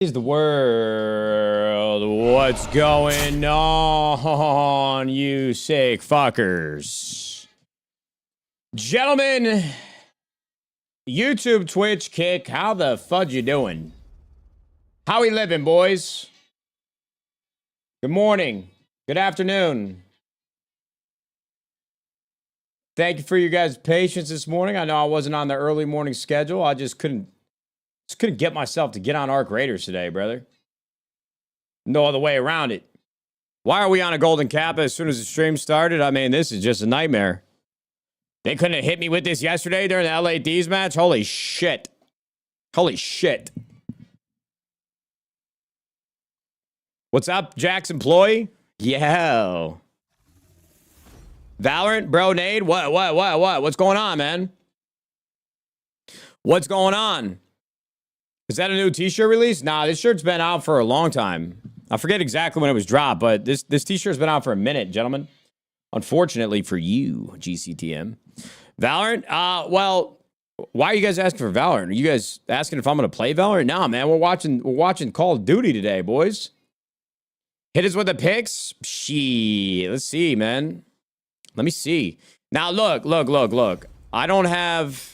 Is the world? What's going on, you sick fuckers? Gentlemen, YouTube, Twitch, Kick, how the fudge you doing? How we living, boys? Good morning. Good afternoon. Thank you for your guys' patience this morning. I know I wasn't on the early morning schedule. I just couldn't get myself to get on Arc Raiders today, brother. No other way around it. Why are we on a golden kappa as soon as the stream started? I mean, this is just a nightmare. They couldn't have hit me with this yesterday during the LA Thieves match? Holy shit. Holy shit. What's up, Jack's employee? Yo. Valorant, bro, Nade? What? What's going on, man? What's going on? Is that a new t-shirt release? Nah, this shirt's been out for a long time. I forget exactly when it was dropped, but this t-shirt's been out for a minute, gentlemen. Unfortunately for you, GCTM. Valorant? Well, why are you guys asking for Valorant? Are you guys asking if I'm going to play Valorant? Nah, man, we're watching Call of Duty today, boys. Hit us with the picks? Shit, let's see, man. Let me see. Now, look. I don't have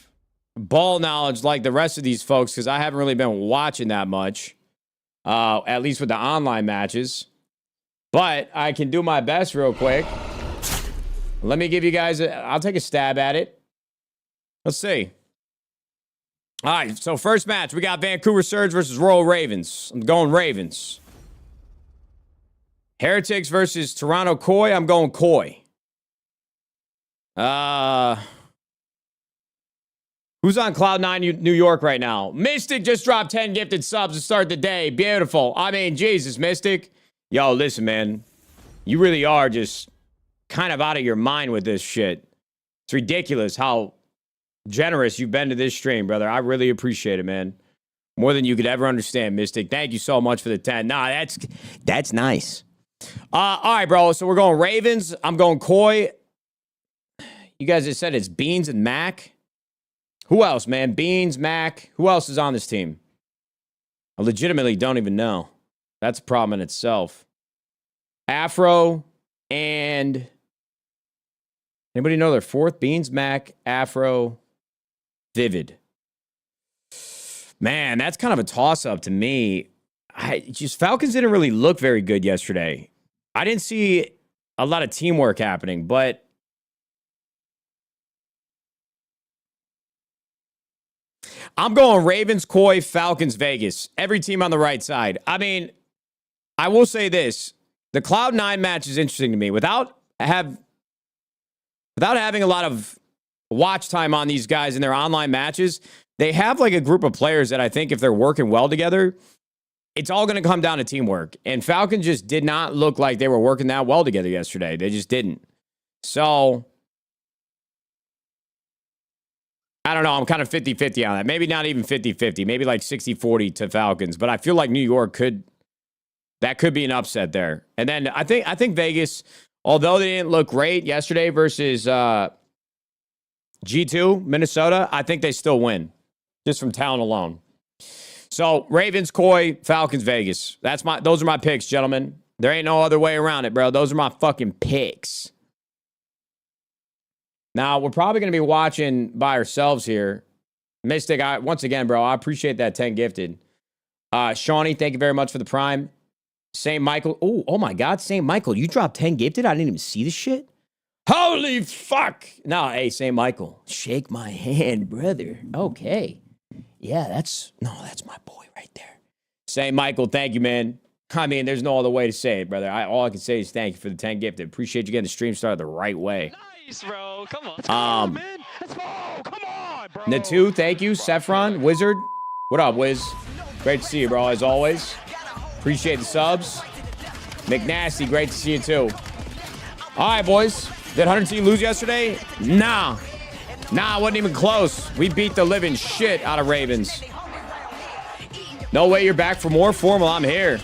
ball knowledge like the rest of these folks because I haven't really been watching that much, at least with the online matches. But I can do my best real quick. Let me give you guys I'll take a stab at it. Let's see. All right, so first match, we got Vancouver Surge versus Royal Ravens. I'm going Ravens. Heretics versus Toronto Koi. I'm going Koi. Who's on Cloud9 New York right now? Mystic just dropped 10 gifted subs to start the day. Beautiful. I mean, Jesus, Mystic. Yo, listen, man. You really are just kind of out of your mind with this shit. It's ridiculous how generous you've been to this stream, brother. I really appreciate it, man. More than you could ever understand, Mystic. Thank you so much for the 10. Nah, that's nice. All right, bro. So we're going Ravens. I'm going Koi. You guys just said it's Beans and Mac. Who else, man? Beans, Mac. Who else is on this team? I legitimately don't even know. That's a problem in itself. Afro and... Anybody know their fourth? Beans, Mac, Afro, Vivid. Man, that's kind of a toss-up to me. Falcons didn't really look very good yesterday. I didn't see a lot of teamwork happening, but... I'm going Ravens, Koi, Falcons, Vegas. Every team on the right side. I mean, I will say this. The Cloud9 match is interesting to me. Without having a lot of watch time on these guys in their online matches, they have like a group of players that I think if they're working well together, it's all going to come down to teamwork. And Falcons just did not look like they were working that well together yesterday. They just didn't. So... I don't know. I'm kind of 50-50 on that. Maybe not even 50-50. Maybe like 60-40 to Falcons. But I feel like New York could be an upset there. And then I think Vegas, although they didn't look great yesterday versus G2, Minnesota, I think they still win. Just from talent alone. So Ravens, Koi, Falcons, Vegas. Those are my picks, gentlemen. There ain't no other way around it, bro. Those are my fucking picks. Now, we're probably going to be watching by ourselves here. Mystic, once again, bro, I appreciate that 10 gifted. Shawnee, thank you very much for the prime. St. Michael. Oh my God, St. Michael, you dropped 10 gifted? I didn't even see this shit. Holy fuck. No, hey, St. Michael, shake my hand, brother. Okay. Yeah, that's my boy right there. St. Michael, thank you, man. I mean, there's no other way to say it, brother. All I can say is thank you for the 10 gifted. Appreciate you getting the stream started the right way. Bro, come on. Let's go, man. Let's go. Come on, bro. Natu, thank you. Saffron, Wizard. What up, Wiz? Great to see you, bro, as always. Appreciate the subs. McNasty, great to see you, too. All right, boys. Did 100C lose yesterday? Nah, wasn't even close. We beat the living shit out of Ravens. No way you're back for more formal. I'm here.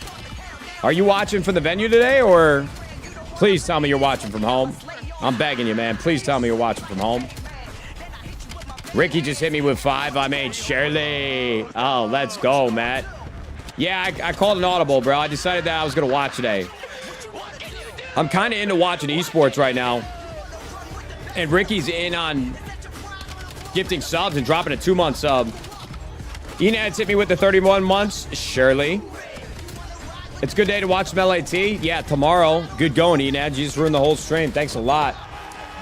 Are you watching from the venue today, or please tell me you're watching from home? I'm begging you, man. Please tell me you're watching from home. Ricky just hit me with 5. I made Shirley. Oh, let's go, Matt. Yeah, I called an audible, bro. I decided that I was going to watch today. I'm kind of into watching esports right now. And Ricky's in on gifting subs and dropping a 2-month sub. Enad's hit me with the 31 months. Surely. It's a good day to watch some LAT. Yeah, tomorrow. Good going, Enad. You just ruined the whole stream. Thanks a lot.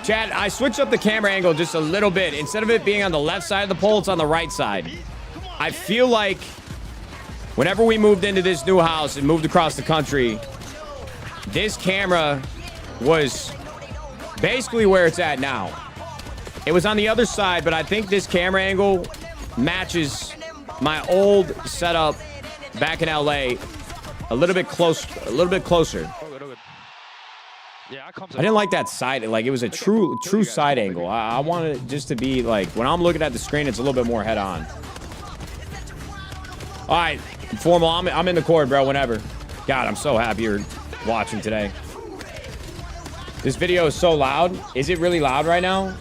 Chad, I switched up the camera angle just a little bit. Instead of it being on the left side of the pole, it's on the right side. I feel like whenever we moved into this new house and moved across the country, this camera was basically where it's at now. It was on the other side, but I think this camera angle matches my old setup back in LA a little bit closer. Yeah, I didn't like that side. Like, it was a true side angle. I wanted it just to be like, when I'm looking at the screen, it's a little bit more head on. All right, Formal, I'm in the court, bro, whenever. God, I'm so happy you're watching today. This video is so loud. Is it really loud right now?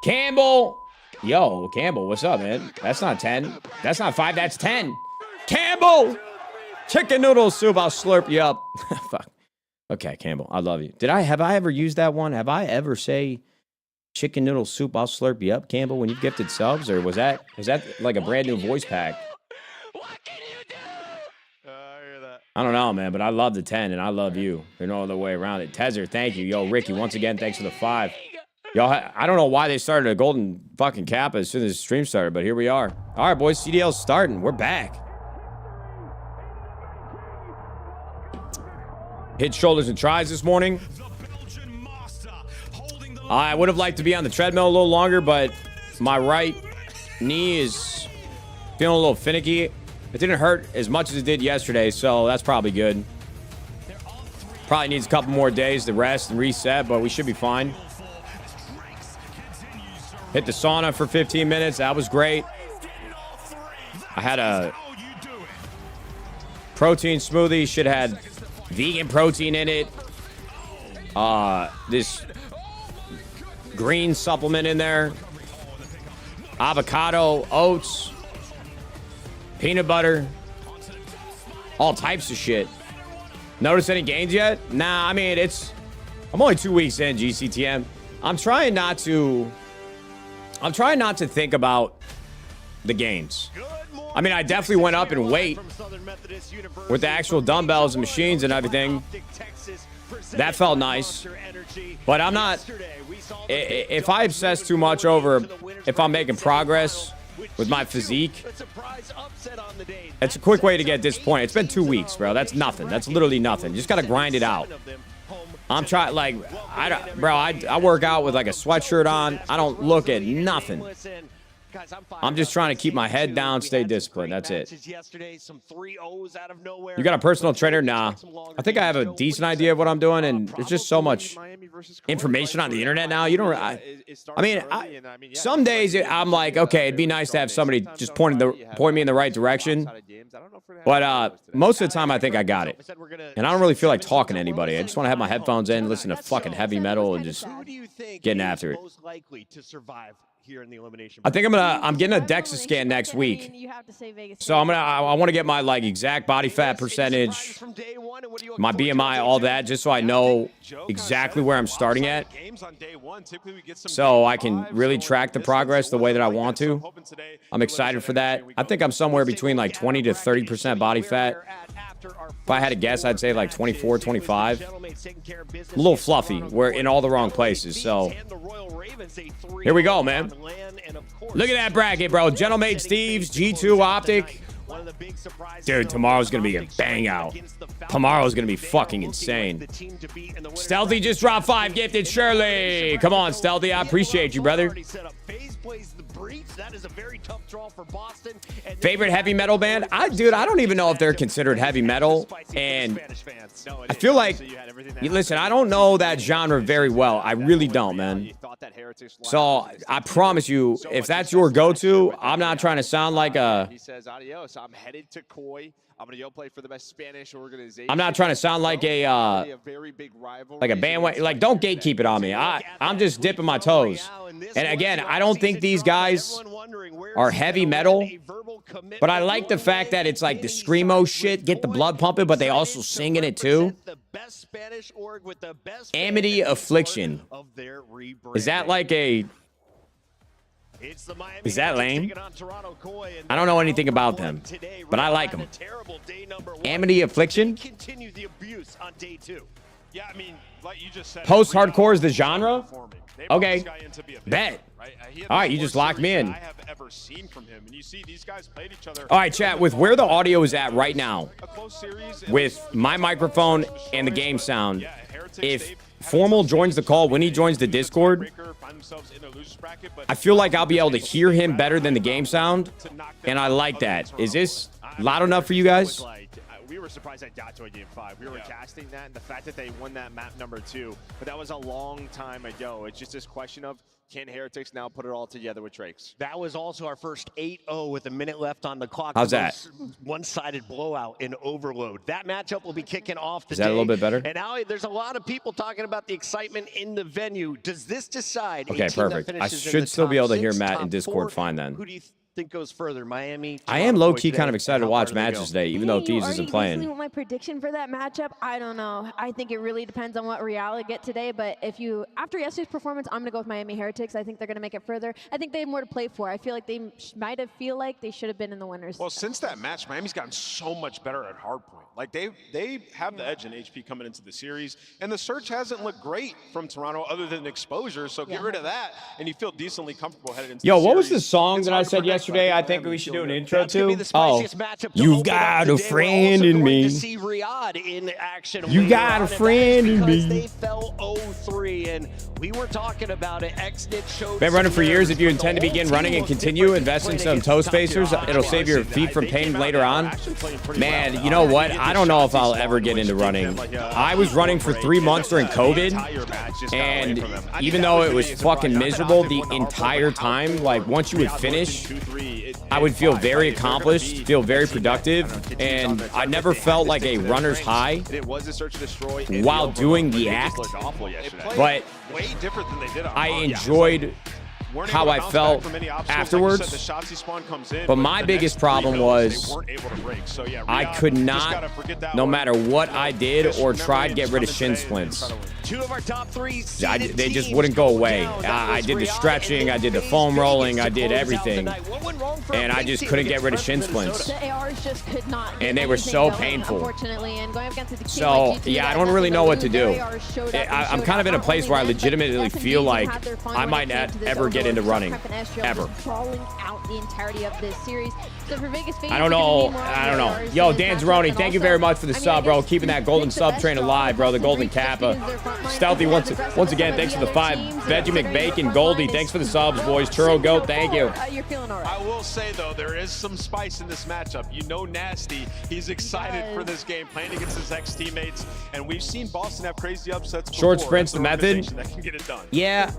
Campbell. Yo, Campbell, what's up, man? That's not 10. That's not 5. That's 10. Campbell. Chicken noodle soup. I'll slurp you up. Fuck. Okay, Campbell, I love you. Have I ever used that one? Have I ever say chicken noodle soup? I'll slurp you up, Campbell, when you've gifted subs? Or was that like a brand new voice pack? What can you do? I hear that. I don't know, man, but I love the 10 and I love you. There's no other way around it. Tezer, thank you. Yo, Ricky, once again, thanks for the 5. Y'all, I don't know why they started a golden fucking cap as soon as the stream started, but here we are. All right, boys, CDL's starting. We're back. Hit shoulders and tries this morning. I would have liked to be on the treadmill a little longer, but my right knee is feeling a little finicky. It didn't hurt as much as it did yesterday, so that's probably good. Probably needs a couple more days to rest and reset, but we should be fine. Hit the sauna for 15 minutes. That was great. I had a protein smoothie. Should have had vegan protein in it. This green supplement in there. Avocado, oats, peanut butter. All types of shit. Notice any gains yet? Nah, I mean, I'm only 2 weeks in, GCTM. I'm trying not to think about the gains. I mean, I definitely went up in weight with the actual dumbbells and machines and everything. That felt nice. But I'm not... If I obsess too much over if I'm making progress with my physique, it's a quick way to get disappointed. It's been 2 weeks, bro. That's nothing. That's literally nothing. You just got to grind it out. I'm trying, like, I work out with like a sweatshirt on. I don't look at nothing. I'm just trying to keep my head down, stay disciplined. That's it. You got a personal trainer? Nah. I think I have a decent idea of what I'm doing, and there's just so much information on the internet now. You don't. Some days I'm like, okay, it'd be nice to have somebody just point me in the right direction. But most of the time, I think I got it, and I don't really feel like talking to anybody. I just want to have my headphones in, listen to fucking heavy metal, and just getting after it. I think I'm getting a DEXA scan next week. So I want to get my like exact body fat percentage, my BMI, all that, just so I know exactly where I'm starting at. So I can really track the progress the way that I want to. I'm excited for that. I think I'm somewhere between like 20 to 30% body fat. If I had to guess, I'd say like 24, 25. A little fluffy. We're in all the wrong places. So here we go, man. Look at that bracket, bro. Gentlemade Thieves, G2 Optic. Dude, tomorrow's going to be a bang out. Tomorrow's going to be fucking insane. Stealthy just dropped 5 gifted. Shirley. Come on, Stealthy. I appreciate you, brother. streets. That is a very tough draw for Boston. And Favorite heavy metal band? Dude, I don't even know if they're considered heavy metal. And I feel like, listen, I don't know that genre very well. I really don't, man. So I promise you, if that's your go-to, I'm not trying to sound like a... He says, adios, I'm headed to Koi. I'm going to go play for the best Spanish organization. I'm not trying to sound like a bandwagon. Like, don't gatekeep it on me. I'm just dipping my toes. And again, I don't think these guys are heavy metal, but I like the fact that it's like the screamo shit, get the blood pumping, but they also sing in it too. Amity Affliction. Is that like a... Is that lame? I don't know anything about them, but I like them. Amity Affliction? Post-hardcore is the genre? Okay. Bet. All right, you just locked me in. All right, chat, with where the audio is at right now, with my microphone and the game sound, if Formal joins the call, when he joins the Discord, I feel like I'll be able to hear him better than the game sound, and I like that. Is this loud enough for you guys? We were surprised that got to a game 5. We were casting that, and the fact that they won that map number 2, but that was a long time ago. It's just this question of, can Heretics now put it all together with Drakes? That was also our first 8-0 with a minute left on the clock. How's that? One-sided blowout in Overload. That matchup will be kicking off the Is that a little bit better? And now there's a lot of people talking about the excitement in the venue. Does this decide? Okay, perfect. I should still be able to hear Matt in Discord fine then. Who do you think goes further, Miami? I am low-key kind of excited to watch matches today, even though Thieves isn't playing. My prediction for that matchup, I don't know. I think it really depends on what Real get today, but after yesterday's performance, I'm going to go with Miami Heretics. I think they're going to make it further. I think they have more to play for. I feel like they might have like they should have been in the winners. Well, since that match, Miami's gotten so much better at hardpoint. Like, they have the edge in HP coming into the series, and the search hasn't looked great from Toronto other than exposure, so get rid of that, and you feel decently comfortable headed into the series. Yo, what was the song that I said yesterday I think we should do an intro to? Oh, you've got a friend in me. You got a friend in me. They fell 0-3, and we were talking about it. Been running for years. If you intend to begin running and continue, invest in some toe spacers. It'll save your feet from pain later on. Man, you know what? I don't know if I'll ever get into running. I was running for 3 months during COVID, and even though it was fucking miserable the entire time, like once you would finish, I would feel very accomplished, feel very productive, and I never felt like a runner's high while doing the act, but I enjoyed how I felt afterwards. But my biggest problem was I could not, no matter what I did or tried, get rid of shin splints. Two of our top 3 they just wouldn't go away. I did the stretching, I did the foam rolling, I did everything, and I just couldn't get rid of shin splints. The ARs just could not. And they were so painful. Unfortunately, and going up against the So yeah, I don't really know what to do. I'm kind of in a place where I legitimately feel like I might not ever get into running, ever. Out the entirety of this series. So for Vegas fans, I don't know. Yo, Dan Zeroni, thank you very much for the sub, bro. Keeping that golden sub train alive, bro. The golden kappa. Stealthy once again, thanks for the 5. Veggie McBacon, Goldie, thanks for the subs, boys. Churro Goat, thank you. You're feeling all right. I will say, though, there is some spice in this matchup. You know Nasty, he's excited for this game, playing against his ex-teammates, and we've seen Boston have crazy upsets before. Short sprints, the method. That can get it done. Yeah.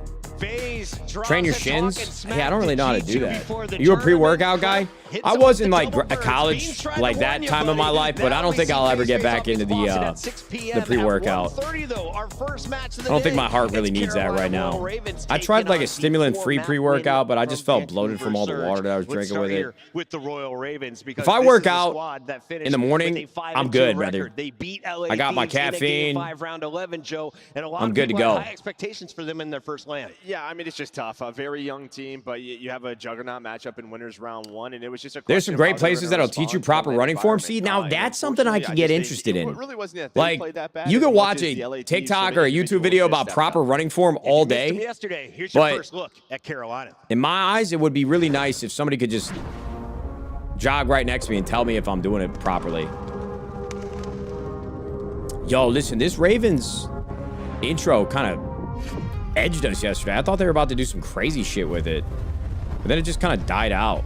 Train your shins? Hey, I don't really know how to do that. Are you a pre-workout guy? I was in like a college, like that time of my life, but I don't think I'll ever get back into the pre-workout. I don't think my heart really needs that right now. I tried like a stimulant-free pre-workout, but I just felt bloated from all the water that I was drinking with it. If I work out in the morning, I'm good, brother. I got my caffeine. I'm good to go. Expectations for them in their first land. Yeah, I mean, it's just tough. A very young team, but you have a juggernaut matchup in winners round 1, and it was just a There's some great places that'll teach you proper running form. See, now that's something I can get interested in. Like, you can watch a TikTok or a YouTube video about proper running form all day. Yesterday, here's your first look at Carolina. In my eyes, it would be really nice if somebody could just jog right next to me and tell me if I'm doing it properly. Yo, listen, this Ravens intro kind of edged us yesterday. I thought they were about to do some crazy shit with it. But then it just kind of died out.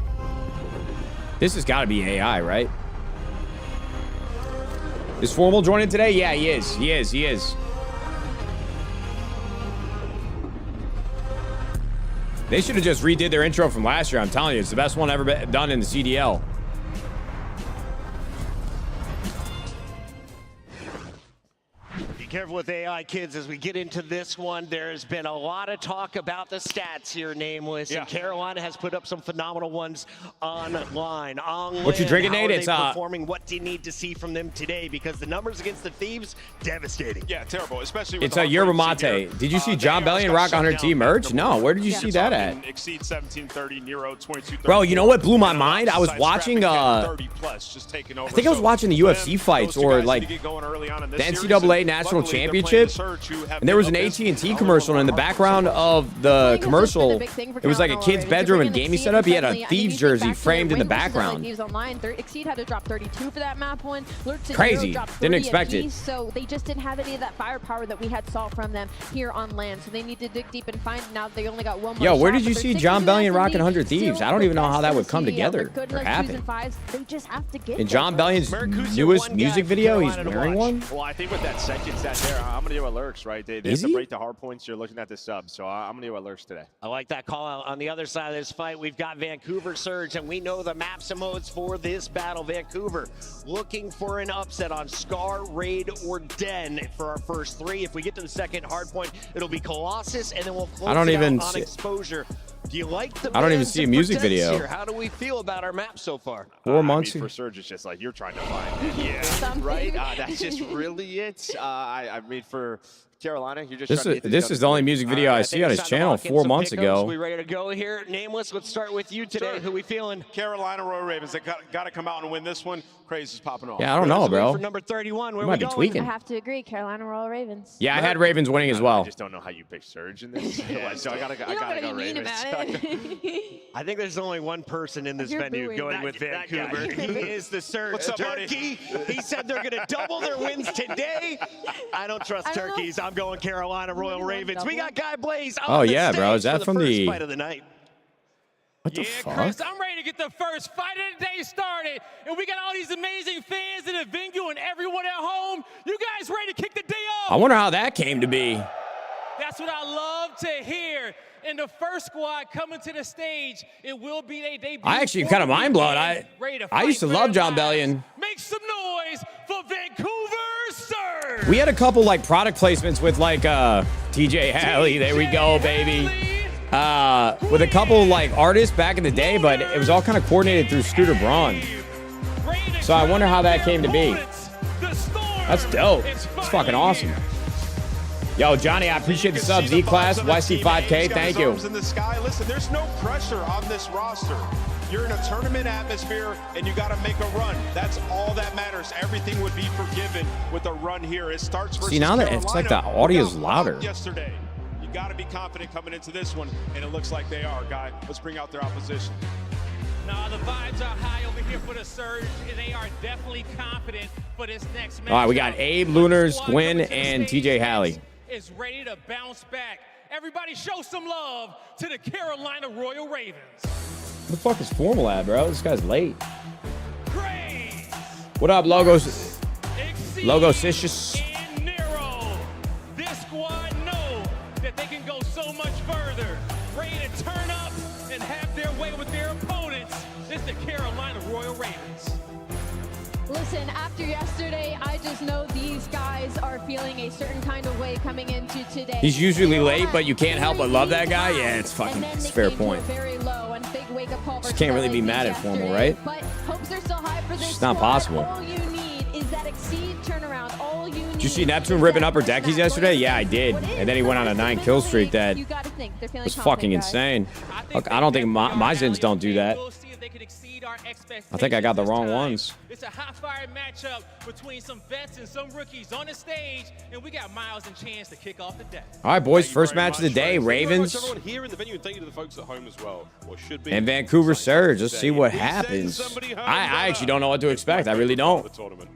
This has got to be AI, right? Is Formal joining today? Yeah, he is. He is. They should have just redid their intro from last year. I'm telling you, it's the best one ever been done in the CDL. Careful with AI, kids, as we get into this one. There's been a lot of talk about the stats here, Nameless, and Carolina has put up some phenomenal ones online. What you drinking, Nate? It's performing. What do you need to see from them today? Because the numbers against the Thieves, devastating. Yeah, terrible, especially with it's a yerba mate. Did you see John Bellion rock 100T merch? No, where did you see that at? Exceed 1730, Nero 2230. Bro, you know what blew my mind? I was watching I think I was watching the UFC fights or like the NCAA National Championship, and there was an AT&T commercial, and in the background of the commercial, it was like a kid's bedroom and gaming setup. He had a Thieves jersey framed in the background. Exceed had to drop 32 for that map one. Crazy. Didn't expect it. So they just didn't have any of that firepower that we had saw from them here on land. So they need to dig deep and find. Now they only got one more. Yo, where shot, did you see John Bellion rocking 100 Thieves? I don't even know how that would come together or happen. They just have to get in John Bellion's newest music video, he's wearing one. Well, I think with that second set there, I'm going to do alerts, right? They have to break the hard points. You're looking at the sub, so I'm going to do alerts today. I like that call out. On the other side of this fight, we've got Vancouver Surge, and we know the maps and modes for this battle. Vancouver looking for an upset on Scar, Raid, or Den for our first three. If we get to the second hard point, it'll be Colossus, and then we'll close on Exposure. Do you like the I don't even see a music video. Here? How do we feel about our map so far? 4 months. For Surge, it's just like you're trying to find it. Yeah, right? That's just really it. I mean, for Carolina, you're just this is the only music video I see on his channel 4 months ago. We ready to go here? Nameless, let's start with you today. Sure. Who we feeling? Carolina Royal Ravens. They got to come out and win this one. Craze is popping off. Yeah, I don't know, bro. For number 31, where you might be tweaking. I have to agree, Carolina Royal Ravens. Yeah, I had Ravens winning as well. I just don't know how you pick Surge in this. So I gotta go Ravens. I think there's only one person in this venue going with Vancouver. He is the Surge. What's up, Turkey. He said they're going to double their wins today. I don't trust turkeys. I'm going Carolina Royal Ravens. We got Guy Blaze. Oh yeah, bro. Is that from the fight of the night? What the fuck? Chris, I'm ready to get the first fight of the day started. And we got all these amazing fans in the venue and everyone at home. You guys ready to kick the day off? I wonder how that came to be. That's what I love to hear. And the first squad coming to the stage, it will be their debut. I actually kind of mind blown. I used to love John Bellion. Make some noise for Vancouver Surge. We had a couple like product placements with like TJ Halley. There we go, baby. With a couple like artists back in the day, but it was all kind of coordinated through Scooter Braun. So I wonder how that came to be. That's dope. It's fucking awesome. Yo, Johnny, I appreciate the subs. E-Class, YC5K, thank you. In the sky. Listen, there's no pressure on this roster. You're in a tournament atmosphere, and you got to make a run. That's all that matters. Everything would be forgiven with a run here. It starts versus See, now that it's like the audio's louder. Yesterday, you got to be confident coming into this one, and it looks like they are, Guy. Let's bring out their opposition. Nah, the vibes are high over here for the Surge, and they are definitely confident for this next match. All right, we got Abe, Lunars, Gwyn, and TJ Halley. Is ready to bounce back. Everybody show some love to the Carolina Royal Ravens. What the fuck is Formal at, bro? This guy's late. Craze. What up, Logos? Logosicious. And Nero. This squad know that they can go so much further. Ready to turn up and have their way with their opponents. It's the Carolina Royal Ravens. Listen, after yesterday, I just know these guys are feeling a certain kind of way coming into today. He's usually late, but you can't help but love that guy. Yeah, it's fucking, it's a fair point. Very low and big wake-up call. Just can't really be mad at Formal, right? But hopes are still high for this. It's not possible. All you need is that Exceed turnaround. All you need. Did you see Neptune ripping upper deckies yesterday? Yeah, I did. And then he went on a 9-kill streak that was fucking insane. Look, I don't think my Zins don't do that. that they could exceed our expectations. I think I got the this wrong time. ones. It's a hot-fire matchup between some vets and some rookies on the stage, and we got Miles and Chance to kick off the day. All right, boys. Thank you First very match of the much, day, friends. Thank you very much, Ravens everyone here in the venue, and thank you to the folks at home as well. What should be and Vancouver Surge. Let's today. see what We send happens. somebody home I actually better. don't know what to expect. I really The don't. tournament.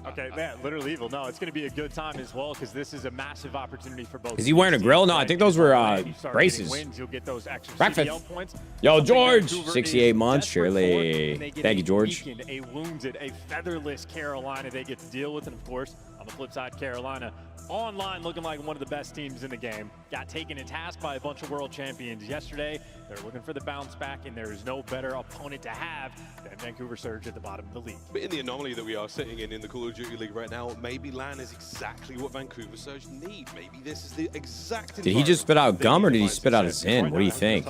Okay, man, literally evil. No, it's going to be a good time as well because this is a massive opportunity for both. Is he wearing a grill? No, I think those were You start braces. getting wins, you'll get those extra Breakfast. CDL points. Yo, Something George, Vancouver 68 is months, desperate for, surely. and they get Thank a you, George. weakened, a wounded, a featherless Carolina they get to deal with, and of course, on the flip side, Carolina online looking like one of the best teams in the game. Got taken to task by a bunch of world champions yesterday. They're looking for the bounce back, and there is no better opponent to have than Vancouver Surge at the bottom of the league. But in the anomaly that we are sitting in the Call of Duty League right now, maybe LAN is exactly what Vancouver Surge need. Maybe this is the exact. Did he just spit out gum or did he spit out his Zin? What do you think?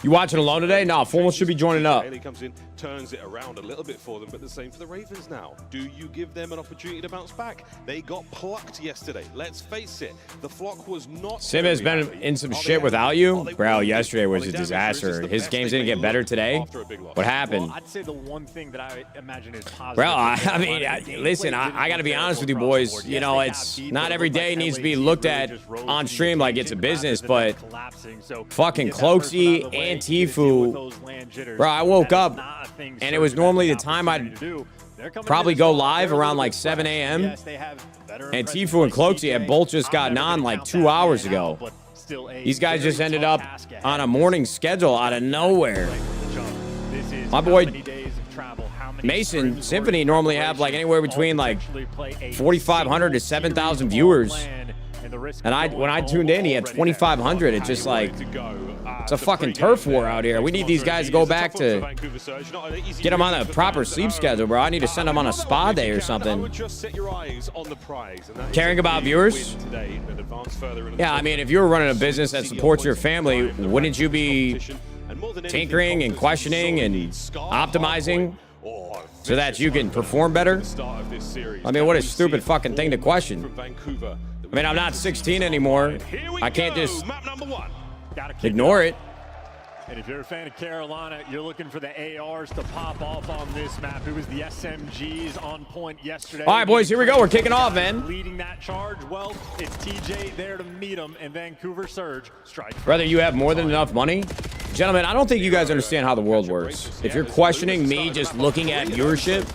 You watching alone today? No, Formal should be joining up. Haley comes in, turns it around a little bit for them, but the same for the Ravens now. Do you give them an opportunity to bounce back? They got plucked yesterday. Let's face it, the flock was not. Sim has been very in some happy. shit without you? Bro, wounded? yesterday was Are a they damaged, or is disaster. this the His best games they didn't get may better look today? after a big loss? What happened? Well, I'd say the one thing that I imagine is positive. Bro, I is that mean, the gameplay listen, didn't I got to be look honest with you terrible across boys. the board. You Yes, know, they got it's beat, not but it every looked like day needs to LAC be looked really at just rose on to the stream like occasion it's a rather business, than but collapsing. So fucking get that first one out Cloakzy of the way, and you deal with Tifu. those land jitters. Bro, I woke That is up not a thing and it was Surge normally has the an time opportunity I'd to do. They're coming probably into go this ball, live they're a around little like bit 7 fresh. a.m. Yes, they have veteran And presence Tifu and like Cloakzy had TJ. both just I'm gotten never on gonna like count 2 that hours man ago. out, but still a These guys very just ended tough up task ahead. on a morning schedule out of nowhere. This is My how boy many days of travel, how many Mason scrims, Symphony or normally have like anywhere between like 4,500 to 7,000 viewers. And when I tuned in, he had 2,500. It's just like, it's a fucking turf war out here. We need these guys to go back to get them on a proper sleep schedule, bro. I need to send them on a spa day or something. Caring about viewers? Yeah, I mean, if you were running a business that supports your family, wouldn't you be tinkering and questioning and optimizing so that you can perform better? I mean, what a stupid fucking thing to question. I mean, I'm not 16 anymore. I can't just ignore it. And if you're a fan of Carolina, you're looking for the ARs to pop off on this map. It was the SMGs on point yesterday. All right, boys, here we go. We're kicking off, man. Leading that charge. Well, it's TJ there to meet him, and Vancouver Surge strike. Brother, you have more than enough money? Gentlemen, I don't think you guys understand how the world works. If you're questioning me just looking at viewership,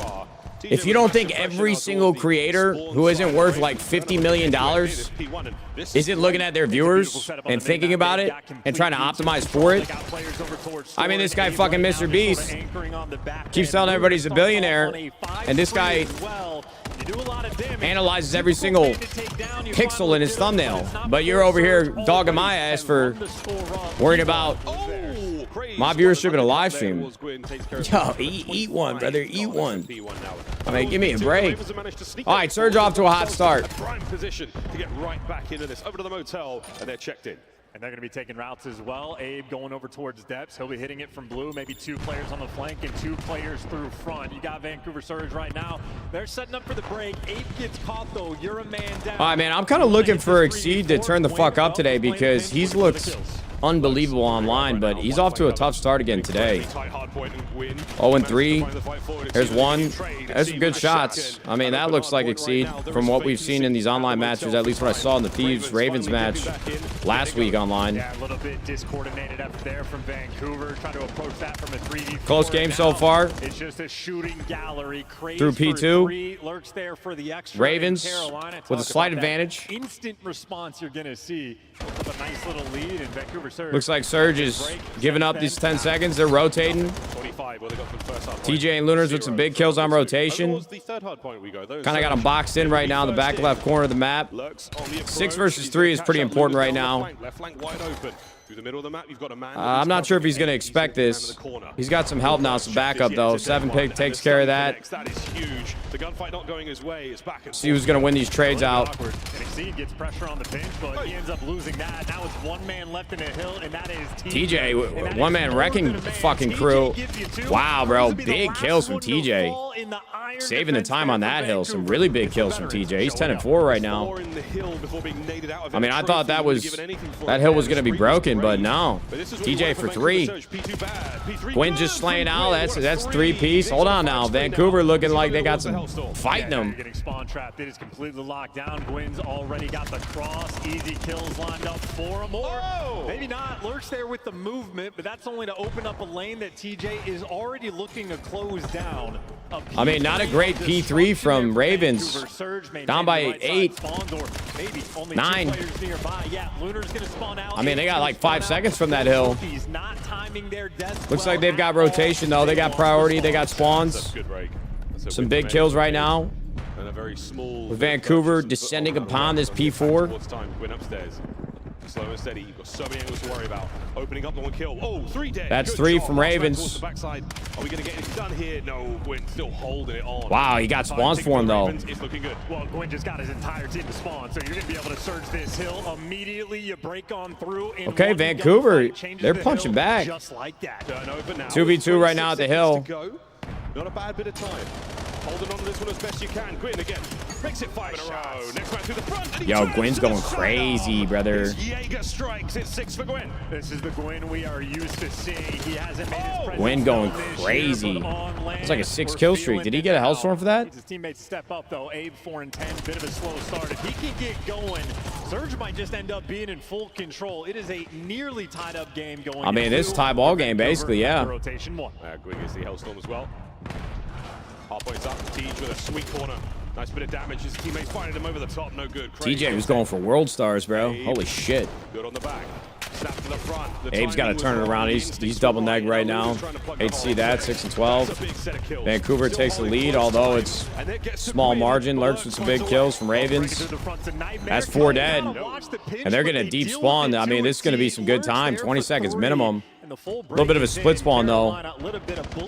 if you don't think every single creator who isn't worth like $50 million isn't looking at their viewers and thinking about it and trying to optimize for it, I mean, this guy fucking Mr. Beast keeps telling everybody he's a billionaire, and this guy analyzes every single pixel in his thumbnail. But you're over here dogging my ass for worrying about my viewership in a live stream. Yo, eat one, brother. Eat one. I mean, give me a break. All right, Surge off to a hot start. Prime position to get right back into this. Over to the motel, and they're checked in. And they're going to be taking routes as well. Abe going over towards depths. He'll be hitting it from blue. Maybe 2 players on the flank and 2 players through front. You got Vancouver Surge right now. They're setting up for the break. Abe gets caught, though. You're a man down. All right, man. I'm kind of looking for Exceed to turn the fuck up today because he's looked unbelievable online, but he's off to a tough start again today. 0-3. There's one. There's some good shots. I mean, that looks like Exceed from what we've seen in these online matches, at least what I saw in the Thieves Ravens match last week online. Yeah, a little bit discoordinated up there from Vancouver. Trying to approach that from a 3v4. Close game so far. It's just a shooting gallery. Through P2. Lurks there for the extra. Ravens Carolina, with a talk slight about that advantage. Instant response you're going to see. A nice little lead, and Vancouver Surge. Looks like Surge is giving up these 10 seconds. They're rotating. TJ and Lunars with some big kills on rotation. Kind of got them boxed in right now in the back left corner of the map. 6 versus 3 is pretty important right now. I'm not sure if he's going to expect this. He's got some help now, some backup, though. 7-Pig takes care of that. See who's going to win these trades out. And Exceed gets pressure on the pinch, but he ends up losing that. Now it's 1 man left in the hill, and that is TJ. TJ, one-man wrecking fucking crew. Wow, bro. Big kills from TJ. in the iron. Saving the time on that hill. Some really big kills from TJ. He's 10-4 right now. I mean, I thought that hill was going to be broken, but no. TJ for 3. Gwyn just slaying out. That's 3-piece. Hold on now. Vancouver looking like they got some fighting them. Getting spawn trapped. It is completely locked down. Gwyn's already got the cross. Easy kills lined up for him. Or maybe not. Lurks there with the movement, but that's only to open up a lane that TJ is already looking to close down. I mean, not a great P3 from Ravens. Down by 8. 9. I mean, they got like 5 seconds from that hill. Looks like they've got rotation, though. They got priority. They got spawns. Some big kills right now. With Vancouver descending upon this P4. Slow and steady. You've got so many angles to worry about. Opening up the 1 kill. Oh, 3 dead. That's 3 from Ravens. Are we going to get anything done here? No, Gwyn still holding it on. Wow, he got spawns for him, though. It's looking good. Well, Gwyn just got his entire team to spawn, so you're going to be able to surge this hill immediately. You break on through. Okay, Vancouver, they're punching back. Just like that. 2v2 right now at the hill. Not a bad bit of time. Holding on to this one as best you can. Gwyn again. Makes it 5 in a row. Next man through the front. Yo, Gwyn's going crazy, brother. Jaeger strikes. It's 6 for Gwyn. This is the Gwyn we are used to seeing. He hasn't made his presence Gwyn going known crazy. This year, but on land, It's like a 6 we're kill streak. feeling Did he it get a now. Hellstorm for that? His teammates step up, though. Abe 4 and 10. Bit of a slow start. If he can get going, Surge might just end up being in full control. It is a nearly tied up game going. I mean, this is a tie ball game, basically, yeah. Rotation 1. Gwyn gets the Hellstorm as well. Halfway's up. Teej with a sweet corner. Nice bit of damage. His teammates finding him over the top. No good. TJ was going for world stars, bro. Holy shit. Good on the back. Snap to the front. Abe's got to turn it around. He's double neg right now. Hate to see that. 6 and 12. Vancouver takes the lead, although it's small margin. Lurks with some big kills from Ravens. That's 4 dead. And they're getting a deep spawn. I mean, this is going to be some good time. 20 seconds minimum. A little bit of a split spawn, though.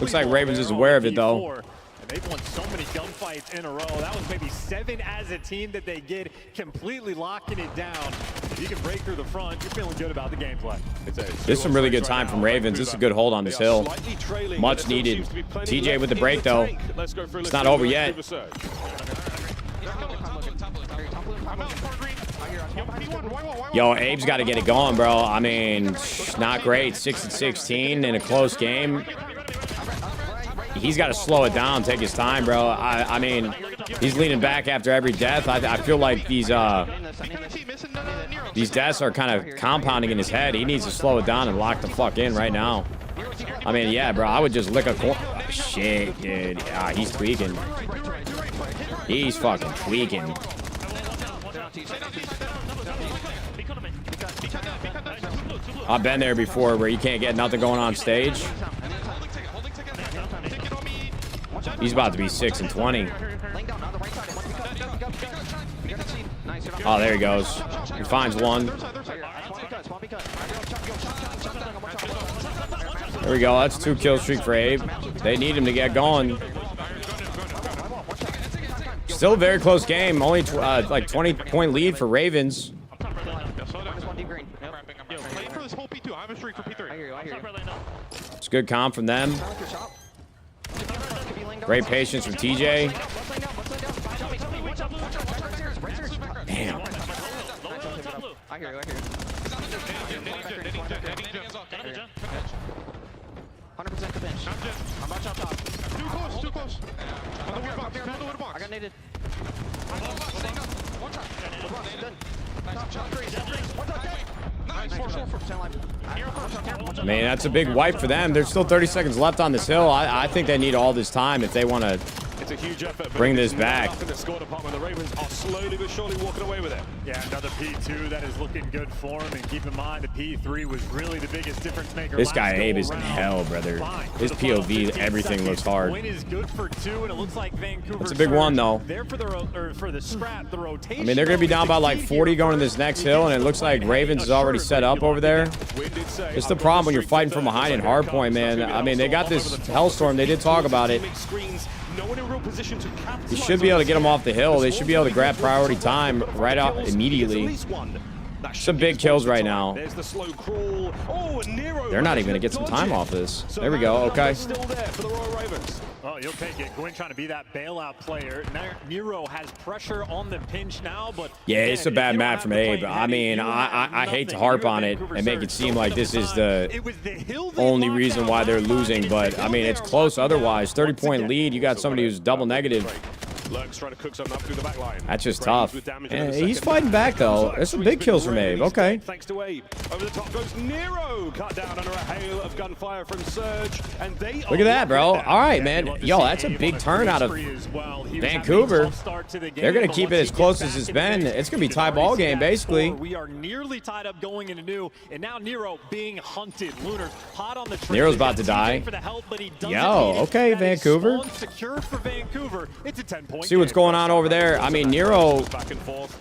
Looks like Ravens is aware of it, though. They've won so many gunfights in a row. That was maybe 7 as a team that they get, completely locking it down. If you can break through the front, you're feeling good about the gameplay. This is some really good time from Ravens. This is a good hold on this hill. Much needed. TJ with the break, though. It's not over yet. Yo, Abe's got to get it going, bro. I mean, not great. 6 and 16 in a close game. He's got to slow it down, take his time, bro. I mean, he's leaning back after every death. I feel like these deaths are kind of compounding in his head. He needs to slow it down and lock the fuck in right now. I mean, yeah, bro, I would just lick a corner. Shit, dude. Yeah, he's tweaking. He's fucking tweaking. I've been there before where you can't get nothing going on stage. He's about to be 6 and 20. Oh, there he goes. He finds one. There we go. That's 2 kill streak for Abe. They need him to get going. Still a very close game. Only like 20-point lead for Ravens. It's good comp from them. Great patience from TJ. Damn. I hear you. 100% to bench. I'm rushing up top. Too close. On the wood box. I got naded. One shot. Top shot. One shot. Man, that's a big wipe for them. There's still 30 seconds left on this hill. I think they need all this time if they want to bring this back. The score department, the Ravens are slowly but surely walking away with it. Yeah, another P2 that is looking good for him. And keep in mind, the P3 was really the biggest difference maker. This guy Abe is in hell, brother. His POV, everything looks hard. Win is good for 2, and it looks like Vancouver. It's a big one, though. There for the scrap, the rotation. I mean, they're going to be down by like 40 going to this next hill, and it looks like Ravens is already set up over there. It's the problem when you're fighting from behind in hardpoint, man. I mean, they got this Hellstorm. They did talk about it. You should be able to get them off the hill. They should be able to grab priority time right out immediately. Some big kills right now. There's the slow crawl. Oh, and Nero. They're not even going to get some time off this. There we go. Okay. Still there for the Royal Ravens. Oh, you'll take it. Gwyn trying to be that bailout player. Nero has pressure on the pinch now, but yeah, it's a bad map from Abe. I mean, I hate to harp on it and make it seem like this is the only reason why they're losing, but I mean, it's close otherwise. 30-point lead. You got somebody who's double negative. Lurks trying to cook something up through the back line. That's just tough. And he's fighting back, though. There's some big kills from Abe. Okay. Thanks to Abe. Over the top goes Nero. Cut down under a hail of gunfire from Surge. And they look at that, bro. All right, man. Yo, that's a big turn out of Vancouver. They're going to keep it as close as it's been. It's going to be tie ball game, basically. We are nearly tied up going into new. And now Nero being hunted. Lunar hot on the train. Nero's about to die. Yo, okay, Vancouver. Secure for Vancouver. It's a 10-point. See what's going on over there. I mean, Nero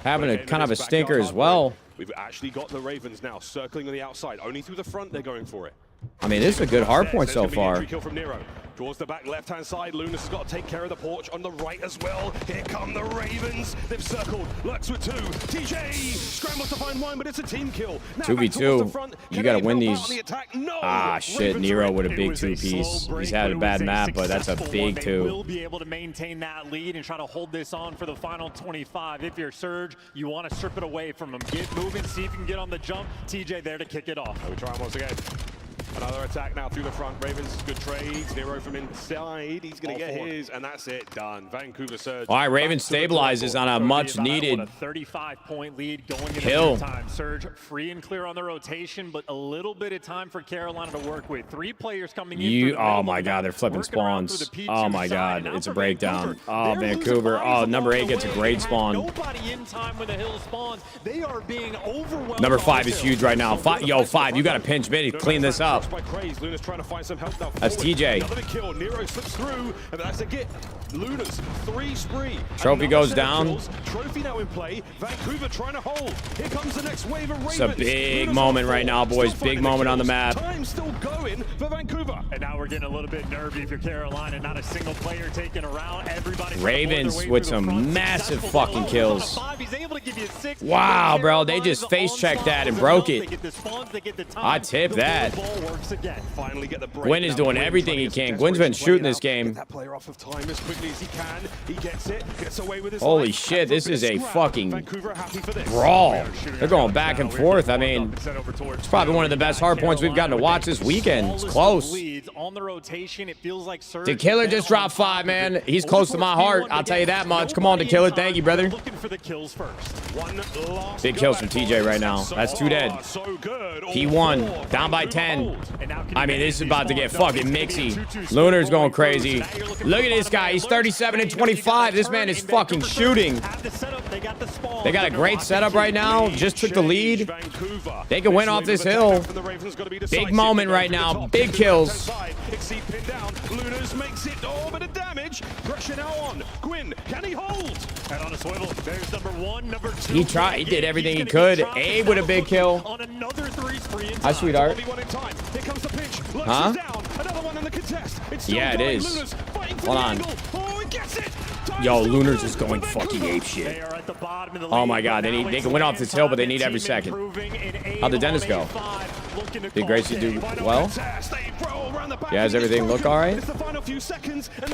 having a kind of a stinker as well. We've actually got the Ravens now circling on the outside. Only through the front they're going for it. I mean, this is a good hard point so far. Kill from Nero. Towards the back left-hand side. Lunas has got to take care of the porch on the right as well. Here come the Ravens. They've circled. Lurks with 2. TJ scrambles to find 1, but it's a team kill. 2v2. You got to win these. No. Ah, shit. Nero with a big 2-piece. He's had a bad map, but that's a big 2. Will be able to maintain that lead and try to hold this on for the final 25. If you're Surge, you want to strip it away from him. Get moving. See if you can get on the jump. TJ there to kick it off. We try once again. Another attack now through the front. Ravens, good trades. Nero from inside. He's going to get his, and that's it. Done. Vancouver Surge. All right, Ravens stabilizes on a much-needed 35-point lead going into kill. Time. Surge free and clear on the rotation, but a little bit of time for Carolina to work with. 3 players coming in. Oh, my God. They're flipping spawns. Oh, my God. It's a breakdown. Oh, Vancouver. Oh, number 8 gets a great spawn. Nobody in time when the hill spawns. They are being overwhelmed. Number 5 is huge right now. Yo, 5, you got to pinch mid. Clean this up. Luna's trying to find some help now. That's TJ. Another kill. Nero slips through, and that's a get. Luna's 3 spree. Trophy goes down. Trophy now in play. Vancouver trying to hold. Here comes the next wave of Ravens. It's a big moment right now, boys. Big moment on the map. Time still going for Vancouver. And now we're getting a little bit nervy if you're Carolina. Not a single player taking around. Everybody. Ravens with some massive fucking kills. Wow, bro. They just face checked that and broke it. I tip that. Gwyn is doing everything he can. Gwyn's been shooting this game. That player off of time as quickly as he can. He gets it. Gets away with his holy life. shit, this is a fucking brawl. brawl. They're going back and forth. I mean, it's probably one of the best hard points we've gotten to watch this weekend. It's close. The Killer just dropped 5, man. He's close to my heart. I'll tell you that much. Come on, The Killer. Thank you, brother. Big kills from TJ right now. That's 2 dead. P1 down by 10. I mean, this is about to get fucking mixy. Lunar's going crazy. Look at this guy. He's 37 and 25. This man is fucking shooting. They got a great setup right now. Just took the lead. They can win off this hill. Big moment right now. Big kills. Lunas makes it. Oh, bit of damage. Pressure now on. Gwyn, can he hold? Head on a swivel. There's number 1, number 2. He tried. He did everything he could. Abe with a big kill. On another 3 spree. Hi, sweetheart. Here comes the pinch. Huh? Another one in the contest. Yeah, it is. Hold on. Yo, Lunar's just going fucking ape shit. Oh my God, they can win off this hill, but they need every second. How'd the dentist go? Did Gracie do well? Yeah, does everything look all right?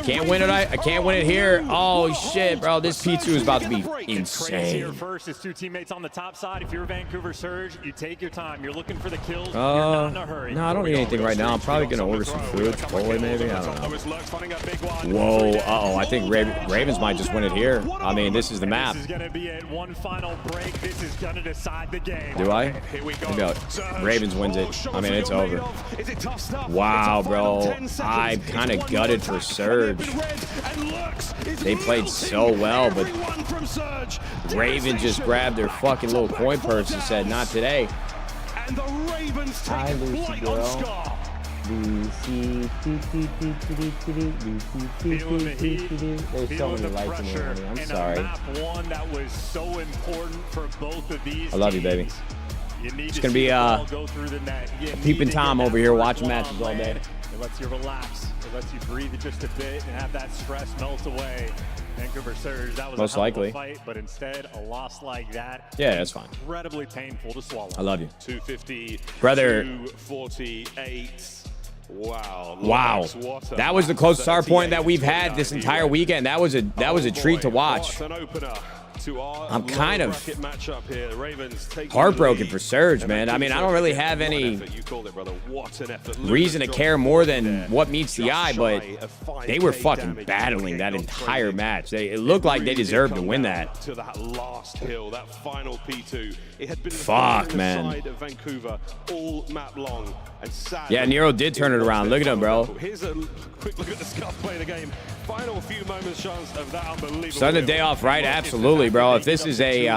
Can't win it. I can't win it here. Oh shit, bro, this P2 is about to be insane. First is 2 teammates on the top side. If you're Vancouver Surge, you take your time. You're looking for the kills. You're not in a hurry. No, I don't need anything right now. I'm probably gonna order some food, Chipotle maybe. I don't know. Whoa, uh-oh, I think Ravens might just win it here. I mean, this is the map. This is gonna be it. One final break. This is gonna decide the game. Do I? Maybe Ravens wins it. I mean, it's over. Wow, bro. I kind of gutted for Surge. They played so well, but Ravens just grabbed their fucking little coin purse and said, not today. Hi, Lucy girl. Lucy. There's so many lights in here, honey. I'm sorry. That was so important for both of these. I love you, baby. It's gonna be peeping Tom over here watching matches all day. It lets you relax. It lets you breathe just a bit and have that stress melt away. Vancouver Surge, that was Most a hell of likely. a fight, but instead a loss like that. Yeah, that's fine. Incredibly painful to swallow. I love you. 250, Brother. 248. Wow. Wow. Lex, what a That was the match. closest star point 38 that we've had 29 this entire here. weekend. That was a treat to watch. What an opener to our I'm kind of bracket matchup here. The Ravens taking heartbroken the lead. for Surge, And man. I Vancouver mean, I don't Surge, really again, have what an any effort. You called it, brother. What an effort. reason to Lucas care dropped more the ball than there. what meets the Just eye, but shy of 5K they were fucking damage. battling that Getting entire crazy. match. It looked like they Really did deserved to come win down that. to that last hill, that final P2. It had been Fuck, the man. side of Vancouver all map long. And sadly, Yeah, Nero did turn it was around. their Look at him, final bro. battle. Here's a quick look at the Scuff play of the game. Final few moments chance of that unbelievable. Starting the day off right, absolutely, bro. If this is a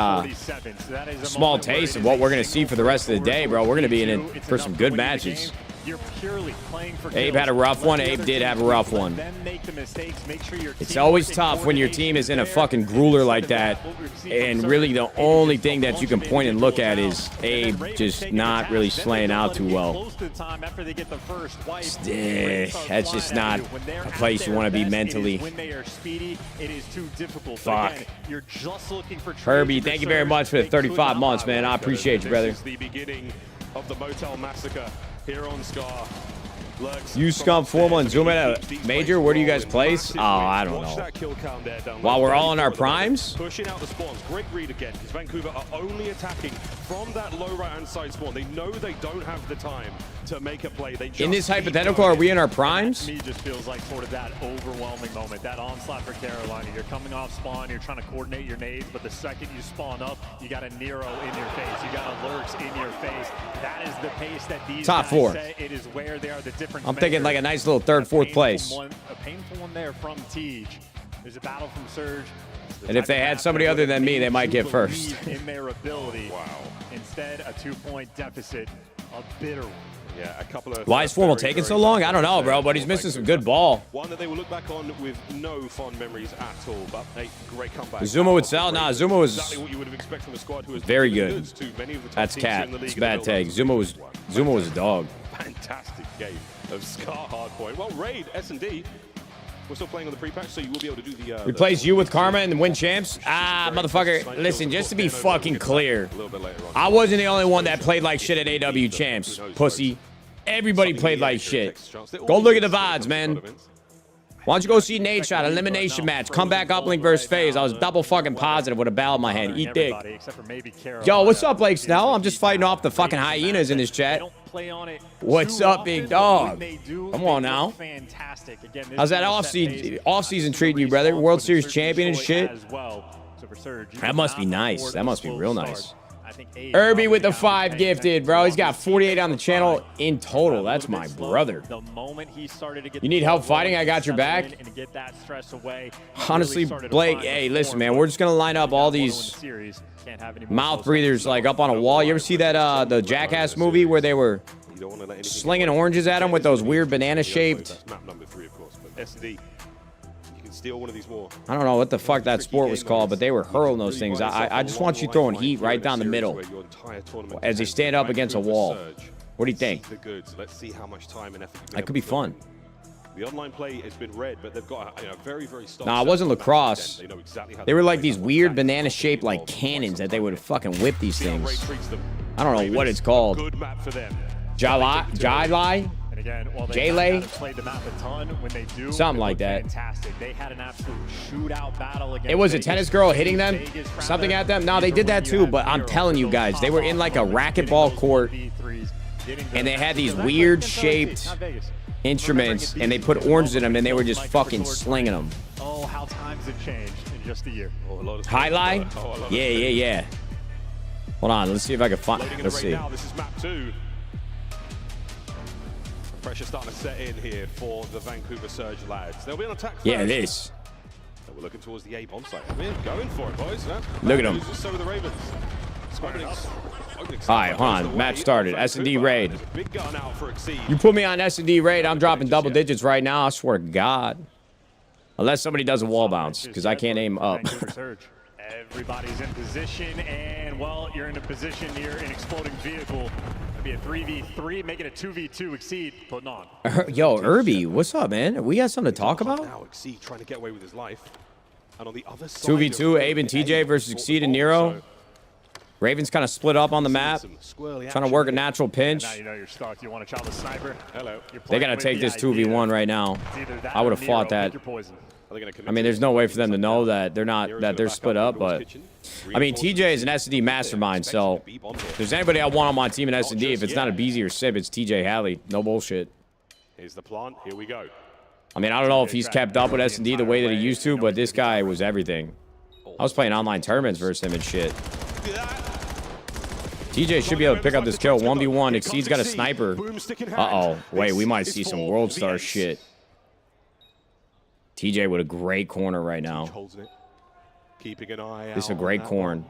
small taste of what we're gonna see for the rest of the day, bro, we're gonna be in it for some good matches. You're purely playing for Abe kills. had a rough Let one. the Abe other did team have a rough let one. them make the mistakes. Make sure your It's teamwork always and tough when your team is in a fucking grueler like that, and really the only thing that you can point and look at is Abe just not really slaying out too well. That's just not a place you want to be mentally. When they are speedy, it is too difficult. Fuck. Again, you're just looking for Herbie, thank you very much for the 35 months, man. I appreciate you, brother. This is the beginning of the Motel Massacre here on Scar. Lurks You scum formal and zoom in at a major. Where do you guys place? Oh, I don't Watch know. that kill count there down While low. we're all in our 34 at the moment. primes? Pushing out the spawns. Great read again, because Vancouver are only attacking from that low right-hand side spawn. They know they don't have the time to make a play. They just In this keep hypothetical, going. are we in our To primes? me, just feels like sort of that overwhelming moment, that onslaught for Carolina. You're coming off spawn, you're trying to coordinate your nades, but the second you spawn up, you got a Nero in your face, you got a Lurks in your face. That is the pace that these Top guys four. set. It is where they are the difference. I'm thinking like a maker. nice little third, fourth place. A painful one there from Tej. There's a battle from Surge. And if they had somebody other than me, they might get first. In their ability. Wow. Instead, a 2-point deficit, a bitter one. Yeah, a couple of Why is Formal very, taking very so long? I don't know, tough bro, plays but he's for missing some Vancouver. good ball. One that they will look back on with no fond memories at all, but a great comeback. Zuma would sell? Nah, Zuma was exactly what you would have expected from a squad who has very given good. goods to many of the top That's teams cat. in the league It's a in bad the take. build-up. Zuma was a dog. Fantastic game of Scar Hardpoint. Well, Raid, S&D, we're still playing on the pre-patch, so you will be able to do the... Replace you with Karma and win champs? Ah, motherfucker. Listen, just to be fucking clear, a little bit later on. I wasn't the only one that played like shit at AW champs, pussy. Everybody played like shit. Go look at the VODs, man. Why don't you go see Nadeshot, elimination match, comeback uplink versus FaZe. I was double fucking positive with a bell in my hand. Eat dick. Everybody, except for maybe Carolina. Yo, what's up, Blake Snell? I'm just fighting off the fucking hyenas in this chat. They don't play on it What's too up, big often, but dog? when they do, Come they on look now. Fantastic. Again, this How's that is a set off-season pace. treating you, brother? Super World response Series with champion and Detroit shit? as well. So for Surge, you That must cannot be nice. afford That a must be slow real start. nice. I think Abe Irby with the probably got 5 to pay gifted, attention bro. to He's got all 48 on the these channel five. in A total. little That's bit my slow. brother. The moment he started to get You the need ball help fighting? rolling, I got your settle back. in And get that stress away, he Honestly, really started to Blake, find hey, the listen, form, man, but we're just going to line up all got one to win these the series. Can't have any more mouth close breathers like up on a wall. You ever see that the Jackass movie where they were You don't want to let anything slinging get away. oranges at him with those weird That's banana-shaped? map number 3, of course, but S&D, you can steal one of these more. I don't know what the fuck that sport was called, but they were hurling those things. I just want you throwing heat right down the middle as they stand up against a wall. What do you think? The goods. Let's see how much time and effort you That could be fun. The online play has been red, but they've got a very, very strong. Nah, it wasn't set. lacrosse. They know exactly how They to were like play these that. weird banana-shaped like cannons that they would fucking whip these See how Ray things. treats them. I don't know what Ravens, it's called. Good map for them. Jai-Lai? And again, while they J-Lay? haven't played the map a ton, when they do, Something they like look that. Fantastic. They had an absolute shootout battle against It was a Vegas. tennis girl hitting them, Vegas, something rather. at them. No, they These did are that when too, you but have I'm Nero telling with you those guys, they were in like a pop-off racquetball moments, court, getting those 1v3s, getting and they those had these matches. weird That's against LAFC, shaped not Vegas. instruments, and they put oranges in them, and they were just fucking slinging them. Oh, how times have changed in just a year. Oh, a lot of Highlight? Oh, a lot of Yeah, yeah, yeah. Hold on, let's see if I can find. Loading in Let's right see. now. This is map 2. Pressure starting to set in here for the Vancouver Surge lads. They'll be on attack first. Yeah, it is. We're looking towards the A bomb site. We're going for it, boys. Yeah. Look at 'em. So are the Ravens. All right, hold on. Match started. S&D raid. Big gun out for Exceed. You put me on S&D raid, I'm dropping double digits right now. I swear to God. Unless somebody does a wall bounce, because I can't aim up. Vancouver Surge. Everybody's in position, and well, you're in a position near an exploding vehicle. It'd be a 3v3, make it a 2v2. Exceed putting on. Yo, Irby, what's up, man? We got something to talk about? Now Exceed trying to get away with his life. And on the other side 2v2, Abe and TJ versus Exceed and Nero. Ravens kind of split up on the map, trying to work a natural pinch. Now you know you're stuck. You want to chop the sniper? Hello. They got to take this 2v1 right now. I would have fought that. I mean, there's no way for them to know that they're split up, but I mean, TJ is an S&D mastermind, so if there's anybody I want on my team in S&D, if it's not a BZ or Sib, it's TJ Halley. No bullshit. Here's the plant. Here we go. I mean, I don't know if he's kept up with S&D the way that he used to, but this guy was everything. I was playing online tournaments versus him and shit. TJ should be able to pick up this kill. 1v1. Exceed's got a sniper. Uh-oh. Wait, we might see some World Star shit. TJ with a great corner right now. Keeping an eye out. This is a great corn.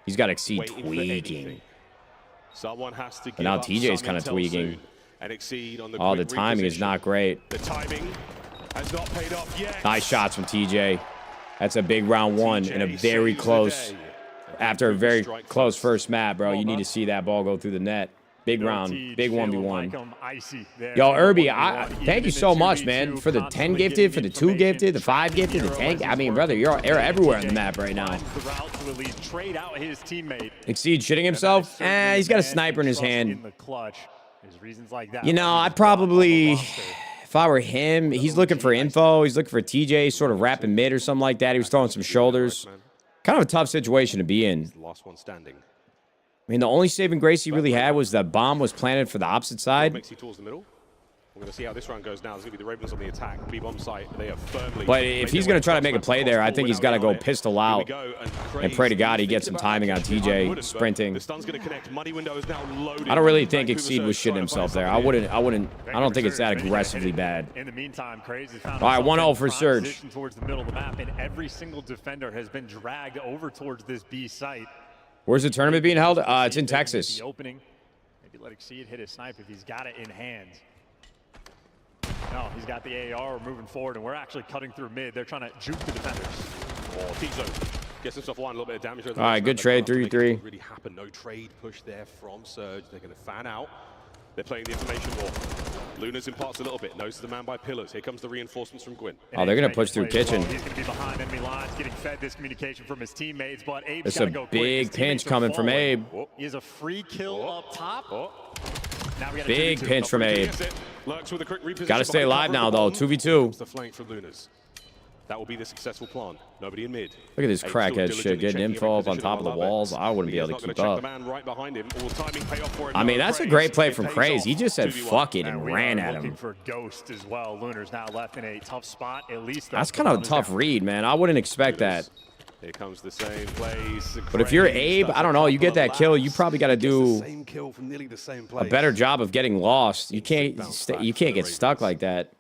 He's got Exceed tweaking. Someone has to but now TJ's kind of tweaking. Oh, the timing is not great. The timing has not paid off yet. Nice shots from TJ. That's a big round one and a very close. After a very close first map, bro, you need to see that ball go through the net. Big round, big 1v1. Yo, Irby, thank you so much, man, for the 10 gifted, for the 2 gifted, the 5 gifted, the 10. I mean, brother, you're everywhere on the map right now. Exceed shitting himself? He's got a sniper in his hand. You know, I probably, if I were him, he's looking for info. He's looking for TJ, sort of rapping mid or something like that. He was throwing some shoulders. Kind of a tough situation to be in. Last one standing. I mean, the only saving grace he really had was the bomb was planted for the opposite side. Makes you towards the middle. We're going to see how this round goes now. There's going to be the Ravens on the attack. B-bomb site. They are firmly. But if he's going to try to make a play there, I think he's got to go pistol out and pray to God he gets some timing on TJ sprinting. The stun's going to connect. Money window is now loaded. I don't really think Exceed was shitting himself there. I don't think it's that aggressively bad. In the meantime, Crazy found all right, 1-0 for Surge. Towards the middle of the map, and every single defender has been dragged over towards this B site. Where's the tournament being held? It's in Texas. Opening. Maybe let Exceed hit his snipe if he's got it in hand. No, he's got the AR. We're moving forward, and we're actually cutting through mid. They're trying to juke the defenders. Oh, Tizo gets himself one, a little bit of damage. All right, good trade, 3-3. Really happen. No trade push there from Surge. They're going to fan out. They're playing the information war. Luna's in parts a little bit. Knows the man by pillars. Here comes the reinforcements from Gwyn. Oh, they're going to push through kitchen. He's going to be behind enemy lines, getting fed this communication from his teammates, but Abe's it's a go big pinch coming from Abe. He has a free kill up top. Now we got big pinch from Abe. Got to stay alive now, though. 2v2. The flank from Luna's. That will be the successful plan. Nobody in mid. Look at this crackhead shit, getting info up on top of the walls. I wouldn't be able to keep up. I mean, that's a great play from Craze. He just said fuck it and ran at him. Looking for Ghost as well. Luna's now left in a tough spot. At least that's kind of a tough read, man. I wouldn't expect that. Here comes the same place. But if you're Abe, I don't know. You get that kill, you probably got to do a better job of getting lost. You can't get stuck like that.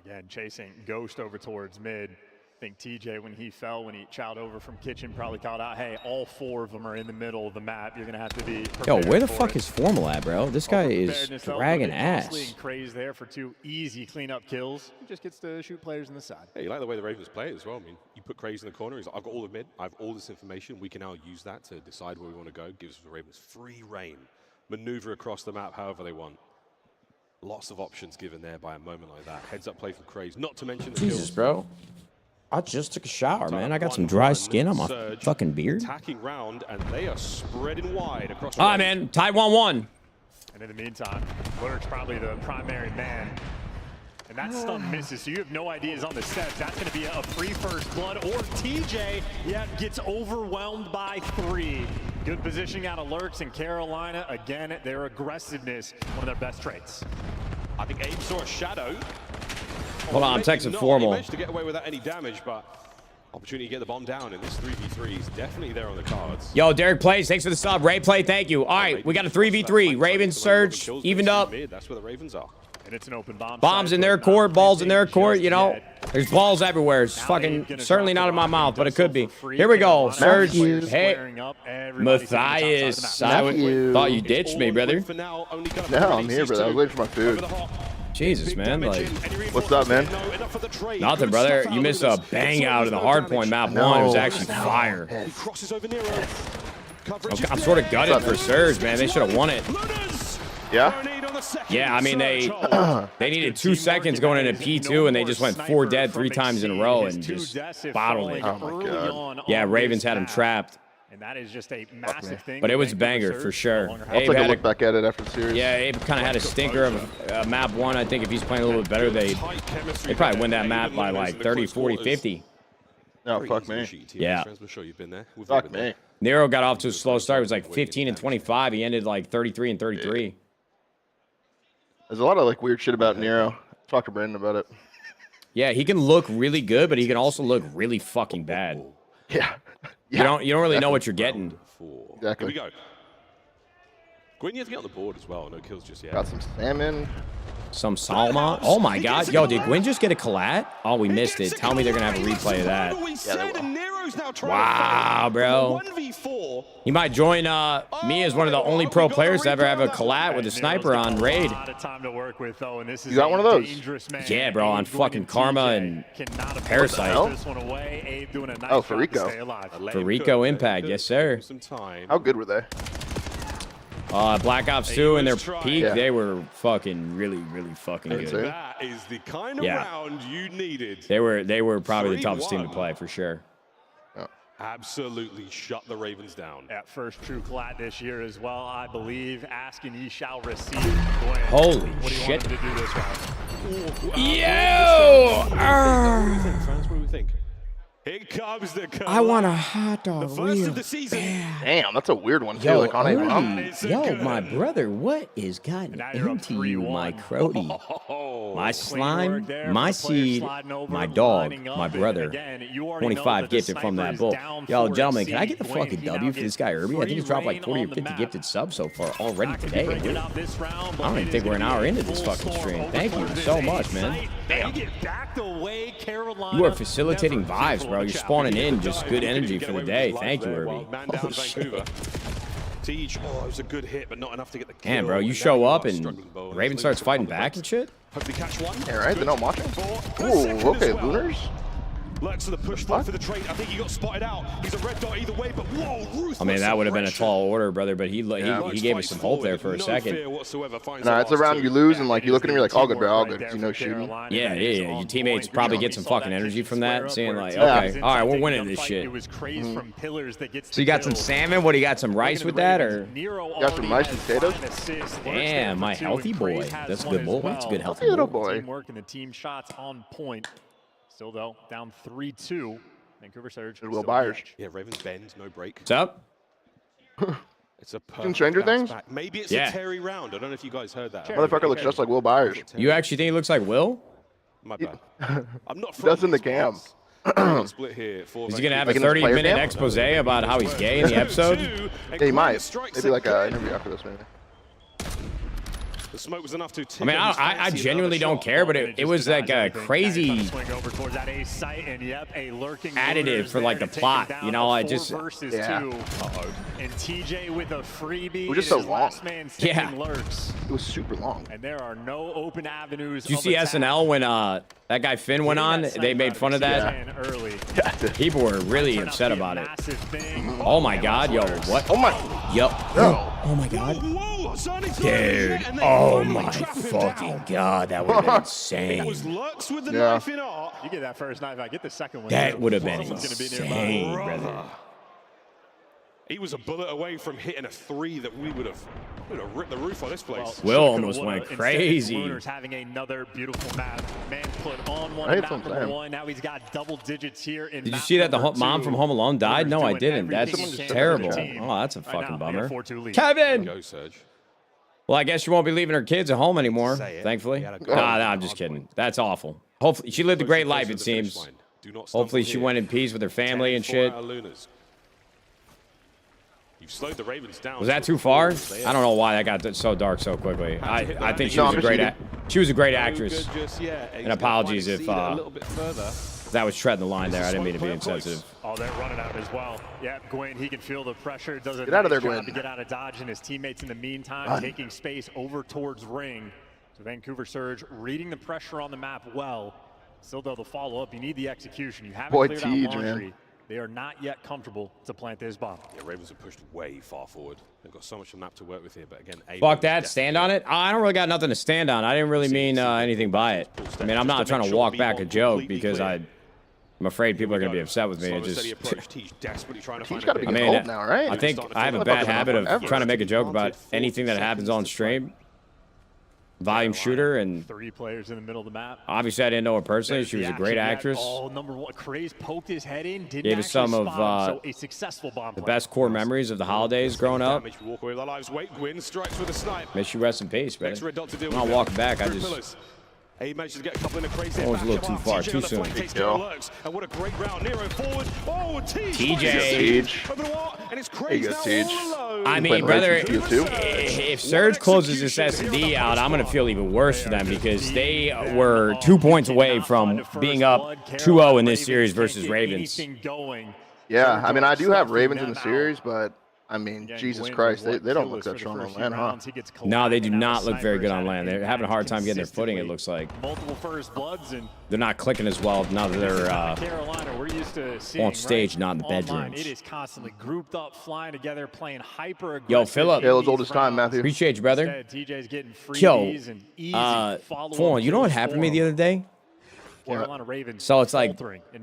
Again, chasing Ghost over towards mid. I think TJ, when he fell, when he chowed over from kitchen, probably called out, hey, all 4 of them are in the middle of the map. You're going to have to be prepared. Yo, where the fuck is Formal at, bro? This guy is dragging ass. Craze there for 2 easy cleanup kills. He just gets to shoot players in the side. Hey, you like the way the Ravens play it as well. I mean, you put Craze in the corner. He's like, I've got all of mid. I have all this information. We can now use that to decide where we want to go. Gives the Ravens free reign. Maneuver across the map however they want. Lots of options given there by a moment like that. Heads up play from Craze. Not to mention the Jesus, kills. Bro. I just took a shower, man. I got some dry skin on my fucking beard. Attacking round, and they are spreading wide across the all right, man. Tied 1-1. And in the meantime, Lurk's probably the primary man. And that stun misses, so you have no idea he's on the steps. That's going to be a free first blood. Or TJ, gets overwhelmed by 3. Good positioning out of Lurks in Carolina. Again, their aggressiveness, one of their best traits. I think Abe saw a shadow. Hold on, I'm texting Formal. He managed to get away without any damage, but opportunity to get the bomb down, and this 3v3 is definitely there on the cards. Yo, Derek Plays, thanks for the sub. Ray Play, thank you. All right, we got a 3v3. Ravens, Surge, evened up. That's where the Ravens are. And it's an open bomb. Bombs in their court, balls in their court, you know. There's balls everywhere. It's fucking certainly not in my mouth, but it could be. Here we go. Surge. Hey, Matthias. I thought you ditched me, brother. No, I'm here, brother. I was waiting for my food. Jesus, man. Like, what's up, man? Nothing, brother. You missed a bang out in the hardpoint map 1. It was actually fire. I'm sort of gutted for Surge, man. They should have won it. Yeah? Yeah, I mean, they needed 2 seconds going into P2, and they just went 4 dead 3 times in a row and just bottled it. Oh, my God. Yeah, Ravens had him trapped. And that is just a massive thing. But it was a banger for sure. I'll take a look back at it after the series. Yeah, Abe kind of had a stinker of map 1. I think if he's playing a little bit better, they probably win that map by like 30, 40, 50. No, fuck me. Yeah. Fuck me. Nero got off to a slow start. It was like 15 and 25. He ended like 33 and 33. There's a lot of like weird shit about Nero. Talk to Brandon about it. Yeah, he can look really good, but he can also look really fucking bad. Yeah. You don't really know what you're getting. Exactly. Here we go. Gwyn, you have to get on the board as well. No kills just yet. Got some salmon. Some salmon. Oh my God. Yo, did Gwyn just get a collat? Oh, we missed it. Tell me they're going to have a replay of that. Yeah, they will. Wow, bro. He might join me as one of the only pro players to ever have a collat with a sniper on raid. You got one of those? Yeah, bro, on fucking Karma and Parasite. Oh, for Rico. For Rico Impact, yes, sir. How good were they? Black Ops 2 in their peak, they were fucking really fucking good. That is the kind of round you needed. They were probably the toughest team to play for sure. Absolutely shut the Ravens down. At first true collat this year as well, I believe. Asking ye shall receive. Holy what do you shit. want him to do this round? Yo! What do we think? Here comes the I want a hot dog. the first of the season. Damn, that's a weird one too. Yo, like on a yo, my brother, what is gotten into you, my Crody? My slime, my seed, my dog, my brother. 25 gifted from that bull. Yo, gentlemen, can I get the fucking W for this guy, Irby? I think he's dropped like 40 or 50 gifted subs so far already today, dude. I don't even think we're an hour into this fucking stream. Thank you so much, man. Damn. You are facilitating vibes, bro. You're spawning in just good energy for the day. Thank you, Irby. Holy shit. Teach, it was a good hit, but not enough to get the kill. Damn, bro, you show up and Raven starts fighting back and shit? Hopefully catch one. Yeah, right? They're not watching. Ooh, okay, Lunars. Lurks to the push for the trade. I think he got spotted out. He's a red dot either way, but whoa, ruthless. I mean, that would have been a tall order, brother, but he gave me some hope there for a second. No, it's a round you lose, and like you look at him, you're like, all good, bro, all good. You know, shooting. Yeah. Your teammates probably get some fucking energy from that, seeing like, okay, all right, we're winning this shit. So you got some salmon? What do you got? Some rice with that, or? You got some rice and potatoes? Damn, my healthy boy. That's a good boy. That's a good healthy little boy. Teamwork and the team shots on point. Still though, down 3-2. Vancouver Surge. Will Byers. Yeah, Ravens bend, no break. What's up? It's a in Stranger Things? back. Maybe it's a Terry round. I don't know if you guys heard that. Motherfucker looks just like Will Byers. You actually think he looks like Will? My bad. I'm not He does in the cam. Split here. Is he gonna have a 30-minute expose about how he's gay in the episode? Yeah, he might. Maybe like an interview after this, maybe. The smoke was enough to I mean, I genuinely don't care, but it was like a crazy additive for like the plot. You know, I just And TJ with a freebie. It was just so long. Yeah. It was super long. And there are no open avenues. Did you see SNL when that guy Finn went on? They made fun of that. People were really upset about it. Oh my God, yo, what? Oh my. Yo. Oh my God. Dude. Oh my fucking God, that would have been insane. Yeah. You get that first knife, I get the second one. That would have been insane, brother. He was a bullet away from hitting a 3 that we would have ripped the roof on this place. Will almost went crazy. Having another beautiful map. Man put on one I hate map something. one. Now he's got double digits here. In Did you see that the mom from Home Alone died? No, I didn't. That's terrible. Oh, that's a fucking bummer. Kevin! Go, Serge. Well, I guess she won't be leaving her kids at home anymore, thankfully. Nah, I'm just kidding. That's awful. Hopefully, she lived a great life, it seems. Hopefully, she went in peace with her family and shit. You've slowed the Ravens down. Was that too far? I don't know why that got so dark so quickly. I think she was a great actress. And apologies if that was treading the line there. I didn't mean to be insensitive. Oh, they're running out as well. Yeah, Gwyn, he can feel the pressure. Does a Get out of there, nice job Gwyn. to get out of dodge, and his teammates in the meantime taking space over towards ring. So Vancouver Surge reading the pressure on the map well. Still, though, the follow-up, you need the execution. You haven't cleared out laundry. They are not yet comfortable to plant this bomb. Yeah, Ravens have pushed way far forward. They've got so much of a map to work with here. But again, Fuck that. Stand on it? I don't really got nothing to stand on. I didn't really mean anything by it. I mean, I'm not trying to walk back a joke because I'm afraid people are going to be upset with me. It just, He's got to be getting old now, right? I think I have a bad habit of trying to make a joke about anything that happens on stream. Volume shooter, and 3 players in the middle of the map. Obviously, I didn't know her personally. She was a great actress. Oh, number 1, Craze poked his head in. Gave us some of a successful bomb the best core memories of the holidays growing up. May she rest in peace, man. I'm not walking back. I just. He managed to get a couple in a crazy. That was a little too far, too soon. And what a great round. Nero forward. Oh, TJ. And it's crazy. I mean, brother, if Surge closes this S&D out, I'm going to feel even worse for them because they were 2 points away from being up 2-0 in this series versus Ravens. Yeah, I mean, I do have Ravens in the series, but I mean, Jesus Christ, they don't look that strong on land, huh? No, they do not look very good on land. They're having a hard time getting their footing, it looks like. Multiple first bloods, and they're not clicking as well now that they're on stage, not in the bedrooms. It is constantly grouped up, flying together, playing hyper aggressive. Yo, Philip. Halo's oldest time, Matthew. Appreciate you, brother. TJ's getting Yo, you know what happened to me the other day? Carolina Ravens. So it's like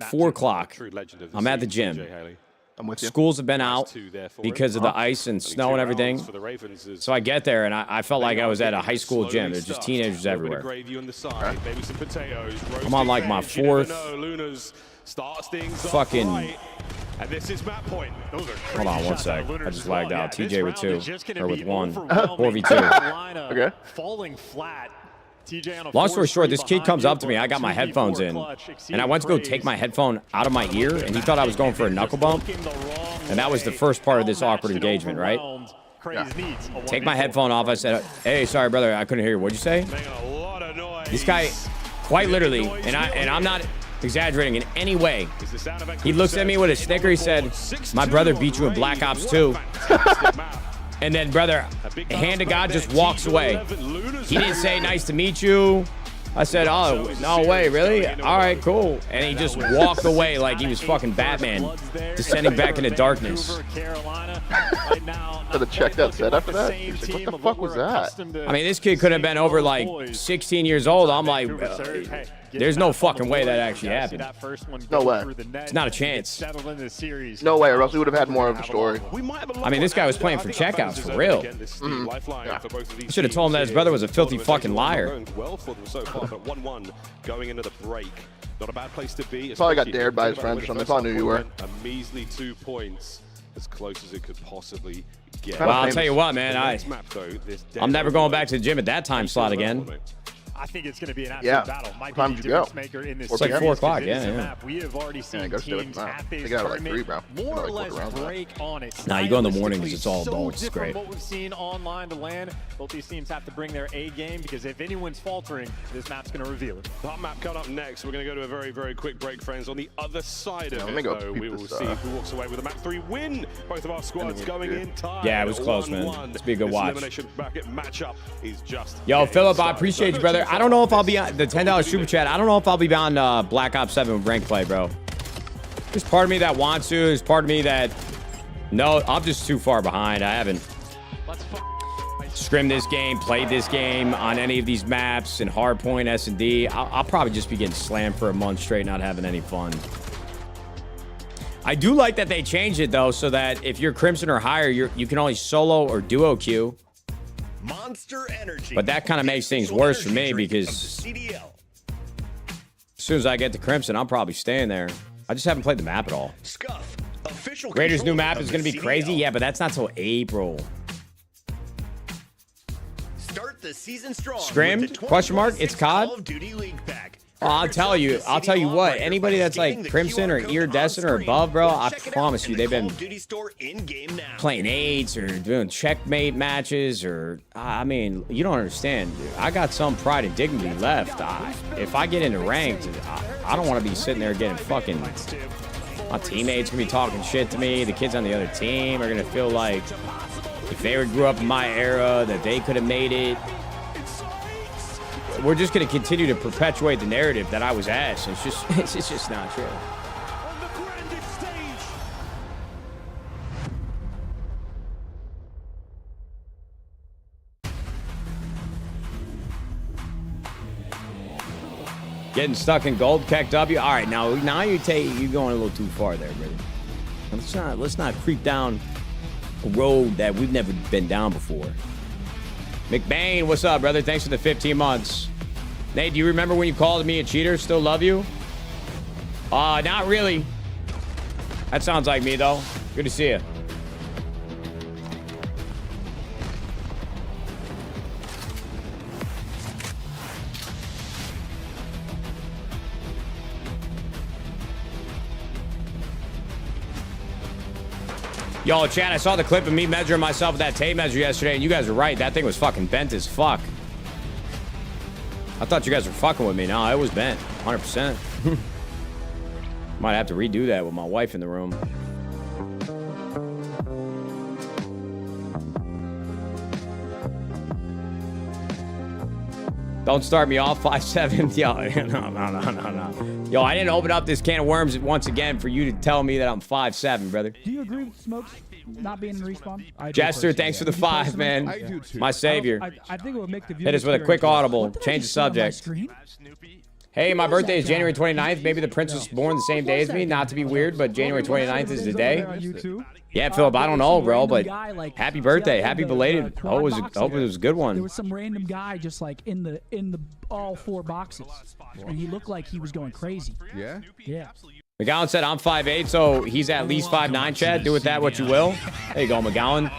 4 o'clock. I'm at the gym. I'm with you. Schools have been out because of the ice and snow and everything. So I get there, and I felt like I was at a high school gym. There's just teenagers everywhere. I'm on like my 4th fucking... Hold on one sec. I just lagged out. TJ with 2, or with 1. 4v2. Okay. Falling flat. Long story short, this kid comes up to me. I got my headphones in, and I went to go take my headphone out of my ear, and he thought I was going for a knuckle bump. And that was the first part of this awkward engagement, right? Yeah. Take my headphone off. I said, "Hey, sorry, brother, I couldn't hear you. What'd you say?" This guy, quite literally, and I'm not exaggerating in any way. He looks at me with a snicker. He said, "My brother beat you in Black Ops 2." And then, brother, hand to God, just walks away. He didn't say, "Nice to meet you." I said, "Oh, no way, really? All right, cool." And he just walked away like he was fucking Batman, descending back into darkness. Had to check that set after that? Like, what the fuck was that? I mean, this kid could have been over like 16 years old. I'm like, there's no fucking way that actually happened. No way. It's not a chance. No way, or else we would have had more of a story. I mean, this guy was playing for checkouts, for real. Yeah. I should have told him that his brother was a filthy fucking liar. Going into the break. Not a bad place to be. Probably got dared by his friends or something. They probably knew you were. A measly 2 points. As close as it could possibly get. Well, I'll tell you what, man. I'm never going back to the gym at that time slot again. I think it's going to be an absolute battle. Might be the difference maker in this it's like 4 o'clock, yeah. We have already seen teams at this tournament like 3, bro. More or less break on it. Nah, you go in the morning because it's all adults. It's great. What we've seen online to land, both these teams have to bring their A game because if anyone's faltering, this map's going to reveal it. That map coming up next. We're going to go to a very, very quick break, friends. On the other side of it, though, we will see who walks away with a map 3 win. Both of our squads going in tied. Yeah, it was close, man. It's be a good watch. Elimination bracket matchup is just. Yo, Philip, I appreciate you, brother. I don't know if I'll be on the $10 super chat. I don't know if I'll be on Black Ops 7 with rank play, bro. There's part of me that wants to. There's part of me that no. I'm just too far behind. I haven't scrimmed this game, played this game on any of these maps in hardpoint S&D. I'll probably just be getting slammed for a month straight, not having any fun. I do like that they changed it though, so that if you're Crimson or higher, you can only solo or duo queue. Monster Energy. But that kind of makes things worse for me because as soon as I get to Crimson, I'm probably staying there. I just haven't played the map at all. Scuff, official Raiders' new map is going to be crazy. Yeah, but that's not till April. Start the season strong. Scrimmed? Question mark? It's COD? Oh, I'll tell you what. Anybody that's like Crimson or Iridescent or above, bro, I promise you, they've been playing 8s or doing checkmate matches or, I mean, you don't understand. Dude. I got some pride and dignity left. If I get into ranked, I don't want to be sitting there getting fucking, my teammates going to be talking shit to me. The kids on the other team are going to feel like if they grew up in my era, that they could have made it. We're just going to continue to perpetuate the narrative that I was ass. It's just not true. Getting stuck in gold, Keck W. All right, now you're going a little too far there, brother. Let's not creep down a road that we've never been down before. McBain, what's up, brother? Thanks for the 15 months. Nate, do you remember when you called me a cheater? Still love you? Not really. That sounds like me, though. Good to see you. Yo, Chad, I saw the clip of me measuring myself with that tape measure yesterday, and you guys were right. That thing was fucking bent as fuck. I thought you guys were fucking with me. No, it was bent. 100%. Might have to redo that with my wife in the room. Don't start me off 5'7". Yo, no. Yo, I didn't open up this can of worms once again for you to tell me that I'm 5'7", brother. Do you agree with Smokes not being in respawn? Jester, thanks for the 5, man. I do too. My savior. I think it would make the Hit us with a quick audible. Change the subject. Hey, my birthday is January 29th. Maybe the prince was born the same day as me. Not to be weird, but January 29th is the day. Yeah, Philip, I don't know, bro, but happy birthday. Happy belated. Hope it was a good one. There was some random guy just like in the all 4 boxes, and he looked like he was going crazy. Yeah? Yeah. McGowan said I'm 5'8", so he's at least 5'9", Chad. Do with that what you will. There you go, McGowan.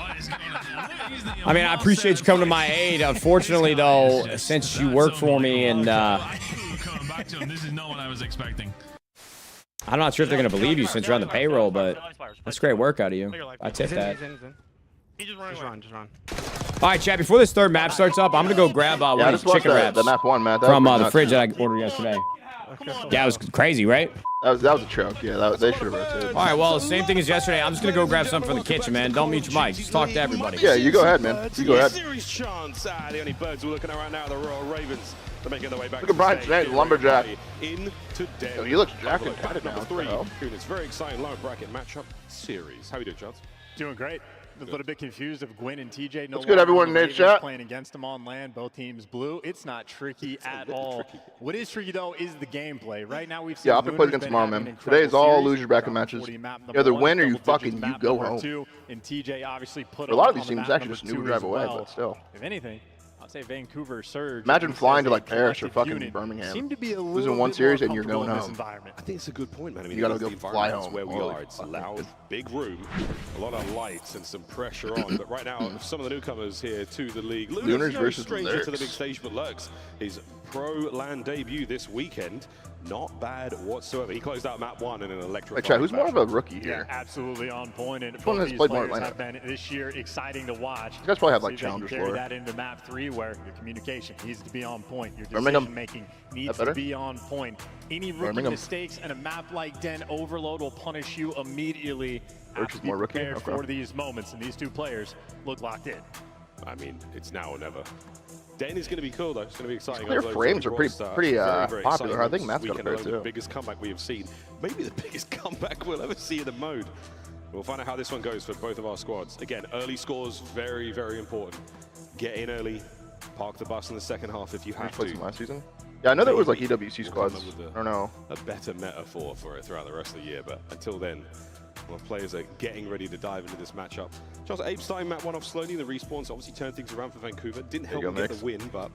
I mean, I appreciate you coming to my aid. Unfortunately, though, since you work for me and... This is not what I was expecting. I'm not sure if they're going to believe you since you're on the payroll, but that's great work out of you. I tip that. Just run. All right, Chad, before this third map starts up, I'm going to go grab one of these chicken wraps the map 1, Matt. from the fridge that I ordered yesterday. Yeah, it was crazy, right? That was a choke. Yeah, they should have rotated. All right, well, same thing as yesterday. I'm just going to go grab something from the kitchen, man. Don't mute your mic. Just talk to everybody. Yeah, you go ahead, man. You go ahead. Series chance. The only birds we're looking at right now are the Royal Ravens. They're making their way back. Look at Brian Tonight, lumberjack. Into Yo, he looks jacked and tatted now. Number 3. It's very exciting lower bracket matchup series. How are you doing, Chance? Doing great. A little bit confused of Gwyn and TJ. What's good, everyone in Nadeshot? Playing against them on land. Both teams blue. It's not tricky at all. What is tricky, though, is the gameplay. Right now, we've seen I'll play against tomorrow, man. Today is all loser bracket matches. You either win or you go home. And TJ obviously put a lot of these teams actually just knew drive away, but still. If anything, I'd say Vancouver Surge. Imagine flying to like Paris or fucking Birmingham. Seem to be a losing one series and you're going home. I think it's a good point, man. I mean, you gotta go fly home. Where we are, it's loud, big room, a lot of lights and some pressure on. But right now, some of the newcomers here to the league. Lunars versus stranger to the big stage, but Lurks, his pro LAN debut this weekend. Not bad whatsoever. He closed out map 1 in an electric. Chad, who's more of a rookie here? Yeah, absolutely on point. And one has played more have been this year exciting to watch. You guys probably have like challengers carry for that into map 3 where your communication needs to be on point. Your decision making needs to be on point. Any rookie mistakes in a map like Den, Overload will punish you immediately. Which is more rookie for these moments, and these two players look locked in. I mean, it's now or never. Den is going to be cool, though. It's going to be exciting. Their frames are pretty popular. I think Matt's got a pair, too. The biggest comeback we have seen. Maybe the biggest comeback we'll ever see in the mode. We'll find out how this one goes for both of our squads. Again, early scores, very, very important. Get in early. Park the bus in the second half if you have to. Last season? Yeah, I know there was like EWC squads. I don't know. A better metaphor for it throughout the rest of the year, but until then, well, players are getting ready to dive into this matchup. Charles Abe starting map 1 off slowly. The respawns obviously turned things around for Vancouver. Didn't help them get the win, but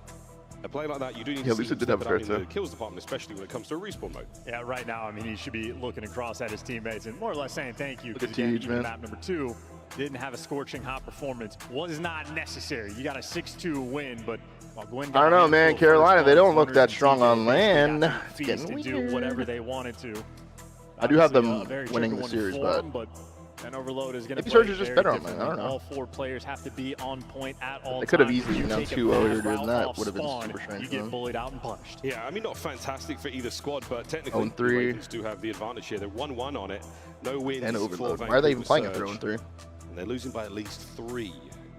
a play like that, you do need to see did have a in the kills department, especially when it comes to a respawn mode. Yeah, right now, I mean, he should be looking across at his teammates and more or less saying thank you. Look at Thieves, man. Map number 2 didn't have a scorching hot performance. Was not necessary. You got a 6-2 win, but Gwyn I don't know, man. Carolina, they don't look that strong on land. It's getting to do whatever they wanted to. I do have them winning the series, but and Overload is going to maybe Surge is just better on land. I don't know. All 4 players have to be on point at all times. They could have easily been down 2-0 here doing that. Would have been super strange. You get bullied out and punished. Yeah, I mean, not fantastic for either squad, but technically the Ravens do have the advantage here. They're 1-1 on it. No wins. And Overload. Why are they even playing if they're 0-3? And they're losing by at least 3.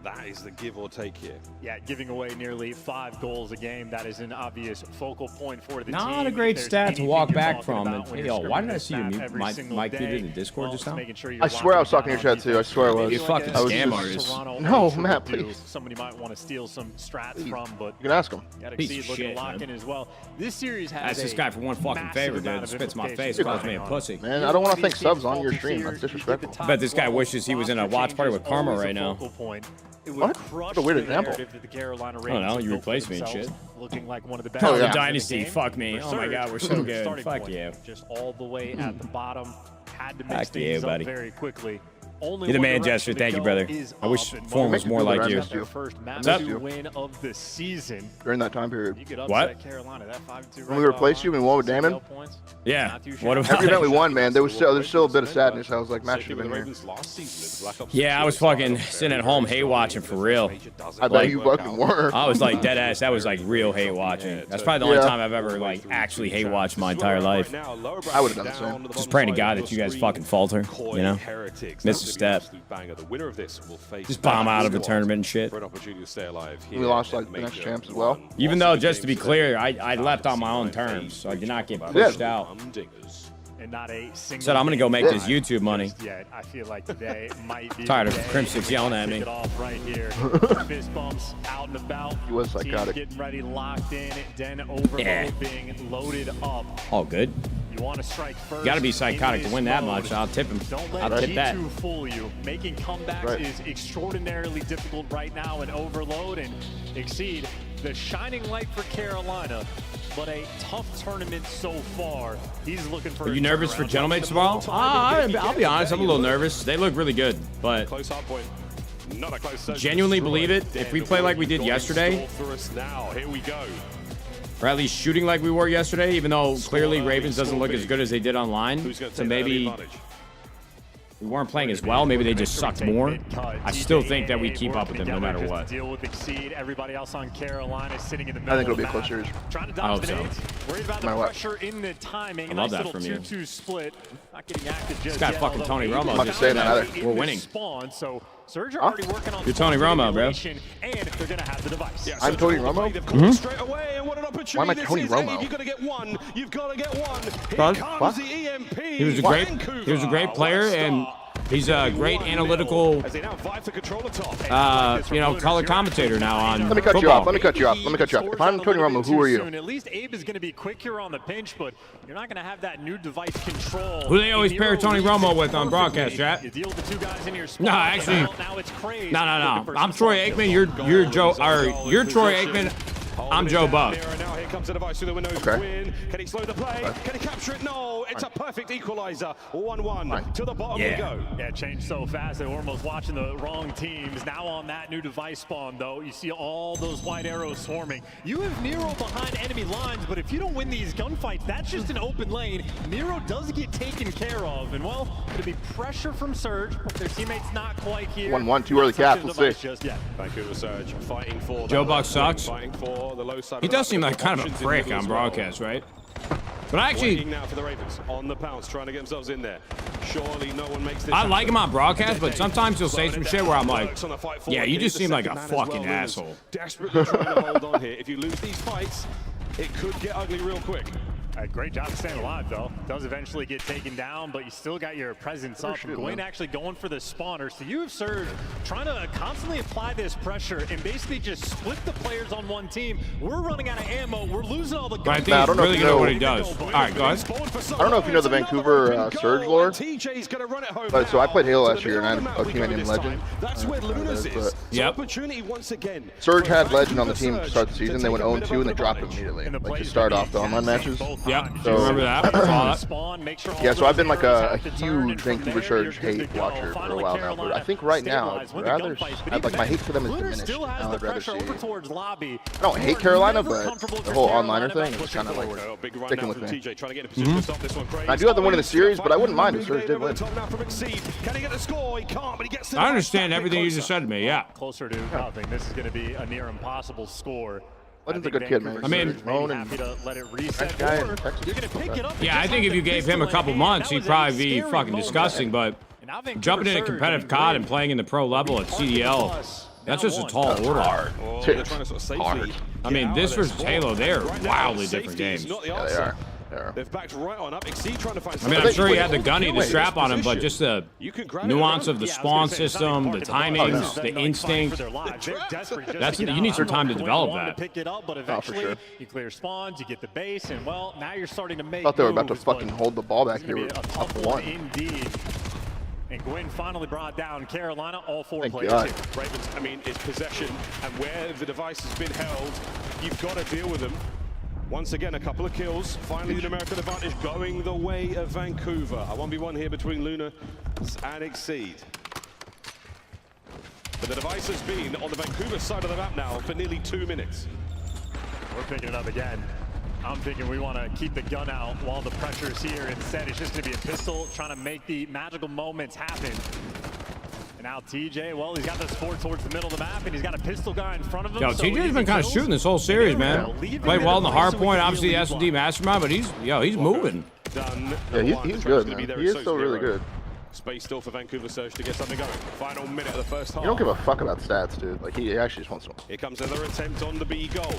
that is the give or take here. Yeah, giving away nearly 5 goals a game. That is an obvious focal point for the team. Not a great stat to walk back from. Yo, why did I see you mute Mike did in the Discord just now? I swear I was talking to your chat too. I swear I was. You fucking scam artist. No, Matt, please. Somebody might want to steal some strats from, but you can ask him. Exceed looking to lock in as well. This series has That's this guy for one fucking favor, dude. Spits my face, calls me a pussy. Man, I don't want to think subs on your stream. That's disrespectful. I bet this guy wishes he was in a watch party with Karma right now. What? What a weird example. I don't know. You replaced me and shit. Looking like one of the best. Oh, the Dynasty. Fuck me. Oh my God, we're so good. Fuck you. Just all the way at the bottom. Had to mix Fuck things you, up buddy. very quickly. You're the man, Jester. Thank you, brother. I wish form was more like you. First What's up? win of the season. During that time period. What? Carolina, that 5-2 when we replaced you, we won with Damon. Yeah. What about every event we won, man? There's still a bit of sadness. I was like, Matt should have been here. Yeah, I was fucking sitting at home hate watching for real. I bet you fucking were. I was like dead ass. That was like real hate watching. That's probably the only time I've ever like actually hate watched my entire life. I would have done the same. Just praying to God that you guys fucking falter. You know, miss a step. The winner of this will face Just bomb out of a tournament and shit. for an opportunity to stay alive here. We lost like the next champs as well. Even though, just to be clear, I left on my own terms, so I did not get pushed out. And not a single Said I'm gonna go make this YouTube money. Yet. I feel like today might be Tired of Crimsix yelling at me. Kick it off right here. Fist bumps out and about. He was psychotic. Teams getting ready, locked in. Den overload being loaded up. All good. You want to strike first. Got to be psychotic to win that much. I'll tip him. Don't let I'll tip that. G2 fool you. Making comebacks is extraordinarily difficult right now, and overload and exceed. The shining light for Carolina, but a tough tournament so far. He's looking for. Are you nervous for Gentlemates tomorrow? I'll be honest. I'm a little nervous. They look really good, but genuinely believe it. If we play like we did yesterday, Here we go. or at least shooting like we were yesterday, even though clearly Ravens doesn't look as good as they did online, so maybe we weren't playing as well. Maybe they just sucked more. I still think that we keep up with them no matter what. Deal with Exceed. Everybody else on Carolina sitting in the middle. I think it'll be a close series. Trying to I hope dodge the so. nades. Worried about the pressure in the timing. I love that nice from you. little 2-2 split. Not getting active just This guy yet, fucking although Tony he Romo is just saying said that that we're winning. Spawn, so Surge are already working on You're Tony Romo, bro. and they're gonna have the device. Yeah, I'm Tony Romo? Straight away, and what an opportunity. Why am I Tony Romo? You've got to get one. You've got to get one. What? Here comes What? the EMP. He was a great player, and he's a great analytical, As they now vie for control of top. color commentator now on Let me cut you football. off. Let me cut you off. Let me cut you off. If I'm Tony Romo, who are you? At least Abe is going to be quick here on the pinch, but you're not going to have that new device control. Who they always pair Tony Romo with on broadcast, chat? You deal with the two guys in your spot. No, actually, now it's crazy. no. I'm Troy Aikman. You're Joe. Or you're Troy Aikman. I'm Joe Buck. Now here comes the device through the windows to win. Can he slow the play? Can he capture it? No, it's a perfect equalizer. 1-1 to the bottom we go. Yeah, changed so fast that we're almost watching the wrong teams. Now on that new device spawn, though, you see all those white arrows swarming. You have Nero behind enemy lines, but if you don't win these gunfights, that's just an open lane. Nero does get taken care of, and well, going to be pressure from Surge, but their teammates not quite here. 1-1, too early cap. Let's see. Vancouver Surge fighting for Joe Buck sucks. Fighting for the low side. He does seem like kind of a prick on broadcast, right? But actually, now for the Ravens on the pounce, trying to get themselves in there. Surely no one makes this. I like him on broadcast, but sometimes he'll say some shit where I'm like, yeah, you just seem like a fucking asshole. Desperately trying to hold on here. If you lose these fights, it could get ugly real quick. Great job staying alive, though. Does eventually get taken down, but you still got your presence up. Gwen actually going for the spawner. So you have Surge trying to constantly apply this pressure and basically just split the players on one team. We're running out of ammo. We're losing all the guns. But I think he's really good at what he does. All right, go ahead. I don't know if you know the Vancouver Surge lore, but so I played Halo last year, and I had a teammate named Legend. That's where Lunas is. Yep. Opportunity once again. Surge had Legend on the team to start the season. They went 0-2, and they dropped him immediately, like to start off the online matches. Yep. So, remember that? Yeah, so I've been like a huge Vancouver Surge hate watcher for a while now, but I think right now I'd like my hate for them is diminished. Now I'd rather see. I don't hate Carolina, but the whole onliner thing is kind of like sticking with me. I do have them winning the series, but I wouldn't mind if Surge did win. I understand everything you just said to me, yeah. Closer to nothing. This is going to be a near impossible score. Legend's a good kid, man. I mean, happy to let it reset. yeah, I think if you gave him a couple months, he'd probably be fucking disgusting, but jumping into competitive COD and playing in the pro level at CDL That's just a tall order. Oh, they're trying to sort of safely I mean, this versus Halo, they're Right now, wildly safety different games. is not the Yeah, answer. they are. They've backed right on up. Exceed trying to find I mean, I'm sure he had the gunny, the strap on him, but just the nuance of the spawn system, the timings, the instinct. That's you need some time to develop that. Pick it up, but eventually you clear spawns, you get the base, and well, now you're starting to make. I thought they were about to moves, fucking but hold the ball back it's here gonna with be a up tough one. one indeed. And Gwyn finally brought down Carolina, all 4 Thank players God. here. Ravens, I mean, it's possession, and where the device has been held, you've got to deal with them. Once again, a couple of kills. Finally, the numerical advantage going the way of Vancouver. A 1v1 here between Luna and Exceed. But the device has been on the Vancouver side of the map now for nearly 2 minutes. We're picking it up again. I'm thinking we want to keep the gun out while the pressure is here. Instead, it's just going to be a pistol trying to make the magical moments happen. And now TJ, well, he's got the support towards the middle of the map, and he's got a pistol guy in front of him. Yo, so TJ's been kind of shooting this whole series, man. Played well in the hard point, obviously the S&D mastermind, but he's moving. Done. Yeah, he's good, man. He is still really good. Space still for Vancouver Surge to get something going. Final minute of the first half. You don't give a fuck about stats, dude. Like, he actually just wants to. Here comes another attempt on the B goal.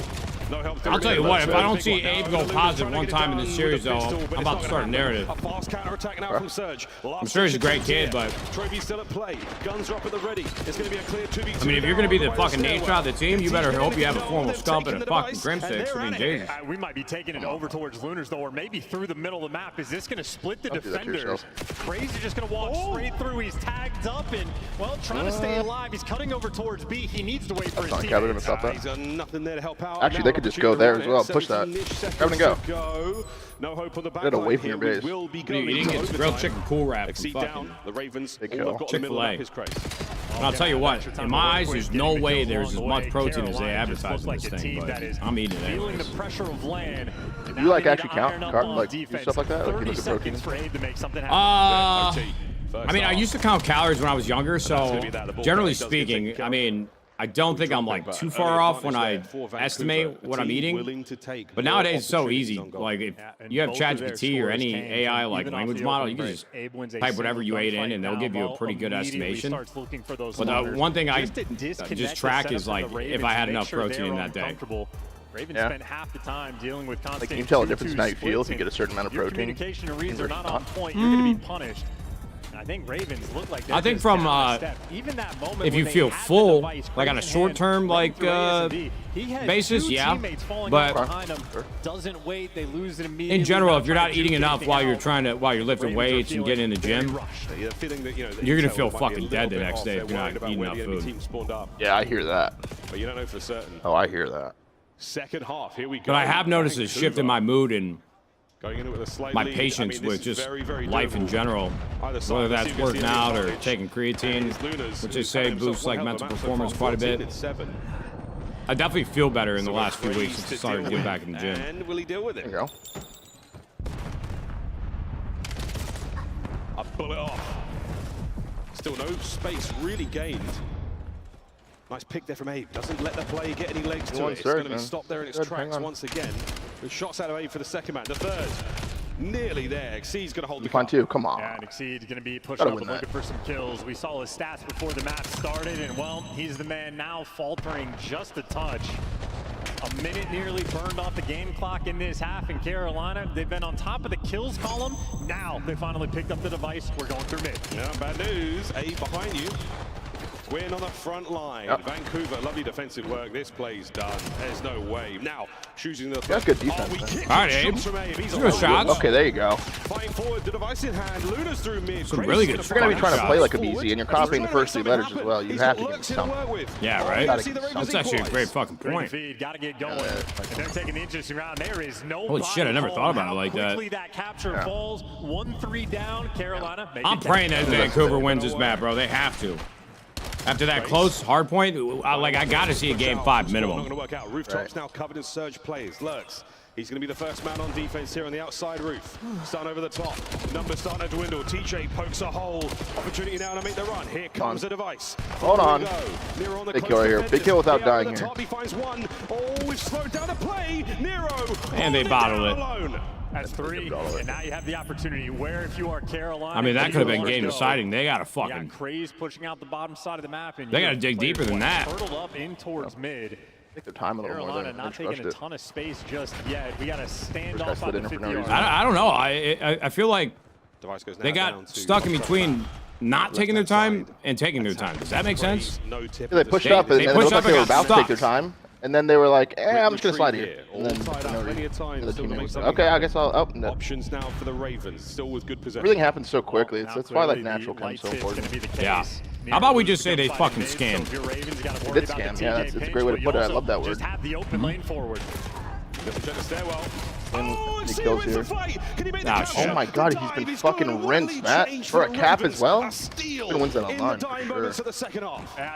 No help. I'll tell you what, if I don't see Abe go positive one time in this series, though, I'm about to start a narrative. A fast counter attack now from Surge. I'm sure he's a great kid, but Trophy's still at play. Guns are up at the ready. It's going to be a clear 2v2. I mean, if you're going to be the fucking Nadeshot of the team, you better hope you have a formal stump and a fucking Grimsticks. I mean, Jesus. We might be taking it over towards Lunars, though, or maybe through the middle of the map. Is this going to split the defenders? Crazy just going to walk straight through. He's tagged up and, well, trying to stay alive. He's cutting over towards B. He needs to wait for his teammates. He's got nothing there to help out. Actually, they could just go there as well. Push that. Grab and go. No hope on the back. Get away from your base. You didn't get grilled chicken cool wrap. Exceed down. The Ravens. Chick-fil-A. And I'll tell you what, in my eyes, there's no way there's as much protein as they advertise in this thing, but I'm eating it anyways. The pressure of land. You like actually count, like do stuff like that? Like you look at protein? I mean, I used to count calories when I was younger, so generally speaking, I mean, I don't think I'm like too far off when I estimate what I'm eating. But nowadays it's so easy. Like if you have ChatGPT or any AI like language model, you can just type whatever you ate in and they'll give you a pretty good estimation. But the one thing I just track is like if I had enough protein in that day. Ravens spent half the time dealing with constant. Like, can you tell a difference in how you feel if you get a certain amount of protein? Communication and reads are not on point. You're going to be punished. I think Ravens look like I think from even that moment if you feel full, like on a short-term like basis, yeah. But doesn't wait, they lose it immediately. In general, if you're not eating enough while you're lifting weights and getting in the gym, you're gonna feel fucking dead the next day if you're not eating enough food. Yeah, I hear that. But you don't know for certain. Oh, I hear that. Second half, here we go. But I have noticed a shift in my mood and going in with a slight my lead. patience with just very life in general, whether that's working out or taking creatine, which they say boosts like mental performance quite a bit. I definitely feel better in the last few weeks since I started to get back in the gym. And will he deal with it? There you go. A bullet off. Still no space really gained. Nice pick there from Abe. Doesn't let the play get any legs to it. It's going to be stopped there in its tracks once again. With shots out of Abe for the second man. The third. Nearly there. Exceed's going to hold the Fine too. Come on. Yeah, and Exceed's going to be pushing up and looking for some kills. We saw his stats before the match started, and well, he's the man now faltering just a touch. A minute nearly burned off the game clock in this half in Carolina. They've been on top of the kills column. Now they finally picked up the device. We're going through mid. Yeah, bad news. Abe behind you. Win on the front line. Yep. Vancouver, lovely defensive work. This play's done. There's no way. Now, choosing the... That's good defense. All right, Abe. Good shots. Okay, there you go. Fighting forward, the device in hand. Luna's through mid. Some really good shots. You're going to be trying to play like a BZ, and you're copying the first 3 letters as well. You have to give me something. Yeah, right? That's actually a great fucking point. Got to get going. And they're taking the interesting round. There is no... Holy shit, I never thought about it like that. Quickly that capture falls. 1-3 down. Carolina. I'm praying that Vancouver wins this map, bro. They have to. After that close hard point, I got to see a game 5 minimum. Not going to work out. Rooftops now covered in Surge players. Lurks. He's going to be the first man on defense here on the outside roof. Starting over the top. Numbers starting to dwindle. TJ pokes a hole. Opportunity now to make the run. Here comes the device. Hold on. Big kill right here. Big kill without dying here. He finds one. Oh, we've slowed down the play. Nero. And they bottled it. That's 3, and now you have the opportunity where if you are Carolina. I mean, that could have been game deciding. They got to fucking. Craze pushing out the bottom side of the map, and they got to dig deeper than that. Turtled up in towards mid. Take their time a little more. Carolina not taking a ton of space just yet. We got to stand off on the 50-yard. I don't know. I feel like they got stuck in between not taking their time and taking their time. Does that make sense? Yeah, they pushed up and it looked like they were about to take their time. And then they were like, I'm just going to slide here. And then, okay, I guess I'll... Oh, no. Options now for the Ravens, still with good possession. Everything happens so quickly. That's why like natural comes so important. Yeah. How about we just say they fucking scammed? They did scam, yeah. It's a great way to put it. I love that word. Just have the open lane forward. And he kills here. Oh my god, he's been fucking rinsed, Matt. For a cap as well? He wins that online, for sure.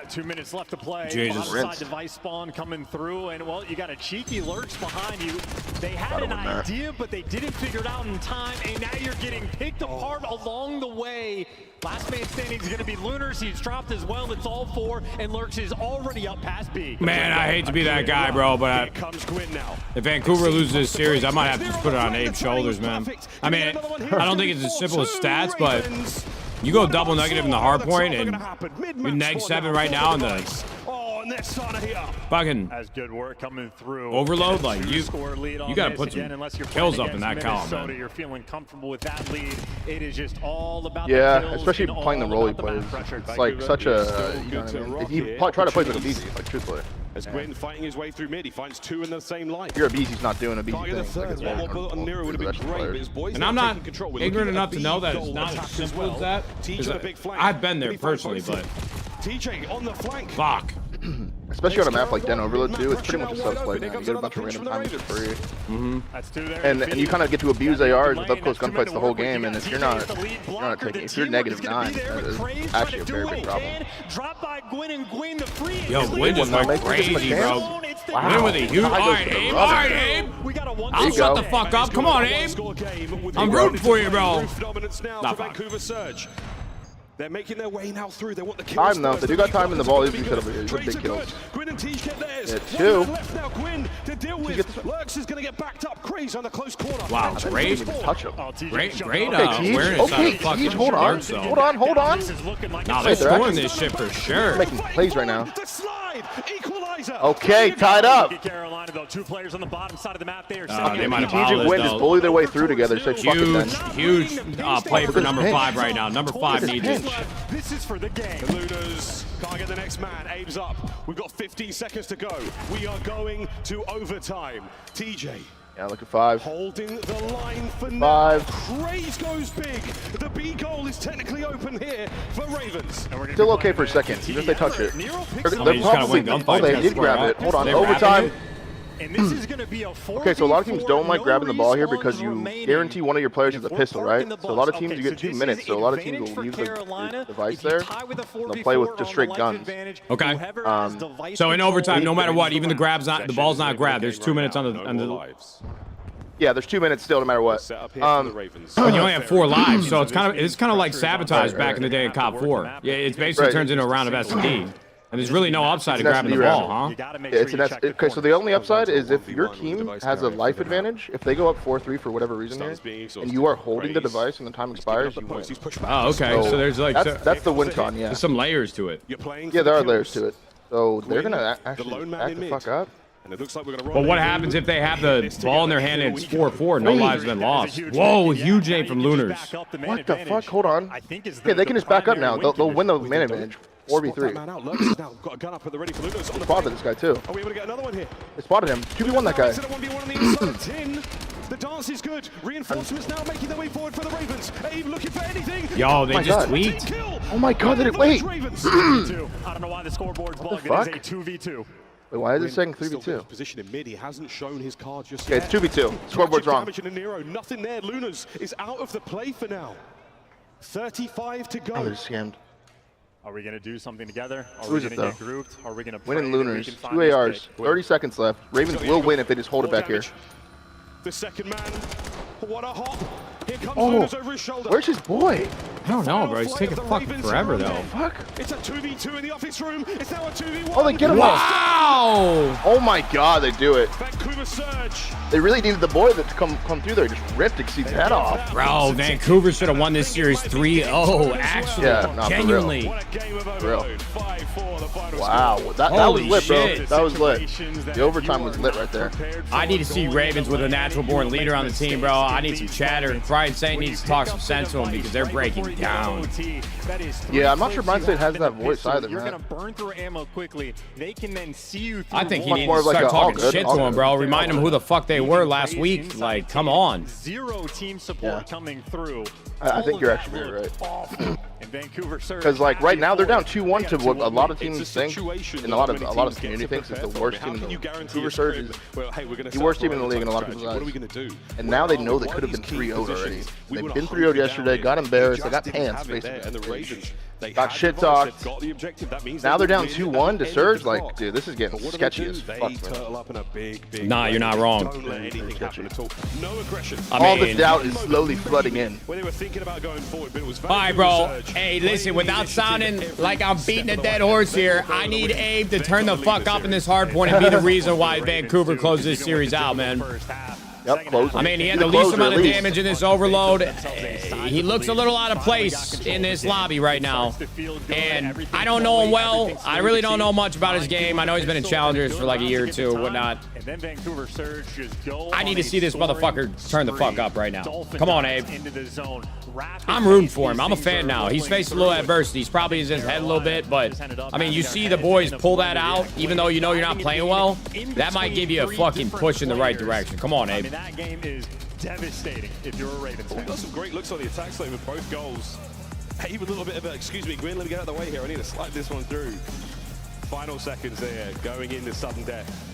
2 minutes left to play. Jesus. Side device spawn coming through, and well, you got a cheeky lurch behind you. They had an idea, but they didn't figure it out in time, and now you're getting picked apart along the way. Last man standing is going to be Lunars. He's dropped as well. It's all 4, and Lurch is already up past B. Man, I hate to be that guy, bro, but if Vancouver loses this series, I might have to just put it on Abe's shoulders, man. I mean, I don't think it's as simple as stats, but you go double negative in the hard point, and you're -7 right now in the fucking as good work coming through. Overload, like you got to put some kills up in that column, man. You're feeling comfortable with that lead. It is just all about especially playing the role he plays. It's like such a, you know what I mean? If you try to play with a BZ, like truthfully. As Gwyn fighting his way through mid, he finds 2 in the same line. If you're a BZ, he's not doing a BZ thing. And I'm not ignorant enough to know that it's not as simple as that. I've been there personally, but TJ on the flank. Fuck. Especially on a map like Den Overload too, it's pretty much a sub-play now. You get a bunch of random times for free. That's 2 there. And you kind of get to abuse ARs with up-close gunfights the whole game, and if you're not taking, if you're -9, that is actually a very big problem. Yo, Gwyn just went crazy, bro. Gwyn with a huge... Alright, Abe. Alright, Abe. I'll shut the fuck up. Come on, Abe. I'm rooting for you, bro. Not fine. They're making their way now through. They want the kills. Time though. They do got time in the ball. These set up big kills. Gwyn and Teach get theirs. 2. Left now, Gwyn to deal with. Lurks is going to get backed up. Craze on the close corner. Wow, great. Touch him. Great awareness. Okay, Teach, hold on. Hold on. Nah, they're scoring this shit for sure. Making plays right now. The slide. Equalizer. Okay, tied up. Carolina, though, 2 players on the bottom side of the map. They are they might have TJ and Gwyn just bully their way through together. So huge play for number 5 right now. Number 5 needs it. This is for the game. The Lunars can't get the next man. Abe's up. We've got 15 seconds to go. We are going to overtime. TJ. Yeah, look at 5. Holding the line for now. 5. Craze goes big. The B goal is technically open here for Ravens. Still okay for a second, even if they touch it. They did grab it. Hold on, overtime. And this is going to be a okay, so a lot of teams don't like grabbing the ball here because you guarantee one of your players has a pistol, right? So a lot of teams you get 2 minutes, so a lot of teams will use the device there. They'll play with just straight guns. Okay. So in overtime, no matter what, even the ball's not grabbed. There's 2 minutes on the. Yeah, there's 2 minutes still, no matter what. But you only have 4 lives, so it's kind of like sabotage back in the day in COP 4. Yeah, it basically turns into a round of S&D. And there's really no upside to grabbing the ball, huh? Okay, so the only upside is if your team has a life advantage, if they go up 4-3 for whatever reason here, and you are holding the device and the time expires, you win. Oh, okay. So there's like... That's the win con, yeah. There's some layers to it. Yeah, there are layers to it. So they're going to actually act the fuck up. But what happens if they have the ball in their hand and it's 4-4, no lives have been lost? Whoa, huge name from Lunars. What the fuck? Hold on. Okay, they can just back up now. They'll win the man advantage. 4v3. They spotted this guy too. Are we able to get another one here? They spotted him. 2v1 that guy. The dance is good. Reinforcements now making their way forward for the Ravens. Abe looking for anything. Yo, they just tweaked. Oh my god, did it wait? I don't know why the scoreboard's bugged. It is a 2v2. Wait, why is it saying 3v2? Position in mid. He hasn't shown his card just yet. Okay, it's 2v2. Scoreboard's wrong. Nothing there. Lunars is out of the play for now. 35 to go. Oh, they're scammed. Are we going to do something together? Who is it though? Are we going to win in Lunars? 2 ARs. 30 seconds left. Ravens will win if they just hold it back here. The second man. What a hop. Oh, where's his boy? I don't know, bro. He's taking fucking forever, though. Fuck. It's a 2v2 in the office room. It's now a 2v1. Oh, they get him Wow! Oh my God, they do it. Vancouver Surge. They really needed the boy to come through there. He just ripped Exceed's head off. Bro, Vancouver should have won this series 3-0. Actually, Yeah, no, for real. genuinely. What a game of Real. overload. 5-4 the final Wow, score. that was Holy lit, bro. shit. That was lit. The overtime was lit right there. I need to see Ravens with a natural-born leader on the team, bro. I need some chatter. Brian Saint needs to talk some sense to him because they're breaking down. Yeah, I'm not sure Brian Saint has that voice either, You're man. gonna burn through ammo quickly. They can then see you through. I think he Much needs more to of like start a all talking good, shit all to him, good. bro. Remind him who the fuck they were last week. Like, come on. Zero team support coming through. I think you're actually very right. Awful. And Vancouver Surge. Because like right now they're down 2-1 to what a lot of teams think, and a lot of the community thinks is the worst team in the league. Vancouver Surge is the worst team in the league in a lot of people's eyes. And now they know they could have been 3-0 already. They've been 3-0 yesterday, got embarrassed, they got pants basically. Got shit talked. Now they're down 2-1 to Surge. Like, dude, this is getting sketchy as fuck, man. Nah, you're not wrong. All the doubt is slowly flooding in. When they were thinking about going forward, but it was All right, bro. Hey, listen, without sounding like I'm beating a dead horse here, I need Abe to turn the fuck up in this hard point and be the reason why Vancouver closed this series out, man. Yep, close. I mean, he had the least amount of damage in this overload. He looks a little out of place in this lobby right now. And I don't know him well. I really don't know much about his game. I know he's been in Challengers for like a year or two or whatnot. And then Vancouver Surge just go. I need to see this motherfucker turn the fuck up right now. Come on, Abe. Into the zone. I'm rooting for him. I'm a fan now. He's faced a little adversity. He's probably in his head a little bit, but I mean, you see the boys pull that out, even though you know you're not playing well. That might give you a fucking push in the right direction. Come on, Abe. That game is devastating if you're a Ravens fan. We've got some great looks on the attack slate with both goals. Hey, with a little bit of a, excuse me, Gwyn, let me get out of the way here. I need to slide this one through. Final seconds there, going into sudden death.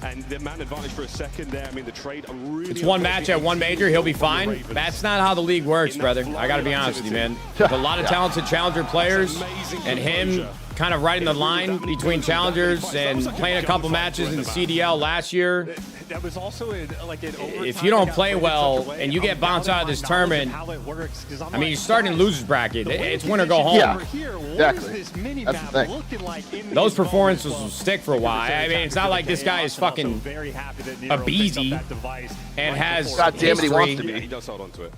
And the man advantage for a second there. I mean, the trade really... It's one match at one major. He'll be fine. That's not how the league works, brother. I got to be honest with you, man. There's a lot of talented challenger players, and him kind of riding the line between challengers and playing a couple matches in the CDL last year. That was also like an If you don't play well and you get bounced out of this tournament, I mean, you're starting in losers bracket. It's win or go home. Yeah, exactly. That's the thing. Those performances will stick for a while. I mean, it's not like this guy is fucking a beezy and has God damn it, he wants to history. be. He does hold on to it.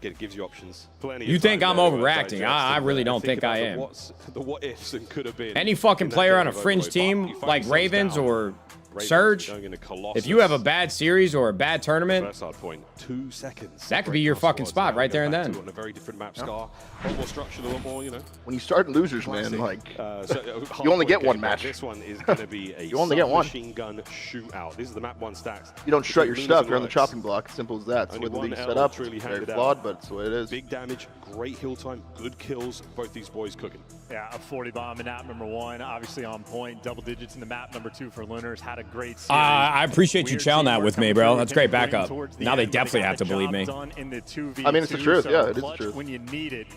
It gives you options. Plenty You of think time I'm there to overreacting? digest I and, really don't think about I the am. The what ifs and could have been. Any fucking in that player game on a of fringe overload. But team you find like yourselves Ravens down. or Ravens Surge, going into Colossus. if you have a bad series or a bad tournament, First hard point, 2 seconds. that could be your fucking spot right there and then. On a very different map, Scar. A lot more structured, a lot more, you know. When you start in losers, man, like You you only get one match. This one is going to be a You only get one. machine gun shootout. This is the map 1 stacks. You don't strut your Between stuff. losers You're on the and chopping block. Simple as that. It's the way Only the one league's L set up. truly It's very handed out. flawed, but it's the way it is. Big damage, great hill time, good kills. Both these boys cooking. Yeah, a 40 bomb in map number 1, obviously on point. Double digits in the map number 2 for Lunars. Had a great series. I appreciate you challenging that with me, bro. That's great backup. Towards the Now they end, but definitely got have to the believe job me. done in the 2v2, I mean, it's the truth. so Yeah, it is the clutch truth. When you need it.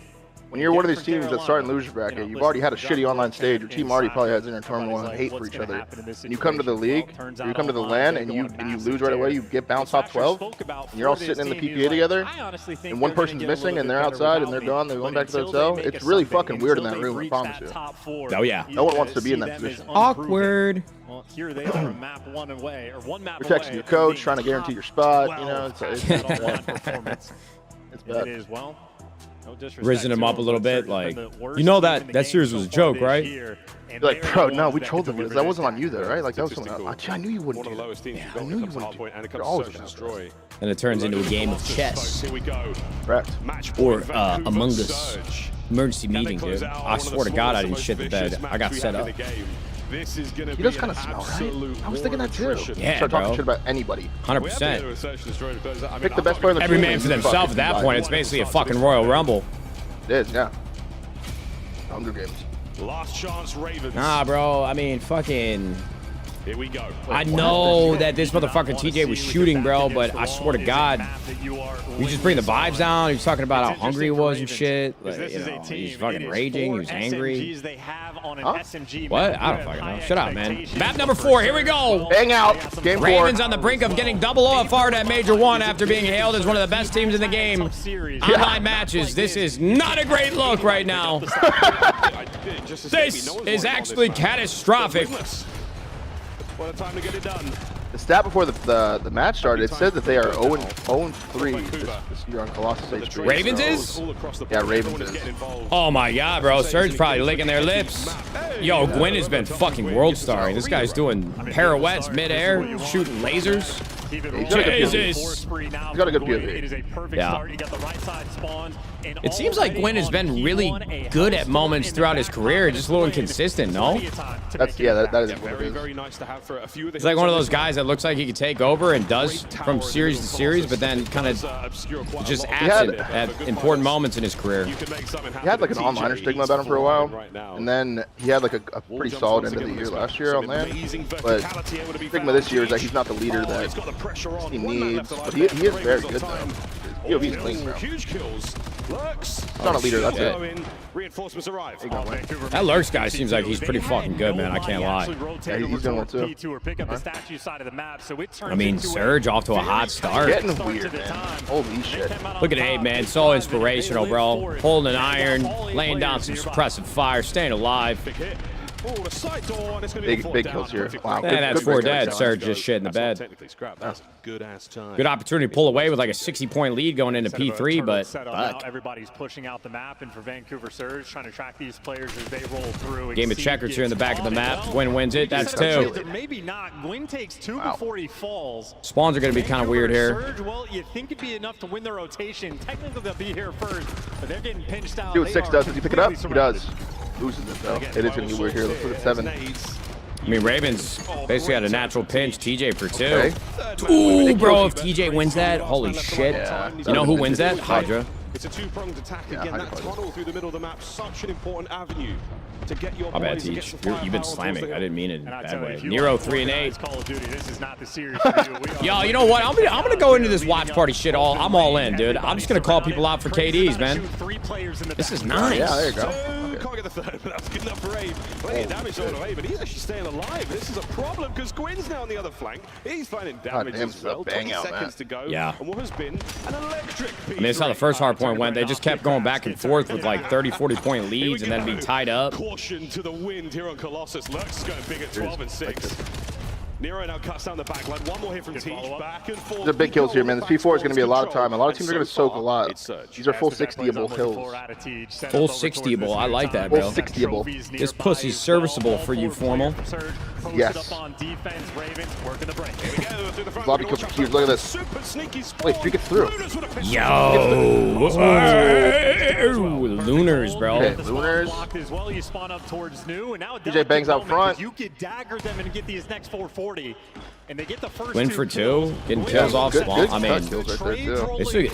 When you're one of these teams that start in losers bracket, you've already had a shitty online stage. Your team already probably has inter-tournament hate for each other. And you come to the league, or you come to the LAN, and you lose right away. You get bounced top 12, and you're all sitting in the PPA together, and one person's missing, and they're outside, and they're gone. They're going back to the hotel. It's really fucking weird in that room. I promise you. Oh yeah. No one wants to be in that position. Awkward. Well, here they are, map 1 away, or 1 map You're texting your coach, trying to guarantee your spot. You know, it's performance. It's It bad. is, well, no disrespect Risen him to up a little but bit, Surge like, has been the worst you know team that in the that game series so was a far joke, this right? year, and You're like, they are bro, the no, ones we that told them delivered this. That it. wasn't on you, though, right? Like, that was someone Statistical. else. I knew you wouldn't One of do the that. lowest teams you've I got knew when you it comes to wouldn't do hardpoint, and it You're comes always to search and gonna destroy. And it turns into a game of Folks, chess here we go. Correct. Match or point, Vancouver Among Us Surge. emergency Can they meeting, close dude. out I one of the swear to God, I smallest, didn't shit the most bed. vicious I got maps we set have up. in the game? This is going to He be does an kind of smell, right? absolute I was thinking war that of too. attrition. Yeah, Start talking bro. shit about anybody. 100%. Search and destroy because, I mean, Pick the I'm best not player in the Every team man and for you themselves at fucking that buy point. it. It's basically a fucking Royal Rumble. It is, yeah. Hunger Games. Last chance, Ravens. Nah, bro. I mean, fucking. Here we go. I know that this motherfucker TJ was shooting, bro, but I swear to God, he just bring the vibes down. He was talking about how hungry he was and shit. Like, you know, he's fucking raging. He was angry. Huh? What? I don't fucking know. Shut up, man. Map number 4. Here we go. Hang out. Game 4. Ravens on the brink of getting double OFR'd at Major 1 after being hailed as one of the best teams in the game. Online matches. This is not a great look right now. This is actually catastrophic. What a time to get it done. The stat before the match started, it said that they are 0-3 this year on Colossus HP. Ravens is? Yeah, Ravens is. Oh my God, bro. Surge probably licking their lips. Yo, Gwyn has been fucking world starring. This guy's doing pirouettes midair, shooting lasers. Jesus. He's got a good POV. Yeah. It seems like Gwyn has been really good at moments throughout his career, just a little inconsistent, no? That is what it is. Very nice to have for a few of the He's like one of those guys that looks like he could take over and does from series to series, but then kind of just absent at important moments in his career. He had like an onliner stigma about him for a while, and then he had like a pretty solid end of the year last year on land. But the stigma this year is that he's not the leader that he needs. But he is very good though. He's clean, bro. Huge kills. Lurks. He's not a leader, that's it. Reinforcements arrive. That Lurks guy seems like he's pretty fucking good, man. I can't lie. Yeah, he's doing well too. I mean, Surge off to a hot start. Getting weird, man. Holy shit. Look at Abe, man. So inspirational, bro. Holding an iron, laying down some suppressive fire, staying alive. Big kills here. Wow. And that's 4 dead. Surge just shit in the bed. That's good ass time. Good opportunity to pull away with like a 60-point lead going into P3, but fuck. Everybody's pushing out the map, and for Vancouver Surge, trying to track these players as they roll through. Game of checkers here in the back of the map. Gwyn wins it. That's 2. Maybe not. Gwyn takes 2 before he falls. Spawns are going to be kind of weird here. Surge, well, you think it'd be enough to win the rotation. Technically, they'll be here first, but they're getting pinched out. See what 6 does. Does he pick it up? He does. Loses it though. It is going to be weird here. Let's look at 7. I mean, Ravens basically had a natural pinch. TJ for 2. Ooh, bro, if TJ wins that, holy shit. Yeah, you know who wins that? Hydra. It's a 2-pronged attack again. That tunnel through the middle of the map, such an important avenue to get your My bad, boys to get some You've been firepower slamming. towards the I didn't mean it in a bad way. You Nero 3 and 8. Call of Duty, this is not the series for you. Yo, you know what? I'm gonna go into this watch party shit I'm all in, dude. I'm just gonna call people out for KDs, man. This is nice. Yeah, there you go. Can't get the third, but that's good enough for Abe. Plenty of damage all the way, but he's actually staying alive. This is a problem because Gwyn's now on the other flank. He's finding damage as well. 20 seconds to go. Yeah. And what has been an electric I mean, that's how the first hard point went. They just kept going back and forth with like 30, 40-point leads and then be tied up. Caution to the wind here on Colossus. Lurks is going big at 12 and 6. Nero now cuts down the back line. One more hit from Teach. Back and forth. These are big kills here, man. This P4 is going to be a lot of time. A lot of teams are going to soak a lot. These are full 60-able kills. Full 60-able. I like that, bro. Full 60-able. This pussy's serviceable for you, Formal. Yes. Lobby kills for Cubes. Look at this. Wait, Drew gets through. Yo. Lunars, bro. Okay, Lunars. DJ bangs out front. You could dagger them and get these next 440. And they get the first Win for 2, getting kills off spawn. I mean, kills right there too. this is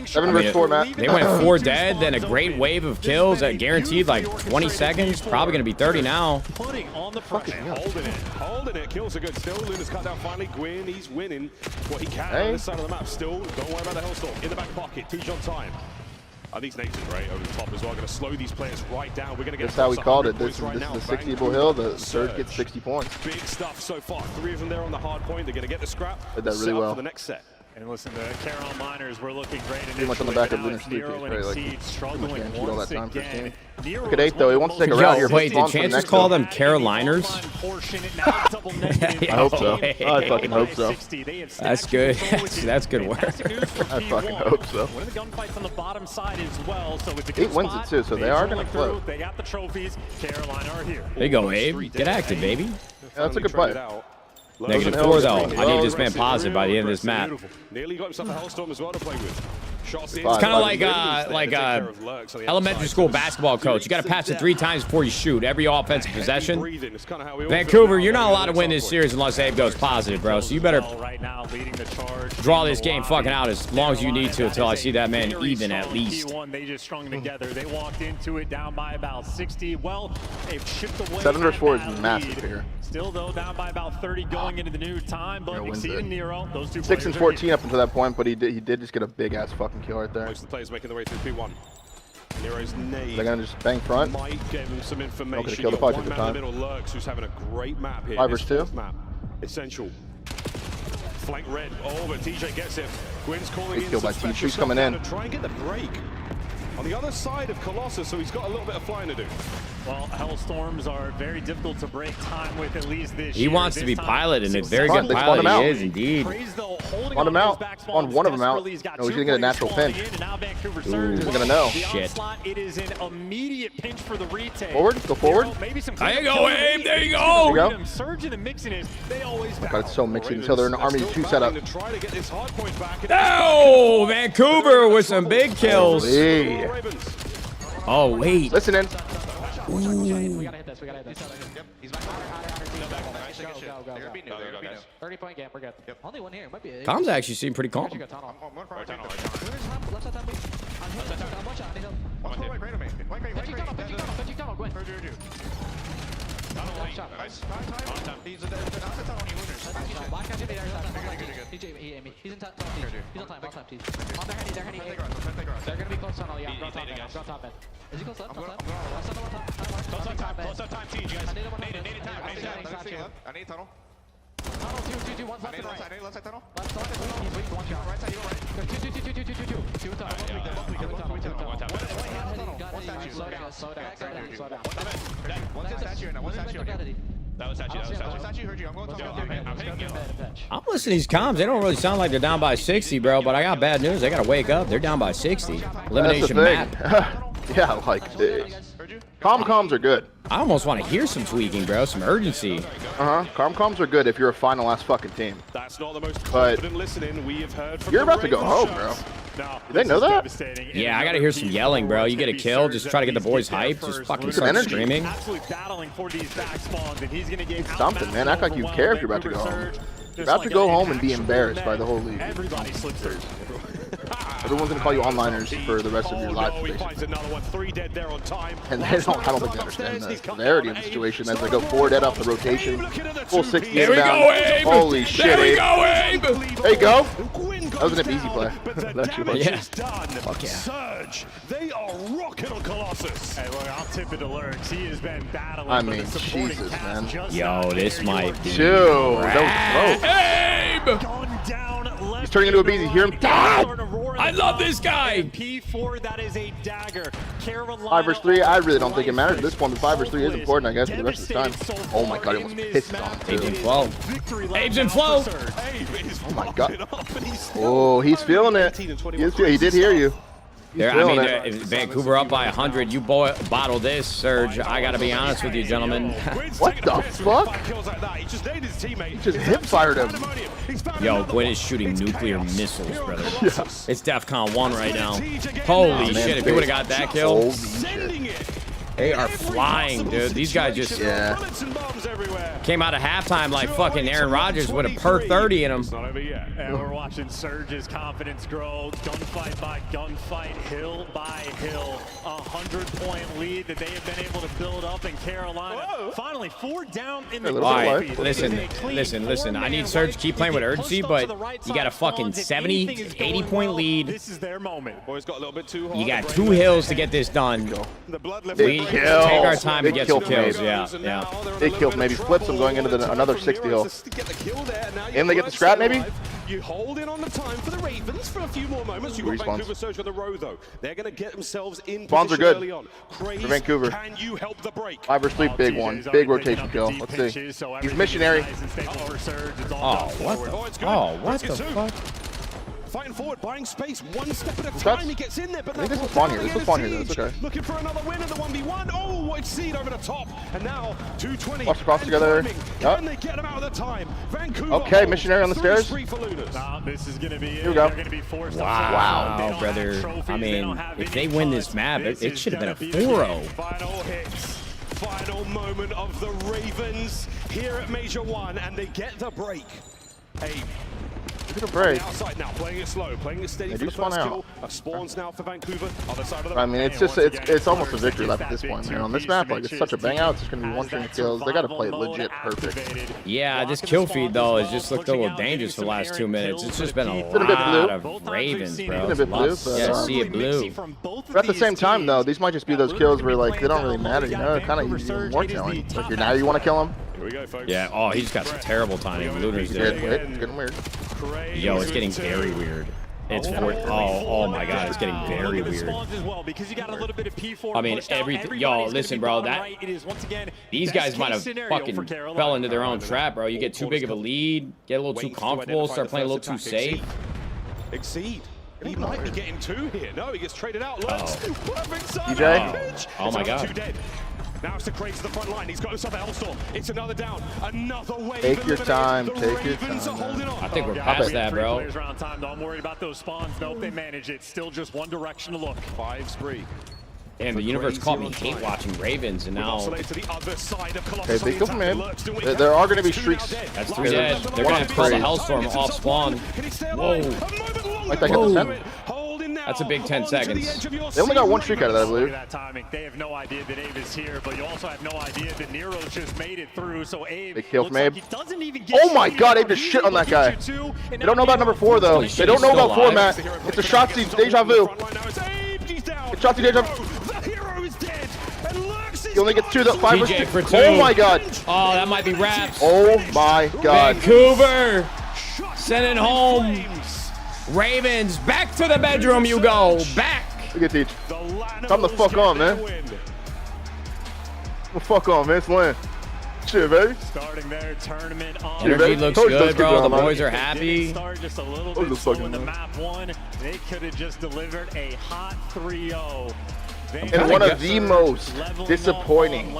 7 versus 4, Matt. They went 4 dead, then a great wave of kills that guaranteed like 20 seconds. Probably going to be 30 now. Putting on the pressure. Holding it. Kills are good still. Luna's cut down finally. Gwyn, he's winning what he can on this side of the map still. Don't worry about the Hellstorm. In the back pocket. Teach on time. These nades are great over the top as well. Going to slow these players right down. We're going to get. That's how we called it. This is the 60-able hill. The Surge gets 60 points. Big stuff so far. 3 of them there on the hard point. They're going to get the scrap. Did that really well for the next set. And listen, the Carol Miners were looking great. Pretty much on the back of Luna's sleep. Right? Like, struggling all that time for again. Look at 8 though. He wants to take a round here. Wait, did Chances call them Caroliners? I hope so. I fucking hope so. That's good. That's good work. I fucking hope so. One of the gunfights on the bottom side as well. So it's a 8 wins it too, so they are going to float. They got the trophies. Carolina are here. There you go, Abe. Get active, baby. Yeah, that's a good fight. -4 though. I need this man positive by the end of this map. Nearly got himself a Hellstorm as well to play with. It's kind of like elementary school basketball coach. You got to pass it 3 times before you shoot every offensive possession. Vancouver, you're not allowed to win this series unless Abe goes positive, bro. So you better draw this game fucking out as long as you need to until I see that man even at least. They just strung together. They walked into it down by about 60. Well, they've chipped away. 7 versus 4 is massive here. Still, though, down by about 30 going into the new time, but exceeding Nero. Those two 6 and 14 up until that point, but he did just get a big ass fucking kill right there. Most of the players making their way through P1. Nero's nade. They're gonna just bang front. Might give him some information. Okay, kill the fight at the time. In the middle, Lurks, who's having a great map here. 5 versus 2. Map. Essential. Flank red. Oh, but TJ gets it. Gwyn's calling in. Killed by TJ. He's coming in. Try and get the break on the other side of Colossus, so he's got a little bit of flying to do. Well, Hellstorms are very difficult to break time with, at least this He year. wants to be piloted, and a very good pilot he is, indeed. Spawned him out. On one of them out. No, he's gonna get a natural pinch. Ooh, he's gonna know. Shit. It is an immediate pinch for the retake. Forward, go forward. There you go, Abe. There you go. There you go. Surging and mixing it. They always God, it's so mixing until they're in Army 2 setup. No, Vancouver with some big kills. Hey. Oh, wait. Listen in. We gotta hit this. We gotta hit this. Yep. He's back. Go. 30-point game. We're good. Yep. Only one here. Might be. Tom's actually seemed pretty calm. He's in top. He's on time. On time. They're heading. They're gonna be close on all. Yeah, go top end. Is he close up? Close up time, T, guys. Need time. I need tunnel. Tunnel, two, one left side, left side tunnel. Left side, he's waiting for one shot. Right side, you go right. Two tunnel. One statue. Slow down. One statue. That was statue. Heard you. I'm going to I'm listening to these comms. They don't really sound like they're down by 60, bro, but I got bad news. They got to wake up. They're down by 60. Elimination map. Yeah, like comms are good. I almost want to hear some tweaking, bro. Some urgency. Comms are good if you're a final last fucking team. That's not the most but listening we have heard from you're about to go home, bro. No, did they know that? Yeah, I gotta hear some yelling, bro. You get a kill, just try to get the boys hyped. Just fucking start screaming. Absolutely battling for these back spawns, and he's gonna get something, man. Act like you care if you're about to go home. You're about to go home and be embarrassed by the whole league. Everybody slips through. Everyone's gonna call you onliners for the rest of your life, basically. And they don't. I don't think they understand the severity of the situation as they go 4 dead off the rotation, full 60 Here we go, Abe. Holy shit, there we Abe. go, Abe. There you go. That was an easy play. Yeah. Fuck yeah. Surge. They are rocking on Colossus. Hey, look, I'll tip it to Lurks. He has been battling. I mean, Jesus, man. Yo, this might be. Dude, that was Abe. He's turning into a beast. You hear him? I love this guy. P4, that is a dagger. 5 versus 3. I really don't think it matters at this point, but 5 versus 3 is important, I guess, for the rest of the time. Oh my god, he almost pissed on him. Abe's in flow. Abe's in flow. Oh my god. Oh, he's feeling it. He did hear you. If Vancouver up by 100, you bottle this, Surge. I gotta be honest with you, gentlemen. What the fuck? He just hip fired him. Yo, Gwyn is shooting nuclear missiles, brother. Yeah. It's DEFCON 1 right now. Holy shit, if he would have got that kill. They are flying, dude. These guys just came out of halftime like fucking Aaron Rodgers with a per 30 in them. And we're watching Surge's confidence grow, gunfight by gunfight, hill by hill. 100-point lead that they have been able to build up in Carolina. Finally, 4 down in the All right, listen. I need Surge to keep playing with urgency, but you got a fucking 70, 80-point lead. This is their moment. Boys got a little bit too hard. You got 2 hills to get this done. We take our time to get some kills. Yeah. Big kill, maybe flips him going into another 60 hill. And they get the scrap, maybe? You hold in on the time for the Ravens for a few more moments. You've got Vancouver Surge on the row, though. They're going to get themselves in spawns are position good early on. for Vancouver. Can you help the break? 5 versus 3, big one. Big rotation kill. Let's see. He's missionary. Oh, what the fuck? fighting forward, buying space, one step at a time. He gets in there, but I think this will spawn here. This will spawn here. That's okay. Looking for another win in the 1v1. Oh, Exceed over the top, and now 220. Watch the cross together. Can they get him out of the time? Vancouver. Okay, missionary on the stairs. This is gonna be Here we go. They're gonna be forced Wow, brother. I mean, if they win this map, it should have been a 4-0. Final hits. Final moment of the Ravens here at Major 1, and they get the break. Hey, a break. Outside now, playing it slow, playing it steady for the first kill. Spawns now for Vancouver. Other side of the I mean, it's just it's almost a victory lap at this point, man. On this map, like it's such a bang out. It's just gonna be one string of kills. They gotta play it legit perfect. Yeah, this kill feed though has just looked a little dangerous for the last 2 minutes. It's just been a bit lot of Ravens, bro. It's been a bit blue, but, yeah, see it blue. But at the same time, though, these might just be those kills where like they don't really matter. You know, kind of even more challenging. Like now you want to kill him. Here we go, folks. Yeah. Oh, he's got some terrible timing. Lunar's there. It's getting weird. Yo, it's getting very weird. It's oh my god, it's getting very weird. I mean, everything. Yo, listen, bro. These guys might have fucking fell into their own trap, bro. You get too big of a lead, get a little too comfortable, start playing a little too safe. Exceed. He might be getting 2 here. No, he gets traded out. Perfect DJ. Oh my god. Now it's the Craig to the front line. He's got himself a Hellstorm. It's another down. Another wave. Take your time. Take your time. I think we're past that, bro. Don't worry about those spawns. Nope, they manage it. Still just one direction to look. 5-3. And the universe called me hate watching Ravens, and now. To the other side of Okay, big kill from him. There are going to be streaks. That's 3 dead. They're going to pull the Hellstorm off spawn. Whoa. Like that gets the 10. That's a big 10 seconds. They only got 1 streak out of that, I believe. That timing. They have no idea that Abe is here, but you also have no idea that Nero's just made it through. So Abe, big kill from Abe. Like he doesn't even get oh my god, Abe just shit on that guy. They don't know about number 4 though. They don't know about 4, Matt. It's a Shotzi deja vu. It's Shotzi deja vu. He only gets 2 though. 5 or 6. Oh my god. Oh, that might be wraps. Oh my god. Vancouver sending home. Ravens, back to the bedroom you go. Back. Look at Teach. Come the fuck on, man. Come the fuck on, man. It's Lynn. Shit, baby. Starting their tournament on. Energy looks good, bro. The boys are happy. Start just a little bit slow in the map 1. They could have just delivered a hot 3-0. And one of the most disappointing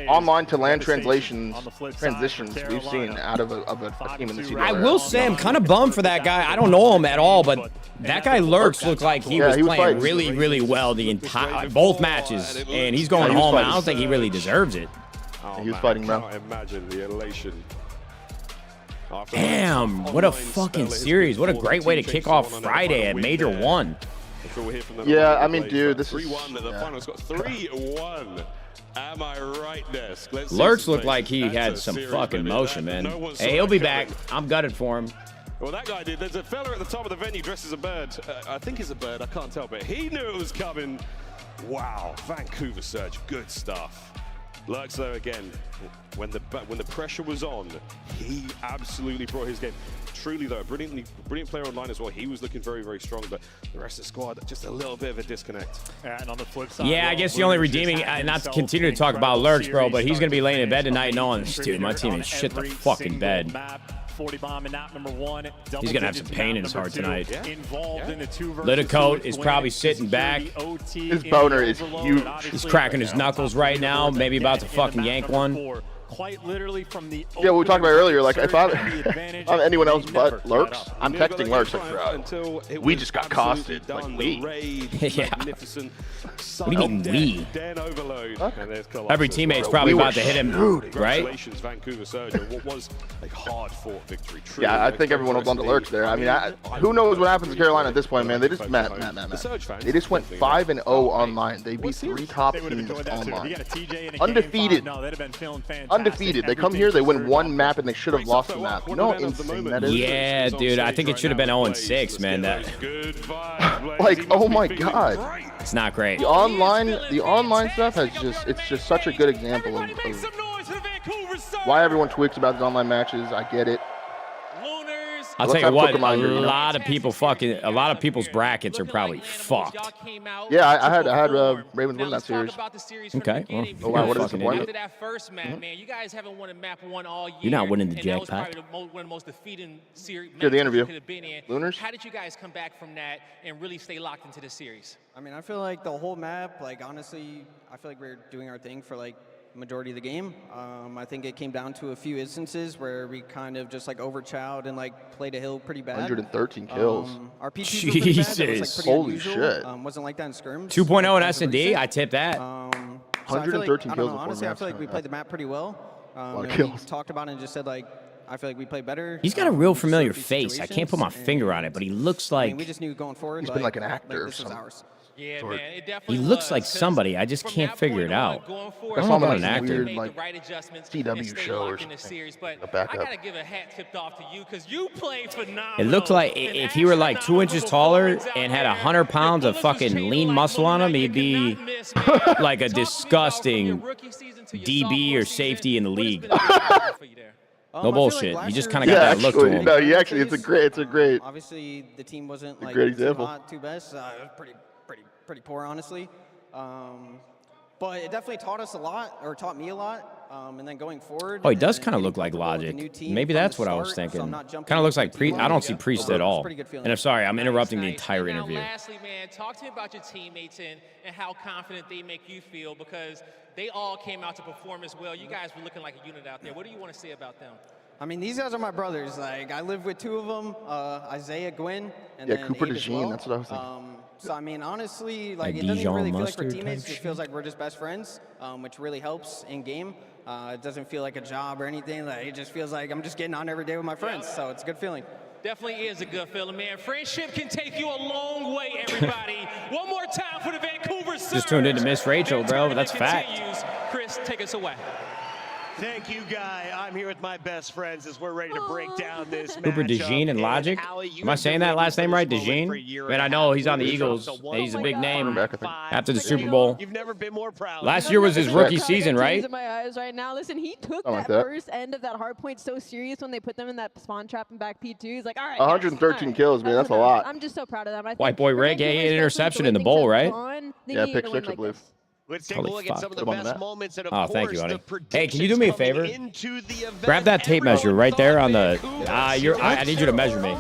online to land transitions we've seen out of a team in the series. I will say I'm kind of bummed for that guy. I don't know him at all, but that guy Lurks looked like he was playing really, really well the entire both matches, and he's going home. I don't think he really deserves it. He was fighting, bro. Imagine the elation. Damn, what a fucking series. What a great way to kick off Friday at Major 1. Yeah, I mean, dude, this is 3-1. The final score 3-1. Am I right, Desk? Lurks looked like he had some fucking motion, man. Hey, he'll be back. I'm gutted for him. Well, that guy did. There's a fella at the top of the venue dressed as a bird. I think he's a bird. I can't tell, but he knew it was coming. Wow, Vancouver Surge, good stuff. Lurks though again, when the pressure was on, he absolutely brought his game. Truly though, brilliant player online as well. He was looking very, very strong, but the rest of the squad just a little bit of a disconnect. And on the flip side, yeah, I guess the only redeeming, not to continue to talk about Lurks, bro, but he's gonna be laying in bed tonight knowing, dude, my team is shit the fucking bed. 40 bomb in nap number 1. He's gonna have some pain in his heart tonight. Involved in the 2 versus Litacote is probably sitting back. His boner is huge. He's cracking his knuckles right now, maybe about to fucking yank one. Quite literally from the yeah, what we talked about earlier, like if I'm anyone else but Lurks, I'm texting Lurks like, bro, we just got costed. Like, we. Yeah. What do you mean, we? Every teammate's probably about to hit him, right? Vancouver Surge, what was a hard-fought victory. Yeah, I think everyone was on the Lurks there. I mean, who knows what happens to Carolina at this point, man? They just, Matt. They just went 5-0 online. They beat 3 top teams online. Undefeated. No, they'd have been feeling fantastic. Undefeated. They come here, they win 1 map, and they should have lost the map. You know how insane that is? Yeah, dude. I think it should have been 0-6, man. Like, oh my god. It's not great. The online stuff has it's just such a good example of why everyone tweaks about these online matches. I get it. Lunars I'll tell you what, a lot of people's brackets are probably fucked. Yeah, I had Ravens win that series. Okay. Well, wow, what is the point? After that first map, man, you guys haven't won a map 1 all year. You're not winning the and jackpot. that was probably one of the most defeating series. Here's the interview. Lunars. How did you guys come back from that and really stay locked into the series? I mean, I feel like the whole map, like honestly, I feel like we're doing our thing for like majority of the game. I think it came down to a few instances where we kind of just like overchowed and like played a hill pretty bad. 113 kills. Our PTs were pretty bad. That was, like, pretty Holy unusual. shit. Wasn't like that in scrims. 2.0 in S&D, I tip that. 113 kills. Honestly, I feel like we played the map pretty well. We talked about it and just said like, I feel like we played better. He's got a real familiar face. I can't put my finger on it, but he looks like... we just knew going forward. He's been like an actor or something. Yeah, man, it definitely He looks like somebody. I just can't figure it out. I saw him on an actor. Weird, like CW show or something. A backup. I gotta give a hat tipped off to you because you played phenomenal. It looked like if he were like 2 inches taller and had 100 pounds of fucking lean muscle on him, he'd be like a disgusting DB or safety in the league. No bullshit. You just kind of got that look to him. No, he actually, it's a great. Obviously, the team wasn't like great example. too hot, too best. It was pretty poor, honestly. But it definitely taught us a lot, or taught me a lot. And then going forward. Oh, he does kind of look like Logic. Maybe that's what I was thinking. Kind of looks like Priest. I don't see Priest at all. And I'm sorry, I'm interrupting the entire interview. Lastly, man, talk to me about your teammates and how confident they make you feel because they all came out to perform as well. You guys were looking like a unit out there. What do you want to say about them? I mean, these guys are my brothers. Like, I live with 2 of them, Isaiah, Gwyn, and then Cooper Abe as DeJean, well. that's what I was thinking. So, I mean, honestly, like, A it doesn't even really Dijon feel like we're mustard teammates. type It feels like we're just best friends, which really helps in game. It doesn't feel like a job or anything. Like, it just feels like I'm just getting on every day with my friends. So it's a good feeling. Definitely is a good feeling, man. Friendship can take you a long way, everybody. One more time for the Vancouver Surge. Just tuned into Miss Rachel, bro. That's fact. Chris, take us away. Thank you, Guy. I'm here with my best friends as we're ready to break down this Cooper DeJean and Logic. Am I saying that last name right? DeJean? Man, I know he's on the Eagles. He's a big name after the Super Bowl. You've never been more proud. Last year was his rookie season, right? In my eyes right now. Listen, he took that first end of that hard point so serious when they put them in that spawn trap and back P2. He's like, all right. 113 kills, man. That's a lot. I'm just so proud of them. White boy Rig, he had an interception in the bowl, right? Yeah, pick 6, I believe. Let's take a look at some of the best moments and of course, thank you, honey. the Hey, can you do me a favor? into the event. Grab that tape measure right there on the. I need you to measure me.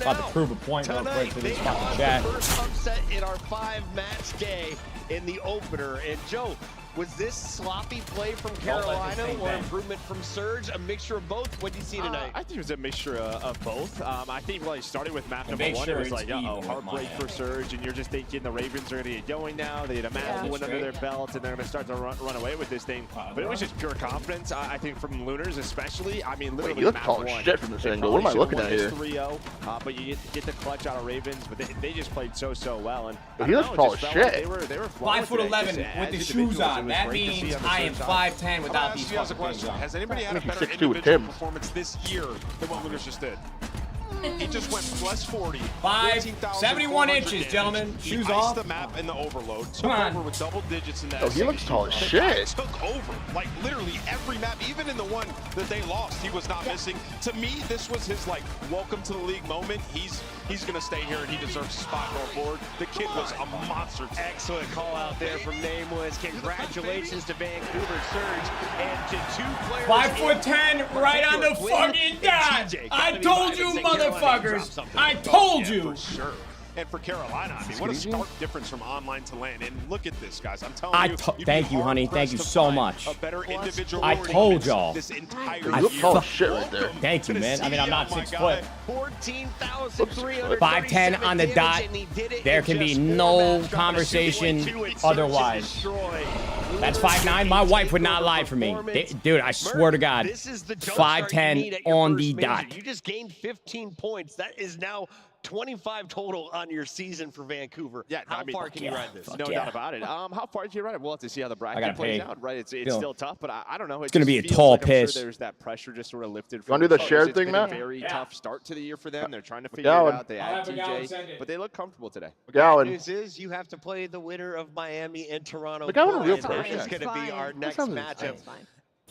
About to prove a point real quick for this fucking chat. First upset in our 5-match day in the opener. And Joe, was this sloppy play from Carolina or improvement from Surge? A mixture of both? What did you see tonight? I think it was a mixture of both. I think like starting with map number 1, it was like, heartbreak for Surge, and you're just thinking the Ravens are going to get going now. They had a massive win under their belt, and they're going to start to run away with this thing. But it was just pure confidence, I think, from Lunars especially. I mean, literally you look map tall 1. as shit from this angle. What am I looking at here? 3-0, but you get the clutch out of Ravens, but they just played so well. And he looks tall as shit. They were 5'11" with the shoes on. That means I am 5'10" without these fucking things on. Has anybody had a better 6'2" with individual Tim. performance this year than what Lunars just did? He just went plus 40. 71 inches, gentlemen. He Shoes iced off. the map in the overload. Took Come on. over with double digits in that. Oh, he looks tall as The guy shit. took over. Like literally every map, even in the one that they lost, he was not missing. To me, this was his like welcome to the league moment. He's gonna stay here and he deserves a spot going forward. The kid was a monster. Excellent call out there from Nameless. Congratulations to Vancouver Surge and to 2 players. 5'10", right on the fucking dot. I told you, motherfuckers. I told you. For sure. And for Carolina, I mean, what a stark difference from online to LAN. And look at this, guys. I'm telling you. Thank you, honey. Thank you so much. A better individual I told y'all. this entire You look tall as shit right there. Thank you, man. I mean, I'm not 6 foot. 14,300. 5'10" on the dot. There can be no conversation otherwise. That's 5'9". My wife would not lie for me. Dude, I swear to God. 5'10" on the dot. You just gained 15 points. That is now 25 total on your season for Vancouver. Yeah, how far can you ride this? No doubt about it. How far can you ride it? We'll have to see how the bracket plays out, right? It's still tough, but I don't know. It's going to be a tall piss. There's that pressure just sort of lifted. You want to do the shared thing, Matt? It's been a very tough start to the year for them. They're trying to figure it out. They add TJ, but they look comfortable today. The news is you have to play the winner of Miami and Toronto. McGowan, a real That is going to be our next matchup.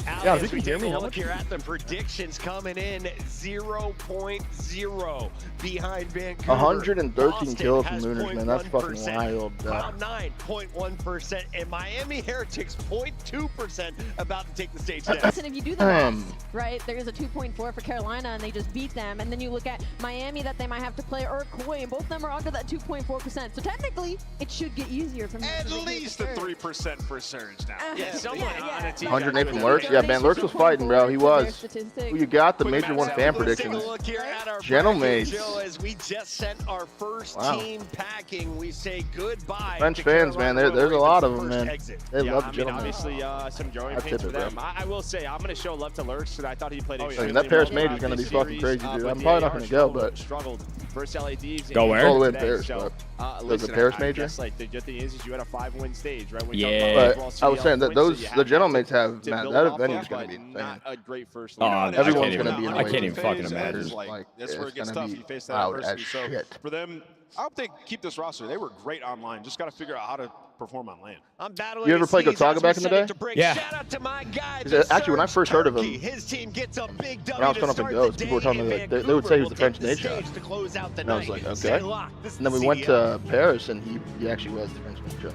Yeah, As did we you hear take me? a How look much? here at the predictions coming in 0.0 behind Vancouver. 113 Boston kills from has Lunars, man. That's fucking 0.1%. wild. Cloud 9, 0.1%, and Miami Heretics 0.2% about to take the stage next. Listen, if you do the math, right, there's a 2.4 for Carolina, and they just beat them. And then you look at Miami that they might have to play Iroquois, and both of them are under that 2.4%. So technically, it should get easier from At least a 3% for Surge now. Yeah, someone on a team. 108 from Lurks. Yeah, man, Lurks was fighting, bro. He was. Who you got? The major one fan predictions. Let's take a look here at our Gentlemates. bracket, Joe, as we just sent our first team packing. We say goodbye. French to fans, man. Carolina There's a lot of them, first man. exit. They Yeah, love I mean, Gentlemen. obviously, some growing That's pains for it, bro. them. I will say, I'm going to show love to Lurks because I thought he played extremely That Paris well major is going to be this fucking series, crazy, dude. but I'm the probably not AR going to go, but struggled versus LA Thieves. Go where? all the way in today, Paris, so, but listen, the Paris I major. guess, like, the good thing is you had a 5-win stage, right? When you Yeah. talk about But overall I was saying that CDL wins, those so you the have Gentlemates to have, man, build that off venue of, is going to but be insane. not a great first Oh, lead. Everyone's going to be in I can't even fucking phase, imagine. it's like, that's where it it's gets gonna tough. be You face that loud adversity. as So shit. for them, I hope they keep this roster. They were great online. Just got to figure out how to perform on land. I'm battling You ever play Thieves Gotaga as we back in the set it day? to break. Yeah. Shout out to my guy, Actually, when I first heard of him, his team gets a big when I was coming up in Ghost, people were telling me like, they would say he was the French Nadeshot. And I was like, okay. And then we went to Paris, and he actually was the French Nadeshot.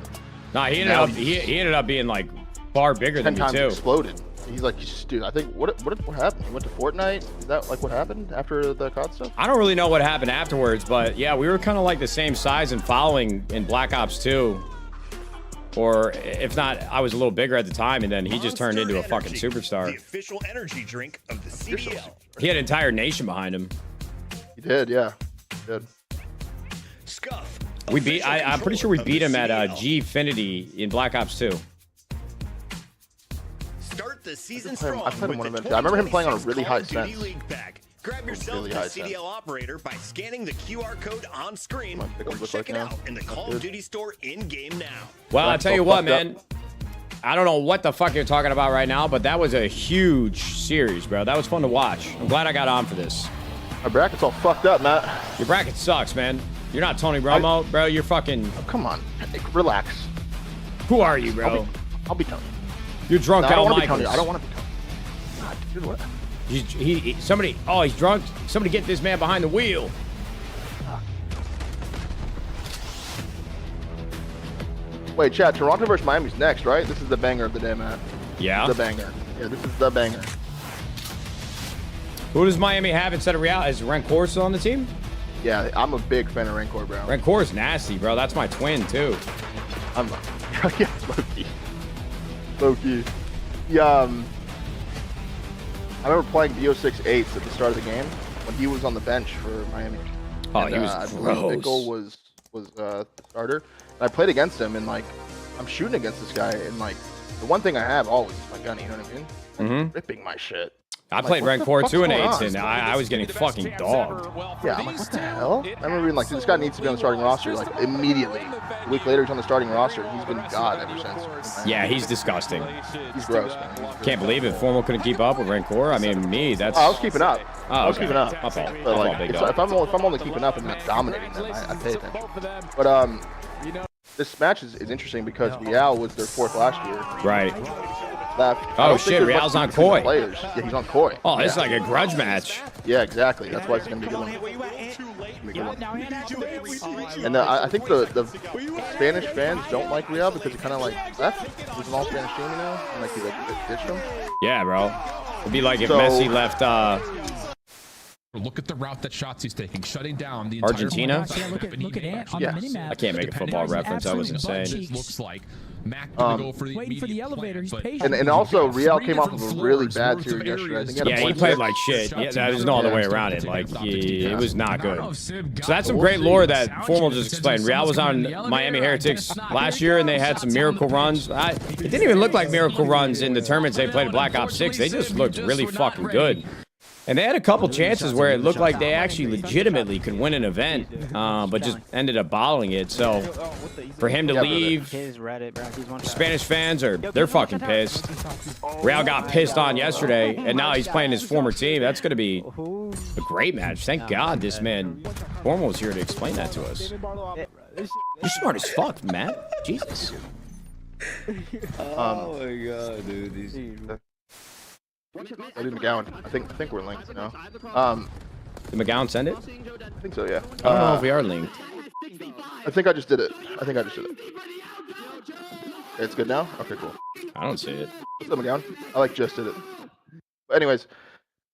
Nah, he ended up being like far bigger 10 than me times too. exploded. He's like, dude, I think what happened? He went to Fortnite. Is that like what happened after the COD stuff? I don't really know what happened afterwards, but yeah, we were kind of like the same size and following in Black Ops 2. Or if not, I was a little bigger at the time, and then he just turned into a fucking superstar. The official energy drink of the CDL. He had an entire nation behind him. He did, yeah. He did. Scuff. We beat. I'm pretty sure we beat him at Gfinity in Black Ops 2. Start the season I strong. played him with one the event. I remember him playing on a 2026 really Call high of Duty sense. League pack. Grab yourself Really a high CDL sense. operator by scanning the QR code on screen What my or pickles check look it like now? out in the Call Good. of Duty store in-game now. Well, I'll Brack's tell you all what, fucked man. I don't know what the fuck you're talking about right now, but that was a huge series, bro. That was fun to watch. I'm glad I got on for this. My bracket's all fucked up, Matt. Your bracket sucks, man. You're not Tony Romo, bro. You're fucking. Oh, come on. Relax. Who are you, bro? I'll be Tony. You're drunk, No, I don't Al want to be Michaels. Tony. I don't want to be Tony. God, dude, what? Somebody. Oh, he's drunk. Somebody get this man behind the wheel. Wait, chat. Toronto versus Miami's next, right? This is the banger of the day, Matt. Yeah. The banger. Yeah, this is the banger. Who does Miami have instead of Real? Is Rancor still on the team? Yeah, I'm a big fan of Rancor, bro. Rancor's nasty, bro. That's my twin, too. I'm yeah, Loki. Loki. Yeah, I remember playing BO6 Ace at the start of the game when he was on the bench for Miami. Oh, and, he was I gross. believe Bickle was the starter. And I played against him, and like I'm shooting against this guy, and like the one thing I have always is my gun. You know what I mean? Mm-hmm. Ripping my shit. I I'm played like, what the Rancor fuck's 2 and going 8s, on? and I was getting fucking dogged. Yeah, I'm like, what the hell? I remember being like, this guy needs to be on the starting roster, like immediately. A week later, he's on the starting roster, and he's been God ever since. Yeah, he's disgusting. He's gross, man. He's gross. Can't believe it. Formal couldn't keep up with Rancor. I mean, me, that's. Oh, I was keeping up. Oh, I was okay. keeping up. My fault. But My like, fault, big it's, dog. if I'm only keeping up and not dominating them, I pay attention. But this match is interesting because Real was their fourth last year. Right. Left. Oh shit, Real's on Koi. Players. Yeah, he's on Koi. Oh, it's like a grudge match. Yeah, exactly. That's why it's gonna be a good one. And I think the Spanish fans don't like Real because he kind of like left. It was an all Spanish team, you know, and like he like ditched them. Yeah, bro. It'd be like if So- Messi left Look at the route that Shotzzy's taking, shutting down the entire Argentina. Yeah, look at Ant on the minimap. I can't make a football reference. I was Absolute insane. butt cheeks. Looks like Mac gonna go for the Waiting for the immediate elevator. plan, He's but- patient. And also Real came off of different a really floors, bad worth of series yesterday. I think areas. he had a Yeah, he point played six. like shit. Yeah, there's no other way around it. Like, it was not good. I don't know if Sib got So that's some it. great lore that Formal Sounds just explained. Real was coming in on the elevator. Miami Heretics Dennis Knott. last year, and they had some miracle runs. It didn't even look like miracle runs in the tournaments they played at Black Ops 6. They just looked really fucking good. And they had a couple chances where it looked like they actually legitimately could win an event, but just ended up bottling it. So for him to leave, Spanish fans they're fucking pissed. Real got pissed on yesterday, and now he's playing his former team. That's going to be a great match. Thank God this man Formal was here to explain that to us. You're smart as fuck, Matt. Jesus. Oh my god, dude. I did McGowan. I think we're linked. You know. Did McGowan send it? I think so. Yeah. I don't know if we are linked. I think I just did it. It's good now. Okay, cool. I don't see it. What's up, McGowan? I like just did it. But anyways,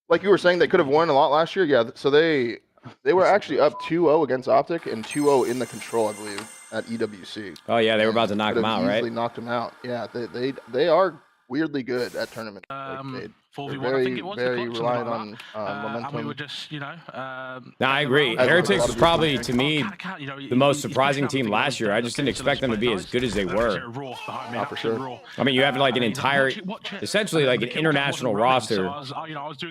like you were saying, they could have won a lot last year. Yeah. So they were actually up 2-0 against Optic and 2-0 in the control, I believe, at EWC. Oh yeah, they were about to knock them out, right? Easily knocked them out. Yeah, they are weirdly good at tournaments. Like very reliant on momentum. And we were just, you know. No, I agree. Heretics was probably, to me, the most surprising team last year. I just didn't expect them to be as good as they were. Not for sure. I mean, you have like an entire, essentially like an international roster.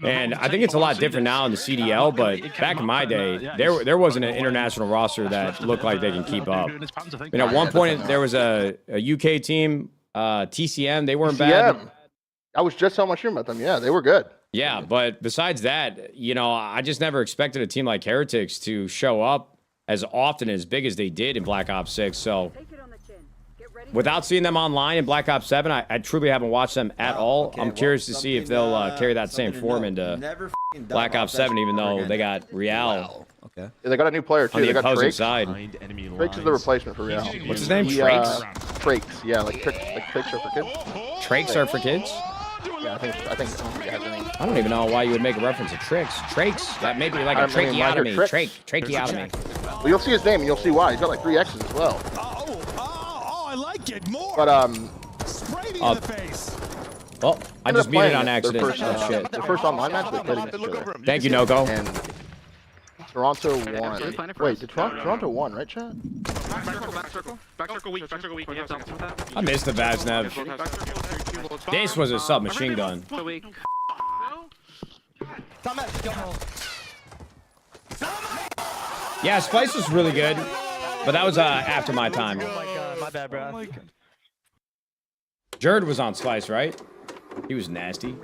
And I think it's a lot different now in the CDL, but back in my day, there wasn't an international roster that looked like they can keep up. I mean, at one point, there was a UK team, TCM. They weren't bad. I was just telling my stream about them. Yeah, they were good. Yeah, but besides that, you know, I just never expected a team like Heretics to show up as often, as big as they did in Black Ops 6. So without seeing them online in Black Ops 7, I truly haven't watched them at all. I'm curious to see if they'll carry that same form into Black Ops 7, even though they got Real. Okay. Yeah, they got a new player too. On the they got opposing Trakes. side. Trakes is the replacement for Real. What's his name? Trakes? Trakes. Yeah, like Trakes are for kids. Trakes are for kids? Yeah, I think I don't even know why you would make a reference to Tricks. Trakes? That may be like a tracheotomy. Tracheotomy. Well, you'll see his name and you'll see why. He's got like 3 X's as well. I like it more. But Sprayed in the face. Oh, I just muted on accident. Their first online match, they played against each other. Thank you, Noko. And Toronto won. Wait, did Toronto won, right, chat? Back circle weak. I missed the Vaznev. This was a submachine gun. Yeah, Spice was really good, but that was after my time. Oh my god, my bad, bro. Jerd was on Spice, right? He was nasty.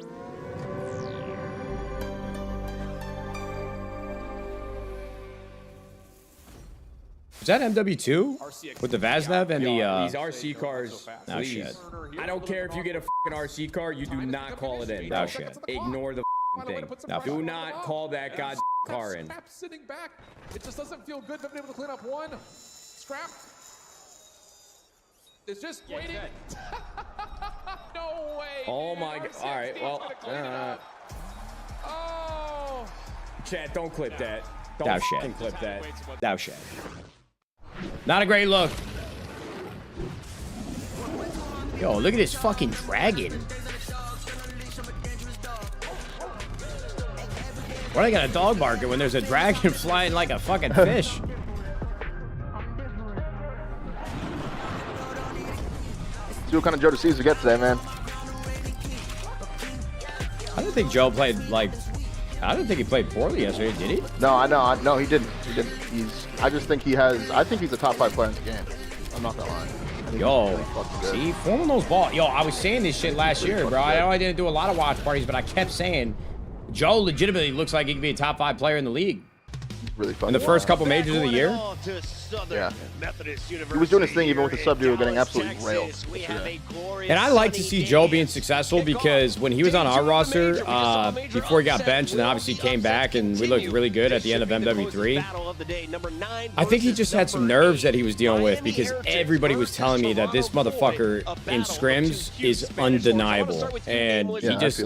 Is that MW2 with the Vaznev and the these RC cars? Oh shit! I don't care if you get a fucking RC car, you do not call it in. Oh shit! Ignore the thing. Do not call that god car in. Sitting back, it just doesn't feel good. They've been able to clean up one. Scrap. It's just waiting. No way. Oh my god! All right, well. Oh. Chat, don't clip that. Thou shit. Don't clip that. Thou shit. Not a great look. Yo, look at this fucking dragon. Why do I got a dog barking when there's a dragon flying like a fucking fish? See what kind of Joe DeCease we get today, man. I don't think Joe played like. I don't think he played poorly yesterday, did he? No, I know. No, he didn't. He didn't. I just think he has. I think he's a top 5 player in the game. I'm not gonna lie. Yo, see, forming those balls. Yo, I was saying this shit last year, bro. I know I didn't do a lot of watch parties, but I kept saying Joe legitimately looks like he could be a top 5 player in the league. Really fun. In the first couple majors of the year. Yeah. He was doing his thing even with the sub-duo getting absolutely railed. And I like to see Joe being successful because when he was on our roster, before he got benched and then obviously came back and we looked really good at the end of MW3, I think he just had some nerves that he was dealing with because everybody was telling me that this motherfucker in scrims is undeniable. And he just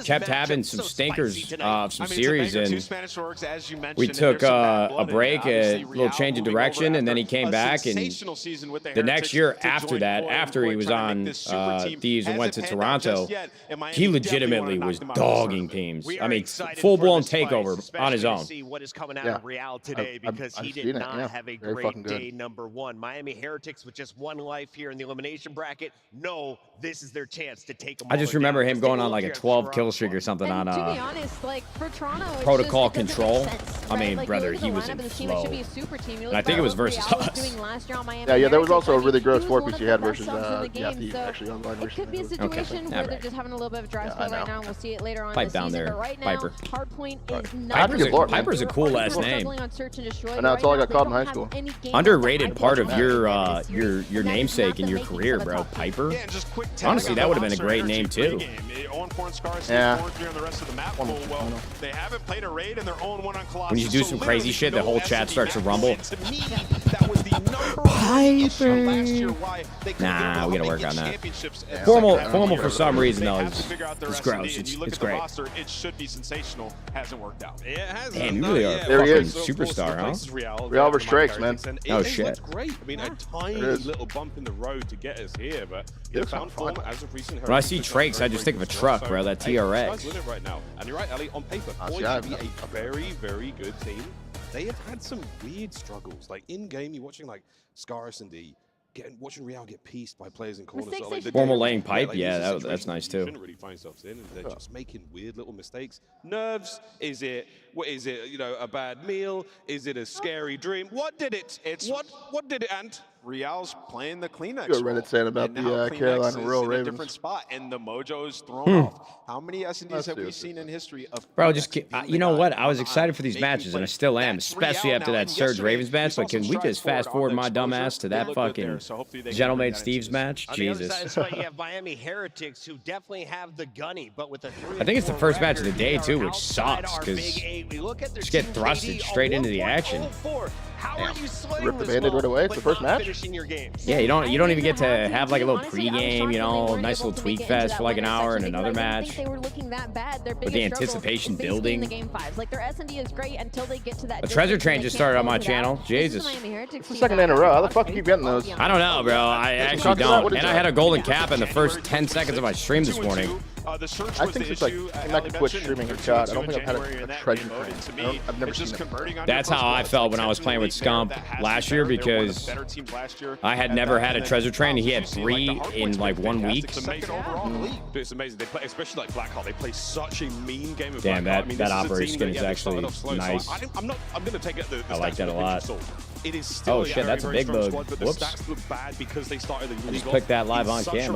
kept having some stinkers of some series, and we took a break, a little change of direction, and then he came back, and the next year after that, after he was on Thieves and went to Toronto, he legitimately was dogging teams. I mean, full-blown takeover on his own. What is coming out of Real today, because he did not have a great day number 1. Miami Heretics with just 1 life here in the elimination bracket. No, this is their chance to take them. I just remember him going on like a 12 kill streak or something on to be honest, like for Toronto, Protocol Control. I mean, brother, he was in flow. And I think it was versus versus us. Yeah, there was also a really gross 4-piece you had versus Thieves, actually online. It could be a situation where they're just having a little bit of a dry spell right now, and we'll see it later on in the season. But right now, Hardpoint is not. Piper's a cool last name. I know, it's all I got called in high school. Underrated part of your namesake in your career, bro. Piper. Honestly, that would have been a great name too. Yeah. They haven't played a raid and they're 0-1 on Colossus. When you do some crazy shit, the whole chat starts to rumble. Piper. Nah, we gotta work on that. Formal for some reason though. It's gross. It's great. It should be sensational. Hasn't worked out. It hasn't. Damn, you really are a There he fucking is. superstar, huh? Real versus Trakes, man. Oh It shit. looked great. I mean, a tiny little bump in the road to get us here, but he found form as of recent. When I see Trakes, I just think of a truck, bro. That TRX. Right now, and you're right, Ali. On paper, boys be a very, very good team. They have had some weird struggles. Like in game, you're watching like Scarus and D. Watching Real get pieced by players in corners. Like Formal laying pipe, yeah, that's nice too. Shouldn't really find themselves in, and they're just making weird little mistakes. Nerves? Is it? What is it? You know, a bad meal? Is it a scary dream? What did it? What did it? Ant? Real's playing the Kleenex. Good Reddit saying about the Carolina Royal in Ravens. a different spot, and the mojo's thrown off. How many S&Ds have we seen in history of? Bro, just you know what? I was excited for these matches, and I still am, especially after that Surge Ravens match. Like, can we just fast forward my dumb ass to that fucking Gentleman Thieves match? Jesus. On the other side, you have Miami Heretics, who definitely have the gunny, but with a 3 I think it's the first match of the day too, which sucks because just get thrusted straight into the action. Rip the bandit right away. It's the first match. Yeah, you don't even get to have like a little pregame, you know, nice little tweak fest for like an hour and another match. With the anticipation building. A treasure train just started on my channel. Jesus. It's the second in a row. How the fuck are you getting those? I don't know, bro. I actually don't. And I had a golden cap in the first 10 seconds of my stream this morning. I think it's like I'm not gonna quit streaming or chat. I don't think I've had a treasure train. I've never seen it. That's how I felt when I was playing with Scump last year because I had never had a treasure train. He had 3 in like 1 week. It's amazing. They play, especially like Blackheart. They play such a mean game of Damn, Blackheart. I mean, that operator skin is actually nice. I'm gonna take it. I like that a lot. It is still oh shit, that's a big bug. Whoops. Bad because they started I just clicked that live on cam.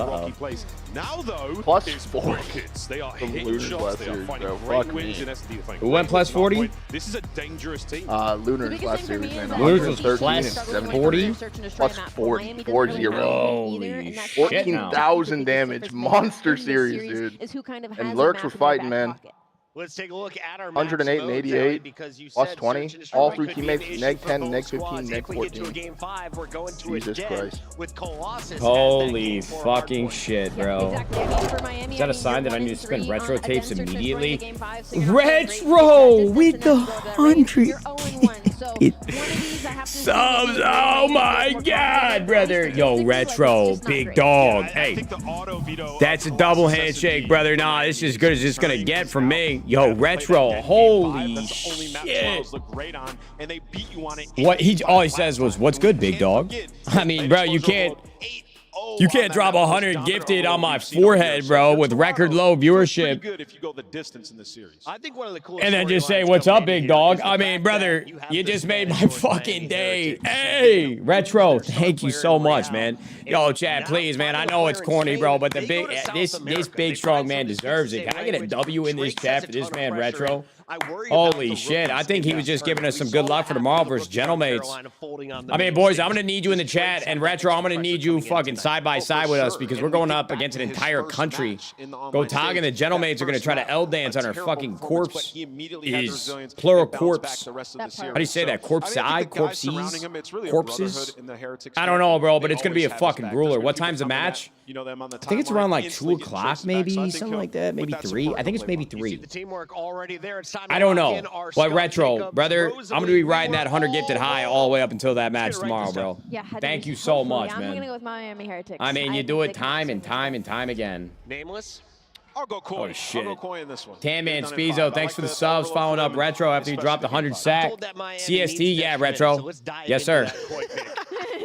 Now though, plus 40. They are hitting shots. They are finding great wins in SD. Who went plus 40? This is a dangerous team. Lunar's last series, man. Lunar's was plus 40? Plus 40. 40. Holy shit. 14,000 damage. Monster series, dude. And Lurks were fighting, man. Let's take a look at our 108 and 88, plus 20. All 3 teammates, neg 10, neg 15, neg 14. Jesus Christ. Holy fucking shit, bro. Is that a sign that I need to spin retro tapes immediately? Retro with the 100 subs. Oh my god, brother. Yo, Retro, big dog. Hey, that's a double handshake, brother. Nah, this is as good as it's gonna get from me. Yo, Retro, holy shit. What all he says was, "What's good, big dog?" I mean, bro, you can't drop 100 gifted on my forehead, bro, with record low viewership. Good if you go the distance in the series. I think one of the coolest and then just say, "What's up, big dog?" I mean, brother, you just made my fucking day. Hey, Retro, thank you so much, man. Yo, Chad, please, man. I know it's corny, bro, but the big this big strong man deserves it. Can I get a W in this chat for this man, Retro? Holy shit. I think he was just giving us some good luck for tomorrow versus Gentlemates. I mean, boys, I'm going to need you in the chat. And Retro, I'm going to need you fucking side by side with us because we're going up against an entire country. Gotog and the Gentlemates are going to try to L-dance on our fucking corpse. Is plural corpse. How do you say that? Corpse-eye? Corpses? Corpses? I don't know, bro, but it's going to be a fucking grueler. What time's the match? I think it's around like 2 o'clock, maybe. Something like that. Maybe 3. I think it's maybe 3. I don't know. But Retro, brother, I'm going to be riding that 100 gifted high all the way up until that match tomorrow, bro. Yeah, thank you so much, man. I'm going to go with Miami Heretics. I mean, you do it time and time and time again. Nameless? I'll go coin. Oh, shit. I'll go coin in this one. Tan-Man Spizo, thanks for the subs. Following up Retro after you dropped the 100 sack. CST, yeah, Retro. Yes, sir.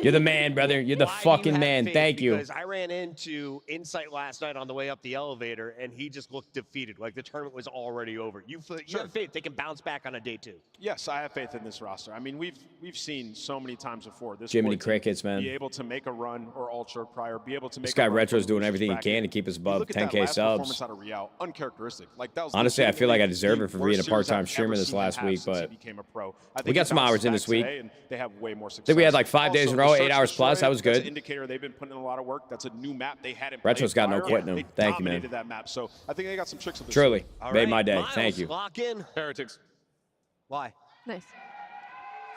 You're the man, brother. You're the fucking man. Thank you. Because I ran into Insight last night on the way up the elevator, and he just looked defeated. Like the tournament was already over. You have faith they can bounce back on a day 2? Yes, I have faith in this roster. I mean, we've seen so many times before this Jiminy Crickets, man. Be able to make a run, or Ultra prior, be able to make this guy a run Retro's doing everything he can to keep us above 10K subs. Out of Real, uncharacteristic. Like, that was honestly, I feel like I deserve it for being a part-time streamer this last week, but we got some hours in this week. And they have way more success. I think we had like 5 days in a row, 8 hours plus. That was good. That's an indicator they've been putting in a lot of work. That's a new map they hadn't. Retro's got no quitting him. Thank you, man. That map, so I think they got some tricks. Truly, made my day. Thank you. Lock in. Heretics. Why? Nice.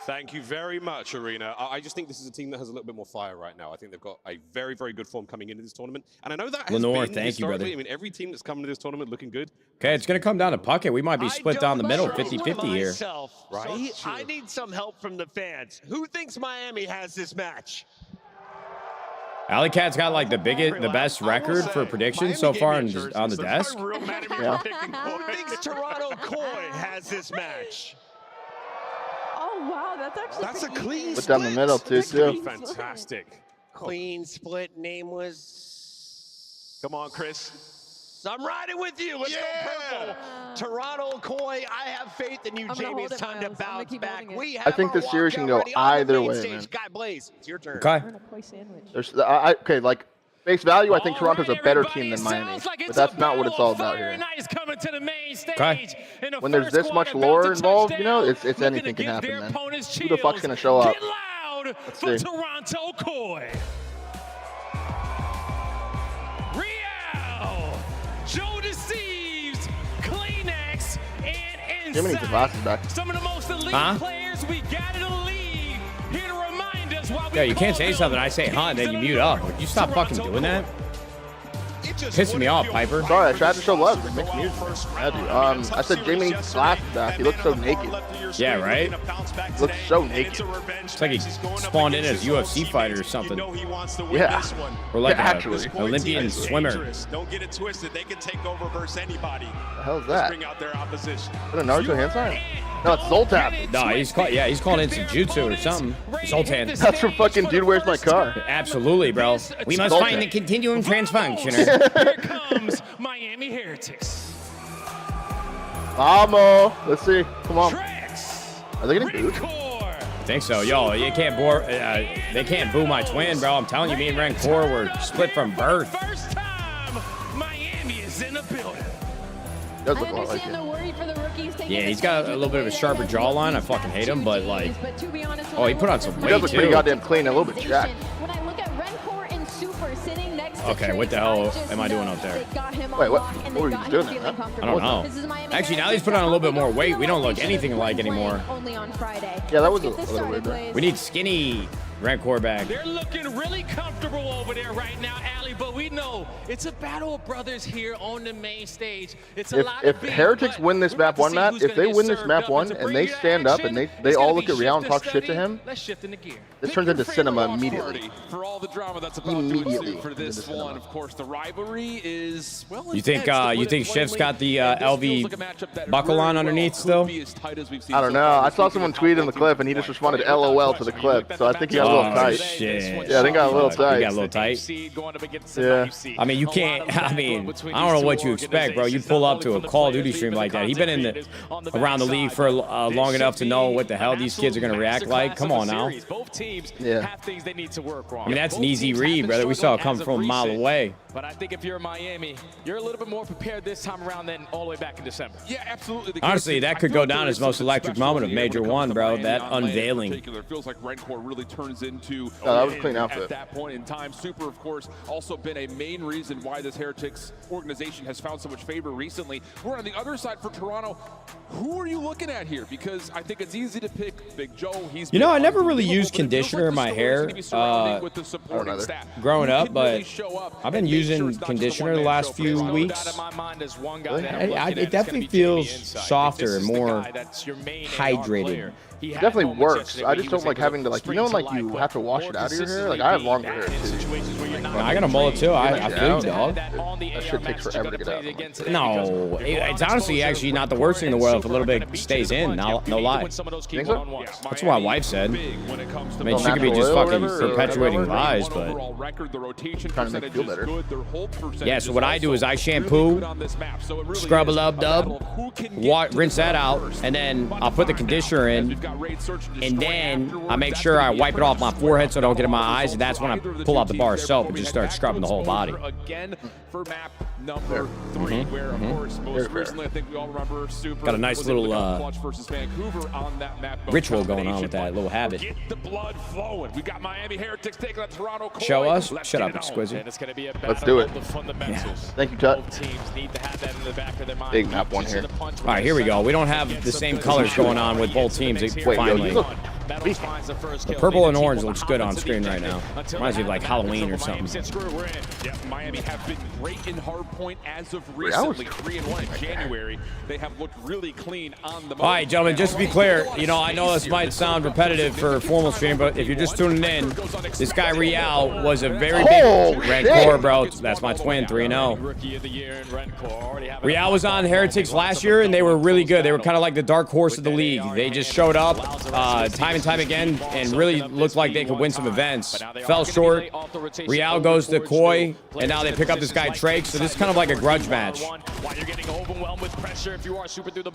Thank you very much, Arena. I just think this is a team that has a little bit more fire right now. I think they've got a very, very good form coming into this tournament. And I know that has Lenore, been thank you, brother. I mean, every team that's come to this tournament looking good. Okay, it's going to come down to Puckett. We might be split down the middle, 50-50 here. Right? So I need some help from the fans. Who thinks Miami has this match? Alley Cat's got like the best record for predictions so far on the desk. Yeah. Who thinks Toronto Koi has this match? Oh wow, that's a clean split down the middle too. Fantastic. Clean split. Name was. Come on, Chris. I'm riding with you. Let's go purple. Toronto Koi. I have faith in you, Jamie. It's time to bounce back. I think this series can go either way, man. Guy Blaze, it's your turn. Okay. Okay, like face value, I think Toronto's a better team than Miami, but that's not what it's all about here. Okay. When there's this much lore involved, you know, it's anything can happen, man. Who the fuck's gonna show up? Let's see. Toronto Koi. Real. Joe Deceives. Kleenex. And Jimmy needs his glasses back. Some of the most elite players we got in the league. Here to remind us why we Yeah, you can't say something. I say, huh, and then you mute up. Would you stop fucking doing that? Pissing me off, Piper. Sorry, I tried to show love. It makes music. I do. I said Jamie needs his glasses back. He looks so naked. Yeah, right? He looks so naked. It's like he spawned in as a UFC fighter or something. Yeah. Or like actually. an Olympian swimmer. Don't get it twisted. They can take over versus anybody. The hell is that? Bring out their opposition. Is that a Naruto hand sign? No, it's Zoltan. No, he's called in Jujutsu or something. Zoltan. That's from fucking Dude, Where's My Car? Absolutely, bro. We must Zoltan. find the continuum transfunctioner. Here comes Miami Heretics. Vamos. Let's see. Come on. Are they getting booed? I think so. Yo, you can't bore. They can't boo my twin, bro. I'm telling you, me and Rancor were split from birth. First time Miami is in the building. Does look a lot like it. Yeah, he's got a little bit of a sharper jawline. I fucking hate him, but like, oh, he put on some weight He does look pretty too. goddamn clean, a little bit jacked. When I look at Rencor and Super sitting next to Okay, what the hell am I doing up there? Wait, what were you doing there? I don't know. Actually, now he's put on a little bit more weight. We don't look anything alike anymore. Only on Friday. Yeah, that was a little weird there. We need skinny Rancor back. They're looking really comfortable over there right now, Allie, but we know it's a battle of brothers here on the main stage. It's a lot If of beef, Heretics but win this we're map about to one see map, who's if gonna they get win this served map up. one It's a and they preview stand up action. and they It's all gonna look be at Real and shift talk to shit to steady. him, Let's shift into gear. this turns into cinema immediately. For all the drama that's about to ensue for this one, of course, the rivalry is, well, You think Shift's got the LV buckle on underneath still? I don't know. I saw someone tweet in the clip and he just responded LOL to the clip, so I think he got a little tight. Shit. Yeah, I think I got a little tight. You got a little tight. Yeah. I mean, you can't. I mean, I don't know what you expect, bro. You pull up to a Call of Duty stream like that. He's been in around the league for long enough to know what the hell these kids are gonna react like. Come on now. Both teams Yeah. have things they need to work on. I mean, that's an easy read, brother. We saw it come from a mile away. But I think if you're Miami, you're a little bit more prepared this time around than all the way back in December. Yeah, absolutely. Honestly, that could go down as most electric moment of Major 1, bro. That unveiling. It feels like Rancor really turns into that was a clean outfit. at that point in time. Super, of course, also been a main reason why this Heretics organization has found so much favor recently. We're on the other side for Toronto. Who are you looking at here? Because I think it's easy to pick Big Joe. He's You know, I never really used conditioner in my hair growing up, but I've been using conditioner the last few weeks. It definitely feels softer and more hydrated. It definitely works. I just don't like having to, like, you know, like you have to wash it out of your hair. Like I have longer hair too. I got a mullet too. I feel you, dog. That shit takes forever to get out. No, it's honestly actually not the worst thing in the world if a little bit stays in. No lie. Think so? That's what my wife said. I mean, she could be just fucking perpetuating lies, but trying to make it feel better. yeah. So what I do is I shampoo, scrub a dub, rinse that out, and then I'll put the conditioner in, and then I make sure I wipe it off my forehead so I don't get in my eyes, and that's when I pull out the bar of soap and just start scrubbing the whole body. Again for map number 3, where of course most recently I think we all remember Super got a nice little versus Vancouver on that map. Ritual going on with that little habit. Get the blood flowing. We got Miami Heretics taking on Toronto. Show us. Shut up, Exquisite. Let's do it. Yeah. Thank you, Tut. Big map one here. All right, here we go. We don't have the same colors going on with both teams. Finally. The purple and orange looks good on screen right now. Reminds me of like Halloween or something. Yeah, Miami have been great in hardpoint as of recently. 3-1 in January. They have looked really clean on the. All right, gentlemen, just to be clear, you know, I know this might sound repetitive for a formal stream, but if you're just tuning in, this guy Real was a very big Rancor, bro. That's my twin, 3-0. Real was on Heretics last year, and they were really good. They were kind of like the dark horse of the league. They just showed up time and time again and really looked like they could win some events. Fell short. Real goes to Koi, and now they pick up this guy Trake, so this is kind of like a grudge match.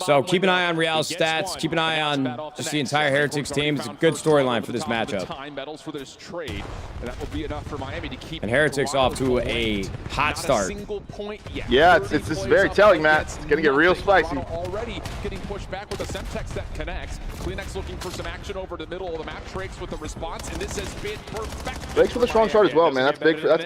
So keep an eye on Real's stats. Keep an eye on just the entire Heretics team. It's a good storyline for this matchup. And Heretics off to a hot start. Yeah, it's very telling, Matt. It's going to get real spicy. Already getting pushed back with a Semtex that connects. Kleenex looking for some action over the middle of the map. Trakes with the response, and this has been perfect. Trakes with a strong start as well, man. That's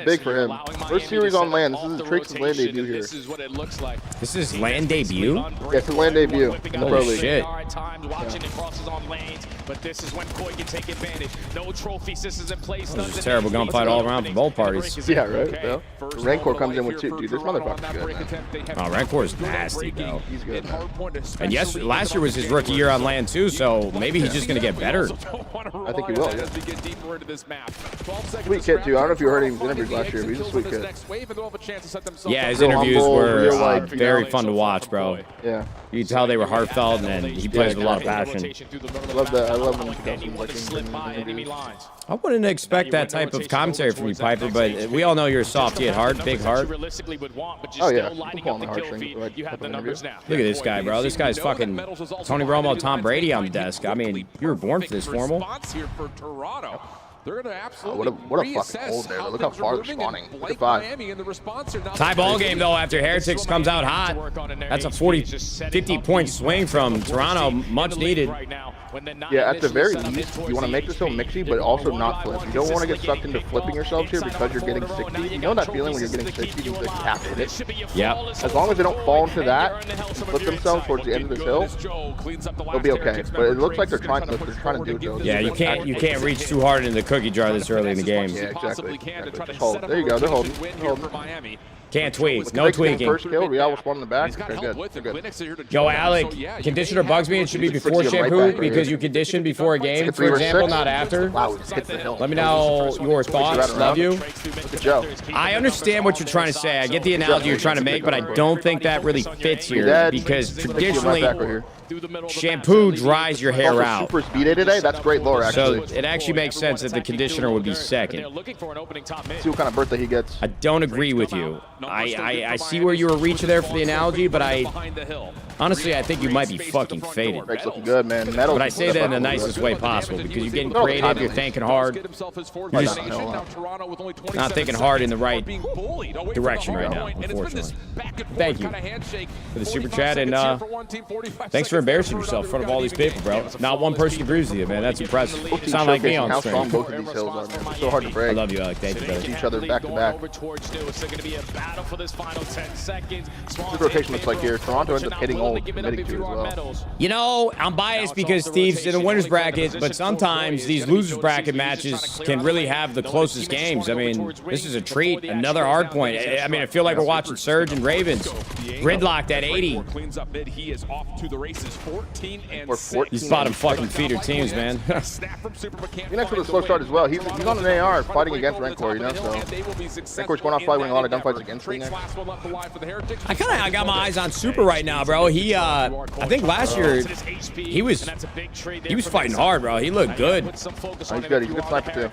big for him. First series on land. This is Trakes' land debut here. This is what it looks like. This is land debut? Yeah, it's a land debut in the Pro League. Shit. Watching it crosses on lanes, but this is when Koi can take advantage. No trophy systems in place. This is a terrible gunfight all around for both parties. Yeah, right? Yeah. Rancor comes in with 2. Dude, this motherfucker's good, man. Oh, Rancor is nasty, though. He's good, man. And yes, last year was his rookie year on land, too, so maybe he's just going to get better. I think he will, yeah. Sweet kid, too. I don't know if you heard his interviews last year, but he's a sweet kid. Yeah, his interviews were very fun to watch, bro. Yeah. You could tell they were heartfelt, and he plays with a lot of passion. I love that. I love when he does interviews. I wouldn't expect that type of commentary from you, Piper, but we all know you're a softy at heart, big heart. Oh, yeah. I'm pulling the heartstrings. Look at this guy, bro. This guy's fucking Tony Romo, Tom Brady on the desk. I mean, you were born for this, formal. They're going to absolutely what a fucking hold there. Look how far they're spawning. Look at 5. Tie ball game, though, after Heretics comes out hot. That's a 50-point swing from Toronto. Much needed. Yeah, at the very least, you want to make this so mixy, but also not flip. You don't want to get sucked into flipping yourselves here because you're getting 60. You know that feeling when you're getting 60, you just have to hit it? Yep. As long as they don't fall into that and flip themselves towards the end of this hill, they'll be okay. But it looks like they're trying to do it, though. Yeah, you can't reach too hard into the cookie jar this early in the game. Yeah, exactly. Just hold. There you go. They're holding. Can't tweak. No tweaking. First kill, Real will spawn in the back. They're good. Yo, Alec, conditioner bugs me. It should be before shampoo because you condition before a game, for example, not after. Wow, it hits the hill. Let me know your thoughts. Love you. Look at Joe. I understand what you're trying to say. I get the analogy you're trying to make, but I don't think that really fits here because traditionally, shampoo dries your hair out. Super speed today. That's great lore, actually. So it actually makes sense that the conditioner would be second. See what kind of birthday he gets. I don't agree with you. I see where you were reaching there for the analogy, but honestly, I think you might be fucking faded. Drake's looking good, man. But I say that in the nicest way possible because you're getting creative, you're thinking hard. You're just not thinking hard in the right direction right now, unfortunately. Thank you for the super chat, and thanks for embarrassing yourself in front of all these people, bro. Not one person agrees with you, man. That's impressive. Sound like me on stream. How strong both of these hills are, man. It's so hard to break. I love you, Alec. Thank you, brother. Each other back to back. This rotation looks like here. Toronto ends up hitting all committing to as well. You know, I'm biased because Thieves in the winners bracket, but sometimes these losers bracket matches can really have the closest games. I mean, this is a treat. Another hard point. I mean, I feel like we're watching Surge and Ravens. Gridlocked at 80. He is off to the races, 14 and 6. These bottom fucking feeder teams, man. Phoenix with a slow start as well. He's on an AR fighting against Rancor, you know, so Rancor's going off probably winning a lot of gunfights against Phoenix. I got my eyes on Super right now, bro. He I think last year he was fighting hard, bro. He looked good. He's good. He's a good sniper too.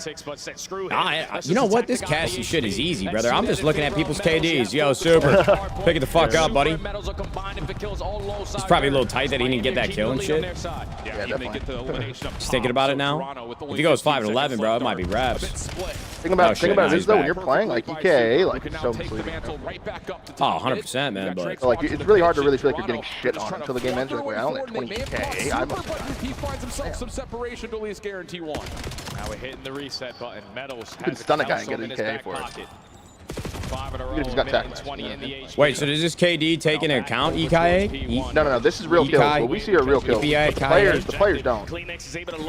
You know what? This casting shit is easy, brother. I'm just looking at people's KDs. Yo, Super, pick it the fuck up, buddy. It's probably a little tight that he didn't get that kill and shit. Yeah, definitely. Just thinking about it now. If he goes 5-11, bro, it might be raps. Think about this though. When you're playing like EKA, like it's so misleading. Oh, 100%, man. But like it's really hard to really feel like you're getting shit on until the game ends. You're like, wait, I only have 20 EKA. I must. He finds himself some separation to at least guarantee one. Now we're hitting the reset button. Metals has stun a guy and get an EKA for it. He just got tagged. Wait, so does this KD take into account EKA? No. This is real kills. What we see are real kills. The players don't.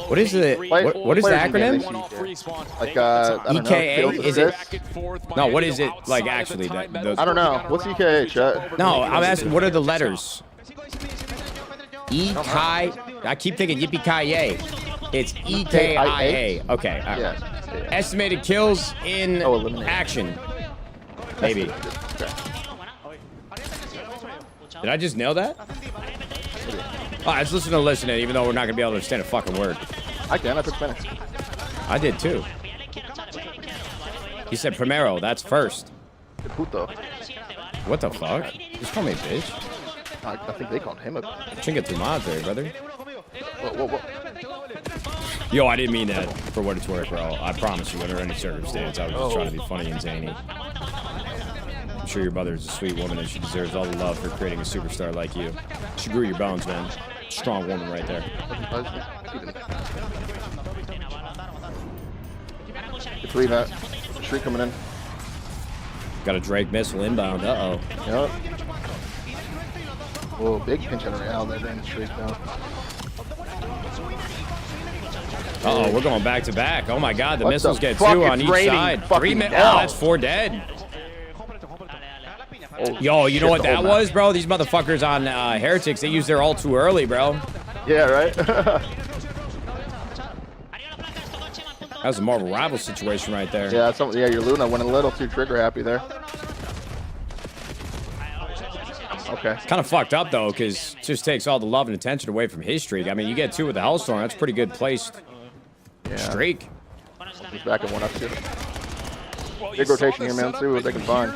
What is it? What is the acronym? Like I don't know. EKA? Is it? No, what is it like actually? I don't know. What's EKA, chat? No, I'm asking. What are the letters? EKI. I keep thinking yippee-ki-yay. It's EKIA. Okay. All right. Estimated kills in action. Maybe. Did I just nail that? All right, let's listen to listening, even though we're not going to be able to understand a fucking word. I can. I took Spanish. I did too. He said primero. That's first. Puto. What the fuck? Just call me a bitch. I think they called him a Chinga tu madre, brother. Whoa. Yo, I didn't mean that for what it's worth, bro. I promise you, under any circumstance, I was just trying to be funny and zany. I'm sure your mother is a sweet woman and she deserves all the love for creating a superstar like you. She grew your bones, man. Strong woman right there. Good three, Matt. Streak coming in. Got a Drake missile inbound. Uh-oh. Yep. Whoa, big pinch on Real there during the streak, though. Uh-oh, we're going back to back. Oh my god, the missiles get 2 on each side. 3 missiles. Oh, that's 4 dead. Yo, you know what that was, bro? These motherfuckers on Heretics, they used their ult too early, bro. Yeah, right? That was a Marvel Rival situation right there. Yeah, your Luna went a little too trigger happy there. Okay. Kind of fucked up, though, because it just takes all the love and attention away from his streak. I mean, you get 2 with the Hellstorm. That's a pretty good placed streak. He's back at 1 up, too. Big rotation here, man. Let's see what they can find.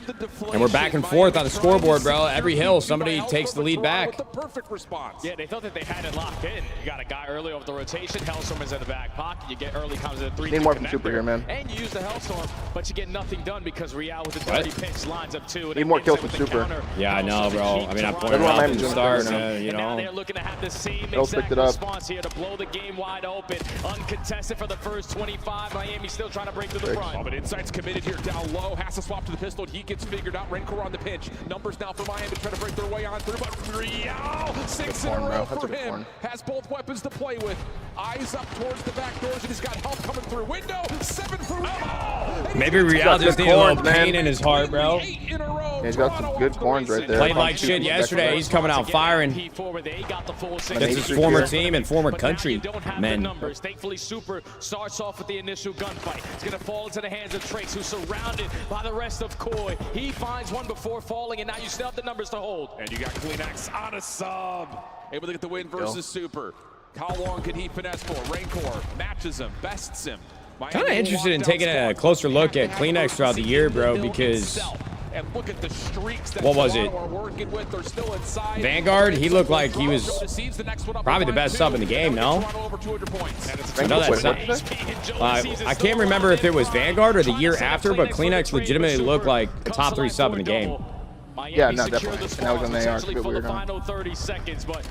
And we're back and forth on the scoreboard, bro. Every hill, somebody takes the lead back. Perfect response. Yeah, they thought that they had it locked in. You got a guy early over the rotation. Hellstorm is in the back pocket. You get early comes in 3. Need more from Super here, man. And you use the Hellstorm, but you get nothing done because Real with the dirty pitch lines up 2. Need more kills from Super. Yeah, I know, bro. I mean, I pointed out from the start, you know. They're looking to have the same exact response here to blow the game wide open. Uncontested for the first 25. Miami still trying to break through the front. But Insight's committed here down low. Has to swap to the pistol. He gets figured out. Rancor on the pinch. Numbers now for Miami trying to break their way on through. But Real, 6 in a row for him. Has both weapons to play with. Eyes up towards the back doors, and he's got help coming through. Window, 7 for Real. Maybe Real just needs a little pain in his heart, bro. Yeah, he's got some good corns right there. Played like shit yesterday. He's coming out firing. That's his former team and former country, men. Thankfully, Super starts off with the initial gunfight. It's going to fall into the hands of Trace, who's surrounded by the rest of Koi. He finds one before falling, and now you still have the numbers to hold. And you got Kleenex on a sub. Able to get the win versus Super. How long can he finesse for? Rancor matches him, bests him. Kind of interested in taking a closer look at Kleenex throughout the year, bro, because and look at the streaks that what was it? Vanguard, he looked like he was probably the best sub in the game, no? I know that's not. I can't remember if it was Vanguard or the year after, but Kleenex legitimately looked like a top 3 sub in the game. Yeah, no, definitely. And that was on the AR. It's a bit weird, huh?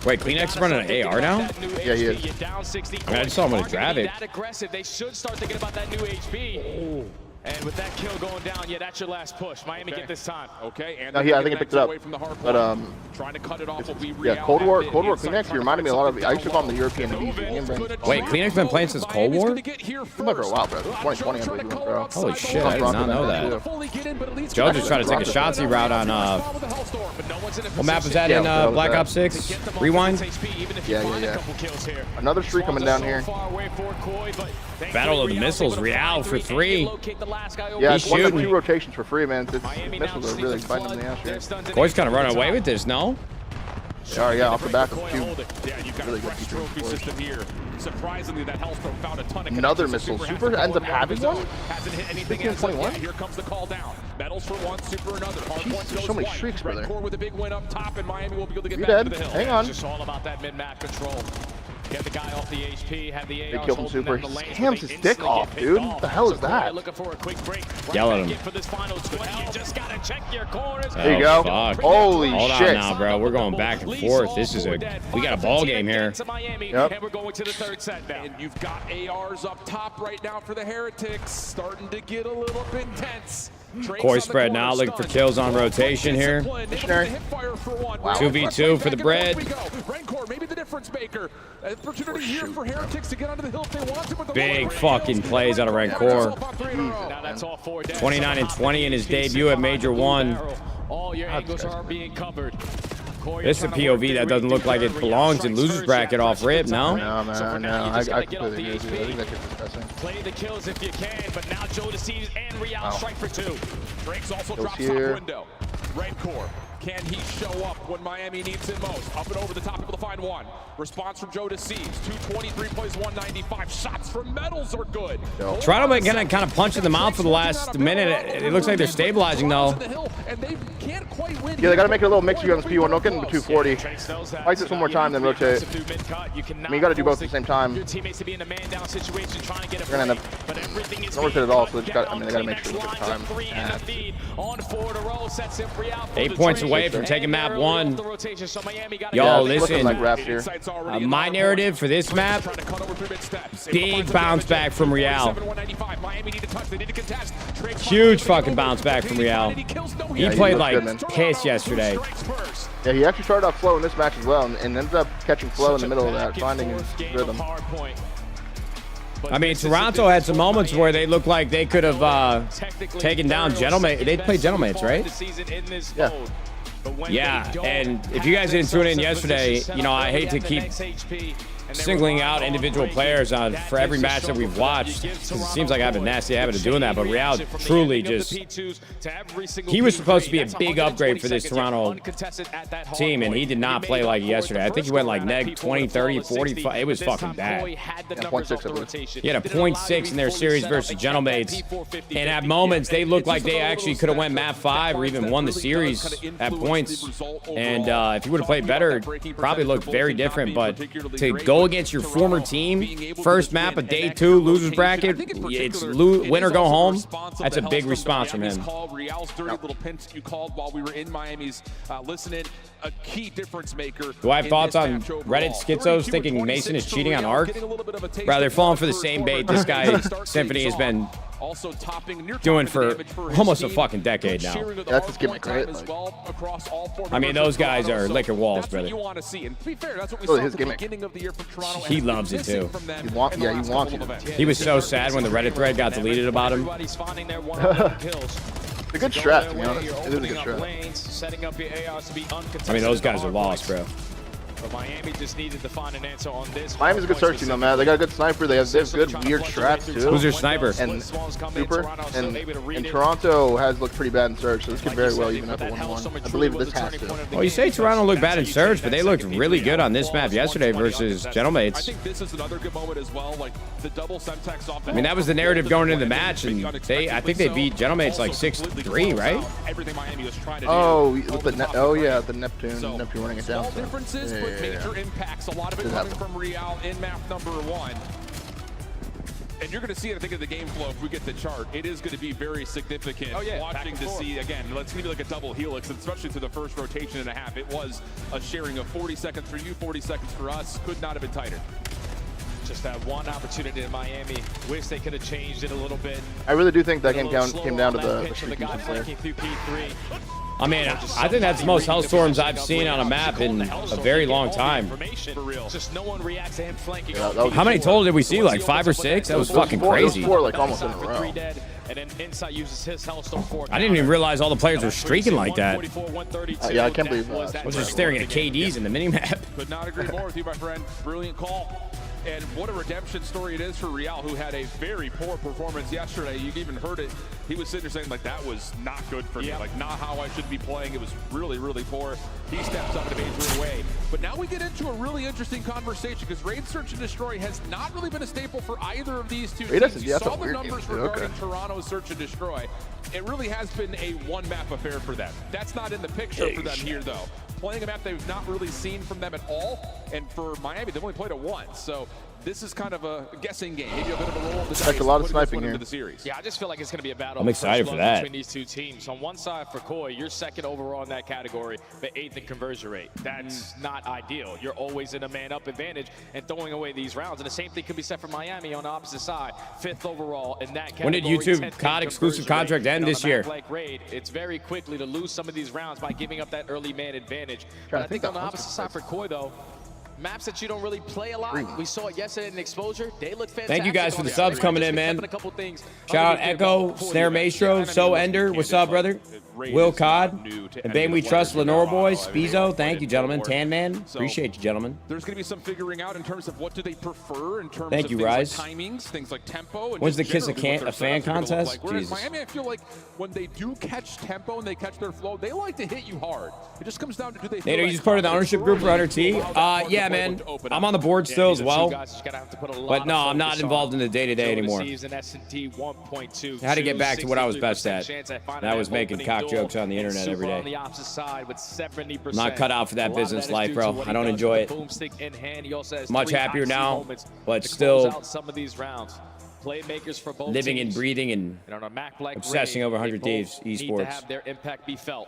Wait, Kleenex is running an AR now? Yeah, he is. I mean, I just saw him with a grab it. They should start thinking about that new HP. And with that kill going down, yeah, that's your last push. Miami get this time. Okay, and No, I think he picked it up. But trying to cut it off. yeah, Cold War Kleenex. He reminded me a lot of. I used to call him the European Indie. Wait, Kleenex been playing since Cold War? It's been for a while, bro. 2020, I believe, bro. Holy shit, I did not know that. Joe just tried to take a Shotzzy route on. What map was that in Black Ops 6? Rewind. Yeah. Another streak coming down here. Battle of the Missiles, Real for 3. Yeah, it's one of the 2 rotations for free, man. Missiles are really biting them in the ass here. Koi's kind of running away with this, no? Yeah, off the back of 2 Yeah, you've got really a good fresh trophy system here. Surprisingly, that Hellstorm found a ton of another missile. Super ends up having one? Hasn't hit anything else. Yeah, here comes the call down. Medals for one, Super another. Hardpoint goes so many white. streaks, brother. Red Core with a big win up top, and Miami will be able to get You're back dead. to the hill. Hang on. It's just all about that mid-map control. Get the guy off the HP, have the They killed him super. He scams his dick off, dude. What the hell is that? Looking for a quick break. Yell at him. For this final 20, you just gotta check your corners. There you go. Fuck. Holy Hold shit. on now, bro. We're going back and forth. This is we got a ball game here. Yep. And we're going to the 3rd set now. And you've got ARs up top right now for the Heretics. Starting to get a little bit tense. Koi spread now, looking for kills on rotation here. 2v2 for the bread. Rancor, maybe the difference maker. Opportunity here for Heretics to get onto the hill if they want to. But the Big fucking plays out of Rancor. Now that's all 4 down. 29 and 20 in his debut at Major 1. All your angles are being covered. This is a POV that doesn't look like it belongs in loser's bracket off rip, no? No, man, no. I completely agree. I think that kid's disgusting. Play the kills if you can, but now Joe Thieves and Real strike for 2. Drake's also drops top window. Rancor, can he show up when Miami needs him most? Up and over the top, able to find one. Response from Joe Thieves. 223 plays 195. Shots from Medals are good. Toronto been kind of punching them out for the last minute. It looks like they're stabilizing though. Yeah, they got to make it a little mixy on this P1. Don't get into 240. Fight this one more time, then rotate. I mean, you got to do both at the same time. They're going to end up don't rotate at all, so they just got. I mean, they got to make sure they get time. 8 points away from taking map 1. Y'all, listen. My narrative for this map: big bounce back from Real. Huge fucking bounce back from Real. He played like piss yesterday. Yeah, he actually started off slow in this match as well, and ended up catching flow in the middle of that, finding his rhythm. I mean, Toronto had some moments where they looked like they could have taken down Gentlemen. They played Gentlemates, right? Yeah. Yeah, and if you guys didn't tune in yesterday, you know, I hate to keep singling out individual players for every match that we've watched, because it seems like I have a nasty habit of doing that, but Real truly just, he was supposed to be a big upgrade for this Toronto team, and he did not play like yesterday. I think he went like neg 20, 30, 45. It was fucking bad. Yeah, 0.6. He had a 0.6 in their series versus Gentlemates, and at moments, they looked like they actually could have went map 5 or even won the series at points, and if he would have played better, it probably looked very different, but to go against your former team, first map of day 2, losers bracket, it's win or go home. That's a big response from him. Real's dirty little pinch you called while we were in Miami's listening, a key difference maker. Do I have thoughts on Reddit schizos thinking Mason is cheating on Arc? Bro, they're falling for the same bait this guy Symphony has been doing for almost a fucking decade now. That's his gimmick, right? I mean, those guys are licking walls, brother. His gimmick. He loves it too. He wants it. He was so sad when the Reddit thread got deleted about him. It's a good strat, to be honest. It is a good strat. I mean, those guys are lost, bro. But Miami just needed to find an answer on this. Miami's a good search team, though, man. They got a good sniper. They have good weird strats, too. Who's their sniper? And Super. And Toronto has looked pretty bad in search, so this could very well even up a 1-1. I believe this has to. Well, you say Toronto looked bad in search, but they looked really good on this map yesterday versus Gentlemates. I think this is another good moment as well. Like the double Semtex off. I mean, that was the narrative going into the match, and I think they beat Gentlemates like 6-3, right? Everything Miami was trying to do. Oh, yeah, the Neptune running it down. Differences, but major impacts. A lot of it coming from Real in map number 1. And you're going to see it, I think, in the game flow if we get the chart. It is going to be very significant. Watching to see, again, let's see like a double helix, especially to the first rotation and a half. It was a sharing of 40 seconds for you, 40 seconds for us. Could not have been tighter. Just that one opportunity in Miami. Wish they could have changed it a little bit. I really do think that came down to the streaking there. I mean, I think that's the most Hellstorms I've seen on a map in a very long time. Just no one reacts to him flanking. How many total did we see? Like 5 or 6? That was fucking crazy. 4 like almost in a row. And then Insight uses his Hellstorm 4. I didn't even realize all the players were streaking like that. Yeah, I can't believe I was just staring at KDs in the minimap. Could not agree more with you, my friend. Brilliant call. And what a redemption story it is for Real, who had a very poor performance yesterday. You even heard it. He was sitting there saying, like, that was not good for me. Like, not how I should be playing. It was really, really poor. He steps up and evades her way. But now we get into a really interesting conversation because Raid Search and Destroy has not really been a staple for either of these two teams. You saw the numbers regarding Toronto's Search and Destroy. It really has been a one-map affair for them. That's not in the picture for them here, though. Playing a map they've not really seen from them at all. And for Miami, they've only played it once. So this is kind of a guessing game. Maybe a bit of a roll of the dice. That's a lot of sniping here. The series. Yeah, I just feel like it's going to be a battle. I'm excited for that. Between these two teams. On one side for Koi, you're second overall in that category, but 8th in conversion rate. That's not ideal. You're always in a man-up advantage and throwing away these rounds. And the same thing could be said for Miami on the opposite side. 5th overall in that category. When did YouTube COD exclusive contract end this year? Like Raid, it's very quickly to lose some of these rounds by giving up that early man advantage. But I think on the opposite side for Koi, though, maps that you don't really play a lot. We saw it yesterday in Exposure. They look fantastic. Thank you guys for the subs coming in, man. Shout out Echo, Snare Maestro, So Ender. What's up, brother? Will Cod, and Bane We Trust, Lenore Boy, Spizo. Thank you, gentlemen. Tan Man, appreciate you, gentlemen. There's going to be some figuring out in terms of what do they prefer in terms of things Rise. Like timings, things like tempo. And when's the Kiss a Fan contest? Like. Whereas Miami, I feel like when they do catch tempo and they catch their flow, they like to hit you hard. It just comes down to do they feel Nate, are you just part of the ownership group for Hunter T? Yeah, man. I'm on the board still as well. But no, I'm not involved in the day-to-day anymore. I had to get back to what I was best at. That was making cock jokes on the internet every day. I'm not cut out for that business life, bro. I don't enjoy it. Much happier now, but still living and breathing and obsessing over 100 Thieves Esports.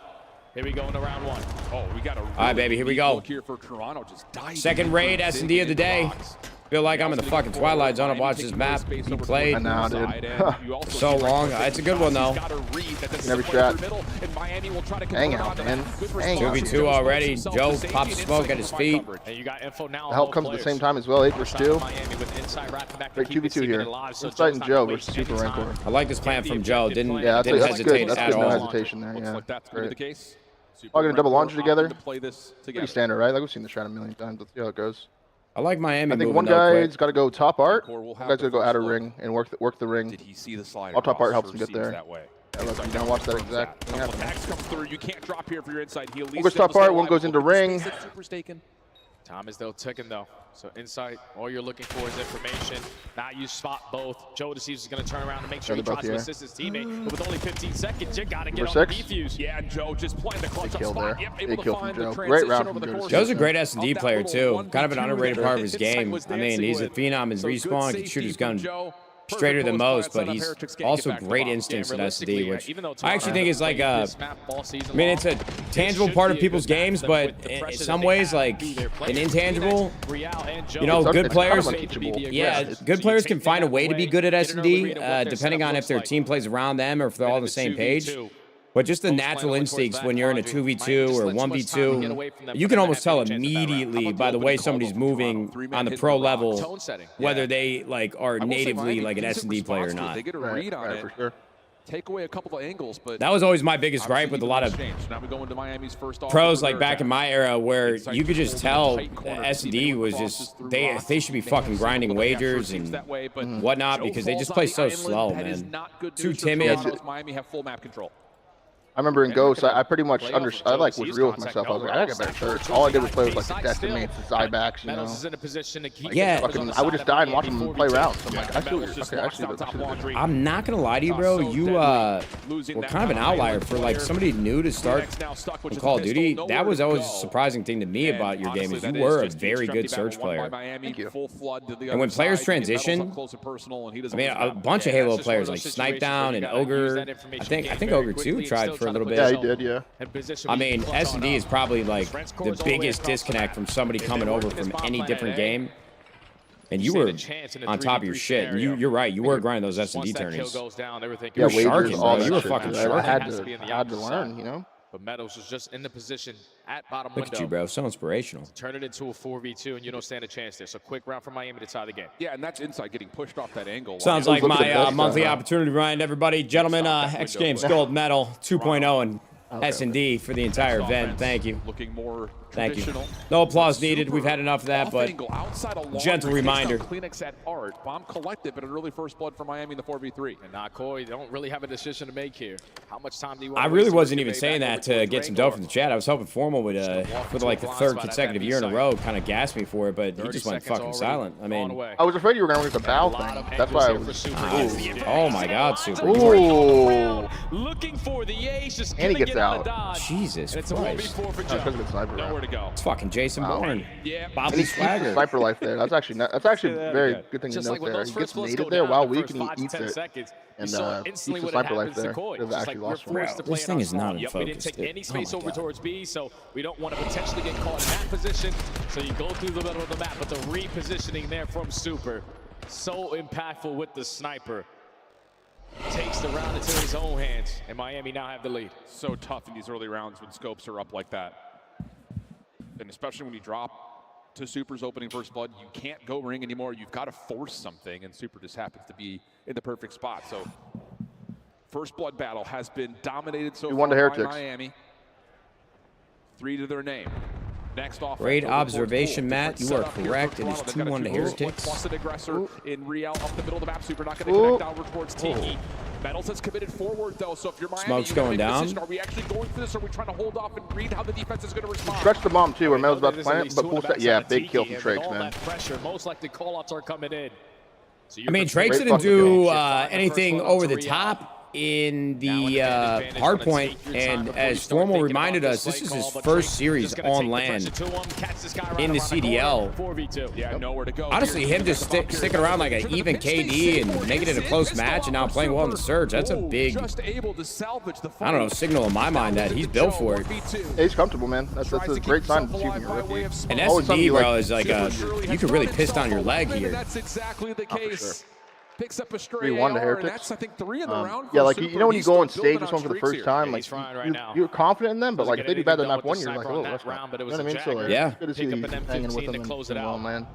Here we go into round 1. Oh, we got a all right, baby, here we go. Here for Toronto, just second raid S&D of the day. Feel like I'm in the fucking Twilight Zone. I've watched this map be played I know, dude. so long. It's a good one, though. Never shot. Hang out, man. Hang out. 2v2 already. Joe pops smoke at his feet. The help comes at the same time as well. 8 vs 2. Great 2v2 here. Insight and Joe versus Super Rancor. I like this plan from Joe. Didn't that's hesitate good. at all. No hesitation there. Yeah. Like that's great. The case. All gonna double launch together. Play this together. Pretty standard, right? Like we've seen the strat a million times. Let's see how it goes. I like Miami. I think one guy's got to go top art. One guy's got to go outer ring and work the ring. Did he see the slider? All top art helps him get there. That way. Yeah, look, you don't watch that exact thing happen. Max comes through. You can't drop here for your inside. One goes top art. One goes into ring. Time is still ticking, though. So Insight, all you're looking for is information. Now you spot both. Joe Deceives is going to turn around and make sure he tries to assist his teammate. But with only 15 seconds, you got to get on the defuse. Yeah, Joe just playing the clutch up spot. Yep, able to find the Great round over the course. Joe's a great S&D player, too. Kind of an underrated part of his game. I mean, he's a phenom in respawn. Can shoot his gun straighter than most, but he's also great instincts in S&D, which I actually think is like a, I mean, it's a tangible part of people's games, but in some ways, like an intangible. You know, good players, good players can find a way to be good at S&D, depending on if their team plays around them or if they're all on the same page. But just the natural instincts when you're in a 2v2 or 1v2, you can almost tell immediately by the way somebody's moving on the pro level whether they like are natively like an S&D player or not. They get a read on it. For sure. Take away a couple of angles, but that was always my biggest gripe with a lot of pros like back in my era where you could just tell S&D was just they should be fucking grinding wagers and whatnot because they just play so slow, man. Too timid. Miami have full map control. I remember in Ghost, I pretty much I like was real with myself. I was like, I got better search. All I did was play with like the Decimates, the Zybacks, you know. Yeah. I would just die and watch them play rounds. I'm like, I feel okay. I'm not gonna lie to you, bro. You were kind of an outlier for like somebody new to start in Call of Duty. That was always a surprising thing to me about your game is you were a very good search player. Thank you. And when players transition, I mean, a bunch of Halo players like Snipe Down and Ogre. I think Ogre 2 tried for a little bit. Yeah, he did, yeah. I mean, S&D is probably like the biggest disconnect from somebody coming over from any different game And you were on top of your shit. And you're right. You were grinding those S&D tourneys. Yeah, you were sharking, all bro. that You were shit, fucking dude. sharking. I had to learn, you know? But Meadows was just in the position at bottom Look window. at you, bro. So inspirational. Turn it into a 4v2, and you don't stand a chance there. So quick round for Miami to tie the game. Yeah, and that's inside getting pushed off that angle. Sounds like my monthly opportunity, Ryan. Everybody, gentlemen, X Games Gold Medal 2.0 and S&D for the entire event. Thank you. Looking more Thank you. traditional. No applause needed. We've had enough of that, but gentle reminder. Kleenex at art. Bomb collective, but an early first blood for Miami in the 4v3. And now, Coy, don't really have a decision to make here. How much time do you want I to really waste wasn't to even get saying back that over to towards get some Rancor? dough from the chat. I was hoping Formal would, for like the third consecutive year in a row, kind of gas me for it, but he just went fucking silent. I mean, I was afraid you were going to get the bow thing. That's why I was. oh my God, Super. Ooh. Looking for the ace, just And he gets out. Jesus It's a Christ. 1v4 for Because of the sniper. Nowhere to go. It's fucking Jason Bourne. Yeah. And Bobby he keeps the Swagger. sniper life there. That's actually very good thing to Just note like when there. those He gets first bloods naded go there down while in the weak first and 5 he to eats 10 it. seconds, And you saw keeps instantly the what sniper life happens to there. Coy. They've Just actually like we're lost one. forced to play This it thing is not ourselves. in Yep, we didn't focus, take dude. any space Oh my over God. towards B, so we don't want to potentially get caught in that position. So you go through the middle of the map, but the repositioning there from Super, so impactful with the sniper. Takes the round into his own hands, and Miami now have the lead. So tough in these early rounds when scopes are up like that. And especially when you drop to Super's opening first blood, you can't go ring anymore. You've got to force something, and Super just happens to be in the perfect spot. So first blood battle has been dominated so far by Miami. 3 to their name. Next off. Great observation, Matt. You are correct. It is 2-1 to Heretics. Plus an aggressor in Real up the middle of the map. Super not going to connect over towards Tiki. Metals has committed forward though, so if you're Miami, Smoke's going down. Are we actually going for this, or are we trying to hold off and read how the defense is going to respond? Stretch the bomb too, where Metal's about to plant, but full set. Yeah, big kill from Trakes, man. That pressure, most likely call-outs are coming in. So I mean, Trakes didn't do anything over the top in the hard point, and as Formal reminded us, this is his first series on land in the CDL. Yeah, nowhere to go. Honestly, him just sticking around like an even KD and making it a close match and now playing well in the surge, that's a big, I don't know, signal in my mind that he's built for it. Yeah, he's comfortable, man. That's a great sign to see from your rookie. And S&D, bro, is like you could really piss down your leg here. That's exactly the case. Picks up a straight 3-1 to AR, and Heretics. that's, I think, 3 in the round. Yeah, like, Super. you know when you He's go on still stage building with someone for the streaks first time, like, you're confident in them, but, like, if they do bad than map 1, you're like, oh, that's not. You know what I mean? So, like, yeah. it's good to see you hanging with them and well, man.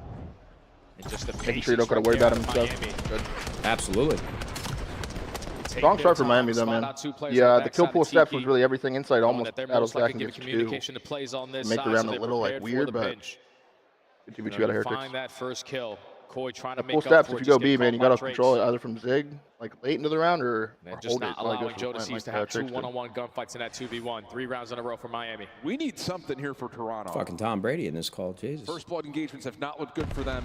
Making sure you don't got to worry about him and stuff. Good. Absolutely. Strong start for Miami, though, man. Yeah, the kill pull step was really everything inside, almost battle stacking gets 2. Make the round a little, like, weird, but good TV2 out of Heretics. Find that first kill. Coy trying to make full steps, if you go B, man, you got to control it either from Zig, like late into the round, or just hold it. not allowing Jodeci to have 2 one-on-one gunfights in that 2v1. 3 rounds in a row for Miami. We need something here for Toronto. Fucking Tom Brady in this call, Jesus. First blood engagements have not looked good for them.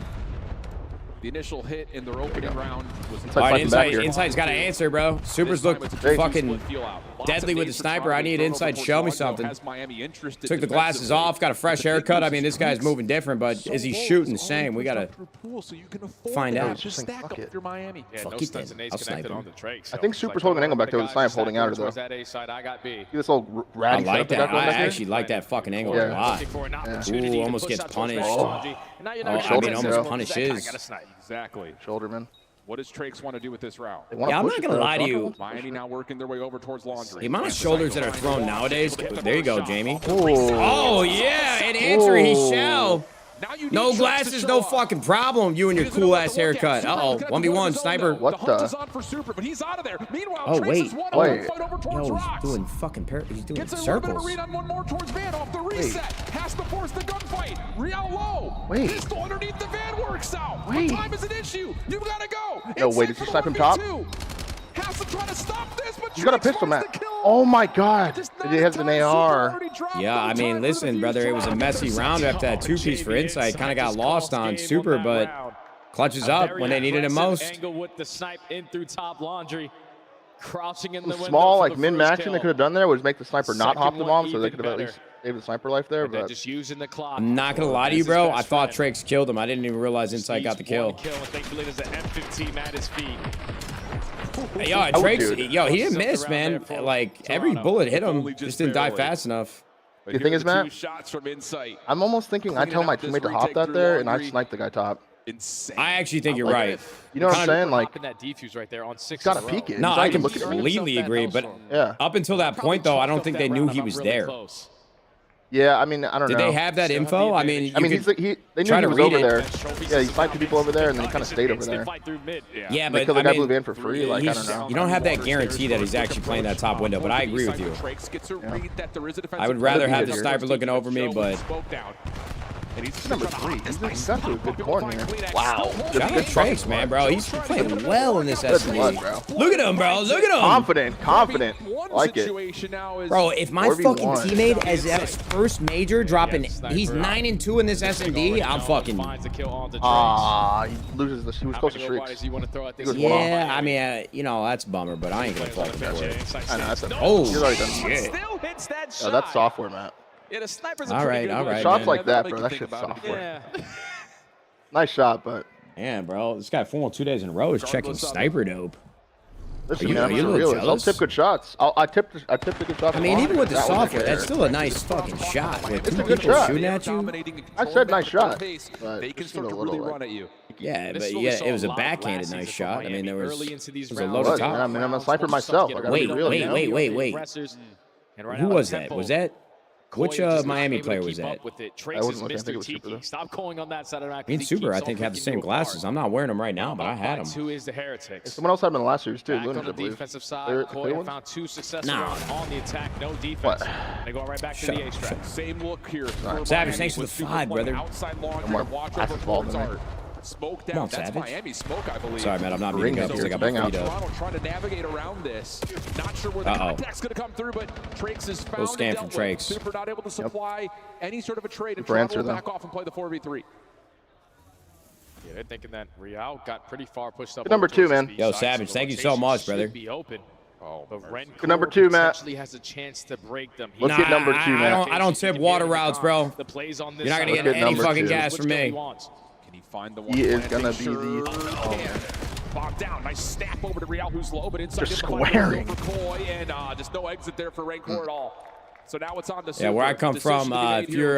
The initial hit in their opening round was... All right, Insight's got to answer, bro. Supers look fucking deadly with the sniper. I need Insight to show me something. Took the glasses off, got a fresh haircut. I mean, this guy's moving different, but is he shooting the same? We got to find out. Fuck it. Fuck it then. I'll snipe him. I think Super's holding an angle back there with the snipe holding out of it, though. See this little I ratty like that. I back actually like that fucking angle a lot. Ooh, almost gets punished. I mean, almost punishes. Exactly. Shoulder, man. What does Trakes want to do with this round? Yeah, I'm not going to lie to you. Miami now working their way over towards Laundry. The amount of shoulders that are thrown nowadays. There you go, Jamie. Oh, yeah. And answer he shall. No glasses, no fucking problem. You and your cool ass haircut. Uh-oh. 1v1, sniper. What the? Oh, wait. Wait. Yo, he's doing fucking he's doing circles. Wait. Has to force the gunfight. Real low. Wait. Pistol underneath the van works out. Wait. Time is an issue. You gotta go. No, wait, did you snipe him top? Has to try to stop this, but You got a pistol, Matt. Oh my god. He has an AR. Yeah, I mean, listen, brother, it was a messy round after that 2-piece for Insight. Kind of got lost on Super, but clutches up when they needed him most. Angle with the snipe in through top Laundry. Crouching in the window. Small, like min-maxing they could have done there was make the sniper not hop the bomb, so they could have at least saved the sniper life there. But just using the clock. I'm not going to lie to you, bro. I thought Trakes killed him. I didn't even realize Insight got the kill. Thankfully, there's an M15 at his feet. Yo, Trakes, yo, he didn't miss, man. Like, every bullet hit him, just didn't die fast enough. The thing is, Matt, shots from Insight. I'm almost thinking I tell my teammate to hop that there, and I snipe the guy top. insane. I actually think you're right. You know what I'm saying? Like, that defuse right there on 6. gotta peek it. No, I completely agree. But up until that point, though, I don't think they knew he was there. Yeah, I mean, I don't know. Did they have that info? I mean, they knew he was over there. Yeah, he sniped 2 people over there, and then he kind of stayed over there. Yeah, but because the guy blew van for free. Like, I don't know. You don't have that guarantee that he's actually playing that top window. But I agree with you. I would rather have the sniper looking over me, but. He's number 3. He's got to a good corner here. Wow. Shout out Trakes, man, bro. He's playing well in this SMD. Look at him, bro. Look at him. Confident. Like it. Bro, if my fucking teammate is at his first major dropping, he's 9-2 in this SMD, I'm fucking. He loses the. He was close to streaks. Yeah, I mean, you know, that's a bummer, but I ain't gonna fucking for it. I know, that's a. Oh, shit. Oh, that's software, Matt. Yeah, the sniper's all right. Shots man. like that, bro. That shit's software. Yeah. Nice shot, but. Man, bro, this guy 2 days in a row is checking sniper dope. Listen, man, I'm real. I'll tip good shots. I tipped the good shots. I mean, even with the software, that's still a nice fucking shot. With it's 2 a good people shot. shooting at you. I said nice shot. They can start to really run at you. Yeah, but yeah, it was a backhanded nice shot. I mean, there was a load of top. I mean, I'm a sniper myself. Wait. Who was that? Was that? Which Miami player was that? I wasn't looking. I think it was Super, though. Stop calling on that side of the rack. Me and Super, I think, have the same glasses. I'm not wearing them right now, but I had them. Who is the Heretics? Someone else had them in the last series, too. Back on the defensive side, Koya found 2 successful on the attack. No defense. They go right back to the ace track. Same look here. Savage, thanks for the 5, brother. Outside launcher, watch over towards Art. Smoke down. That's Savage. Miami smoke, I believe. Sorry, man. I'm not beating up because I got my feet up. Toronto trying to navigate around this. Not sure where the contact's going to come through, but Trakes is found and dealt with. Trakes. Super not able to supply any sort of a trade, and Toronto will back off and play the 4v3. Yeah, they're thinking that Real got pretty far pushed up. Good number 2, man. Yo, Savage, thank you so much, brother. Be open. But Good number 2, Matt. Has a chance to break them. Let's get number 2, Matt. I don't tip water routes, bro. You're not going to get any fucking gas from me. Find the one he is gonna be the bomb down. Nice snap over to Real, who's low, but inside just squaring. For Koi, and just no exit there for Rancor at all. So now it's on the yeah, where I come from, if you're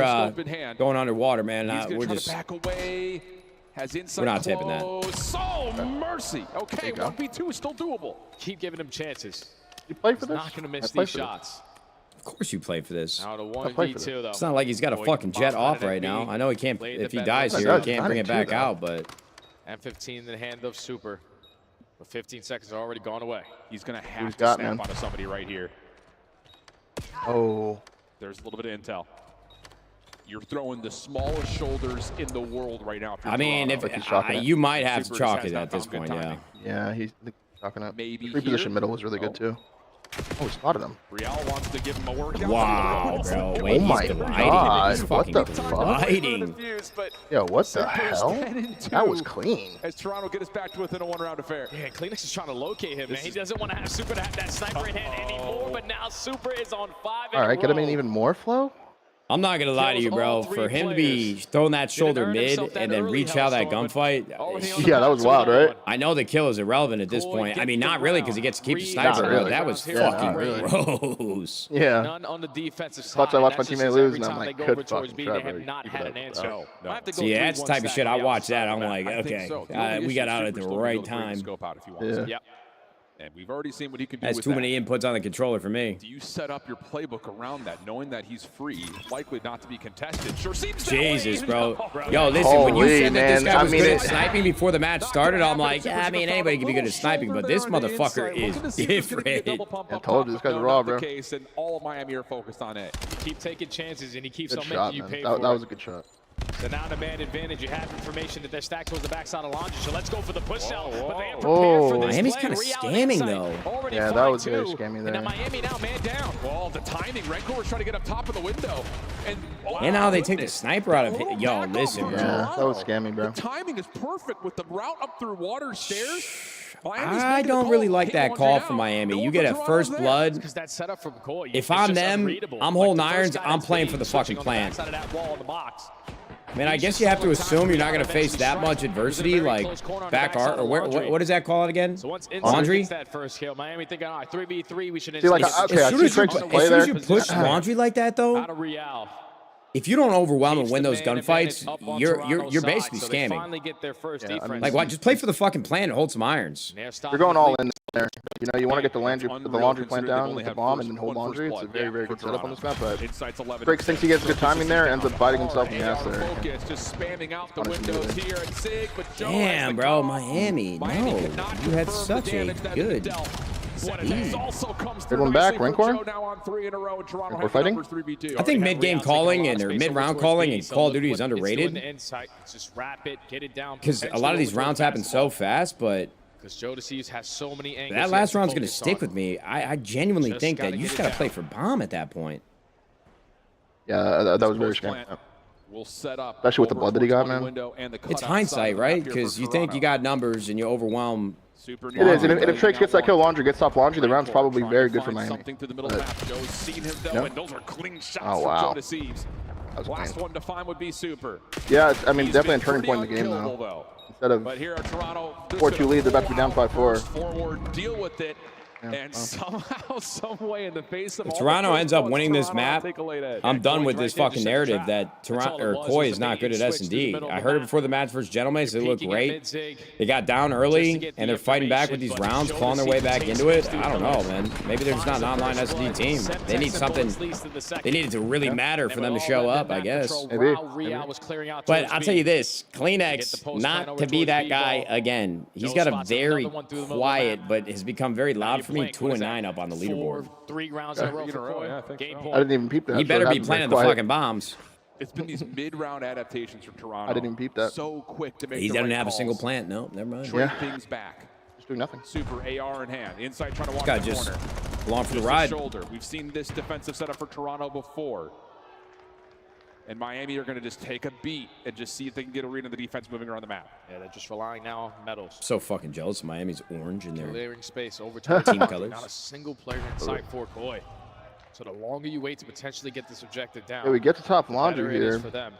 going underwater, man, we're just back away. Has inside we're not tipping that. So mercy. Okay, 1v2 is still doable. Keep giving him chances. You play for this? Not gonna miss these shots. Of course you play for this. Now to 1v2 though. It's not like he's got a fucking jet off right now. I know he can't. If he dies here, he can't bring it back out. But M15 in the hand of Super. But 15 seconds are already gone away. He's gonna have to snap onto somebody right here. Oh. There's a little bit of intel. You're throwing the smallest shoulders in the world right now. I mean, if you might have to chalk it at this point, yeah. Yeah, he's chalking up. Maybe 3-position middle was really good too. Oh, he spotted him. Real wants to give him a workout. Wow, bro. Wait, oh my god. What the fuck? Yeah, what the hell? That was clean. As Toronto get us back to within a 1-round affair. Yeah, Kleenex is trying to locate him, man. He doesn't want to have Super to have that sniper in hand anymore, but now Super is on 5 in a row. All right, get him in even more flow? I'm not going to lie to you, bro. For him to be throwing that shoulder mid and then reach out that gunfight. Yeah, that was wild, right? I know the kill is irrelevant at this point. I mean, not really because he gets to keep the sniper, but that was fucking gross. Yeah. None on the defensive side. I watched my teammate lose, and I'm like, good fucking they have not had an answer. See, that's the type of shit I watch that. I'm like, okay, we got out at the right time. Yeah. And we've already seen what he can do. That's too many inputs on the controller for me. Do you set up your playbook around that, knowing that he's free, likely not to be contested? Sure seems Jesus, bro. Yo, listen, when you said that this guy was good at sniping before the match started, I'm like, yeah, I mean, anybody can be good at sniping, but this motherfucker is different. I told you, this guy's raw, bro. And all of Miami are focused on it. Keep taking chances, and he keeps on shot, making you pay that, for that was a good shot. So now the man advantage. You have information that they're stacked towards the backside of launcher. So let's go for the push out. But they are prepared for this Miami's play. kind of scamming though. Yeah, that was very scammy there. And Miami now man down. Well, the timing. Rancor was trying to get up top of the window. And now they take the sniper out of it. Yo, listen, bro. Yeah, that was scammy, bro. The timing is perfect with the route up through water stairs. I don't really like that call from Miami. You get a first blood. That setup from Koi, if I'm them, I'm holding irons. I'm playing for the fucking plant. I mean, I guess you have to assume you're not going to face that much adversity, like back art, or what does that call it again? Laundry? That first kill, Miami thinking, all right, 3v3, we should. See, like, okay, as soon as you push laundry like that, though, if you don't overwhelm and win those gunfights, you're basically scamming. Like, what? Just play for the fucking plan and hold some irons. You're going all in there. You know, you want to get the laundry plant down with the bomb and then hold laundry. It's a very, very good setup on this map, but Breaks thinks he gets good timing there, ends up biting himself in the ass there. Just spamming out the windows here at Sig, but damn, bro, Miami. No, you had such a good. Good one back, Rancor. We're fighting. I think mid-game calling or mid-round calling in Call of Duty is underrated. Because a lot of these rounds happen so fast, but that last round's going to stick with me. I genuinely think that you just got to play for bomb at that point. Yeah, that was very scary. We'll set up, especially with the blood that he got, man. It's hindsight, right? Because you think you got numbers and you overwhelm. It is, and if Trakes gets that kill laundry, gets off laundry, the round's probably very good for Miami. Oh, wow. Last one to find would be Super. Yeah, I mean, definitely a turning point in the game, though. Instead of 4-2 lead, they're about to be down 5-4. Forward, deal with it. And somehow, some way, in the face of if Toronto ends up winning this map, I'm done with this fucking narrative that Toronto or Koi is not good at S&D. I heard it before the match versus Gentlemen. They look great. They got down early and they're fighting back with these rounds, clawing their way back into it. I don't know, man. Maybe they're just not an online S&D team. They need something. They need it to really matter for them to show up, I guess. Maybe. But I'll tell you this: Kleenex, not to be that guy again. He's got a very quiet, but has become very loud for me. 2-9 up on the leaderboard. 3 rounds in a row for Koi. I didn't even peep that. He better be planting the fucking bombs. It's been these mid-round adaptations for Toronto. I didn't even peep that. So quick to make he doesn't have a single plant. No, never mind. Trade things back. Just doing nothing. Super AR in hand. Inside trying to walk the corner. Along for the ride. Shoulder. We've seen this defensive setup for Toronto before. And Miami are going to just take a beat and just see if they can get a read on the defense moving around the map. Yeah, they're just relying now on medals. So fucking jealous of Miami's orange in their clearing space over team colors. Not a single player inside for Koi. So the longer you wait to potentially get this objective down, yeah, we get to top laundry here. For them.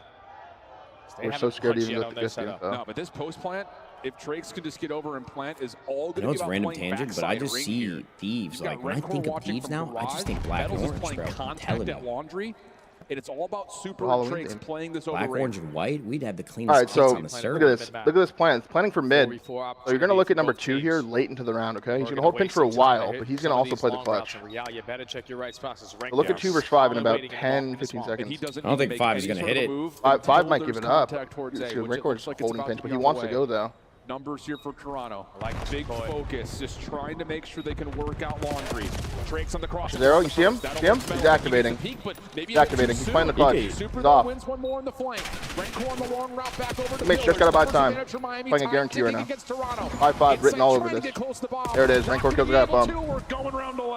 We're so scared to even look at this game. No, but this post plant, if Trakes can just get over and plant, is all going to be I know it's about random tangent, but I just see Thieves. Like, when I think of Thieves now, I just think black and orange, bro. I'm telling you. Laundry. And it's all about Super and Trakes playing this over. Black, orange, and white. We'd have the cleanest all right, so on the server. Look at this. Look at this plan. It's planning for mid. So you're going to look at number 2 here late into the round, okay? He's going to hold pinch for a while, but he's going to also play the clutch. So look at 2 versus 5 in about 10, 15 seconds. I don't think 5 is going to hit it. 5 might give it up. Rancord's holding pinch, but he wants to go, though. Numbers here for Toronto. Like big focus, just trying to make sure they can work out laundry. Trakes on the cross. Zero, you see him? See him? He's activating. He's activating. He's playing the clutch. He's off. Wins one more in the flank. Rancor on the long route back over to Mitch just got to buy time. Playing a guarantee right now. 5-5 written all over this. There it is. Rancor kills that bomb.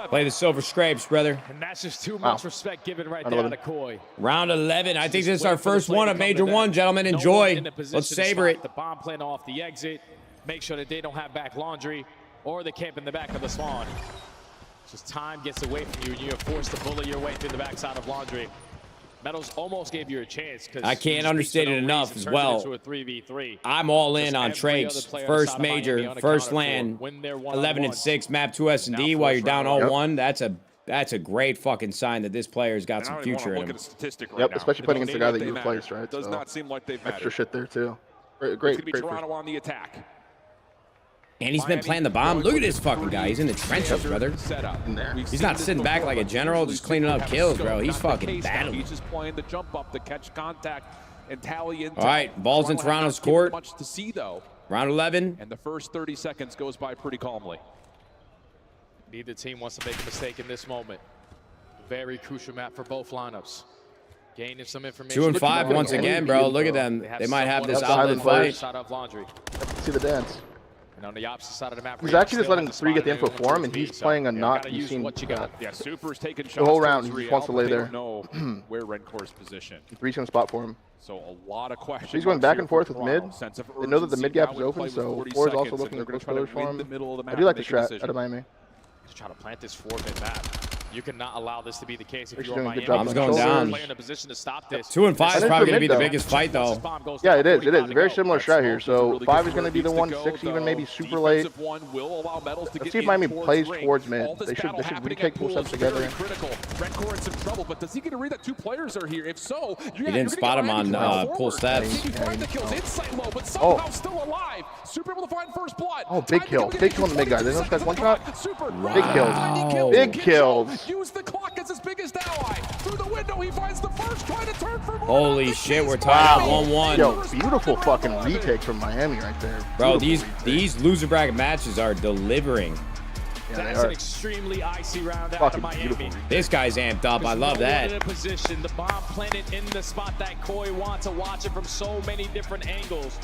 Play the silver scrapes, brother. And that's just too much respect given right there to Koi. Round 11. I think this is our first one of Major 1, gentlemen. Enjoy. Let's savor it. The bomb plan off the exit. Make sure that they don't have back laundry or they camp in the back of the spawn. Just time gets away from you and you're forced to bully your way through the backside of laundry. Metals almost gave you a chance. I can't understate it enough as well. I'm all in on Trakes. First major, first land, 11-6, map 2 S&D while you're down 0-1. That's a great fucking sign that this player's got some future in him. Yep, especially playing against a guy that you replaced, right? Does not seem like they've extra shit there too. Great. Toronto on the attack. And he's been playing the bomb. Look at this fucking guy. He's in the trenches, brother. In there. He's not sitting back like a general, just cleaning up kills, bro. He's fucking battling. He's just playing the jump up to catch contact and tally in. All right, ball's in Toronto's court. Much to see though. Round 11. And the first 30 seconds goes by pretty calmly. Neither team wants to make a mistake in this moment. Very crucial map for both lineups. Gaining some information. 2 and 5 once again, bro. Look at them. They might have this outlet fight. See the dance. And on the opposite side of the map, he's actually just letting the 3 get the info for him, and he's playing a not. You've seen Super's taking shots the whole round. He just wants to lay there. Know where Rencor's position. 3's gonna spot for him. So a lot of questions. He's going back and forth with mid. They know that the mid gap is open, so 4 is also looking at close pillars for him. I do like the strat out of Miami. Just trying to plant this 4-mid map. You cannot allow this to be the case if They're you're doing a Miami. good job I'm going down. Play in a position to stop this. 2 and 5 is And probably it's going to be the mid, biggest fight, though. Yeah, it is. It is. Very similar strat here. So 5 is going to be the 1-6, even maybe super late. Let's see if Miami plays towards mid. They should retake full steps together. Red Core in some trouble, but does he get to read that 2 players are here? If so, He didn't spot him on pull steps. Find the kills inside low, but somehow still alive. Super able to find first blood. Oh, big kill. Big kill on the mid guy. Didn't those guys one shot? Super. Big kills. Big kills. Use the clock as his biggest ally. Through the window, he finds the first, trying to turn for more. Holy shit, we're tied at 1-1. Yo, beautiful fucking retake from Miami right there. Bro, these loser bracket matches are delivering. Yeah, That's an extremely icy round out fucking of Miami. beautiful. This guy's amped up. I love that. In a position, the bomb planted in the spot that Koi wants to watch it from so many different angles.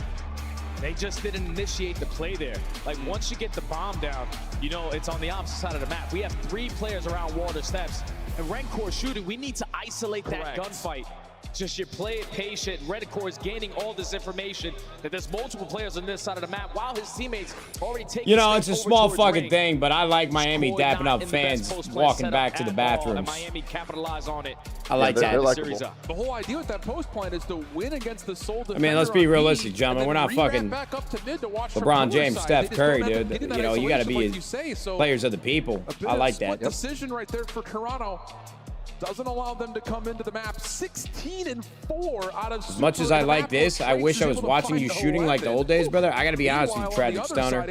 They just didn't initiate the play there. Like, once you get the bomb down, you know it's on the opposite side of the map. We have 3 players around water steps. And Red Core shooting, we need to isolate that gunfight. Just you play it patient. Red Core is gaining all this information that there's multiple players on this side of the map while his teammates already taking. You know, it's a small fucking thing, but I like Miami dapping up fans walking back to the bathrooms. Miami capitalize on it. I like that. The whole idea with that post plan is to win against the sole defender. I mean, let's be realistic, gentlemen. We're not fucking LeBron James, Steph Curry, dude. You know, you got to be players of the people. I like that. Decision right there for Toronto. Doesn't allow them to come into the map. 16-4 out of. As much as I like this, I wish I was watching you shooting like the old days, brother. I gotta be honest with you, Tragic Stoner.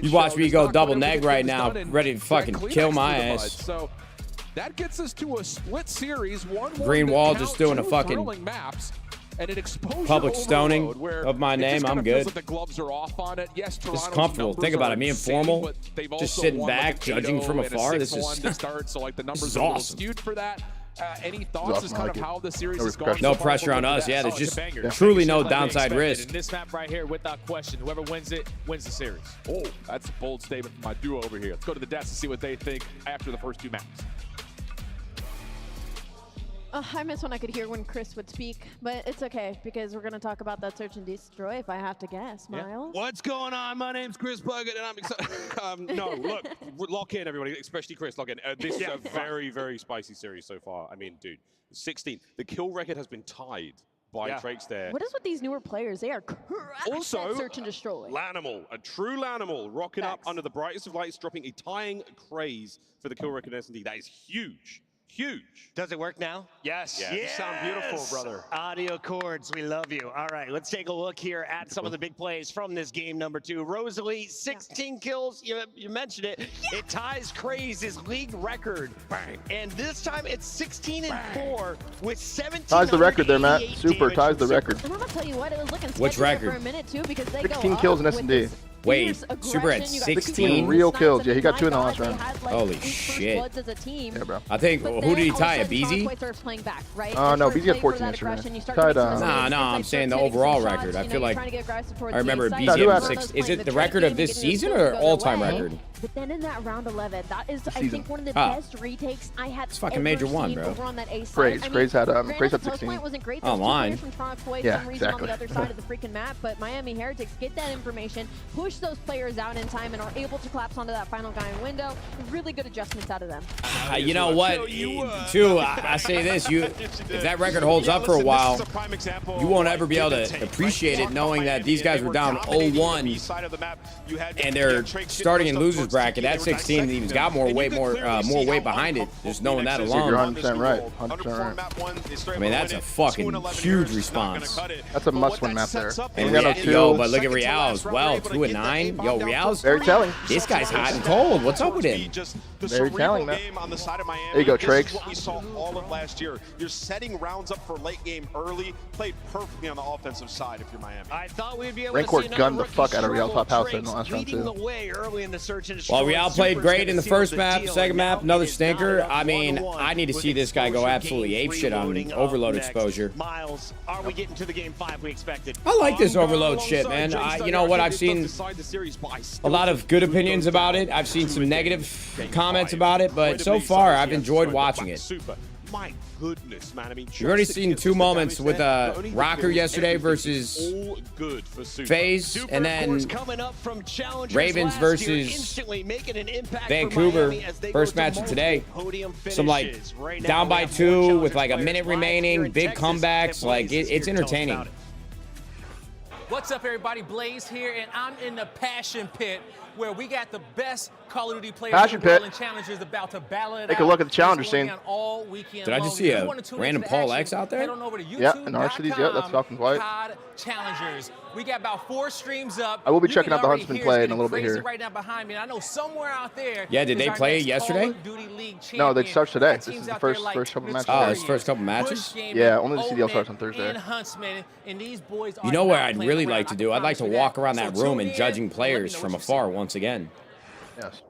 You watch me go double neg right now, ready to fucking kill my ass. So that gets us to a split series. Green Wall just doing a fucking and an exposure public stoning of my name. I'm good. Like the gloves are off on it. Yes, this is comfortable. Think about it. Me and Formal, just sitting back, judging from afar. This is so like the numbers this is are a little awesome. skewed for that. Any thoughts as kind of how the series has gone? No pressure on us. Yeah, there's just truly no downside risk. In this map right here, without question, whoever wins it wins the series. Oh, that's a bold statement from my duo over here. Let's go to the desk and see what they think after the first 2 maps. I miss when I could hear when Chris would speak, but it's okay because we're going to talk about that search and destroy if I have to guess. Miles? What's going on? My name's Chris Puckett, and I'm excited. No, look, lock in, everybody, especially Chris, lock in. This is a very, very spicy series so far. I mean, dude, 16. The kill record has been tied by Trakes there. What is with these newer players? They are also at search and destroy. Lanimal, a true Lanimal, rocking up under the brightest of lights, dropping a tying craze for the kill record S&D. That is huge. Huge. Does it work now? Yes. Yeah. You sound beautiful, brother. Audio chords, we love you. All right, let's take a look here at some of the big plays from this game number 2. Rosalie, 16 kills. You mentioned it. It ties Craze's league record. Bang. And this time it's 16-4 with 17. Ties the record there, Matt. Super ties the record. And I'm gonna tell you what, it was looking Which sketchy record? for a minute too because they 16 go kills in up S&D. with Wait, fierce Super at aggression. You got 16? Real kills. Yeah, he got My 2 in the God, last they round. had, like, Holy 8 first shit. bloods as a team. Yeah, bro. I think, But who did he then tie? all A of a sudden, BZ? Toronto starts playing back, right? No, They start BZ had playing 14 for that yesterday. aggression. You start Tied, to make some Nah, mistakes, no, I'm they saying start the taking some overall shots, record. I you know, feel you're like trying to get aggressive towards I remember the BZ inside. who at had it? 6. Is Playing it the the trade record game of this and getting season those or goals all-time away. record? But then in that round 11, that is, I season. think, one of the Ah. best retakes I have It's fucking ever major one, seen bro. over on that A side. Craze. I mean, Craze had granted, Craze had the post 16. point wasn't great. There was 2 Online. players from Toronto for Yeah, some reason on exactly. the other side of the freaking map, but Miami Heretics get that information, push those players out in time, and are able to collapse onto that final guy in window. Really good adjustments out of them. You know what? Too, I say this: if that record holds up for a while, you won't ever be able to appreciate it, knowing that these guys were down 0-1, and they're starting in losers bracket at 16. He's got more weight behind it. Just knowing that You're alone. 100% right. 100% right. I mean, that's a fucking huge response. That's a must-win map there. And We got no Real, 2. yo, but look at Real as well, 2 and 9. Yo, Real's Very telling. This guy's hot and cold. What's up with him? Very telling, man. Game on the side of Miami. There you go, This Trakes. is what we saw all of last year. You're setting rounds up for late game early. Played perfectly on the offensive side if you're Miami. I thought we'd be able Ranked to see Court gunned the another fuck out of Real rookie Top House Trakes in the last round, leading too. the way early in the search and While destroy. Real played Super's great gonna in the seal first the map, deal, second and map, now another it is stinker. knotted up I mean, 1-1 I need to with see this guy go exposure absolutely game apeshit on loading up overload next. exposure. Miles, are we getting to the game 5 we expected? I like this overload shit, man. You know what? I've seen a lot of good opinions about it. I've seen some negative comments about it, but so far I've enjoyed watching it. my goodness, man. I mean, You've already seen two moments with Rocker yesterday versus FaZe, and then Ravens versus Vancouver. First match of today. Some like down by 2 with like a minute remaining, big comebacks. Like it's entertaining. What's up, everybody? Blaze here, and I'm in the Passion Pit, where we got the best Call of Duty players Passion in the world Pit. and challengers about to battle it Take out. a look at the challenger scene. Did I just see a random Paul X out there? Yeah, in our cities, yeah, that's Falcon White. Challengers. We got about 4 streams up. I will be checking out the Huntsman play in a little bit here. Right now behind me. And I know somewhere out there. Yeah, did they play yesterday? No, they start today. This is the first couple matches. Oh, this first couple matches? Yeah, only the CDL starts on Thursday. You know what I'd really like to do? I'd like to walk around that room and judging players from afar once again. Yes.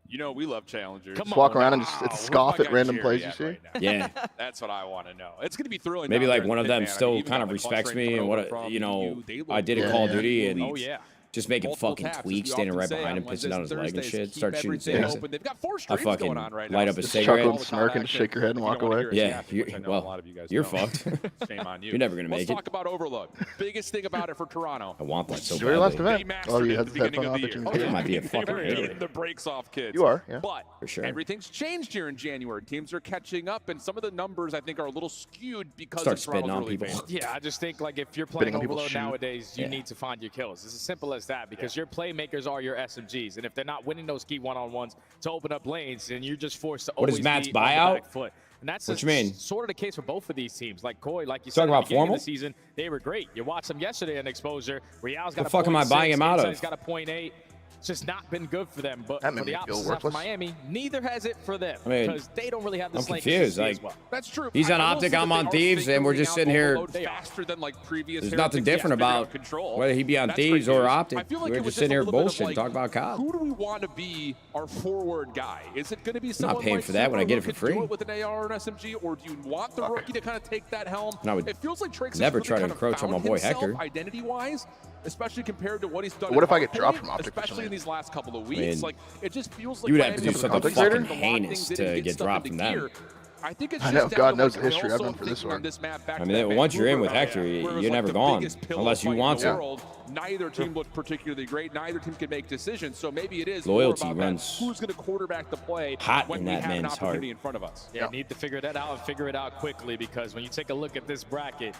You know we love challengers. Just walk around and just scoff at random plays you see. Yeah. That's what I want to know. It's going to be thrilling. Maybe down like there one in of the them pit, man. I still mean, even kind of like respects Clutch me Rain and Pro what from you know they I did at Call of Duty and just making Multiple fucking caps, as tweaks we standing often right say behind on him, pissing down his leg and Wednesdays, shit. keep Start shooting everything things. open. They've got 4 I streams fucking going on right now. light up a Just cigarette. chuckle and smirk and just shake your head and walk away. Yeah, well, you're fucked. Shame on you. You're never gonna make Let's it. talk about Overload. Biggest thing about it for Toronto. I want that so Enjoy your last badly. event. Oh, you had the headphone off that you I might be a fucking We're idiot. getting the brakes off, kids. You are, yeah. But For sure. everything's changed here in January. Teams are catching up, and some of the numbers I think are a little skewed because Start of spitting Toronto's on early people. phase. Yeah, I just think like if you're Spitting playing on people's Overload shoes. nowadays, you Yeah. need to find your kills. It's as simple as that because your playmakers are your SMGs, and if they're not winning those key one-on-ones to open up lanes, then you're just forced to What is always Matt's be on the buyout? back foot. And that's What you mean? sort of the case for both of these teams. Like Koi, like you Talking said at the about beginning formal? of the season, they were great. You watched them yesterday in Exposure. Real's got The a fuck am I 0.6, buying him out of? He's got a 0.8. It's just not been good for them. But That for made the me feel opposite side for worthless. Miami, neither has it for them I mean, because they don't really have the I'm slant confused. consistency Like, as well. That's true. He's on I will Optic, say I'm that on they are Thieves, and we're figuring just out sitting here. Overload faster than like previous There's Heretics. nothing Yes, different figured out about control. whether he be on That's Thieves great or news. Optic. I feel like We're it was just sitting here a little bit of, bullshitting, like, talk about COD. Who do we want to be our forward guy? Is it going to be someone paying like for that when I Super get it who for can do free. it with an AR or an SMG, or do you want the rookie to kind of take that helm? And I would it feels like Trix never has try really to kind of encroach on my found boy himself Hector. identity-wise, especially compared to what he's done. What at if I get Hardpoint, dropped from Optic for some especially in reason? these last couple of I weeks? mean, Like it just feels like you would have to Miami do something is starting fucking to lock heinous things in and to get stuff dropped into from them. gear. I think it's I just know, down God to, knows like, the history we're I've also done for this thinking on one. this map back I to mean, that once you're in Vancouver with map, Hector, where it was you're like never the gone biggest pillow unless you fight in want the to. world. Neither team looked particularly great. Neither team can make decisions. So maybe it is Loyalty more about runs that, who's going to quarterback the play hot when in we that have an man's opportunity heart. in front of us. Yeah, need to figure that out and figure it out quickly because when you take a look at this bracket,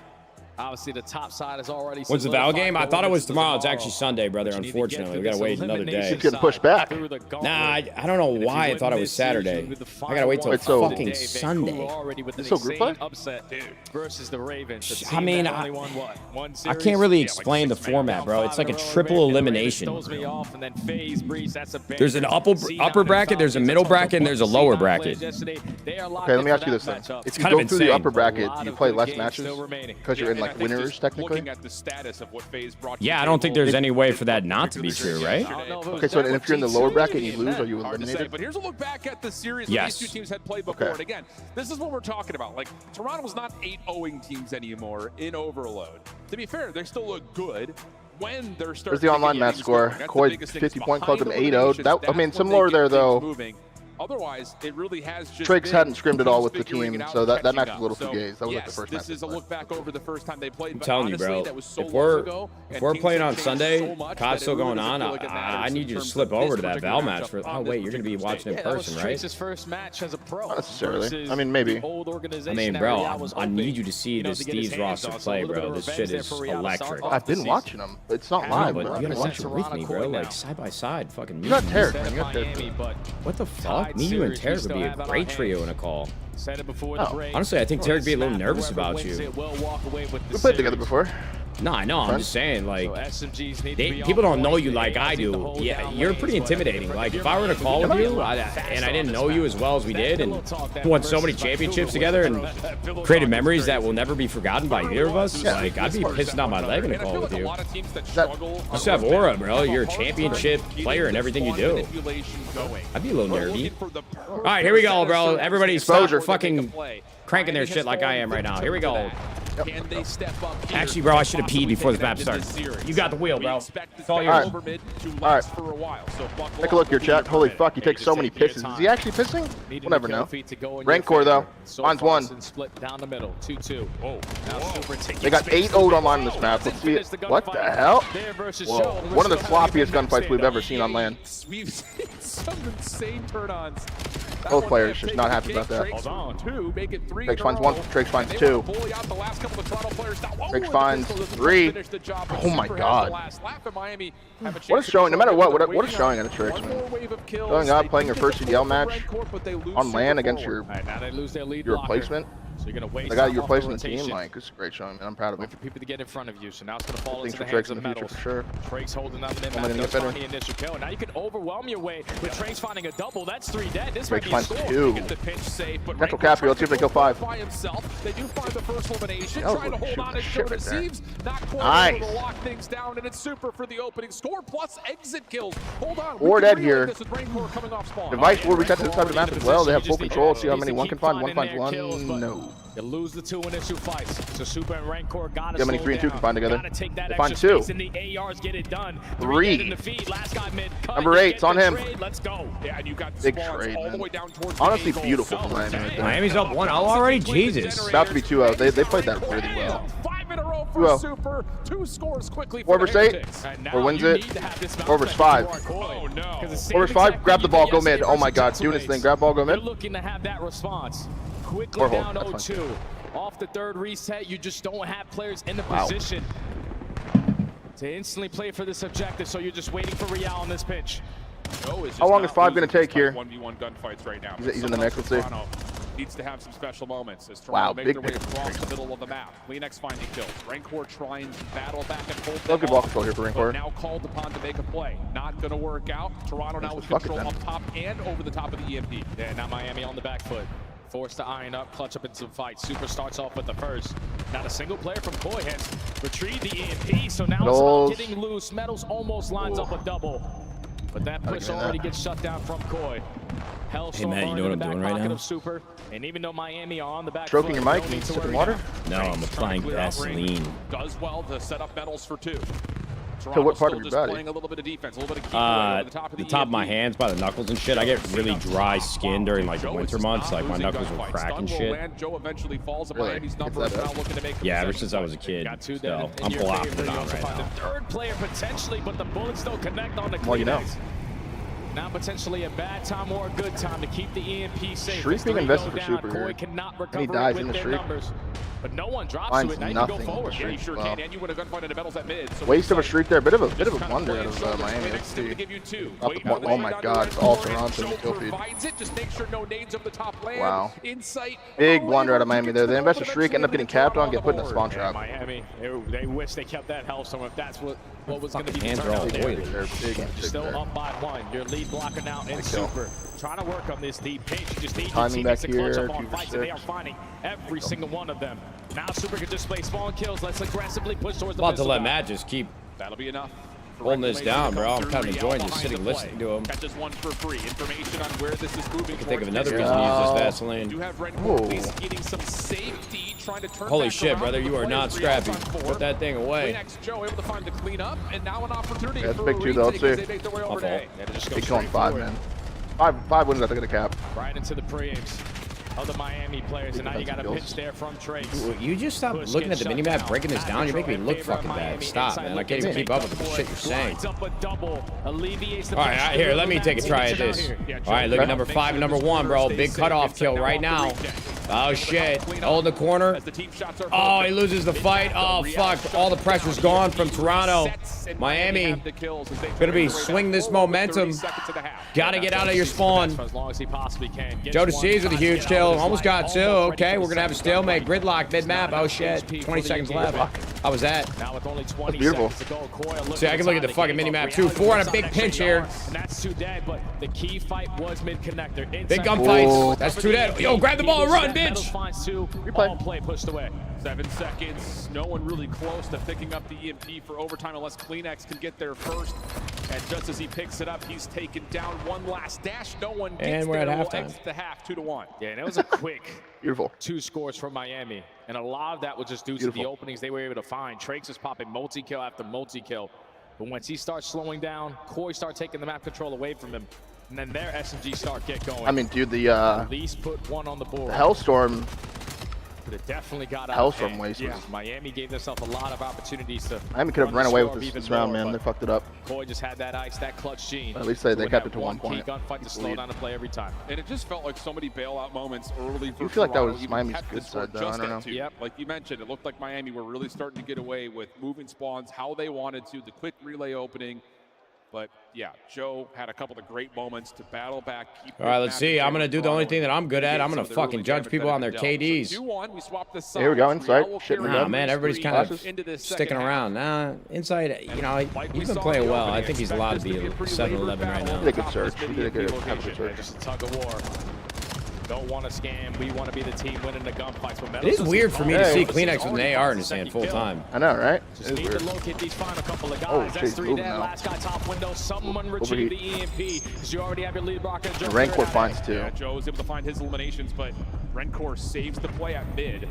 obviously the top side is already. When's the Val game? I thought it was tomorrow. It's actually Sunday, brother. Unfortunately, we gotta wait another day. It's getting pushed back. Nah, I don't know why I thought it was Saturday. I gotta wait till fucking Sunday. It's still group play? Upset versus the Ravens. I mean, I can't really explain the format, bro. It's like a triple elimination. There's an upper bracket, there's a middle bracket, and there's a lower bracket. Okay, let me ask you this then. If you kind of go through the insane. upper bracket, do you play less matches because you're in like winners technically? Looking at the status of what FaZe brought to Yeah, the I don't think table, thereh any way for that not to be true, right? Okay, so and if you're in the lower bracket and you lose, are you Hard to say, eliminated? but here's a look back at the series that Yes. these two teams had played before. Okay. And again, this is what we're talking about. Like, Toronto's not 8-0ing teams anymore in Overload. To be fair, they still look good when they're starting. There's the online match score. Koi 50-point clubbed them 8-0. That, I mean, similar there though. Otherwise, it really has just Trix been hadn't scrimmed at all with the figuring team, it out so and that catching match was up. a little So, fugazi. That was like yes, the first this match they is a played. look back over the first time they played. I'm but telling you, honestly, bro. that was so If long we're ago, and if we're things playing have on changed Sunday, so much that COD's it still really going doesn't on. feel like it matters I in need you to terms slip of over this to that particular Val match. matchup For, oh on wait, this you're gonna be particular watching in stage. person, right? His first match as a pro. Not necessarily. versus I mean, maybe. the old I organization mean, that bro, Real was I need hoping, you to see know, this to get his Thieves hands roster on. So a play, little bit bro. of This revenge shit there is for Real to start electric. off I've the been season. watching them. It's not No, live. but Bro. you gotta I've watch been it watching with me, bro. Like side by side, fucking. You got Tarek, Instead man. of You got Miami, Tarek. but What the fuck? Me, you, and Tarek would be a great trio in a call. said it before Oh. the break. Honestly, I think Tarek would be a little Snap, nervous whoever about wins you. it will walk away with the We played together series. before. No, I know. I'm Friends? just saying, like, So SMGs need to be people on don't know point. you They like I have to do. hold Yeah, down you're lanes, pretty but intimidating. Like, if I were to call with you, and I didn't know you as well as we did, and won so many championships together, and created memories that will never be forgotten by either of us, like, I'd be pissing down my leg in a call with you. You just have aura, bro. You're a championship player in everything you do. I'd be a little nervy. All right, here we go, bro. Everybody stop fucking cranking their shit like I am right now. Here we go. Can they step up here? Actually, bro, I should have peed before this map started. You got the wheel, bro. It's all yours. All right. Take a look here, chat. Holy fuck, he takes so many pisses. Is he actually pissing? We'll never know. Rancor, though. Mine's 1. Split down the middle. 2-2. They got 8-0 online in this map. Let's see it. What the hell? Whoa. One of the sloppiest gunfights we've ever seen on land. We've seen some insane turn-ons. Both players just not happy about that. Hold on. 2, make it 3. Trakes finds 1. Trakes finds 2. Trakes finds 3. Oh my god. What is showing? No matter what is showing at a Trakes, man? Showing up, playing your first CDL match on land against your replacement. So you're gonna waste the guy you're replacing the team, like, it's a great showing, man. I'm proud of him. For people to get in front of you, so now it's gonna fall into the Trakes hands of in the future Metals. for sure. Trakes holding up mid map, find the initial kill. Now you can overwhelm your way with Trakes finding a double. That's 3 dead. This might be a score. 2. Get the pinch safe, but Central Capri, let's see if they kill 5. By himself, they do find the first elimination, Oh, trying to hold on and show deceives. Not quite nice. able to lock things down, and it's super for the opening score plus exit kills. Hold on. 4 dead here. Coming off spawn. Device will reset to this side of the map as well. They have full control. See how many one can find. One finds 1. No. You lose the 2 initial fights. So Super and Rancor got to how many 3 and 2 can find together? They find 2. In the ARs get it done. 3. Last guy mid cut. Number 8, it's on him. Let's go. Yeah, and you got big spawns trade, all the man. way down towards Honestly, beautiful from Miami. Miami's up 1-0 already? Jesus. About to be 2-0. They played that really well. 5 in a row for Super. 2 scores quickly for 4 versus 8. Or wins it. 4 versus 5. Oh no. 4 versus 5. Grab the ball, go mid. Oh my god, doing his thing. Grab ball, go mid. You're looking to have that response. Quickly down 0-2. Off the 3rd reset, you just don't have players in the position to instantly play for this objective, so you're just waiting for Real on this pitch. How long is 5 going to take here? 1v1 gunfights right now. He's in the next, let's see. Needs to have some special moments as Toronto make their way across the middle of the map. Kleenex finding kills. Rancor trying to battle back and hold them good ball control here for Rancor. Now called upon to make a play. Not going to work out. Toronto now with control up top and over the top of the EMP. Yeah, now Miami on the back foot. Forced to iron up, clutch up in some fights. Super starts off with the first. Not a single player from Koi has retrieved the EMP, so now it's about getting loose. Metals almost lines up a double, but that push already gets shut down from Koi. Hey man, you know what I'm doing right now? Super, and even though Miami are on the back Stroking your mic, need sipping water? No, I'm applying Vaseline. Does well to set up Metals for 2. So what part of your body? Playing a little bit of defense, a little bit of the top of my hands, by the knuckles and shit. I get really dry skin during like the winter months. Like my knuckles will crack and shit. Joe eventually falls at Really? Miami's number is now looking to make Yeah, ever since I was a kid. So I'm blocking it out right now. 3rd player potentially, but the bullets don't connect on the Well, you know. Kleenex. Now potentially a bad time or a good time to keep the EMP safe. Shriek being invested for Super Koi here. cannot And he recover dies with in the their Shriek. numbers. But no one drops Finds to it. Now you nothing can go forward. Yeah, you sure can, and you win a gunfight in the Metals at mid. So Waste of a Shriek there. Bit of a blunder out of Miami. Let's see. Oh my god, it's all Toronto kill feed. Just make sure no nades of the top land. Wow. Insight. Big blunder out of Miami there. They invest a Shriek, end up getting capped on, get put in a spawn trap. Miami, they wish they kept that health. So if that's what was going to be the hands are all turnout there. oily. They're big, Still there. up by 1. Your lead blocker now in Super. Trying to work on this deep pinch. You just need your Timing back teammates to clutch here, up on 2 for fights, and they 6. are finding every single one of them. Now Super can display spawn kills. Let's aggressively push towards the About to pistol let battle. Matt just keep That'll be enough. holding this down, bro. I'm kind of enjoying just sitting listening to him. Catches 1 for free. Information on where this is moving. I can think of another reason to use this Vaseline. Do have Rancor at least getting some safety, trying to turn Holy back shit, around brother, with you the are not players. scrappy. Real time Put that thing away. Kleenex Joe able to find the cleanup, and now an opportunity Yeah, it's for a big a 2 though. retake Let's as they make their way over to A. He's going 5, man. 5 wins, I think, at the cap. Right into the preamps of the Miami players, and now you got a pitch there from Trakes. Will you just stop looking at the minimap, breaking this down? You're making me look fucking bad. Stop, man. I can't even keep up with the shit you're saying. All right, here, let me take a try at this. All right, look at number 5 and number 1, bro. Big cutoff kill right now. Oh, shit. Hold the corner. Oh, he loses the fight. Oh, fuck. All the pressure's gone from Toronto. Miami. Gonna be swing this momentum. Gotta get out of your spawn. Joe DeCease with a huge kill. Almost got 2. Okay, we're gonna have a stalemate. Gridlock mid-map. Oh, shit. 20 seconds left. How was that? That's beautiful. See, I can look at the fucking mini-map, too. 4 on a big pinch here. And that's 2 dead, but the key fight was mid-connector. Big gunfights. That's 2 dead. Yo, grab the ball and run, bitch. All play pushed away. 7 seconds. No one really close to picking up the EMP for overtime unless Kleenex can get there first. And just as he picks it up, he's taken down one last dash. No one gets And we're at there. We'll halftime. exit the half 2-1. Yeah, and it was a quick Beautiful. 2 scores from Miami. And a lot of that was just due to the openings they were able to find. Trakes is popping multi-kill after multi-kill. But once he starts slowing down, Koi starts taking the map control away from him. And then their SMG start get going. I mean, dude, the At least put one on the board. Hellstorm. But it definitely got out. Hellstorm waste. Yeah, Miami gave themselves a lot of opportunities to. Miami could have run away with this round, man. They fucked it up. Koi just had that ice, that clutch gene. At least they kept it to 1 point. Gunfight to slow down the play every time. And it just felt like so many bailout moments early for You feel like that Toronto, was even Miami's kept good this score side, though. I just don't at know. 2. Yep. Like you mentioned, it looked like Miami were really starting to get away with moving spawns how they wanted to, the quick relay opening. But yeah, Joe had a couple of great moments to battle back. All right, let's see. I'm going to do the only thing that I'm good at. I'm going to fucking judge people on their KDs. Here we go, Insight. Shitting Nah, it man, everybody's kind of sticking around. Nah, Insight, you know, he's been playing well. I think he's allowed to be 7-11 right now. He did a good search. He did a good search. Just a tug of war. Don't want to scam. We want to be the team winning the gunfights. It is weird for me to see Kleenex with an AR in his hand full time. I know, right? Just need to locate these final couple of guys. Oh, That's jeez, 3 moving dead. now. Last guy top window. Someone retrieve the EMP because you already have your lead blocker. Rancor finds 2. Yeah, Joe was able to find his eliminations, but Rencor saves the play at mid,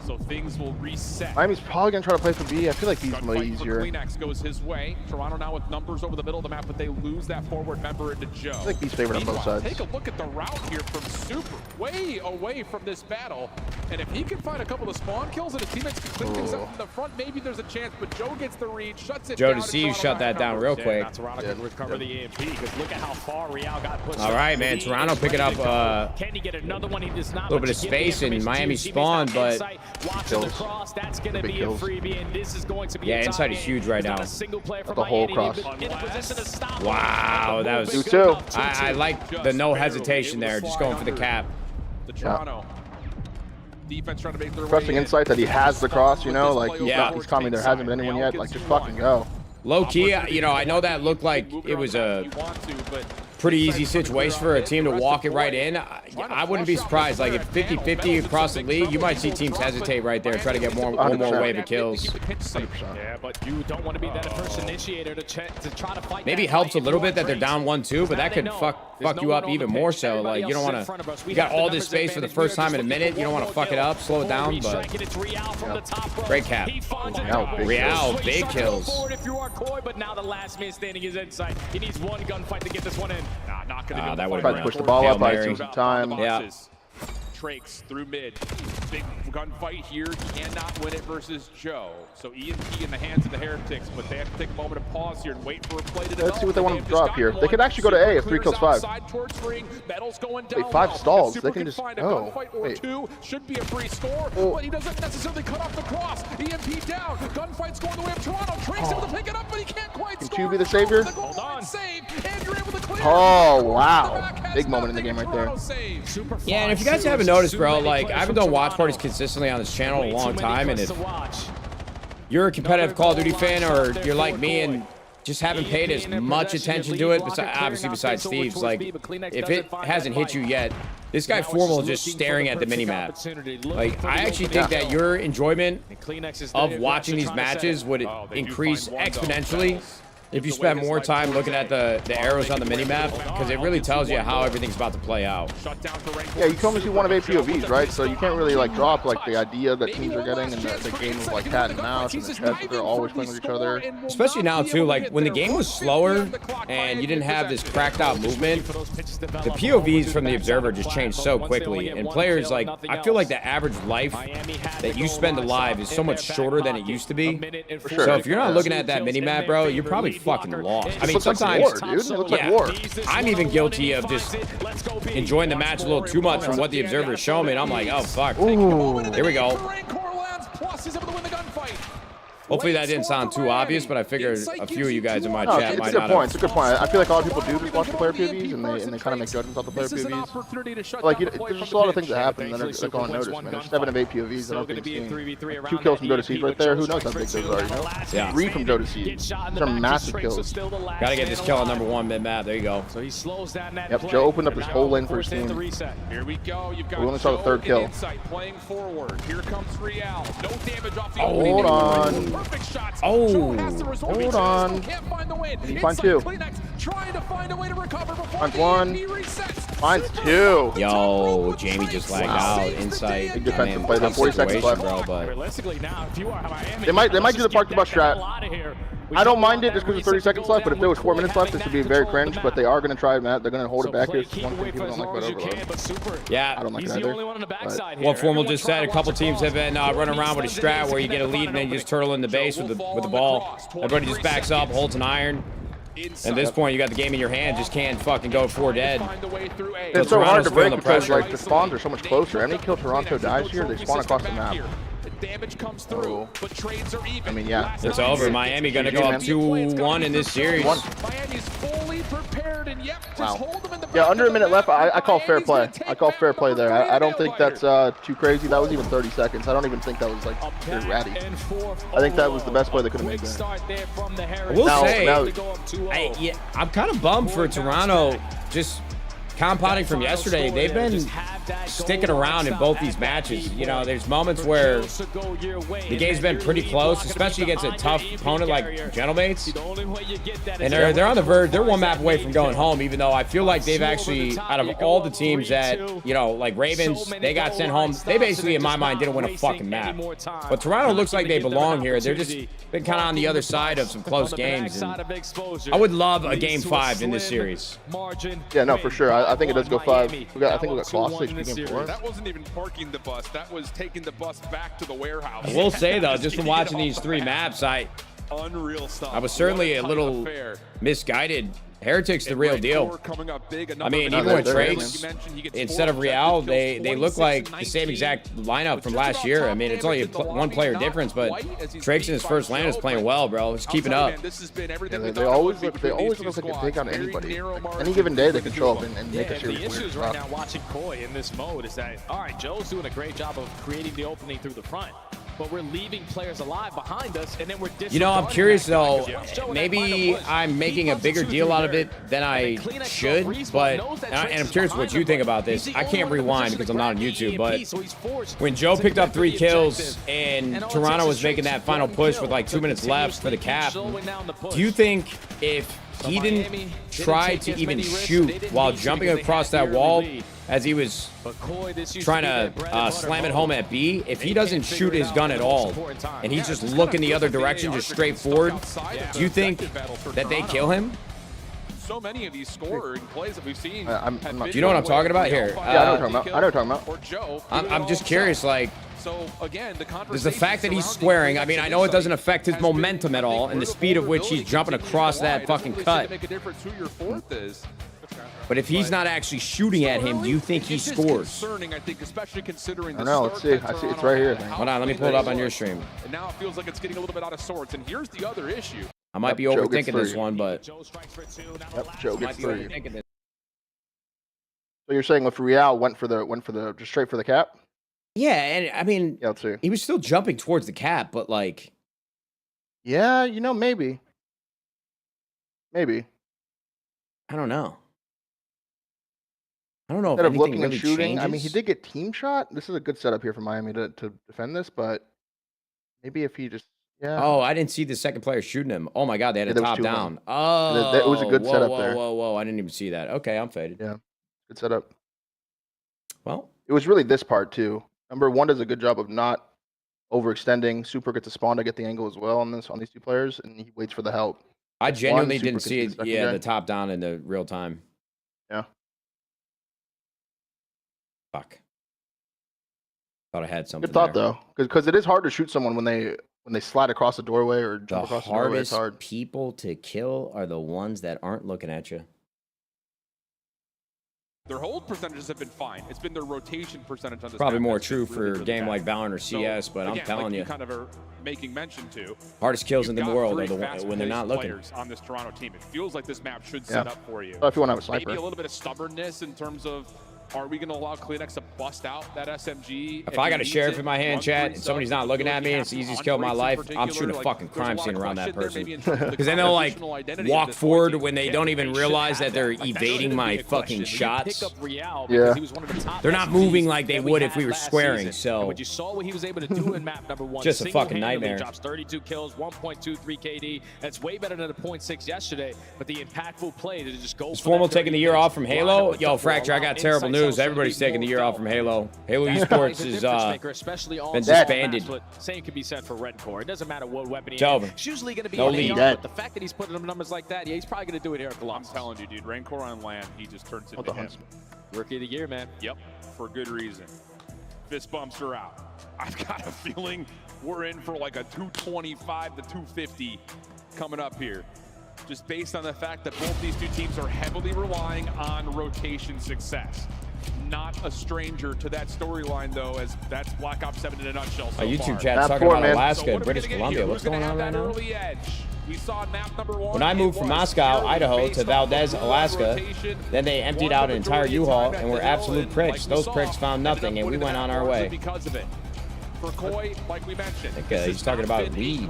so things will reset. Miami's probably going to try to play for B. I feel like B's way Gunfight easier. for Kleenex goes his way. Toronto now with numbers over the middle of the map, but they lose that forward member into Joe. I think B's favored on both Meanwhile, sides. take a look at the route here from Super, way away from this battle. And if he can find a couple of spawn kills and his teammates can clean things up from the front, maybe there's a chance. But Joe gets the read, shuts it Joe, down. to see you shut that down real quick. Toronto can recover the EMP because look at how far Real got pushed. All right, man. Toronto picking up Can he get another one? He does not. a little bit of space in Miami spawn, but watching the cross, that's going to be a freebie, and this is going to be yeah, Inside is huge right now. The whole cross. Wow, that was. You too. I like the no hesitation there, just going for the cap. The Toronto defense trying to make their Trusting way Insight that he has the cross, you know, like Yeah. he's coming. There hasn't been anyone yet. Like just fucking go. Low key, you know, I know that looked like it was a pretty easy situation for a team to walk it right in. I wouldn't be surprised. Like, if 50-50 across the league, you might see teams hesitate right there, try to get one more wave of kills. 100%. Yeah, but you don't want to be that first initiator to try to fight. Maybe it helps a little bit that they're down 1-2, but that could fuck you up even more so. Like, you don't want to. You got all this space for the first time in a minute. You don't want to fuck it up, slow it down. But great cap. Real, big kills. If you are Koi, but now the last man standing is Insight. He needs one gunfight to get this one in. Not gonna that would Probably push the ball up by some time. Yeah. Trakes through mid. Big gunfight here. Cannot win it versus Joe. So EMP in the hands of the Heretics, but they have to take a moment of pause here and wait for a play to develop. Let's see what they want to drop here. They could actually go to A if 3 kills 5. Wait, 5 stalls. They can just go. Wait. Should be a free score, but he doesn't necessarily cut off the cross. EMP down. Gunfight's going the way of Toronto. Trakes able to pick it up, but he can't quite score. Can 2 be the savior? Hold on. Save, and you're able to clear. Oh, wow. Big moment in the game right there. Yeah, and if you guys haven't noticed, bro, like, I haven't done watch parties consistently on this channel in a long time, and if you're a competitive Call of Duty fan or you're like me and just haven't paid as much attention to it, obviously besides Thieves, like, if it hasn't hit you yet, this guy Formal is just staring at the minimap. Like, I actually think that your enjoyment of watching these matches would increase exponentially if you spend more time looking at the arrows on the minimap, because it really tells you how everything's about to play out. Yeah, you can only see 1 of 8 POVs, right? So you can't really like drop like the idea that teams are getting and the game of like cat and mouse and the chess that they're always playing with each other. Especially now too, like when the game was slower and you didn't have this cracked out movement, the POVs from the observer just changed so quickly. And players, like, I feel like the average life that you spend alive is so much shorter than it used to be. So if you're not looking at that minimap, bro, you're probably fucking lost. I mean, sometimes, I'm even guilty of just enjoying the match a little too much from what the observers show me, and I'm like, oh fuck. Ooh. Here we go. Hopefully that didn't sound too obvious, but I figured a few of you guys in my chat might not have. It's a good point. I feel like a lot of people do just watch the player POVs and they kind of make judgments off the player POVs. Like, there's just a lot of things that happen that are going unnoticed, man. There's 7 of 8 POVs. I don't think it's seen 2 kills from Go to Siege right there. Who knows how big those are, you know? Yeah. 3 from Go to Siege. Those are massive kills. Gotta get this kill on #1 mid-map. There you go. So he slows down that Yep, Joe opened up his whole lane for his team. Here we go. You've got We only saw the 3rd kill. Insight playing forward. Here comes Real. No damage off the Hold on. perfect shots. Oh, Joe has to resolve hold each on. other, can't find the win. He finds Inside two. Kleenex trying to find a way to recover before Finds the one. EMP resets. Finds two. Yo, Jamie just lagged out. Insight. Big defensive Man, play. Then 40 seconds left. bro, but Realistically, now, if you are Miami, They might do the park the bus strat. here. I don't mind it just because there's 30 seconds left, but if there was 4 minutes left, this would be very cringe. But they are going to try, Matt. They're going to hold it back. Here's one thing people don't like about overload. yeah. I don't like it either. What Formal just said, a couple teams have been running around with a strat where you get a lead and then you just turtle in the base with the ball. Everybody just backs up, holds an iron. At this point, you got the game in your hand, just can't fucking go 4 dead. It's so hard to break because like the spawns are so much closer. Any kill Toronto dies here, they spawn across the map. Damage comes through, but trades are even. I mean, yeah. It's over. Miami gonna go up 2-1 in this series. Miami's fully prepared, and yep, just hold them in the Yeah, under a minute left. I call fair play. I call fair play there. I don't think that's too crazy. That was even 30 seconds. I don't even think that was like too ratty. I think that was the best play they could have made there. I will say, I'm kind of bummed for Toronto. Just compounding from yesterday, they've been sticking around in both these matches. You know, there's moments where the game's been pretty close, especially against a tough opponent like Gentlemates. And they're on the verge. They're one map away from going home, even though I feel like they've actually, out of all the teams that, you know, like Ravens, they got sent home. They basically, in my mind, didn't win a fucking map. But Toronto looks like they belong here. They're just been kind of on the other side of some close games. And I would love a game 5 in this series. Yeah, no, for sure. I think it does go 5. I think we got Colossus game 4. That wasn't even parking the bus. That was taking the bus back to the warehouse. I will say, though, just from watching these 3 maps, unreal stuff. I was certainly a little misguided. Heretic's the real deal. I mean, even with Trakes, instead of Real, they look like the same exact lineup from last year. I mean, it's only a one player difference, but Trakes in his first land is playing well, bro. He's keeping up. Yeah, they always look like they can take on anybody. Like, any given day, they can show up and make a series. The issues right now watching Koi in this mode is that, all right, Joe's doing a great job of creating the opening through the front, but we're leaving players alive behind us, and then we're You know, I'm curious, though. Maybe I'm making a bigger deal out of it than I should, but, and I'm curious what you think about this. I can't rewind because I'm not on YouTube, but when Joe picked up 3 kills and Toronto was making that final push with like 2 minutes left for the cap, do you think if he didn't try to even shoot while jumping across that wall as he was trying to slam it home at B, if he doesn't shoot his gun at all and he's just looking the other direction, just straight forward, do you think that they kill him? So many of these scoring plays that we've seen. Do you know what I'm talking about here? Yeah, I know what you're talking about. I'm just curious, like, so again, does the fact that he's squaring, I mean, I know it doesn't affect his momentum at all and the speed of which he's jumping across that fucking cut. But if he's not actually shooting at him, do you think he scores? I think, especially considering I know, let's see. I see it's right here. Hold on, let me pull it up on your stream. And now it feels like it's getting a little bit out of sorts. And here's the other issue. I might be overthinking this one, but Yep, Joe gets 3. So you're saying if Real went for the just straight for the cap? Yeah, and I mean, yeah, let's see. He was still jumping towards the cap, but like, yeah, you know, maybe. I don't know. I don't know Instead if of looking really and shooting, changes. I mean, he did get team shot. This is a good setup here for Miami to defend this, but maybe if he just, yeah. Oh, I didn't see the second player shooting him. Oh my God, they had a there was top 2 down. men. Oh, it was a good setup whoa, there. Whoa, I didn't even see that. Okay, I'm faded. Yeah, good setup. Well, it was really this part too. Number 1 does a good job of not overextending. Super gets a spawn to get the angle as well on these 2 players, and he waits for the help. I genuinely didn't Super see gets it. the Yeah, second the guy. top down in the real time. Yeah. Fuck. Thought I had something. Good thought there. though, because it is hard to shoot someone when they slide across the doorway or jump across the doorway. It's hard. People to kill are the ones that aren't looking at you. Their hold percentages have been fine. It's been their rotation percentage on this. Probably map more that's true been really, for a really game bad. like Valorant or CS, but I'm again, telling like you, you kind of are making mention to. Hardest kills in the You've got world 3 are the ones when they're not fast-paced looking. players on this Toronto team. It feels like this map should set up for you. Oh, if you want to have a sniper. Maybe a little bit of stubbornness in terms of Are we going to allow Kleenex to bust out that SMG? If I got a sheriff in my hand, chat, and somebody's not looking at me, and it's the easiest kill of my life, I'm shooting a fucking crime scene around that person. Because then they'll, like, walk forward when they don't even realize that they're evading my fucking shots. Yeah. They're not moving like they would if we were squaring, so. But you saw what he was able to do in map number 1. Just a fucking nightmare. Drops 32 kills, 1.23 KD. That's way better than a 0.6 yesterday. But the impactful play to just go. Is Formal taking the year off from Halo? Yo, Fracture, I got terrible news. Everybody's taking the year off from Halo. Halo Esports is been disbanded. Same can be said for Red Core. It doesn't matter what weapon he has. It's usually going to be no an lead. AR, but the fact that he's putting up numbers like that, yeah, he's probably going to do it here at Colossus. I'm telling you, dude, Rancor on land, he just turns into him. Rookie of the year, man. Yep, for good reason. Fist bumps are out. I've got a feeling we're in for like a 225 to 250 coming up here. Just based on the fact that both these two teams are heavily relying on rotation success. Not a stranger to that storyline, though, as that's Black Ops 7 in a nutshell so YouTube chat's talking about Alaska and British Columbia. What's going on right now? We saw map number 1. When I moved from Moscow, Idaho to Valdez, Alaska, then they emptied out an entire U-Haul and were absolute pricks. Those pricks found nothing, and we went on our way. Because of it. For Koi, like we mentioned, he's talking about weed.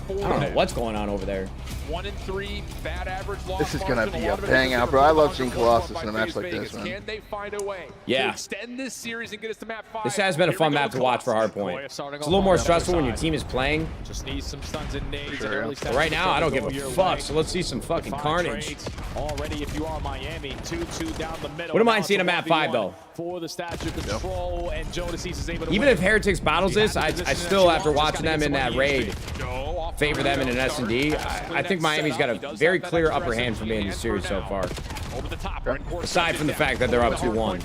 I don't know what's going on over there. 1 and 3, bad average loss. This is gonna be a bang out, bro. I love seeing Colossus in a match like this, man. Can they find a way to extend this series and get us to map 5? This has been a fun map to watch for Hardpoint. It's a little more stressful when your team is playing. Just need some stuns and nades. But right now, I don't give a fuck. So let's see some fucking carnage. Already, if you are Miami, 2-2 down the middle. Wouldn't mind seeing a map 5 though. For the statue control, and Jonas is able to even if Heretics battles this, I still, after watching them in that raid, favor them in an S&D. I think Miami's got a very clear upper hand for me in this series so far. Aside from the fact that they're up 2-1.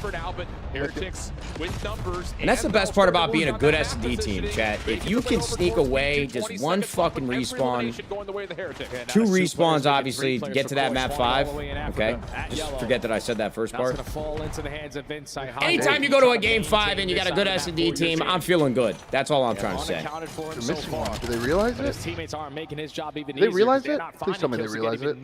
And that's the best part about being a good S&D team, chat. If you can sneak away just one fucking respawn, 2 respawns, obviously, to get to that map 5, okay? Just forget that I said that first part. Anytime you go to a game 5 and you got a good S&D team, I'm feeling good. That's all I'm trying to say. Do they realize it? His teammates are making his job even easier. They realize it? Please tell me they realize it.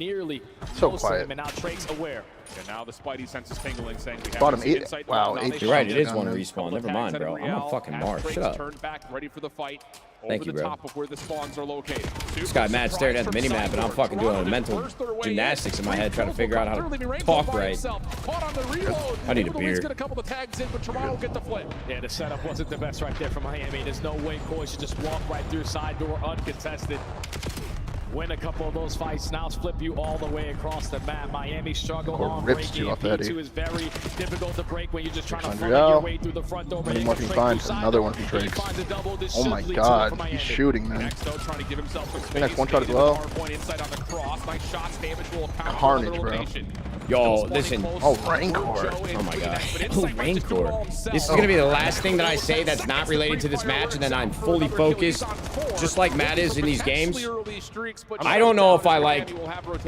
So quiet. And now Drake's aware. And now the Spidey sense is tingling, saying we have bottom 8. Wow, 8. You're right, it is one respawn. Never mind, bro. I'm on fucking Mars. Shut up. Turned back, ready for the fight. Thank you, bro. Top of where the spawns are located. This guy Matt staring at the minimap, and I'm fucking doing mental gymnastics in my head trying to figure out how to talk right. I need a beer. Yeah, the setup wasn't the best right there for Miami. There's no way Koi should just walk right through side door uncontested. Win a couple of those fights, now flip you all the way across the map. Miami struggle on breaking. P2 is very difficult to break when you're just trying to find your way through the front door. One more can find, another one from Drake. Oh my god, he's shooting, man. Next one shot as well. Carnage, bro. Yo, listen. Oh, Rancor. Oh my god. Oh, Rancor. This is going to be the last thing that I say that's not related to this match, and then I'm fully focused, just like Matt is in these games. I don't know if I like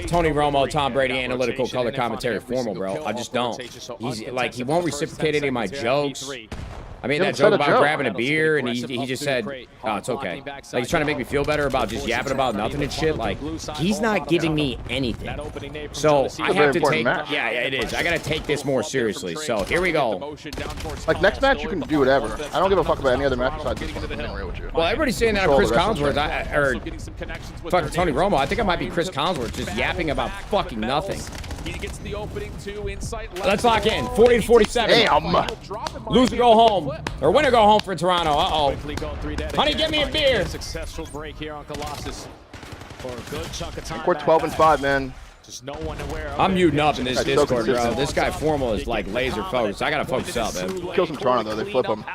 Tony Romo, Tom Brady, analytical color commentary formal, bro. I just don't. He's like, he won't reciprocate any of my jokes. I mean, that joke about grabbing a beer, and he just said, oh, it's okay. Like, he's trying to make me feel better about just yapping about nothing and shit. Like, he's not giving me anything. So I have to take, yeah, it is. I got to take this more seriously. So here we go. Like, next match, you can do whatever. I don't give a fuck about any other match besides this one. I'm real with you. Well, everybody's saying that I'm Chris Collinsworth, or fucking Tony Romo. I think I might be Chris Collinsworth, just yapping about fucking nothing. He gets the opening 2 inside. Let's lock in. 40-47. Damn. Lose or go home. Or win or go home for Toronto. Uh-oh. Honey, get me a beer. Successful break here on Colossus for a good chunk of time. We're 12-5, man. Just no one aware of I'm muting up in this Discord, bro. This guy Formal is like laser focused. I gotta focus up, man. Kill some Toronto though. They flip him.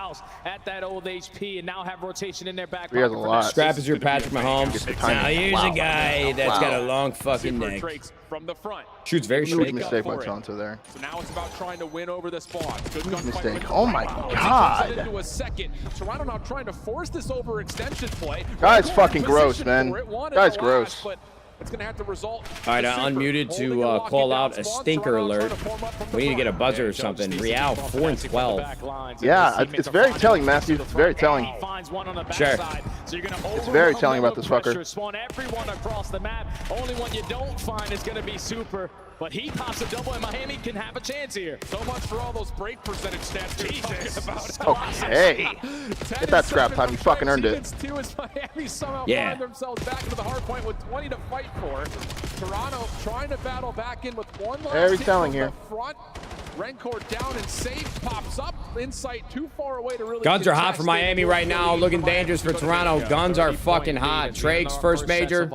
At that old HP and now have rotation in their back. He has a lot. Scrap is your Patrick Mahomes. Now here's a guy that's got a long fucking neck. From the front. Shoots very straight. Huge mistake by Toronto there. So now it's about trying to win over the spawn. Good mistake. Oh my god. Into a second. Toronto now trying to force this overextension play. Guy's fucking gross, man. Guy's gross. It's going to have to result. All right, I unmuted to call out a stinker alert. We need to get a buzzer or something. Real 4-12. Yeah, it's very telling, Matthew. It's very telling. Sure. It's very telling about this fucker. Spawn everyone across the map. Only one you don't find is going to be Super. But he pops a double, and Miami can have a chance here. So much for all those break percentage stats you're talking about. Okay. Get that scrap time. You fucking earned it. Two as Miami somehow Yeah. find themselves back into the hard point with 20 to fight for. Toronto trying to battle back in with one last Very hit telling from here. the front. Rencor down and safe, pops up. Insight too far away to really Guns are hot contest for it. Miami right now, looking dangerous for Toronto. Guns are fucking hot. Trake's first major,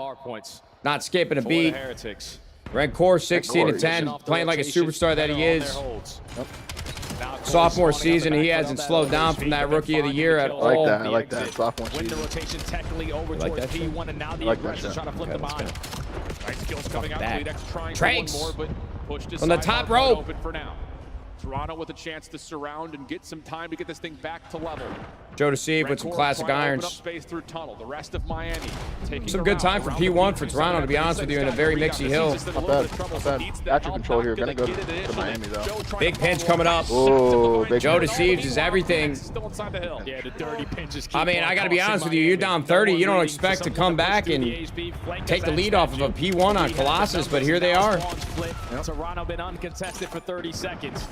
not skipping a beat. Rencor 16 to 10, playing like a superstar that he is. Sophomore season, he hasn't slowed down from that rookie of the year at all. I like that. I like that. Sophomore Win the season. rotation technically over like towards that shit? P1, and now the I like that aggressors shit. trying to flip the behind. Nice skills coming out. that. Leadex trying Tranks. for one more, but pushed On the aside. top Hardpoint rope. Open for now. Toronto with a chance to surround and get some time to get this thing back to level. Joe Deceive with some Rencor classic trying to open up irons. space through tunnel. The rest of Miami taking Some the good round time for around the P1 for P2 Toronto, to be honest with you, in a very mixy hill. Not bad. Not bad. Attribute control here. Gonna go to Miami though. Big pinch coming up. Oh, big Joe pinch. Deceives is everything. Still inside the hill. Yeah, the dirty pinches. I mean, I got to be honest with you. You're down 30. You don't expect to come back and take the lead off of a P1 on Colossus, but here they are. Toronto been uncontested for 30 seconds.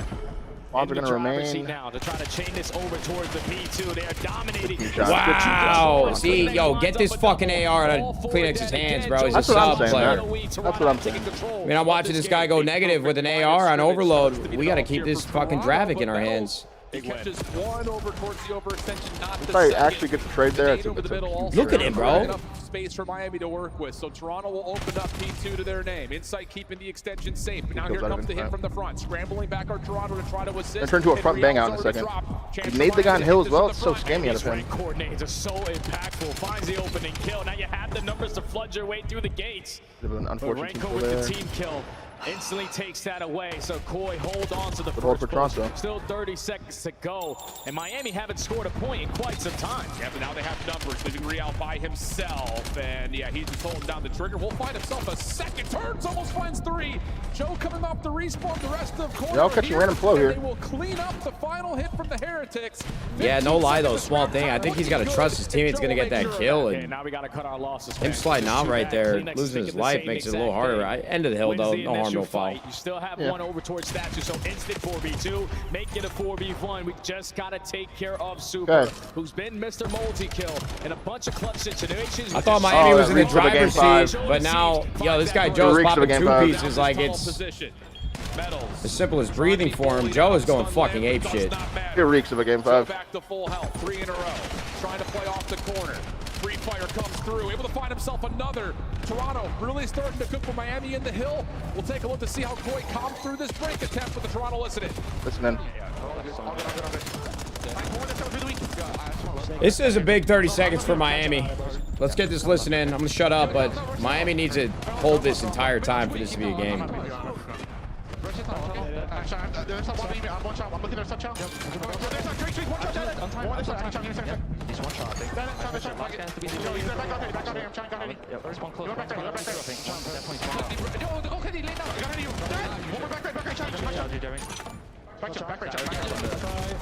Bonds are going to remain. Now to try to chain this over towards the P2. They are dominating. Wow. See, yo, get this fucking AR out of Kleenex's hands, bro. He's a That's what I'm sub saying, player. man. That's what I'm saying. I mean, I'm watching this guy go negative with an AR on overload. We got to keep this fucking Dravik in our hands. He catches one over towards the overextension, not the If I second. actually get the trade there, it's a Look at him, bro. Enough space for Miami to work with, so Toronto will open up P2 to their name. Insight keeping the extension safe. But now here comes the hit from the front. Scrambling back our Toronto to try to assist. Gonna turn to a front bang out in a second. He made the guy on hill as well. It's so scammy out of him. Coordinates are so impactful. Finds the opening kill. Now you have the numbers to flood your way through the gates. Bit of an unfortunate Renko with the team kill. Instantly takes that away. So Koi hold on to the Good hold first for Toronto. push. Still 30 seconds to go. And Miami haven't scored a point in quite some time. Yeah, but now they have numbers. Leaving Real by himself. And yeah, he's just holding down the trigger. Will find himself a second. Turns, almost finds three. Joe coming off the respawn. The rest of Koi. Y'all catching random flow here. They will clean up the final hit from the Heretics. Yeah, no lie though, small thing. I think he's got to trust his teammate's going to get that kill. Okay, And now we got to cut our losses. him sliding out right there, losing his life, makes it a little harder. End of the hill though, no harm, no foul. You still have one over towards statue, so instant 4v2, make it a 4v1. We just got to take care of Super, who's been Mr. Multi-kill in a bunch of clutch situations. I thought Miami was in the driver's seat, but now, yo, this guy Joe's popping two pieces like it's as simple as breathing for him. Joe is going fucking ape shit. It reeks of a game 5. Back to full health, 3 in a row. Trying to play off the corner. Free fire comes through, able to find himself another. Toronto really starting to cook for Miami in the hill. We'll take a look to see how Koi comes through this break attempt with the Toronto listening. Listen in. This is a big 30 seconds for Miami. Let's get this listen in. I'm going to shut up, but Miami needs to hold this entire time for this to be a game.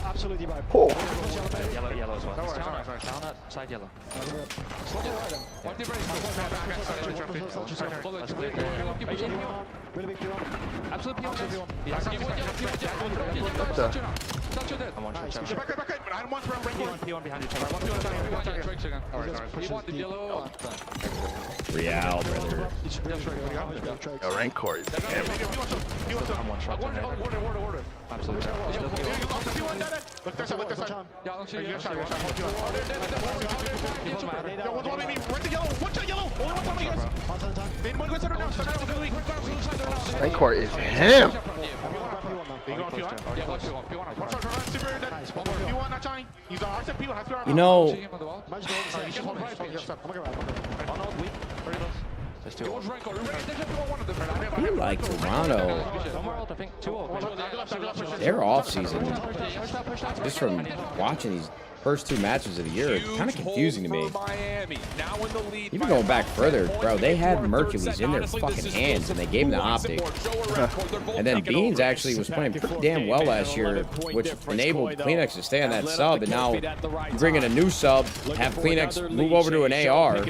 Absolutely right. Yellow as well. Down that side yellow. Real, brother. Yo, Rancor is Rancor is him. You know, I feel like Toronto, their off season, just from watching these first 2 matches of the year are kind of confusing to me. Miami. Now in the lead. Even going back further, bro, they had Mercules in their fucking hands, and they gave him the optic. And then Beans actually was playing pretty damn well last year, which enabled Kleenex to stay on that sub. And now you bring in a new sub, have Kleenex move over to an AR.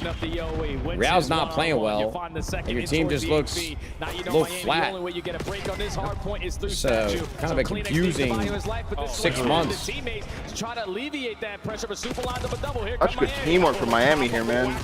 Real's not playing well, and your team just looks a little flat. It's kind of a confusing 6 months. Such good teamwork from Miami here, man.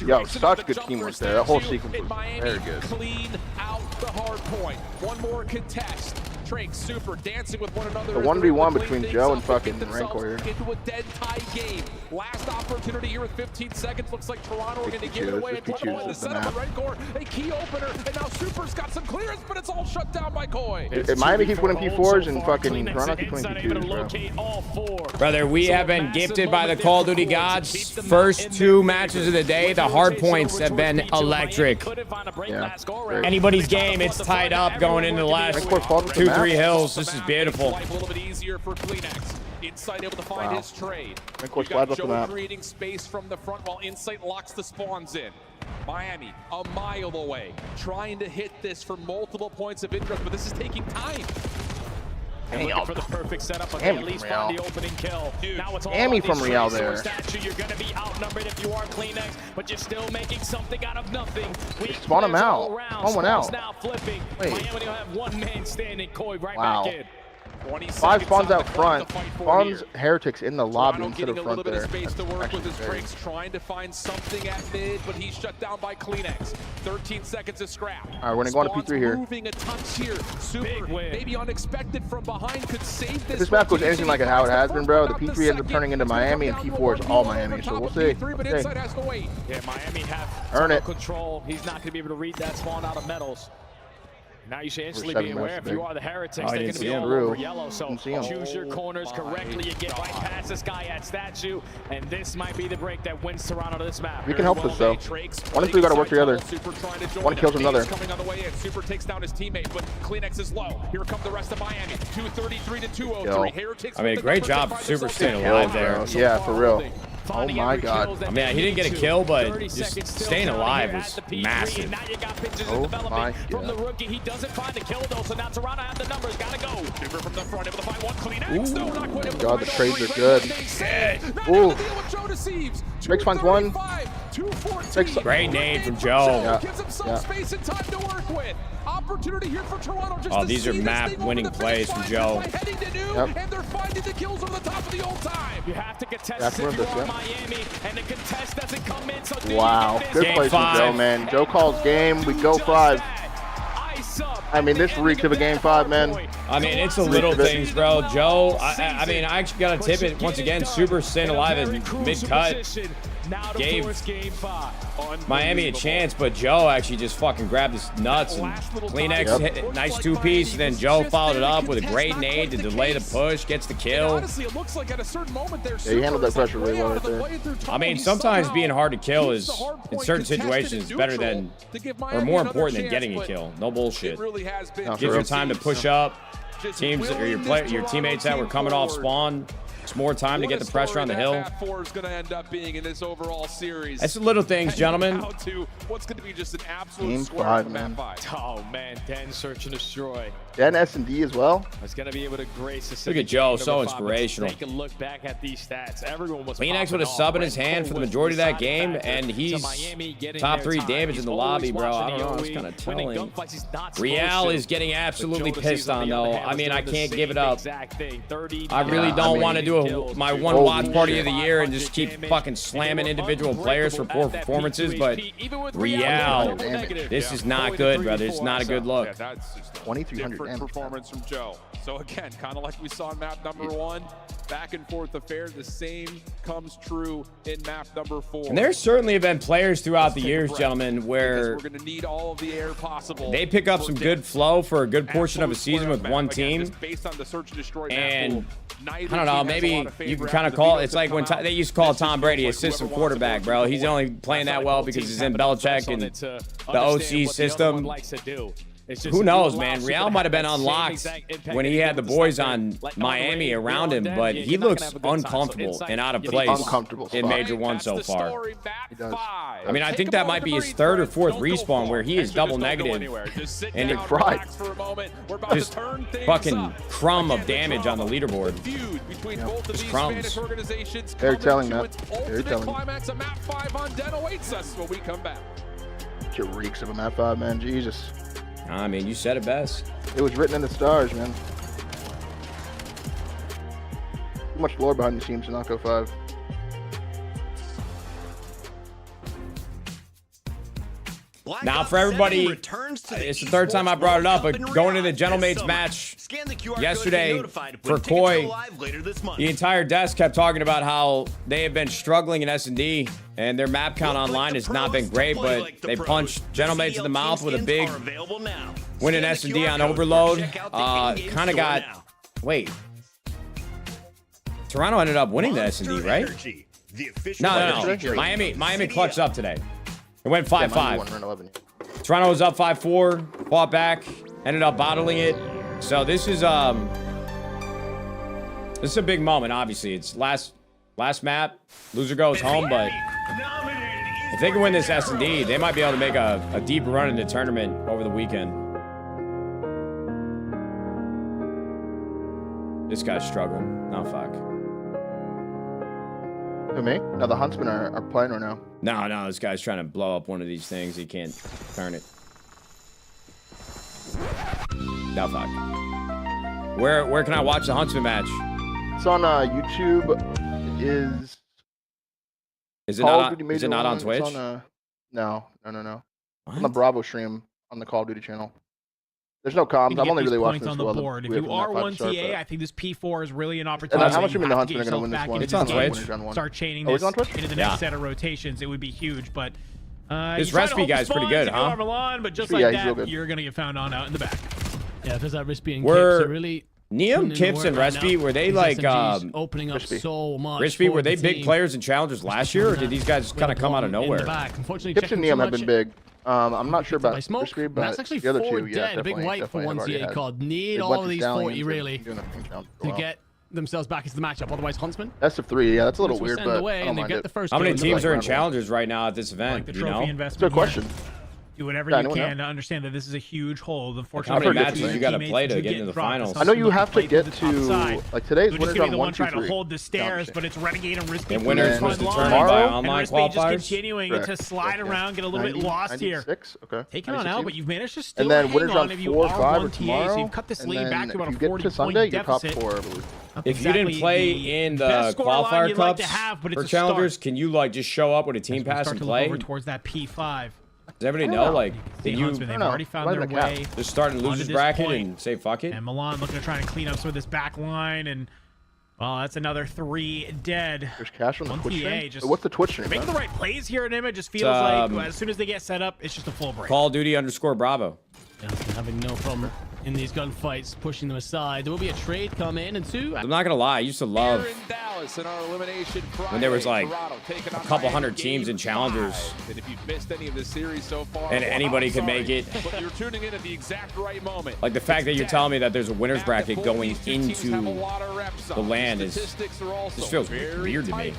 Yo, such good teamwork there. That whole sequence was very good. Clean out the hard point. One more contest. Drake super dancing with one another. The 1v1 between Joe and fucking Rancor here. Into a dead tie game. Last opportunity here with 15 seconds. Looks like Toronto are going to give it away. The setup of Rancor, a key opener, and now Super's got some clearance, but it's all shut down by Koi. If Miami keeps winning P4s and fucking Toronto keeps winning P2s, bro. Brother, we have been gifted by the Call of Duty gods. First 2 matches of the day, the hard points have been electric. Yeah. Anybody's game, it's tied up going into the last 2-3 hills. This is beautiful. A little bit easier for Kleenex. Insight able to find his trade. Rancor You got slides up the Joe map. creating space from the front while Insight locks the spawns in. Miami, a mile away, trying to hit this for multiple points of interest, but this is taking time. Looking for the perfect setup, but they at least find the opening kill. Now it's all Amy from Real there. You're going to be outnumbered if you are Kleenex, but you're still making something out of nothing. Spawn him out. Spawn one out. Now flipping. Wait. Miami will have one man standing. Koi right Wow. back in. 5 spawns out front. Spawns Heretics in the lobby instead of Getting a front little bit there. of space to work with his That's Drakes, trying to find something at mid, but he's shut down by Kleenex. 13 seconds of scrap. All right, we're gonna go on to P3 here. Moving a touch here. Super, maybe unexpected from behind, could save this. If this map goes anything like how it has been, bro, the P3 ends up turning into Miami, and P4 is all Miami. So we'll see. Okay. Yeah, Miami have Earn it. control. He's not going to be able to read that spawn out of metals. Now you should instantly be aware if you are the Heretics, they're going to be all over yellow. So choose your corners correctly. You get right past this guy at statue, and this might be the break that wins Toronto to this map. We can help this though. 1 and 3 got to work together. One kills another. Coming on the way in. Super takes down his teammate, but Kleenex is low. Here come the rest of Miami. 233 to 203. Heretics. I mean, great job Super staying alive there. Yeah, for real. Oh my god. I mean, he didn't get a kill, but just staying alive was massive. Oh my From the god. rookie, he doesn't find the kill though, so now Toronto have the numbers, gotta go. Super from the front, able to find one. Kleenex, no, not quite able to God, the find trades are good. Ooh. Drake finds one. Great nade from Joe. Yeah. Gives himself space and time to work with. Opportunity here for Toronto just Oh, to these are see this map thing winning over the plays finish from line Joe. by heading to new, Yep. and they're finding the kills over the top of the old time. You have to contest That's if you this, are yeah. Miami, and the contest doesn't come in, so do Wow. you get Good this? play from Joe, man. Joe calls game. We go 5. I mean, this reeks of a game 5, man. I mean, it's the little things, bro. Joe, I mean, I actually got to tip it once again. Super staying alive in mid-cut. Gave Miami a chance, but Joe actually just fucking grabbed his nuts and Kleenex hit a nice 2-piece. And then Joe followed it up with a great nade to delay the push, gets the kill. Honestly, it looks like at a certain moment there. Yeah, he handled that pressure really well right there. I mean, sometimes being hard to kill is, in certain situations, better than, or more important than getting a kill. No bullshit. Gives you time to push up. Teams or your teammates that were coming off spawn. It's more time to get the pressure on the hill. Map 4 is going to end up being in this overall series. That's the little things, gentlemen. What's going to be just an absolute Game square 5, of man. map 5. Oh man, Den search and destroy. Dan S&D as well. It's gonna be able to grace the Look at Joe, so number 5, but inspirational. Take a look back at these stats. Everyone was Kleenex with a popping sub in off. his hand for the Rancor majority of that was game, the and he's Miami getting top their 3 time. damage He's in the always lobby, bro. I watching don't know. the It's OE. kind of Winning telling. gunfights, he's not Real supposed is to. getting But absolutely Joe pissed Deceives on, the other though. hand I was mean, I doing the can't give it same up. exact thing. 30, I really don't want to do my one Holy watch party shit. of the year and just keep fucking slamming individual players for poor performances, but Real, this is not good, brother. It's not a good look. Yeah, that's just a 2300 different damage. performance from Joe. So again, kind of like we saw in map number 1, back and forth affair. The same comes true in map number 4. And there certainly have been players throughout the years, gentlemen, where we're going to need all of the air possible. they pick up some good flow for a good portion of a season with one team. Based on the search and destroy And I don't know, maybe you can kind of call it, it's like when they used to call Tom Brady a system quarterback, bro. He's only playing that well because he's in Belichick and the OC system. Who knows, man? Real might have been unlocked when he had the boys on Miami around him, but he looks uncomfortable and out of place in Major 1 so far. He does. I mean, I think that might be his 3rd or 4th respawn where he is double negative and it fried. just fucking crumb of damage on the leaderboard. Just crumbs. Very telling, man. Very telling. Climax of map 5 on Den awaits us when we come back. It reeks of a map 5, man. Jesus. I mean, you said it best. It was written in the stars, man. Too much lore behind the scenes to not go 5. Now, for everybody, it's the 3rd time I brought it up, but going into the Gentlemates match yesterday for Koi, the entire desk kept talking about how they have been struggling in S&D, and their map count online has not been great, but they punched Gentlemates in the mouth with a big win in S&D on Overload. Kind of got... Wait. Toronto ended up winning the S&D, right? No. Miami clutched up today. It went 5-5. Toronto was up 5-4, fought back, ended up bottling it. So this is a big moment. Obviously, it's last map. Loser goes home, but if they can win this S&D, they might be able to make a deep run in the tournament over the weekend. This guy's struggling. Oh fuck. Who, me? No, the Huntsmen are playing right now. No, this guy's trying to blow up one of these things. He can't turn it. No, fuck. Where can I watch the Huntsman match? It's on YouTube. Is it not on Twitch? It's on, no. On the Bravo stream on the Call of Duty channel. There's no comms. I'm only really watching this on the board. If you are 1 TA, I think this P4 is really an opportunity. And how much you mean the Huntsmen are going to win this one? It's on Twitch. Start chaining this into the next set of rotations. It would be huge, but this recipe guy's pretty good, huh? Milan, but just like that, you're going to get found on out in the back. Yeah, if there's that recipe and Kips, really Neum, Kips, and Recipe, were they like opening up so much? Recipe, were they big players and challengers last year, or did these guys kind of come out of nowhere? Kips and Neum have been big. I'm not sure about Recipe, but that's actually the other 4 two, dead. A big white for 1 CA card. Need all of these 40 really to get themselves back into the matchup. Otherwise, Huntsman. Best of 3, yeah, that's a little weird, but I don't mind it. How many teams are in challengers right now at this event? The trophy investment. Good question. Do whatever you can to understand that this is a huge hole. How many matches you got to play to get into the finals? I know you have to get to like today's winners on 1, 2, 3. Trying to hold the stairs, but it's Renegade and Risky. And winners was determined by online qualifiers. Just continuing to slide around, get a little bit lost here. Okay. Taking on out, but you've managed to still and then hang winners on on if you 4, are 5 or 1 tomorrow. TA, so you've cut this lead back to about a 40-point deficit. You're top 4, I believe. If you didn't play in the qualifier cups for challengers, can you like just show up with a team pass and play? Towards that P5. Does everybody know? Like, they've already found their way. Just start in losers bracket and say fuck it. And Milan looking to try and clean up some of this back line, and well, that's another 3 dead. There's cash on the Twitch stream. Just what's the Twitch stream? Making the right plays here, and it just feels like as soon as they get set up, it's just a full break. Call of Duty -- Yeah, having no problem in these gunfights, pushing them aside. There will be a trade come in, and 2. I'm not gonna lie, I used to love when there was like a couple hundred teams in challengers, and if you've missed any of the series so far, and anybody could make it. But you're tuning in at the exact right moment. Like the fact that you're telling me that there's a winners bracket going into the LAN just feels weird to me.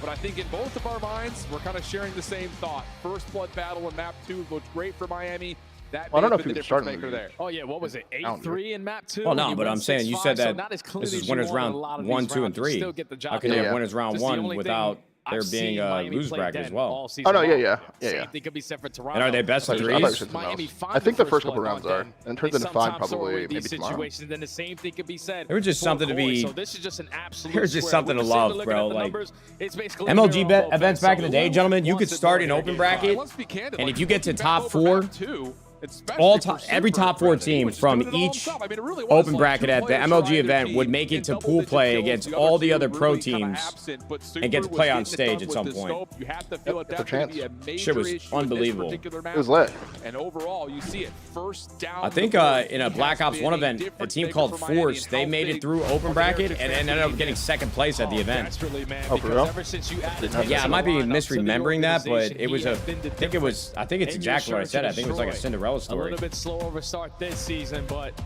But I think in both of our minds, we're kind of sharing the same thought. First blood battle in map 2 looked great for Miami. That I don't know if you could start there. Oh yeah, what was it? 8-3 in map 2. Well, no, but I'm saying you said that this is winners round 1, 2, and 3. How can you have winners round 1 without there being a lose bracket as well? Oh no, yeah. Same could be set for Toronto. And are they best of 3s? I think the first couple rounds are, and it turns into 5 probably maybe tomorrow. Then the same thing could be said. There was just something to be. So this is just an absolute. There's just something to love, bro. Like MLG events back in the day, gentlemen, you could start an open bracket, and if you get to top 4. Every top 4 team from each open bracket at the MLG event would make it to pool play against all the other pro teams and get to play on stage at some point. Shit was unbelievable. It was lit. And overall, you see it first down. I think in a Black Ops 1 event, a team called Force, they made it through open bracket and ended up getting 2nd place at the event. Oh, for real? Yeah, I might be misremembering that, but it was I think it's exactly what I said. I think it was like a Cinderella Cinderella A story. little bit slow of a start this season, but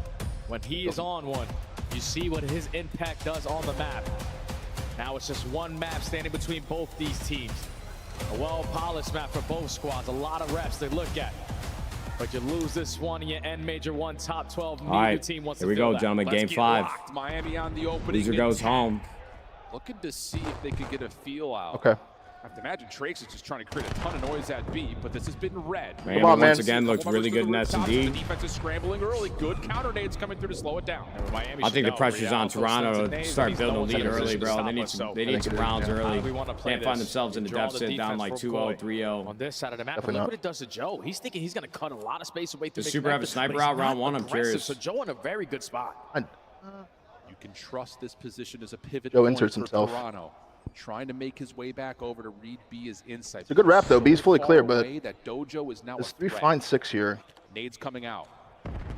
when he is on one, you see what his impact does on the map. Now it's just one map standing between both these teams. A well-polished map for both squads. A lot of reps they look at. But you lose this one, you end Major 1 top 12. All right, team wants here to we go, that. gentlemen. Let's Game get 5. locked. Miami on the opening. Loser goes home. Looking to see if they could get a feel out. Okay. I have to imagine Trakes is just trying to create a ton of noise at B, but this has been red. Miami once again looks really good in S&D. The defense is scrambling early. Good counter nades coming through to slow it down. I think the pressure's on Toronto to start building a lead early, bro. They need some rounds early. Can't find themselves in the deficit down like 2-0, 3-0. On this side of the map, but look what it does to Joe. He's thinking he's going to cut a lot of space away through Does Super have a sniper out round 1? I'm curious. So Joe in a very good spot. You can trust this position as a pivot Joe point inserts for himself. Toronto. Trying to make his way back over to read B as inside. It's a good wrap, though. B's fully clear, but that Dojo is now there's 3 fine 6 here. Nades coming out.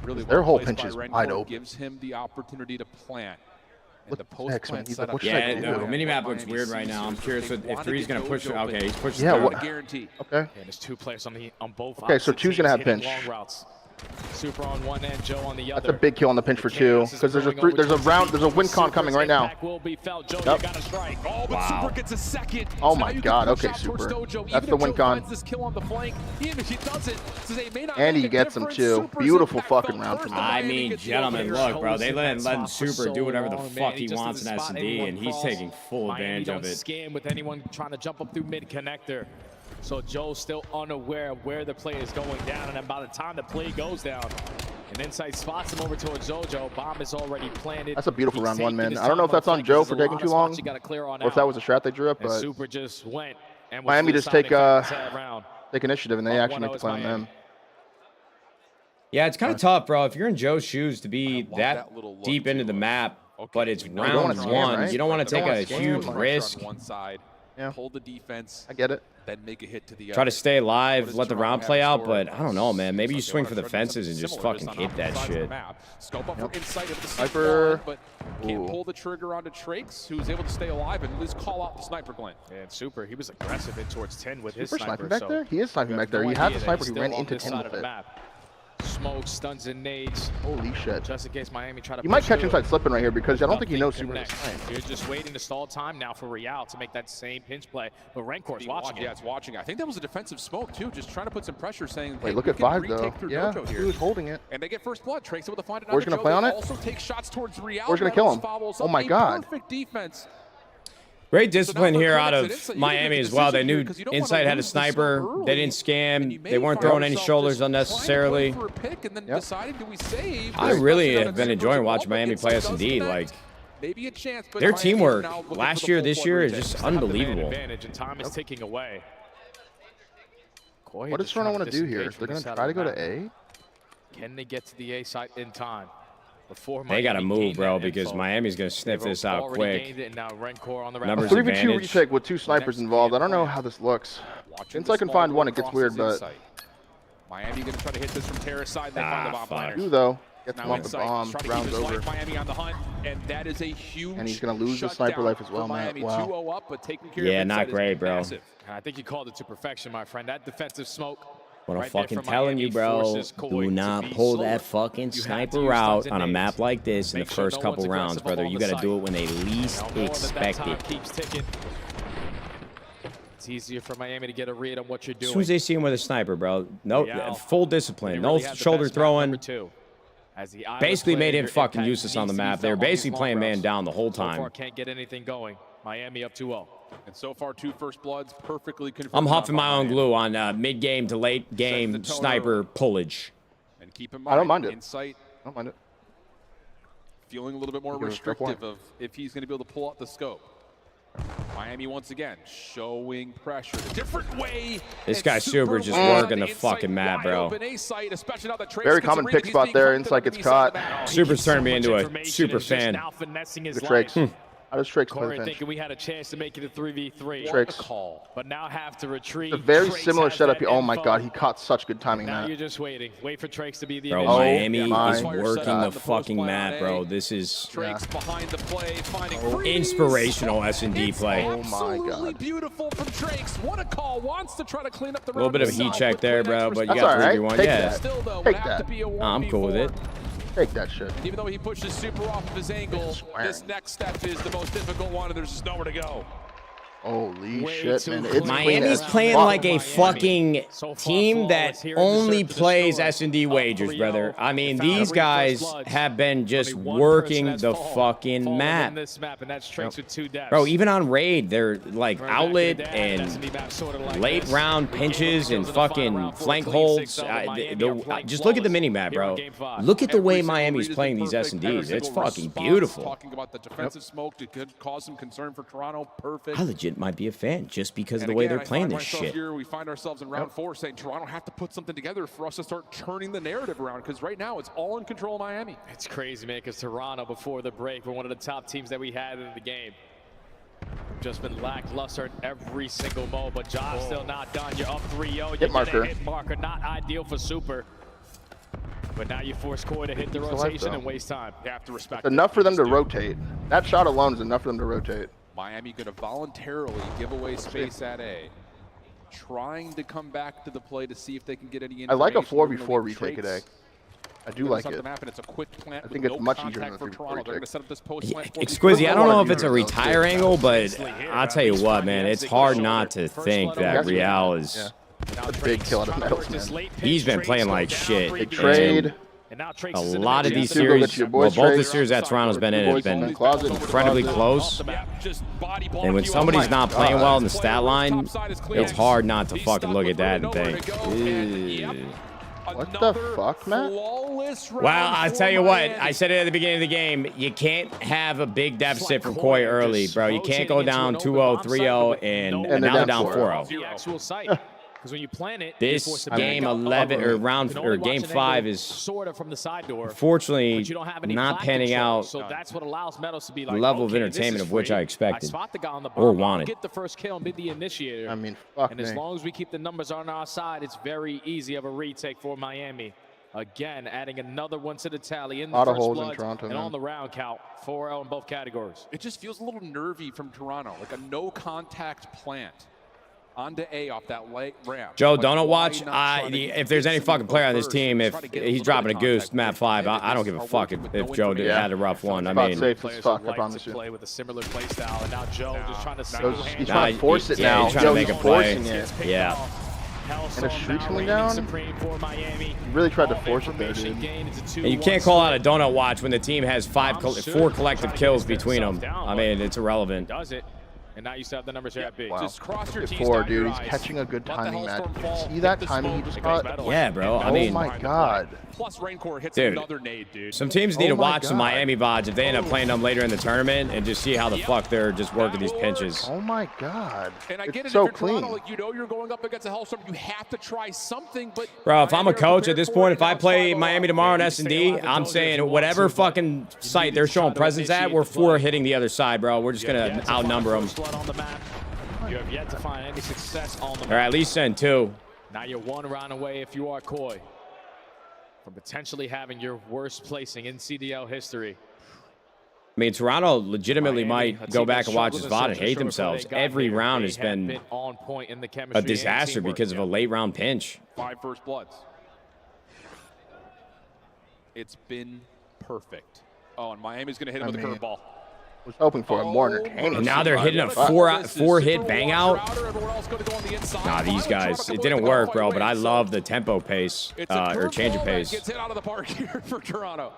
Really their whole well pinch placed is by Renko. wide open. Gives him the opportunity to plant. And What the the post heck, man? plant He's like, setup. what should I do? The minimap looks weird right now. I'm curious if 3's going to push. Okay, he's pushing. Yeah, down. what? Guarantee. Okay. And there's 2 players on both. Okay, so 2's going to have hitting pinch. long routes. Super on one end, Joe on the other. That's a big kill on the pinch for 2, because there's a win con coming right now. Yep. Oh, but Super gets a second. Oh So my now you God, can push okay, out towards Super. Dojo. That's Even the if win Joe con. finds this kill on the flank, even if he doesn't, so they may not And make he a gets him difference. too. Super's Beautiful impact fucking felt round first, from and I Miami mean, gets the gentlemen, opener. look, bro. They letting Super do whatever the fuck he Just wants in in the spot, S&D, anyone and he's cross. taking full Miami advantage don't of it. scam with anyone trying to jump up through mid connector. So Joe's still unaware of where the play is going down, and then by the time the play goes down, an inside spots him over towards Zojo. Bomb is already planted. That's a beautiful He's round 1, taking man. his I don't know time if that's the on flank. Joe There's for a taking lot too of long, spots you gotta clear on or if out. that was a strat they drew up, And but Super just went and Miami was just take round. initiative, and they actually make the play on Miami. them. Yeah, it's kind of tough, bro. If you're in Joe's shoes to be that deep into the map, but it's don't round wanna scam, 1, right? you don't want to You don't take a wanna huge scam. risk. On one side, Yeah. hold the defense. I get it. Then make a hit to the Try to stay What alive, does let the Toronto round have play in out, store? but I don't know, man. Maybe you Looks like swing they for the wanna try to do fences and something just similar, fucking on hit that opposite sides of the shit. map. Scope up Yep. for insight of the Sniper. but can't Ooh. pull the trigger onto Trakes, who's able to stay alive and at least call out the sniper glint. And Super, he was aggressive in towards 10 with his Super sniper. sniping back there? He is sniping back there. He had the sniper. He ran into 10 with it. Smoke, stuns, and nades. Holy shit. Just in case Miami try to You might push catch through inside it. slipping right here, because I don't think he knows Nothing Super is connects. fine. You're just waiting to stall time now for Real to make that same pinch play. But Renkor's watching Yeah, it. it's watching. I think that was a defensive smoke too, just trying to put some pressure, saying, Wait, hey, look we at can 5 though. retake through Yeah, Dojo he here. was holding it. And they get first blood. Trakes able to find another Where's gonna Joe. play on They it? Also take shots towards Real. Where's gonna kill him? Follows Oh up my a God. Perfect defense. Great discipline So now here for out Phoenix, of it's- you Miami gotta make a as well. They decision here, knew 'cause you don't wanna Insight had a lose the serve sniper. early, They didn't and scam. you may They weren't find throwing any yourself shoulders just unnecessarily. trying to play for a pick and then Yep. deciding, do we save? I really Especially on have a been 2 enjoying versus watching 1, Miami but play Insight S&D. does Like, connect. Maybe a chance, but their Miami teamwork now looking last for the year, full this blood year is retake. just Have the man unbelievable. advantage, and time is ticking away. What does Toronto want to do here? They're going to try to go to A? Can they get to the A site in time? Before They got to Miami move, gained bro, that because info. Miami's going to sniff They've this out already quick. gained it, and now Renkor on the Numbers right. 3v2 advantage. retake with 2 snipers involved. I don't know how this looks. Since I can find one, it gets weird, but Miami going to try to hit this from terrace side. They find the bomb planter. 2 though. Gets Now him off the Insight bomb. trying to keep Round's his over. life. Miami on the hunt, and that is a huge. And he's gonna lose the shutdown sniper life as for well, Matt. Miami. Wow. 2-0 up, but taking care Yeah, of not Insight is great, bro. massive. I think you called it to perfection, my friend. That defensive smoke. What I'm right there fucking from telling Miami you, bro. forces Koi Do to not be pull slower. that fucking You have to sniper use route stuns on a and map nades. like this in the Make sure first no couple one's rounds, aggressive brother. along You the got to do side. it when they least Now knowing expect that it. time keeps ticking. It's easier for Miami to get a read on what you're As doing. soon as they see him with a sniper, bro, no, Real. full discipline, They no really had the shoulder best map, throwing. number 2. As the island Basically player, made him your fucking impact useless on the needs to be map. They were felt on these basically long playing man routes. down the whole So far, time. can't get anything going. Miami up 2-0. And so far, 2 first bloods perfectly confirmed. I'm huffing my own Miami. glue on mid-game to late the game tone sniper pullage. And keep in I mind, don't mind it. Insight I don't mind it. feeling a little bit more Give it a fair point. restrictive of if he's going to be able to pull out the scope. Miami once again showing pressure. A different way. This and guy Super just on working the Insight fucking map, wide bro. open A site, especially now that Trakes Very gets a common read, pick he's spot being there. hunted Insight on the gets B side of caught. the map. Super's So turned me much into a information super and just fan. now finessing his Good life. Trakes. How does Trix Corey play the thinking we had a chance to make it a 3v3. Trix. Call, but now have to retreat. It's a very Trix similar has setup. that Oh my info. God, he caught such good timing. Now Matt. you're just waiting. Wait for Trix to be the Bro, initiator. Miami is working the fucking map, bro. This is Trix behind the play, finding inspirational S&D play. Oh my absolutely God. beautiful from Trix. What a call. Wants to try to clean up the A little bit of a heat check there, bro, but you That's got all right. 3v1. Take Yeah. that. Still, though, Take would have that. to be a I'm cool with it. Take that shit. Even though he pushes super off of his angle, this next step is the most difficult one, and there's just nowhere to go. Holy shit, man. It's Miami's playing like a fucking team that only plays S&D wagers, brother. I mean, these guys have been just working the fucking map. Bro, even on raid, they're like outlet and late round pinches and fucking flank holds. Just look at the mini map, bro. Look at the way Miami's playing these S&Ds. It's fucking beautiful. Talking about the defensive smoke that could cause some concern for Toronto. Perfect. I legit might be a fan just because of the way they're playing this shit. Here, we find ourselves in round 4 saying Toronto have to put something together for us to start turning the narrative around, because right now it's all in control of Miami. It's crazy, man, because Toronto, before the break, were one of the top teams that we had in the game. Just been lackluster in every single mode, but job's still not done. You're up 3-0. Hit marker. Hit marker, not ideal for Super. But now you force Koi to hit the rotation and waste time. You have to respect Enough for them to rotate. That shot alone is enough for them to rotate. Miami going to voluntarily give away space at A. Trying to come back to the play to see if they can get any information. I like a 4v4 retake at A. I do like it. Map, and it's a quick plant I think it's much easier than a 3v4 retake. Exquisite, I don't know if it's a retire angle, but I'll tell you what, man, it's hard not to think that Real is... A big kill out of Metals, man. He's been playing like shit. They trade. A lot of these series, well, both the series that Toronto's been in have been incredibly close. And when somebody's not playing well in the stat line, it's hard not to fucking look at that and think, ew. What the fuck, Matt? Well, I'll tell you what. I said it at the beginning of the game. You can't have a big deficit from Koi early, bro. You can't go down 2-0, 3-0, and now they're down 4-0. Because when you plan it, this game 11 or round or game 5 is sort of from the side door. Unfortunately, not panning out so that's what allows Metals to be like, the level of entertainment of which I expected spot the guy on the or bomb, wanted. Get the first kill and be the initiator. I mean, fuck and as long as we keep the numbers on our side, it's very easy of a retake for Miami. Again, adding another one to the tally in the first holes blood in Toronto, and on the round count, 4-0 in both categories. It just feels a little nervy from Toronto, like a no contact plant. Onto A off that light ramp. Joe, don't watch. If there's any fucking player on this team, if he's dropping a goose, map 5, I don't give a fuck if Joe had a rough one. I mean, safe as fuck, I promise you. Play with a similar play style, and now Joe just trying to He's trying to force it now. He's trying to make a play. Yeah. And a streak coming down. He really tried to force it there, dude. And you can't call out a donut watch when the team has 4 collective kills between them. I mean, it's irrelevant. Does it? And now you still have the numbers here at B. Wow. Just cross your T's, 4, dot dude. your He's I's. catching a good Let the timing, Hellstorm Matt. fall, See that hit the timing he smoke just against got? Metal. Yeah, bro. I Oh mean, my God. Plus Raincore hits dude, another nade, dude. some teams need to Oh my watch some God. Miami VODs if they end up playing them later in the tournament and just see how the fuck they're just working these pinches. Oh my God. And I get It's it, so if you're clean. Toronto, like, you know you're going up against a Hellstorm, you have to try something, but Bro, if I'm a coach at this point, if I play Miami tomorrow in S&D, I'm saying whatever fucking site they're showing presence at, we're 4 hitting the other side, bro. We're just going to outnumber them. You have yet to find any success on the Or at least send 2. Now you're 1 round away if you are Koi from potentially having your worst placing in CDL history. I mean, Toronto legitimately Miami, might go back and watch this VOD and hate themselves. Every round has been on point in the chemistry a disaster and teamwork. because of a late round pinch. 5 first bloods. It's been perfect. Oh, and Miami's going to hit him with a curveball. Was hoping for a more entertaining. And now they're hitting a 4 hit bang out. Nah, these guys, it didn't work, bro, but I love the tempo pace or change of pace. Gets hit out of the park here for Toronto.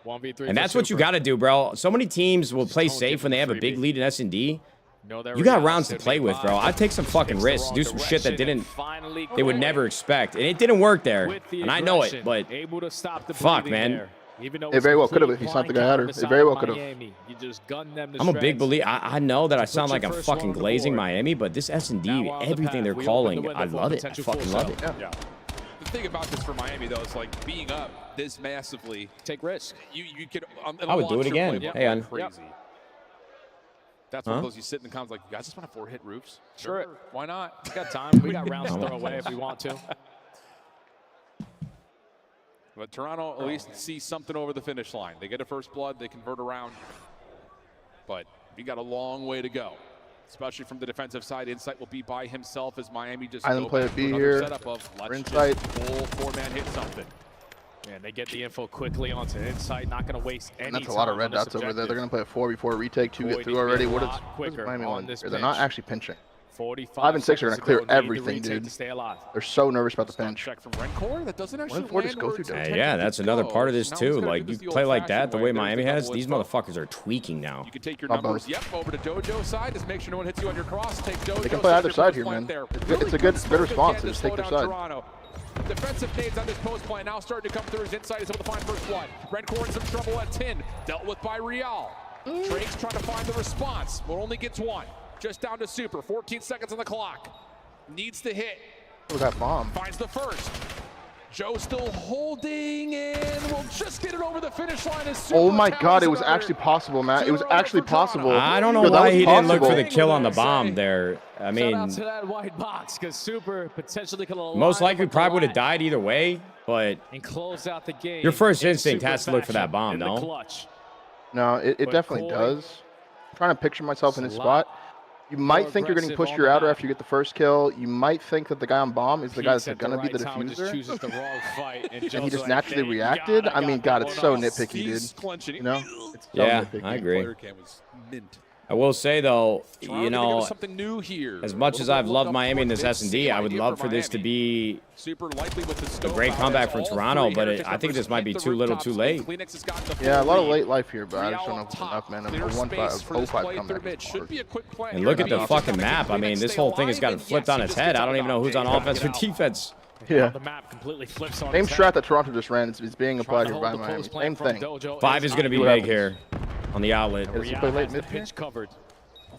1v3 And that's what you got to do, bro. So many teams will play safe when they have a big lead in S&D. You got rounds to play with, bro. I'd take some fucking risks, do some shit that they would never expect. And it didn't work there. And I know it, but fuck, man. It very well could have. He snapped the guy at her. It very well could have. I'm a big believer. I know that I sound like I'm fucking glazing Miami, but this S&D, everything they're calling, I love it. I fucking love it. Yeah. The thing about this for Miami, though, is like being up this massively. Take risk. You could. I would do it again. Hey, on. Crazy. That's one of those you sit in the comments like, you guys just want to 4-hit roofs? Sure. Why not? We got time. We got rounds to throw away if we want to. But Toronto at least sees something over the finish line. They get a first blood, they convert around. But we got a long way to go, especially from the defensive side. Insight will be by himself as Miami just Island play at B here. Setup of let's Insight. full 4-man hit something. And they get the info quickly onto Insight, not going to waste any time. That's a lot of red dots over there. They're going to play a 4 before retake. 2 get through already. What is Miami on here? They're not actually pinching. 5 and 6 are going to clear everything, dude. They're so nervous about the pinch. Check from Rencor. That doesn't actually just go through yeah, that's another part of this too. Like you play like that, the way Miami has, these motherfuckers are tweaking now. You can take your numbers. Yep, over to Dojo's side. Just make sure no one hits you on your cross. Take Dojo. They can play either side here, man. It's a good response. Just take their side. Defensive nades on this post play now starting to come through. His Insight is able to find first blood. Rencor in some trouble at 10. Dealt with by Real. Drake's trying to find the response, but only gets 1. Just down to Super. 14 seconds on the clock. Needs to hit. Look at that bomb. Finds the first. Joe still holding and will just get it over the finish line. As Super oh my God, it was actually possible, Matt. It was actually possible. I don't know why he didn't look for the kill on the bomb there. I mean, shout out to that white box because Super potentially could have most likely probably would have died either way, but and close out the game. Your first instinct has to look for that bomb, no? No, it definitely does. I'm trying to picture myself in this spot. You might think you're getting pushed your outer after you get the first kill. You might think that the guy on bomb is the guy that's going to be the diffuser. And he just naturally reacted. I mean, God, it's so nitpicky, dude. You know? It's so nitpicky. I agree. I will say, though, you know, as much as I've loved Miami in this S&D, I would love for this to be a great comeback from Toronto, but I think this might be too little too late. Yeah, a lot of late life here, but I just don't know if it's enough, man. A 1-5 comeback. And look at the fucking map. I mean, this whole thing has got it flipped on its head. I don't even know who's on offense or defense. Yeah. The map completely flips on Same strat that Toronto just ran is being applied here by Miami. Same thing. 5 is going to be big here on the outlet. The pitch covered.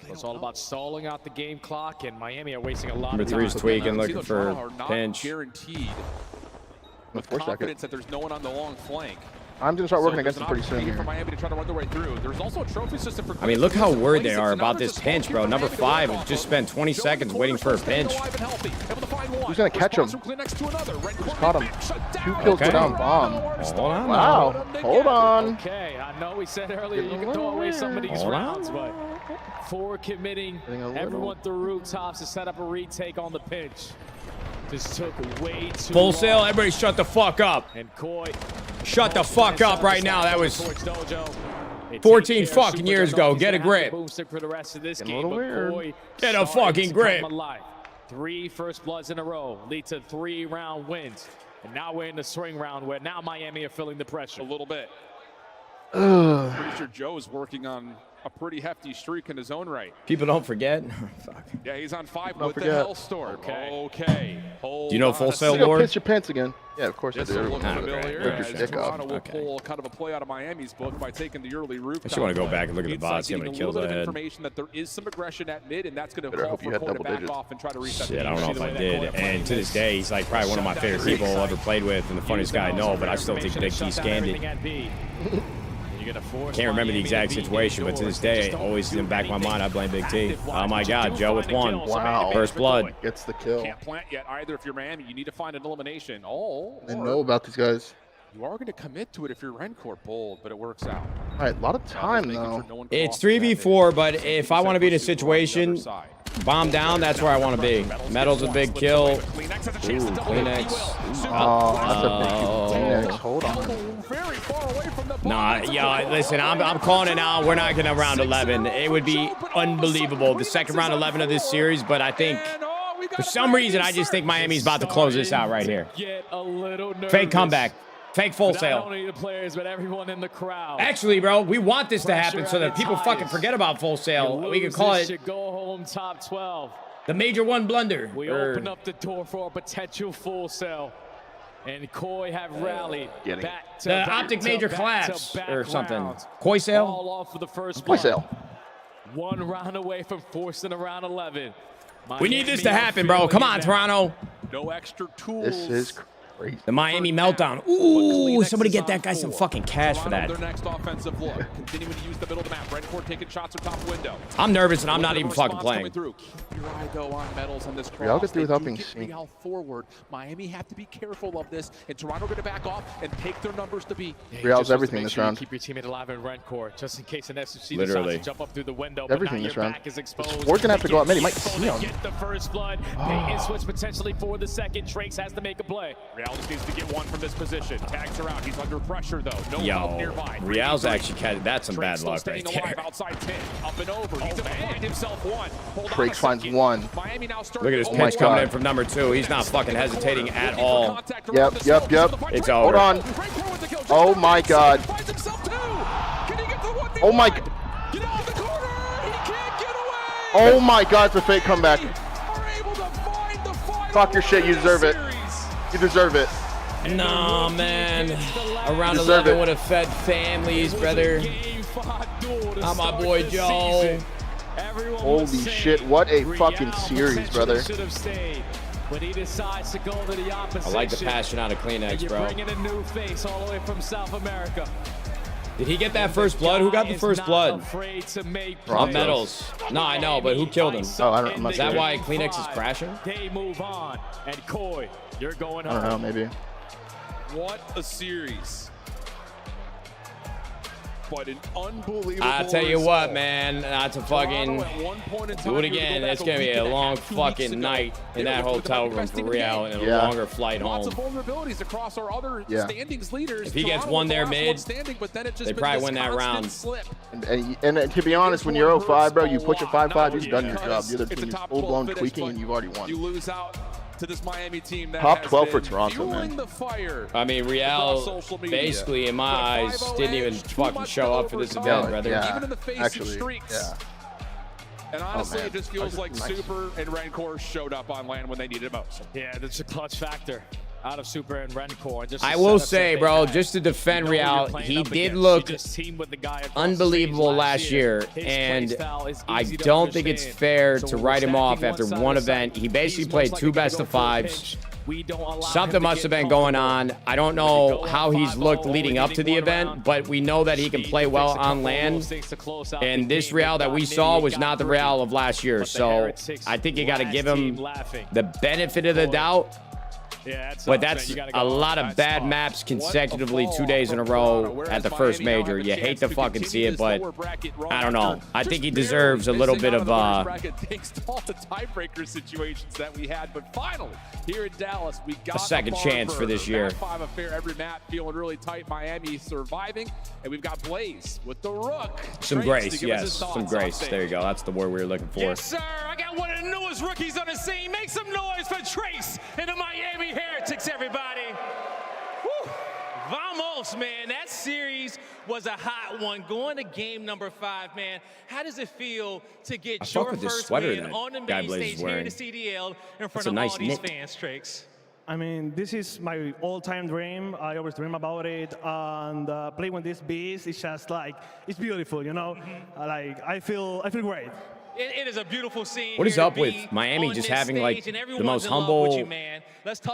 It's all about stalling out the game clock, and Miami are wasting a lot of time. Number 3's tweaking, looking for pinch. Guaranteed with confidence that there's no one on the long flank. I'm going to start working against them pretty soon here. For Miami to try to run their way through. There's also a trophy system for I mean, look how worried they are about this pinch, bro. Number 5 just spent 20 seconds waiting for a pinch. Who's going to catch him? Who's caught him? 2 kills down bomb. Hold on. Wow. Hold on. Okay, I know we said earlier you can throw away some of these rounds, but for committing everyone through rooftops to set up a retake on the pinch. Just took way too Full sail, everybody shut the fuck up. And Koi. Shut the fuck up right now. That was 14 fucking years ago. Get a grip. For the rest of this Getting a little weird. Get a fucking grip. 3 first bloods in a row lead to 3-round wins. And now we're in the swing round where now Miami are feeling the pressure. A little bit. Pretty sure Joe is working on a pretty hefty streak in his own right. People don't forget. Fuck. Yeah, he's on 5 with the Hellstorm. Okay. Do you know Full Sail Lord? Lord? Pinch your pants again. Yeah, of course I do. Toronto will pull kind of a play out of Miami's book by taking the early rooftop. I just want to go back and look at the bots, see how many kills I had. Information that there is some aggression at mid, and that's going to call for Koi to back off and try to reset the game. Shit, I don't know if I did. And to this day, he's like probably one of my favorite people I've ever played with and the funniest guy I know, but I still think Big T scanned it. Can't remember the exact situation, but to this day, always in the back of my mind, I blame Big T. Oh my God, Joe with 1. Wow. First blood. Gets the kill. Can't plant yet either if you're Miami. You need to find an elimination. Oh. I know about these guys. You are going to commit to it if you're Rencor. Bold, but it works out. All right, a lot of time, though. It's 3v4, but if I want to be in a situation, bomb down, that's where I want to be. Metal's a big kill. Ooh, Kleenex. Oh, that's a big Kleenex. Hold on. Nah, yeah, listen, I'm calling it now. We're not going to round 11. It would be unbelievable. The second round 11 of this series, but I think for some reason, I just think Miami's about to close this out right here. Fake comeback. Fake Full Sail. Not only the players, but everyone in the crowd. Actually, bro, we want this to happen so that people fucking forget about Full Sail. We can call it go home top 12. The Major 1 blunder. We open up the door for a potential Full Sail. And Koi have rallied back to the Optic Major collapse or something. Koi Sail? All off for the first Koi Sail. 1 round away from forcing a round 11. We need this to happen, bro. Come on, Toronto. No extra tools. This is The Miami meltdown. Ooh, somebody get that guy some fucking cash for that. Their next offensive look, continuing to use the middle of the map. Redcourt taking shots from top window. I'm nervous and I'm not even fucking playing. Keep your eye though on medals on this cross. Real get through without being get seen. Real forward. Miami have to be careful of this, and Toronto going to back off and take their numbers to be. Real's everything this round. Keep your teammate alive in Redcourt, just in case an SFC Literally. decides to jump up through the window. Everything this round. We're gonna have to go out mid. He might see him. Get the first blood. Peyton switch potentially for the second. Drakes has to make a play. Real just needs to get one from this position. Tags her out. He's under pressure though. No help nearby. Real's actually that's some bad luck right there. Outside 10, up and over. He's to find himself one. Drake finds one. Miami now Look at his pitch coming in from number 2. He's not fucking hesitating at all. Yep. It's over. Hold on. Oh my god. Oh my god. Oh my god, it's a fake comeback. Fuck your shit, you deserve it. You deserve it. Nah, man. Around 11 would have fed families, brother. I'm my boy Joe. Holy shit, what a fucking series, brother. When he decides to go to the opposite. I like the passion out of Kleenex, bro. Bringing a new face all the way from South America. Did he get that first blood? Who got the first blood? On medals. No, I know, but who killed him? Oh, I'm not Is that why Kleenex is crashing? They move on, and Koi, you're going home. I don't know, maybe. What a series. But an unbelievable I tell you result. what, man, not to fucking do it again. It's gonna be a long fucking night in that hotel room for Real and a longer flight home. Lots of vulnerabilities across our other standings leaders. If he gets one there mid, they probably win that round. And to be honest, when you're 0-5, bro, you push a 5-5, you've done your job. The other team is full-blown tweaking, and you've already won. You lose out to this Miami team that Top has 12 for been Toronto, man. fueling the fire. I mean, Real basically, in my eyes, didn't even fucking show up for this event, brother. Even in the face of streaks. And honestly, it just feels like Super and Rancor showed up on land when they needed it most. Yeah, that's a clutch factor out of Super and Rancor. I will say, bro, just to defend Real, he did look unbelievable last year, and I don't think it's fair to write him off after one event. He basically played 2 best-of-5s. Something must have been going on. I don't know how he's looked leading up to the event, but we know that he can play well on land. And this Real that we saw was not the Real of last year. So I think you got to give him the benefit of the doubt. But that's a lot of bad maps consecutively 2 days in a row at the first major. You hate to fucking see it, but I don't know. I think he deserves a little bit of Thanks to all the tiebreaker situations that we had, but finally here in Dallas, we got a second chance for this year. 5 affair, every map feeling really tight. Miami surviving, and we've got Blaze with the Rook. Some grace, yes, some grace. There you go. That's the word we were looking for. Yes, sir. I got one of the newest rookies on the scene. Make some noise for Trace and the Miami Heretics, everybody. Woo. Vamos, man. That series was a hot one. Going to game number 5, man. How does it feel to get your first win on the main stage here in the CDL in front of all these fans, Trace? I mean, this is my all-time dream. I always dream about it, and playing with this beast is just like, it's beautiful, you know? Like, I feel great. It is a beautiful scene. What is up with Miami just having like the most humble,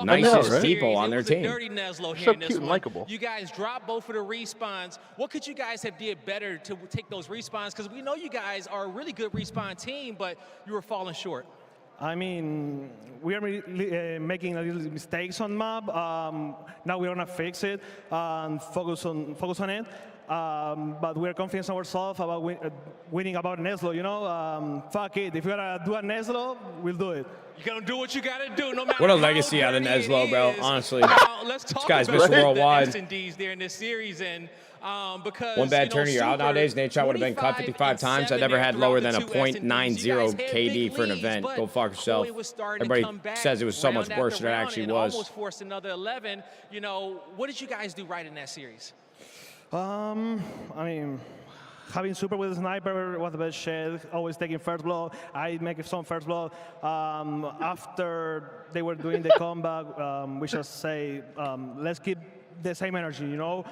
nicest people on their team? So cute and likable. You guys dropped both of the respawns. What could you guys have did better to take those respawns? Because we know you guys are a really good respawn team, but you were falling short. I mean, we are making a little mistakes on map. Now we want to fix it and focus on it. But we're confident in ourselves about winning about Neslo, you know? Fuck it. If we're going to do a Neslo, we'll do it. You're going to do what you got to do, no matter what a legacy out of Neslo, bro, honestly. Let's talk this guy's about Mr. Worldwide. the S&Ds there in this series. And because one bad turn, you're out nowadays. Nadeshot would have been cut 55 times. I never had lower than a .90 KD for an event. Go fuck yourself. Everybody says it was so much worse than it actually was. Almost forced another 11. You know, what did you guys do right in that series? I mean, having Super with a sniper was the best shit. Always taking first blood. I make some first blood. After they were doing the comeback, we just say, let's keep the same energy, you know?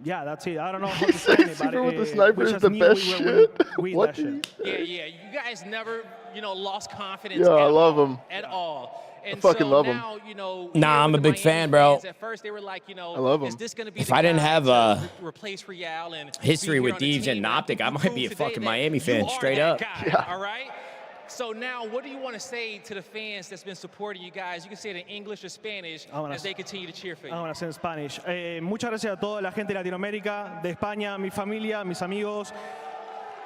yeah, that's it. I don't know how to say it, but with the sniper is the best shit. What? Yeah. You guys never, lost confidence. Yeah, I love him. At all. And I fucking love now, him. Nah, I'm a big fan, bro. At first, they were like, I love him. is this gonna be If I didn't have replace Real and history with Thieves and Optic, I might be a fucking Miami fan, straight up. Yeah. All right. So now, what do you want to say to the fans that's been supporting you guys? You can say it in English or Spanish as they continue to cheer for you. I'm going to say in Spanish. Muchas gracias a toda la gente de Latinoamérica, de España, mi familia, mis amigos.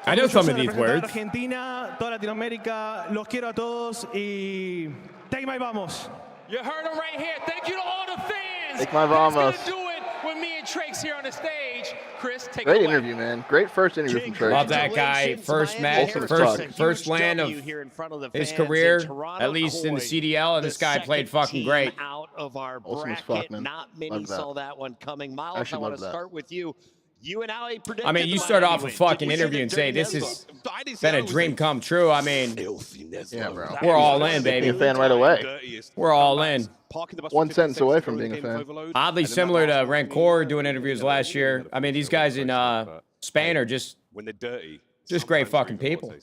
I know some of these words. Argentina, toda Latinoamérica, los quiero a todos y take my vamos. You heard him right here. Thank you to all the fans. Take my vamos. That's gonna do it with me and Trace here on the stage. Chris, take Great it away. interview, man. Great first interview from Trace. Love that guy. First match, first land of his career, at least in the CDL, and this guy played fucking great. Out of our Awesome as bracket, fuck, man. not many saw that one coming. Miles, Actually I want love to that. start with you. You and Ali predicted I mean, you start off a fucking interview and say this has been a dream come true. I mean, Yeah, bro. we're all in, Being a baby. fan right away. We're all in. One sentence away from being a fan. Oddly similar to Rancor doing interviews last year. I mean, these guys in Spain are just great fucking people.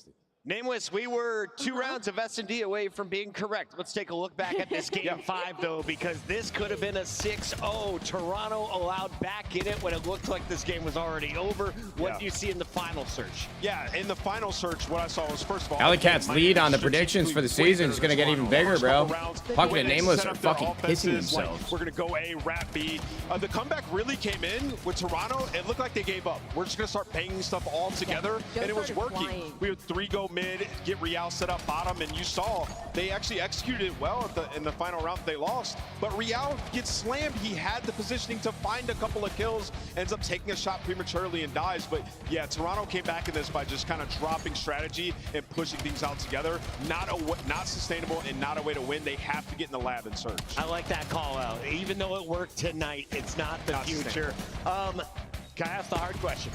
Nameless, we were 2 rounds of S&D away from being correct. Let's take a look back at this game 5, though, because this could have been a 6-0. Toronto allowed back in it when it looked like this game was already over. What do you see in the final search? Yeah, in the final search, what I saw was, first of all, Alley Cat's lead on the predictions for the season is going to get even bigger, bro. Fucking and Nameless are fucking pissing themselves. We're going to go A, wrap B. The comeback really came in with Toronto. It looked like they gave up. We're just going to start banging stuff all together, and it was working. We had 3 go mid, get Real set up bottom, and you saw they actually executed it well in the final round. They lost, but Real gets slammed. He had the positioning to find a couple of kills, ends up taking a shot prematurely and dies. But yeah, Toronto came back in this by just kind of dropping strategy and pushing things out together. Not sustainable and not a way to win. They have to get in the lab and search. I like that call out. Even though it worked tonight, it's not the future. Can I ask the hard question?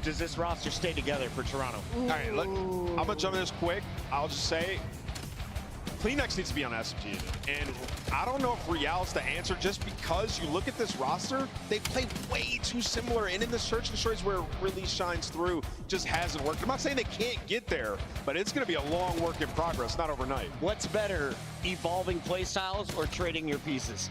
Does this roster stay together for Toronto? All right, look, I'm going to jump in this quick. I'll just say, Kleenex needs to be on SMG. And I don't know if Real's the answer, just because you look at this roster, they play way too similar. And in the search and destroy is where it really shines through. Just hasn't worked. I'm not saying they can't get there, but it's going to be a long work in progress, not overnight. What's better, evolving play styles or trading your pieces?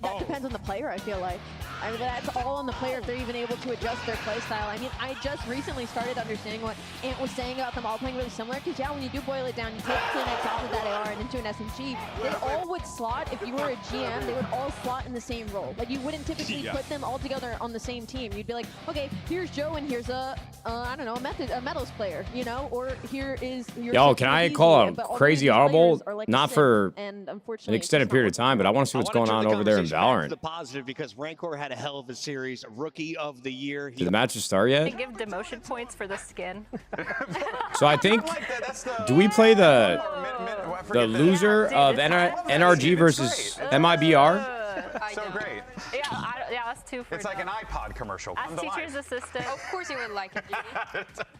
That depends on the player, I feel like. I mean, that's all on the player if they're even able to adjust their play style. I mean, I just recently started understanding what Ant was saying about them all playing really similar. Because, yeah, when you do boil it down, you take Kleenex off of that AR and into an SMG, they all would slot, if you were a GM, they would all slot in the same role. Like, you wouldn't typically put them all together on the same team. You'd be like, okay, here's Joe and here's I don't know, a Metals player, you know? Or here is your... Yo, can I call a crazy audible? Like Not for an extended period of time, but I want to see what's going on over there in Valorant. The positive, because Rancor had a hell of a series, Rookie of the Year. Did the matches start yet? Give demotion points for the skin. So I think, do we play the loser of NRG versus MIBR? So great. Yeah, that's 2 for... It's like an iPod commercial. As teacher's assistant. Of course you would like it,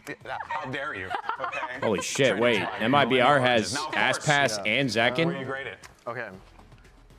Judy. How dare you? Okay. Holy shit, wait. MIBR has Aspass and Zakin? Where you grade it? Okay.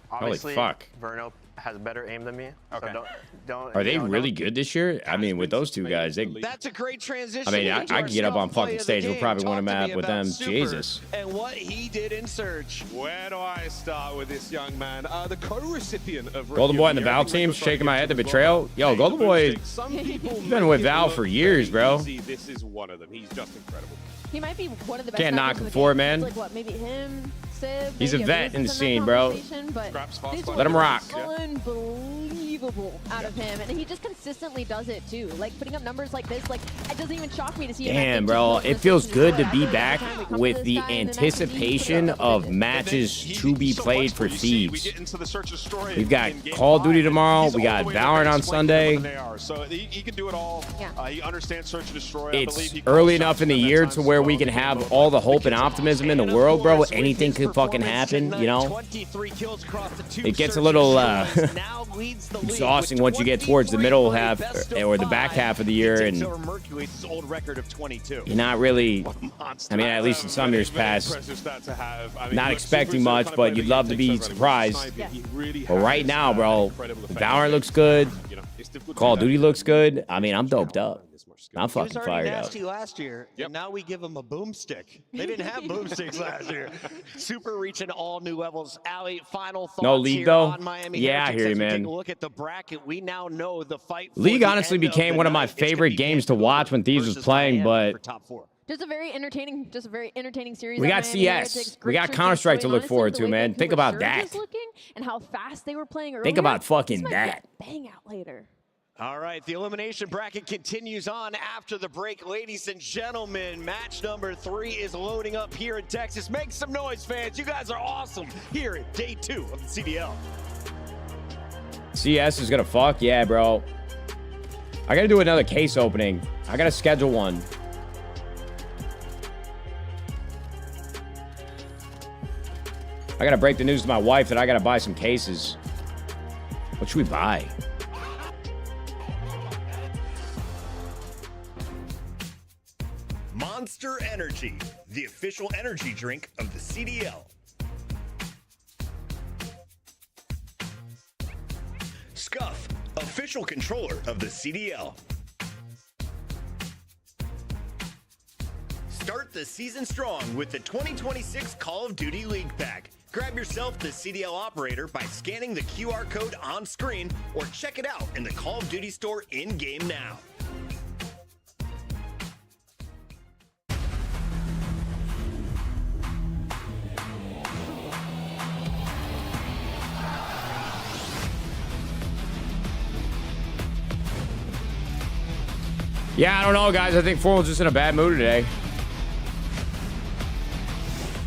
Holy Obviously, fuck. Verno has better aim than me. Okay. So don't. Are they really good this year? I mean, with those two guys, That's a great transition. I mean, I could get up on fucking stage. We'll probably win a map with them. Jesus. And what he did in search. Where do I start with this young man? The co-recipient of Golden Boy and the Val team, shaking my head. The betrayal. Yo, Golden Boy, he's been with Val for years, bro. This is one of them. He's just incredible. He might be one of the best. Can't knock him for it, man. Like what, maybe him, Civ. He's a vet in the scene, bro. Let him rock. Unbelievable out of him, and he just consistently does it too. Like putting up numbers like this, like it doesn't even shock me to see. Damn, bro, it feels good to be back with the anticipation of matches to be played for Thieves. We've got Call of Duty tomorrow. We got Valorant on Sunday. So he can do it all. He understands search and destroy. It's early enough in the year to where we can have all the hope and optimism in the world, bro. Anything could fucking happen, you know? It gets a little exhausting once you get towards the middle half or the back half of the year, and you're not really, I mean, at least in some years past, not expecting much, but you'd love to be surprised. But right now, bro, Valorant looks good. Call of Duty looks good. I mean, I'm doped up. I'm fucking He was already fired up. nasty last year, and now we give him a boomstick. They didn't have boomsticks last year. Super reaching all new levels. Ali, final thoughts No league here though. on Miami Yeah, I Heretics hear you, as we man. Take a look at the bracket. We now know the fight. League honestly became one of my favorite games to watch when Thieves was playing, but Just a very entertaining series. we at got Miami CS. Heretics. We got Great Counter-Strike to shooting, look forward honestly, to, the way man. Think Vancouver about Surge that. is looking and how fast they were playing earlier. Think about This fucking might that. be a bang out later. All right, the elimination bracket continues on after the break. Ladies and gentlemen, match number 3 is loading up here in Texas. Make some noise, fans. You guys are awesome here at day 2 of the CDL. CS is gonna fuck. Yeah, bro. I gotta do another case opening. I gotta schedule one. I gotta break the news to my wife that I gotta buy some cases. What should we buy? Monster Energy, the official energy drink of the CDL. Scuff, official controller of the CDL. Start the season strong with the 2026 Call of Duty League Pack. Grab yourself the CDL operator by scanning the QR code on screen or check it out in the Call of Duty store in-game now. Yeah, I don't know, guys. I think Formal's just in a bad mood today.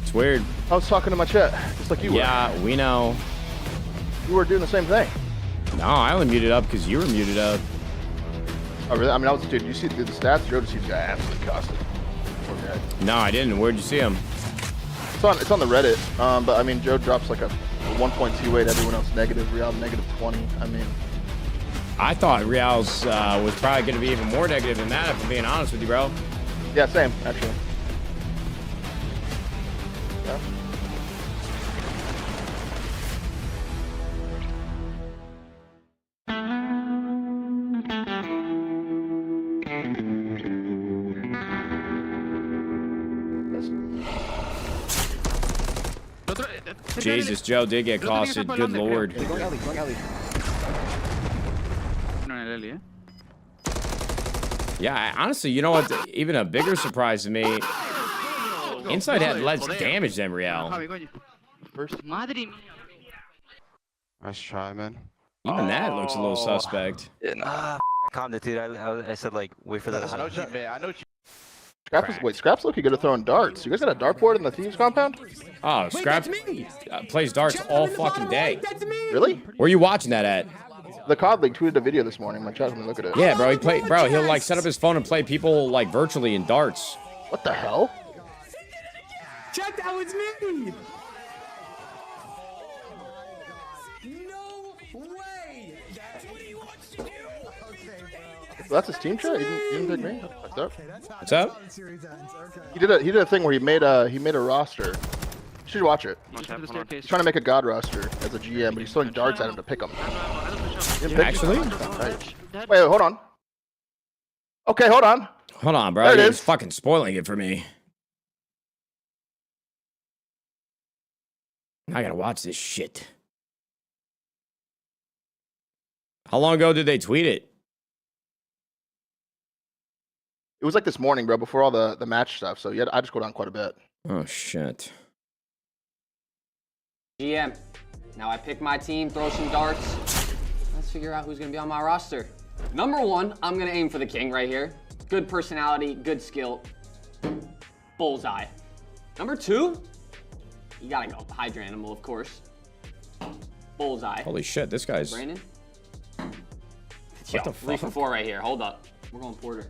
It's weird. I was talking to my chat, just like you were. Yeah, we know. You were doing the same thing. No, I only muted up because you were muted up. Oh, really? I mean, dude, you see the stats? Joe just sees guy absolutely costed. Okay. No, I didn't. Where'd you see him? It's on the Reddit. But I mean, Joe drops like a 1.28. Everyone else negative. Real negative 20. I mean, I thought Real's was probably going to be even more negative than that, if I'm being honest with you, bro. Yeah, same, actually. Yeah. Jesus, Joe did get costed. Good lord. Yeah, honestly, you know what? Even a bigger surprise to me. Inside had less damage than Real. Nice try, man. Even that looks a little suspect. Calm it, dude. I said, like, wait for that. I know what you meant. I know what you. Scrap's looking good at throwing darts. You guys got a dartboard in the Thieves compound? Oh, Scrap plays darts all fucking day. Really? Where are you watching that at? The COD League tweeted a video this morning. My chat let me look at it. Yeah, bro. He'll like set up his phone and play people like virtually in darts. What the hell? Check, that was me. So that's his team chat. He didn't pick me. What's up? What's up? He did a thing where he made a roster. You should watch it. He's trying to make a god roster as a GM, but he's throwing darts at him to pick them. Actually? Wait, hold on. Okay, hold on. Hold on, bro. There it You're is. fucking spoiling it for me. I gotta watch this shit. How long ago did they tweet it? It was like this morning, bro, before all the match stuff. So yeah, I just go down quite a bit. Oh shit. GM. Now I pick my team, throw some darts. Let's figure out who's gonna be on my roster. Number 1, I'm gonna aim for the king right here. Good personality, good skill. Bullseye. Number 2, you gotta go Hydra Animal, of course. Bullseye. Holy shit, this guy's. Brandon. What Yo, the 3 fuck? for 4 right here. Hold up. We're going Porter.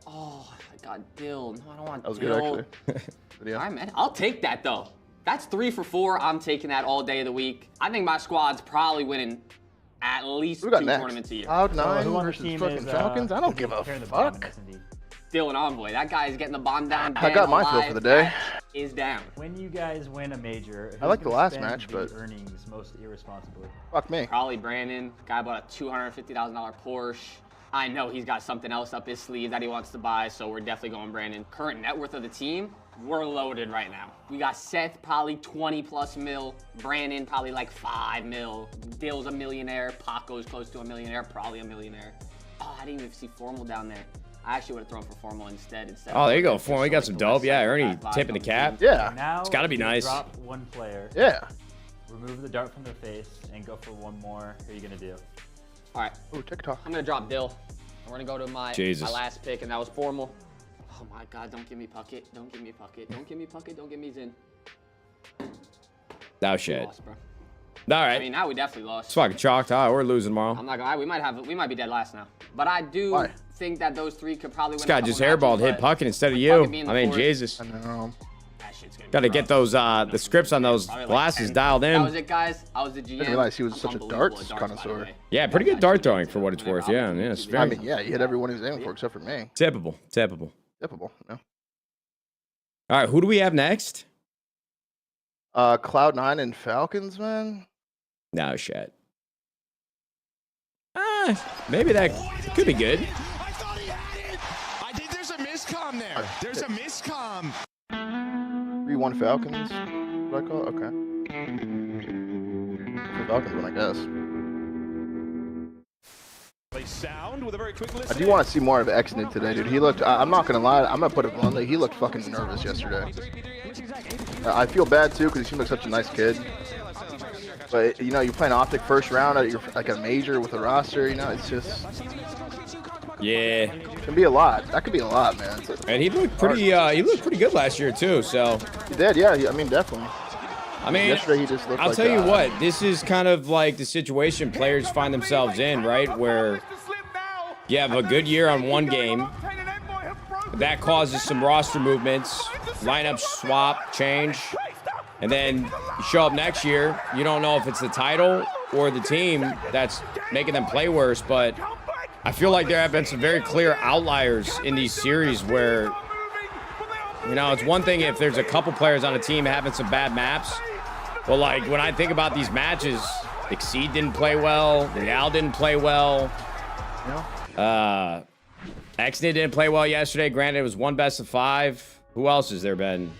Oh, I got Dill. No, I don't want That was Dill. good, actually. All right, man. I'll take that, though. That's 3 for 4. I'm taking that all day of the week. I think my squad's probably winning at least 2 tournaments a year. Cloud9 versus fucking Falcons? I don't give a fuck. Dill and Envoy. That guy is getting the bomb down. I got my fill for the day. is down. When you guys win a major, I like the last match, but earnings most irresponsibly. Fuck me. Probably Brandon. Guy bought a $250,000 Porsche. I know he's got something else up his sleeve that he wants to buy, so we're definitely going Brandon. Current net worth of the team, we're loaded right now. We got Seth, probably 20+ mil. Brandon, probably like 5 mil. Dill's a millionaire. Paco's close to a millionaire, probably a millionaire. Oh, I didn't even see Formal down there. I actually would have thrown for Formal instead. Oh, there you go, Formal. You got some dope. Yeah, Ernie tipping the cap. Yeah. Now it's got to be nice. Drop one player. Yeah. Remove the dart from their face and go for one more. Who are you going to do? All right. Oh, TikTok. I'm going to drop Dill. We're going to go to my last pick, and that was Formal. Oh, my God. Don't give me Puckett. Don't give me Puckett. Don't give me Puckett. Don't give me Zin. That shit. Lost, bro. All right. I mean, now we definitely lost. It's fucking chalked. All right, we're losing tomorrow. I'm not gonna lie, we might be dead last now. But I do think that those three could probably win. This guy just hairballed, hit Puckett instead of you. I mean, Jesus. I know. Got to get those the scripts on those glasses dialed in. That was it, guys. I was the GM. I didn't realize he was such a darts connoisseur. Yeah, pretty good dart throwing for what it's worth. Yeah, yeah. It's very... I mean, yeah, he hit everyone he was aiming for except for me. Tippable, tippable. Tippable, yeah. All right, who do we have next? Cloud9 and Falcons, man. No shit. Maybe that could be good. I thought he had it. I think there's a miscomm there. There's a miscomm. 3-1 Falcons. What I call it? Okay. The Falcons one, I guess. I do want to see more of Exnid today, dude. He looked. I'm not gonna lie. I'm gonna put it bluntly. He looked fucking nervous yesterday. I feel bad too because he seemed like such a nice kid. But you know, you're playing Optic first round at your like a major with a roster. You know, it's just. Yeah. It can be a lot. That could be a lot, man. And he looked pretty. He looked pretty good last year too. So. He did, yeah. I mean, definitely. I mean, yesterday he just looked. I'll tell you what. This is kind of like the situation players find themselves in, right? Where you have a good year on one game. That causes some roster movements, lineup swap, change. And then you show up next year, you don't know if it's the title or the team that's making them play worse, but I feel like there have been some very clear outliers in these series where, you know, it's one thing if there's a couple players on a team having some bad maps, but like when I think about these matches, Exceed didn't play well, Real didn't play well, Exnid didn't play well yesterday, granted it was one best of 5. Who else has there been?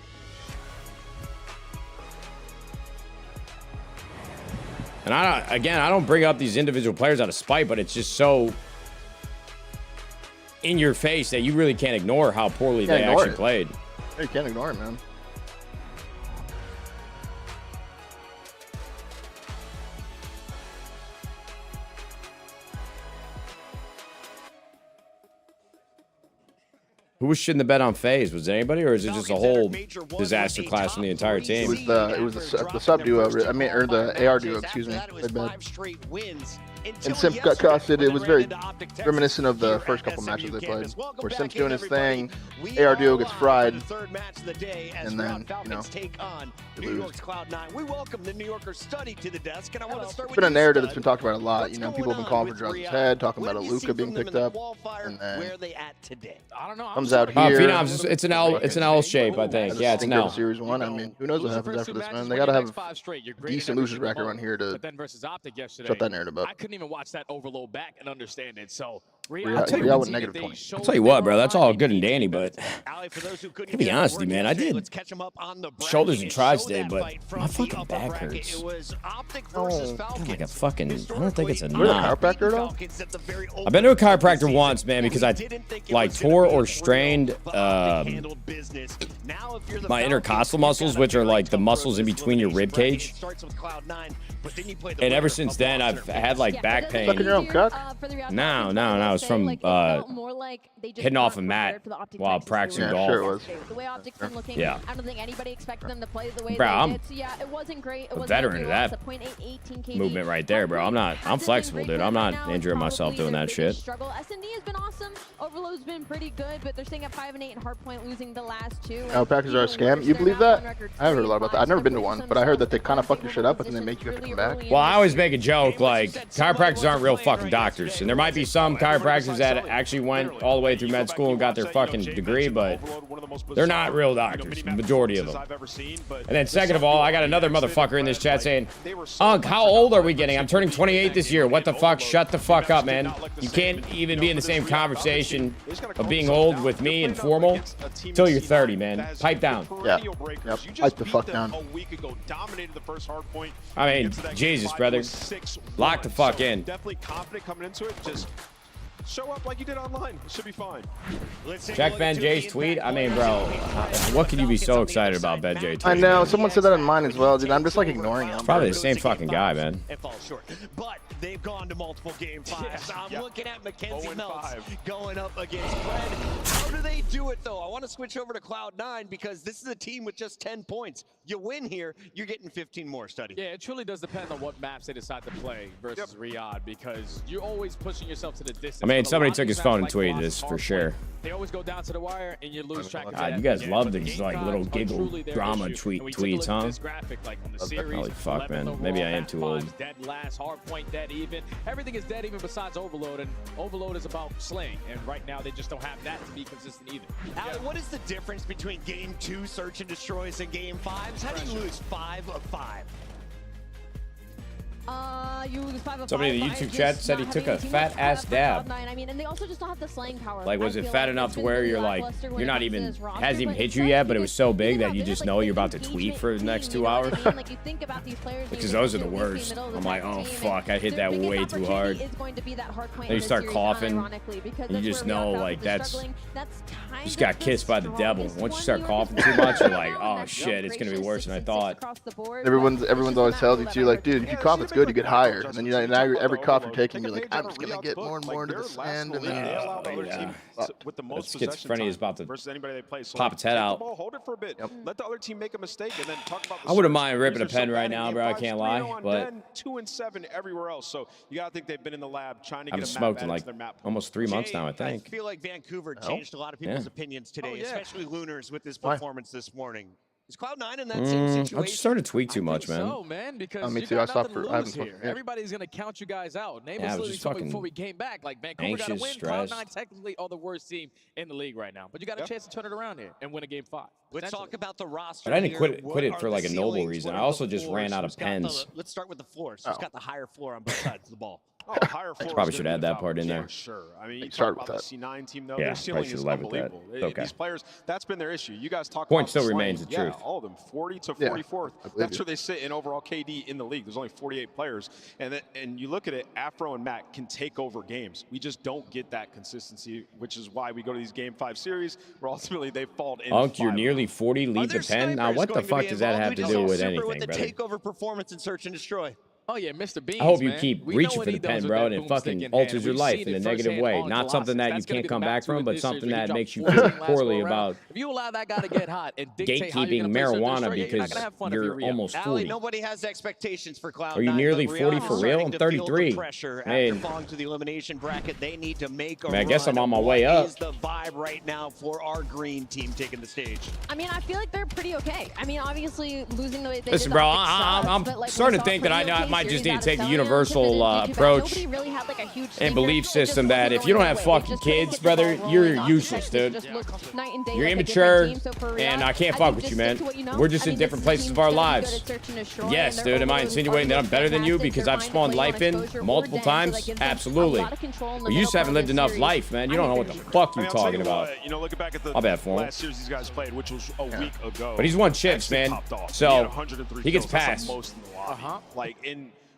And I don't bring up these individual players out of spite, but it's just so in your face that you really can't ignore how poorly they actually played. You can't ignore it, man. Who was shitting the bed on FaZe? Was it anybody, or is it just a whole disaster class from the entire team? It was the sub duo. I mean, or the AR duo. Excuse me. And Simp got costed. It was very reminiscent of the first couple matches they played, where Simp's doing his thing, AR duo gets fried, and then you know, they lose. It's been a narrative that's been talked about a lot. You know, people have been calling for Druz's head, talking about a Luka being picked up, and then comes out here. Phenoms, it's an L shape, I think. Yeah, it's an L. Series 1. I mean, who knows what happens after this, man? They gotta have a decent losers record on here to shut that narrative up. Couldn't even watch that overload back and understand it. So I'll tell you what, bro, that's all good and dandy, but to be honest with you, man, I did shoulders and tries today, but my fucking back hurts. Like a fucking, I don't think it's a knot. I've been to a chiropractor once, man, because I like tore or strained my intercostal muscles, which are like the muscles in between your rib cage. And ever since then, I've had like back pain. No, it's from hitting off a mat while practicing golf. Sure it was. Yeah. I don't think anybody expected them to play the way bro, they did. So yeah, it wasn't great. It was a veteran of that movement right there, bro. I'm flexible, dude. I'm not injuring myself doing that shit. S&D has been awesome. Overload's been pretty good, but they're staying at 5-8 and Hardpoint losing the last 2. Chiropractors are a scam. You believe that? I haven't heard a lot about that. I've never been to one, but I heard that they kind of fuck your shit up, but then they make you have to come back. Well, I always make a joke like chiropractors aren't real fucking doctors, and there might be some chiropractors chiropractors that actually went all the way through med school and got their fucking degree, but they're not real doctors, the majority of them. And then second of all, I got another motherfucker in this chat saying, Unk, how old are we getting? I'm turning 28 this year. What the fuck? Shut the fuck up, man. You can't even be in the same conversation of being old with me and formal till you're 30, man. Pipe down. Yeah. Yep. Pipe the fuck down. I mean, Jesus, brother. Lock the fuck in. Definitely confident coming into it. Just show up like you did online. It should be fine. Check Ben J's tweet. I mean, bro, what can you be so excited about Ben J tweet? I know. Someone said that on mine as well, dude. I'm just like ignoring him. It's probably the same fucking guy, man. It falls short. But they've gone to multiple game 5s. I'm looking at Mackenzie Melts going up against Fred. How do they do it, though? I want to switch over to Cloud9 because this is a team with just 10 points. You win here, you're getting 15 more, Study. Yeah, it truly does depend on what maps they decide to play versus Riyadh because you're always pushing yourself to the distance. I mean, somebody took his phone and tweeted this for sure. They always go down to the wire and you lose track of God, you guys love these like little giggle drama tweets, huh? Holy fuck, man. Maybe I am too old. Dead last, hard point, dead even. Everything is dead even besides Overload, and Overload is about slaying. And right now they just don't have that to be consistent either. Ali, what is the difference between game 2 search and destroys and game 5s? How do you lose 5 of 5? You lose 5 of 5. Somebody in the YouTube chat said he took a fat ass dab. I mean, and they also just don't have the slaying power. Like, was it fat enough to where you're like, you're not even, hasn't even hit you yet, but it was so big that you just know you're about to tweet for the next 2 hours? Because those are the worst. I'm like, oh fuck, I hit that way too hard. Then you start coughing, and you just know, like, that's, you just got kissed by the devil. Once you start coughing too much, you're like, oh shit, it's gonna be worse than I thought. Everyone's always tells you too, like, dude, if you cough, it's good, you get higher. And then now every cough you're taking, you're like, I'm just gonna get more and more into the sand, and then with the most schizophrenia is about to pop its head out. Hold it for a bit. Let the other team make a mistake, and then talk about. I wouldn't mind ripping a pen right now, bro. I can't lie, but 2 and 7 everywhere else. So you gotta think they've been in the lab trying to get I've smoked in like almost 3 months now, I think. I feel like Vancouver changed a lot of people's opinions today, especially Lunars with this performance this morning. Is Cloud9 in that same situation? I'm just starting to tweak too much, man. So, man, because me you too. got I stopped nothing for. to I lose haven't here. Everybody's gonna count you guys out. Name Yeah, I was was literally just something fucking before we came back. Like Vancouver got to win. anxious, stressed. Cloud9 technically are the worst team in the league right now, but you got a chance to turn it around here and win a game 5. Let's talk about the roster. But I didn't here. quit it What for are like the a noble ceilings? reason. What I are also the just floors? ran out of Who's got pens. let's start with the floors. Who's got the higher floor on both sides of the ball? Oh, higher floor. Probably should add that part in there. For sure. I mean, you start talk with about the C9 team, though. Yeah, Their ceiling probably is should level with that. unbelievable. Okay. These players, that's been their issue. You guys talk Point about still slaying. remains the truth. All of them, 40 to Yeah, 44th. That's where they sit in overall KD in the league. There's only 48 players. And you look at it, Afro and Matt can take over games. We just don't get that consistency, which is why we go to these Game 5 series, where ultimately they fall in. Unk, you're nearly 40, leave the pen. Now, what the fuck does that have to do with anything, with the brother? takeover performance in Search and Destroy. Oh yeah, Mr. Beans. I hope you man. keep We know reaching what for he the does pen, with bro, that and it boomstick fucking in alters hand. your We've life seen in a it negative firsthand way. on Not something that you Colossus. That's can't gonna come be the back map from, to but this something series. that You makes you drop feel 14 last poorly go around. about If you allow that guy to get hot and dictate how you're gatekeeping gonna play Search and marijuana Destroy, you're not because gonna have fun if you're Riyadh. almost Ali, 40. nobody has expectations for Cloud9. Are you nearly but 40 Riyadh for is real? starting I'm to feel the 33. pressure Man. after falling to the elimination bracket. They need to make a I mean, I guess run. I'm on my way up. What is the vibe right now for our green team taking the stage? I mean, I feel like they're pretty okay. I mean, obviously losing the way they Listen, did bro, sucks, I'm but, like, starting we to saw think that pretty I okay might just series need out to of take a Cellier, universal Tippett, and G2, approach nobody really had, like, a huge and sleeper. belief It just system wasn't that if going you don't their have way. They fucking just couldn't kids, get the brother, ball you're rolling. Offense useless, just dude. looked night and day You're like a immature, different team. So for Riyadh, and I can't I fuck think with just you, stick man. to what you know. We're just I in mean, different this is a places team of our that's really lives. good at search and destroy, Yes, and their dude. Am I overload insinuating that I'm better than you fantastic. because They're I've fine to spawned play on life in exposure or multiple den, so times? that gives them a Absolutely. lot of control in the You just middle haven't part lived of the enough series. life, man. You I don't know think what the they're fuck I you're mean, I'll tell talking you about. what, you know, looking back at the I'll bet for him. last series these guys played, which was a week ago. But he's won chips, man. So he gets passed. Most in the lobby. Like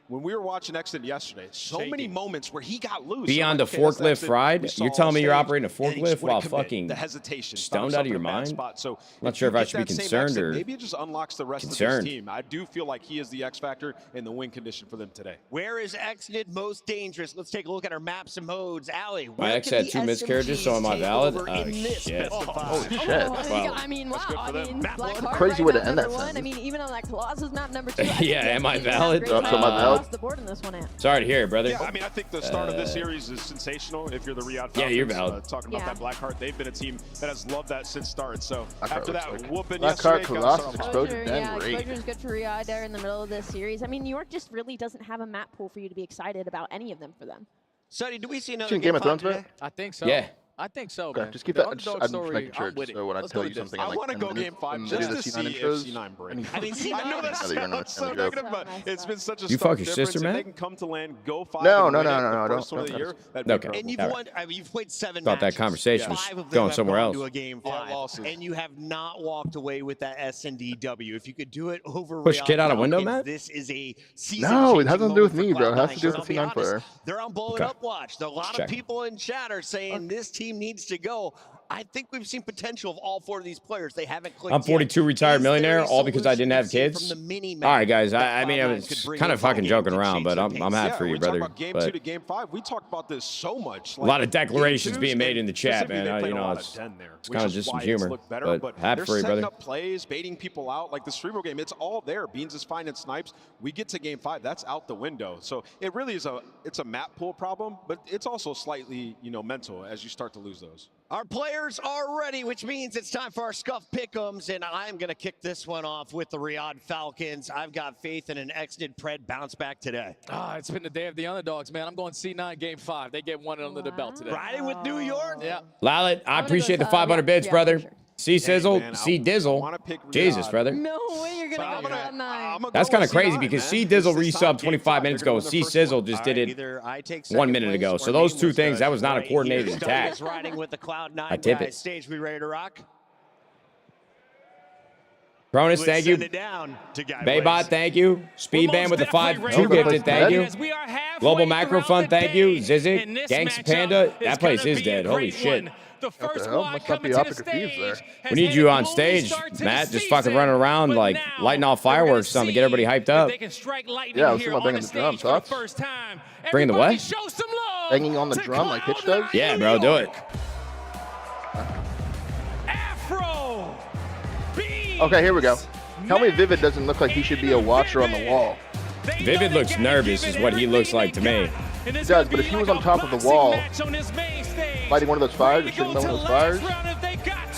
when we were watching Exit yesterday, so many moments where he got loose. Beyond a forklift ride? You're telling me you're operating a forklift while fucking the hesitation, stoned out of your mind? So not sure if I should be concerned or maybe it just unlocks the rest of this team. I do feel like he is the X factor in the win condition for them today. Where is Exnid most dangerous? Let's take a look at our maps and modes. Ali, my ex had 2 miscarriages, so am I valid? Oh, shit. Oh, shit. Wow. I mean, wow. I mean, Black Heart Crazy right way to now, end that number 1. I sentence. mean, even on that Colossus map, number 2. Yeah, am I valid? So am I valid? Across the board in this one. Sorry to hear it, brother. Yeah, I mean, I think the start of this series is sensational. If you're the Riyadh Falcons, yeah, you're valid. Talking about that Blackheart, they've been a team that has loved that since start. So Blackheart after that whooping Blackheart, yesterday, Colossus, Exposure, yeah, great. Exposure is good for Riyadh there in the middle of this series. I mean, New York just really doesn't have a map pool for you to be excited about any of them for them. Sonny, do we see another Seen Game of Thrones, today? man? I think so. Yeah. I think so, Okay, man. just keep The that. underdog I'm story, making sure. I'm with it. So when I Let's tell go you to this. something, I in like want to 10 go minutes, game 5 and just do to the see C9 if intros, C9 break. and you- I think C9 I know that Now that you're gonna sounds so understand the joke. negative, but it's been such a You stark fuck your difference. sister, If man? they can come to land, go 5. No, and no, win no, it, no, the no, first one of the don't. year, that'd be Okay. incredible. And you've All right. won. I mean, you've played 7 Thought that matches. conversation was 5 of them going have somewhere gone else. to a game Yeah, 5, losses. and you have not walked away with that S&DW. If you could do it over Push Riyadh kid out a window, Falcons, Matt? this is a No, it has nothing to do with season-changing me, bro. It moment has to for do with Cloud9, the because C9 I'll be honest, player. they're on blowing Okay. up watch. A lot Check. of people in chat are saying this team needs to go. I think we've seen potential of all 4 of these players. They haven't clicked I'm 42, yet. retired Is there millionaire, a all because I solution didn't have you've seen kids? from the mini-map All right, guys. that I mean, I Cloud9 was could bring kind of in fucking game joking to around, change but the I'm pace? happy Yeah, for you, we brother. talk about game But 2 to game 5. We talk about this so much. a lot of Game declarations 2's being made and in the chat, specifically, man. they played You a know, lot it's of 10 there, it's which kind of is just some why it's humor. looked better, But happy they're for you, setting brother. up plays, baiting people out. Like the cerebral game, it's all there. Beans is fine and snipes. We get to game 5, that's out the window. So it really is it's a map pool problem, but it's also slightly, mental as you start to lose those. Our players are ready, which means it's time for our Scuff Pick'ems, and I'm going to kick this one off with the Riyadh Falcons. I've got faith in an exited Pred bounce back today. It's been the day of the underdogs, man. I'm going C9 game 5. They get one under the belt today. Riding with New York? Yeah. Lalit, I gonna appreciate go the to, 500 bits, yeah, brother. for sure. See Sizzle, man, see I Dizzle. wanna pick Jesus, Riyadh. brother. No way you're going to go I'm 9. gonna That's go kind of with crazy C9, because man. C Dizzle This time, resubbed game 25 5, minutes they're gonna ago. win the C first Sizzle one. just did it Either I take 1 minute second ago. place So or those two Nameless things, that does was not a right coordinated here. attack. Is riding with the Cloud9 I tip guys. it. Stage, we ready to rock? Cronus, Let's thank you. send it down to Guy Baybot, Blaze. thank you. Speedband with the 5, ready 2 to gifted, rock. thank you. As we are halfway Global Macro throughout Fund, the thank you. day, Zizik, and this Gangsta matchup Panda, is that place gonna is be dead. a Holy great shit. one. The What first the hell? squad Must not coming be to the optic reviews there. stage We has need had you a on gloomy stage, start to Matt. the Just fucking season, running around, but like, now lighting off we're gonna fireworks or something to get everybody see hyped if up. they can strike lightning Yeah, let's see here my on banging the the drum, stage for the thoughts? first time. Bringing the Everybody what? show some love Banging on the to drum like Hitch does? Yeah, bro, do it. Afro. Okay, here we go. Tell me Vivid doesn't look like he should be a watcher on the wall. Vivid looks nervous is what he looks like to me. He does, but if he was on top of the wall, fighting one of those fires, or shooting one of those fires.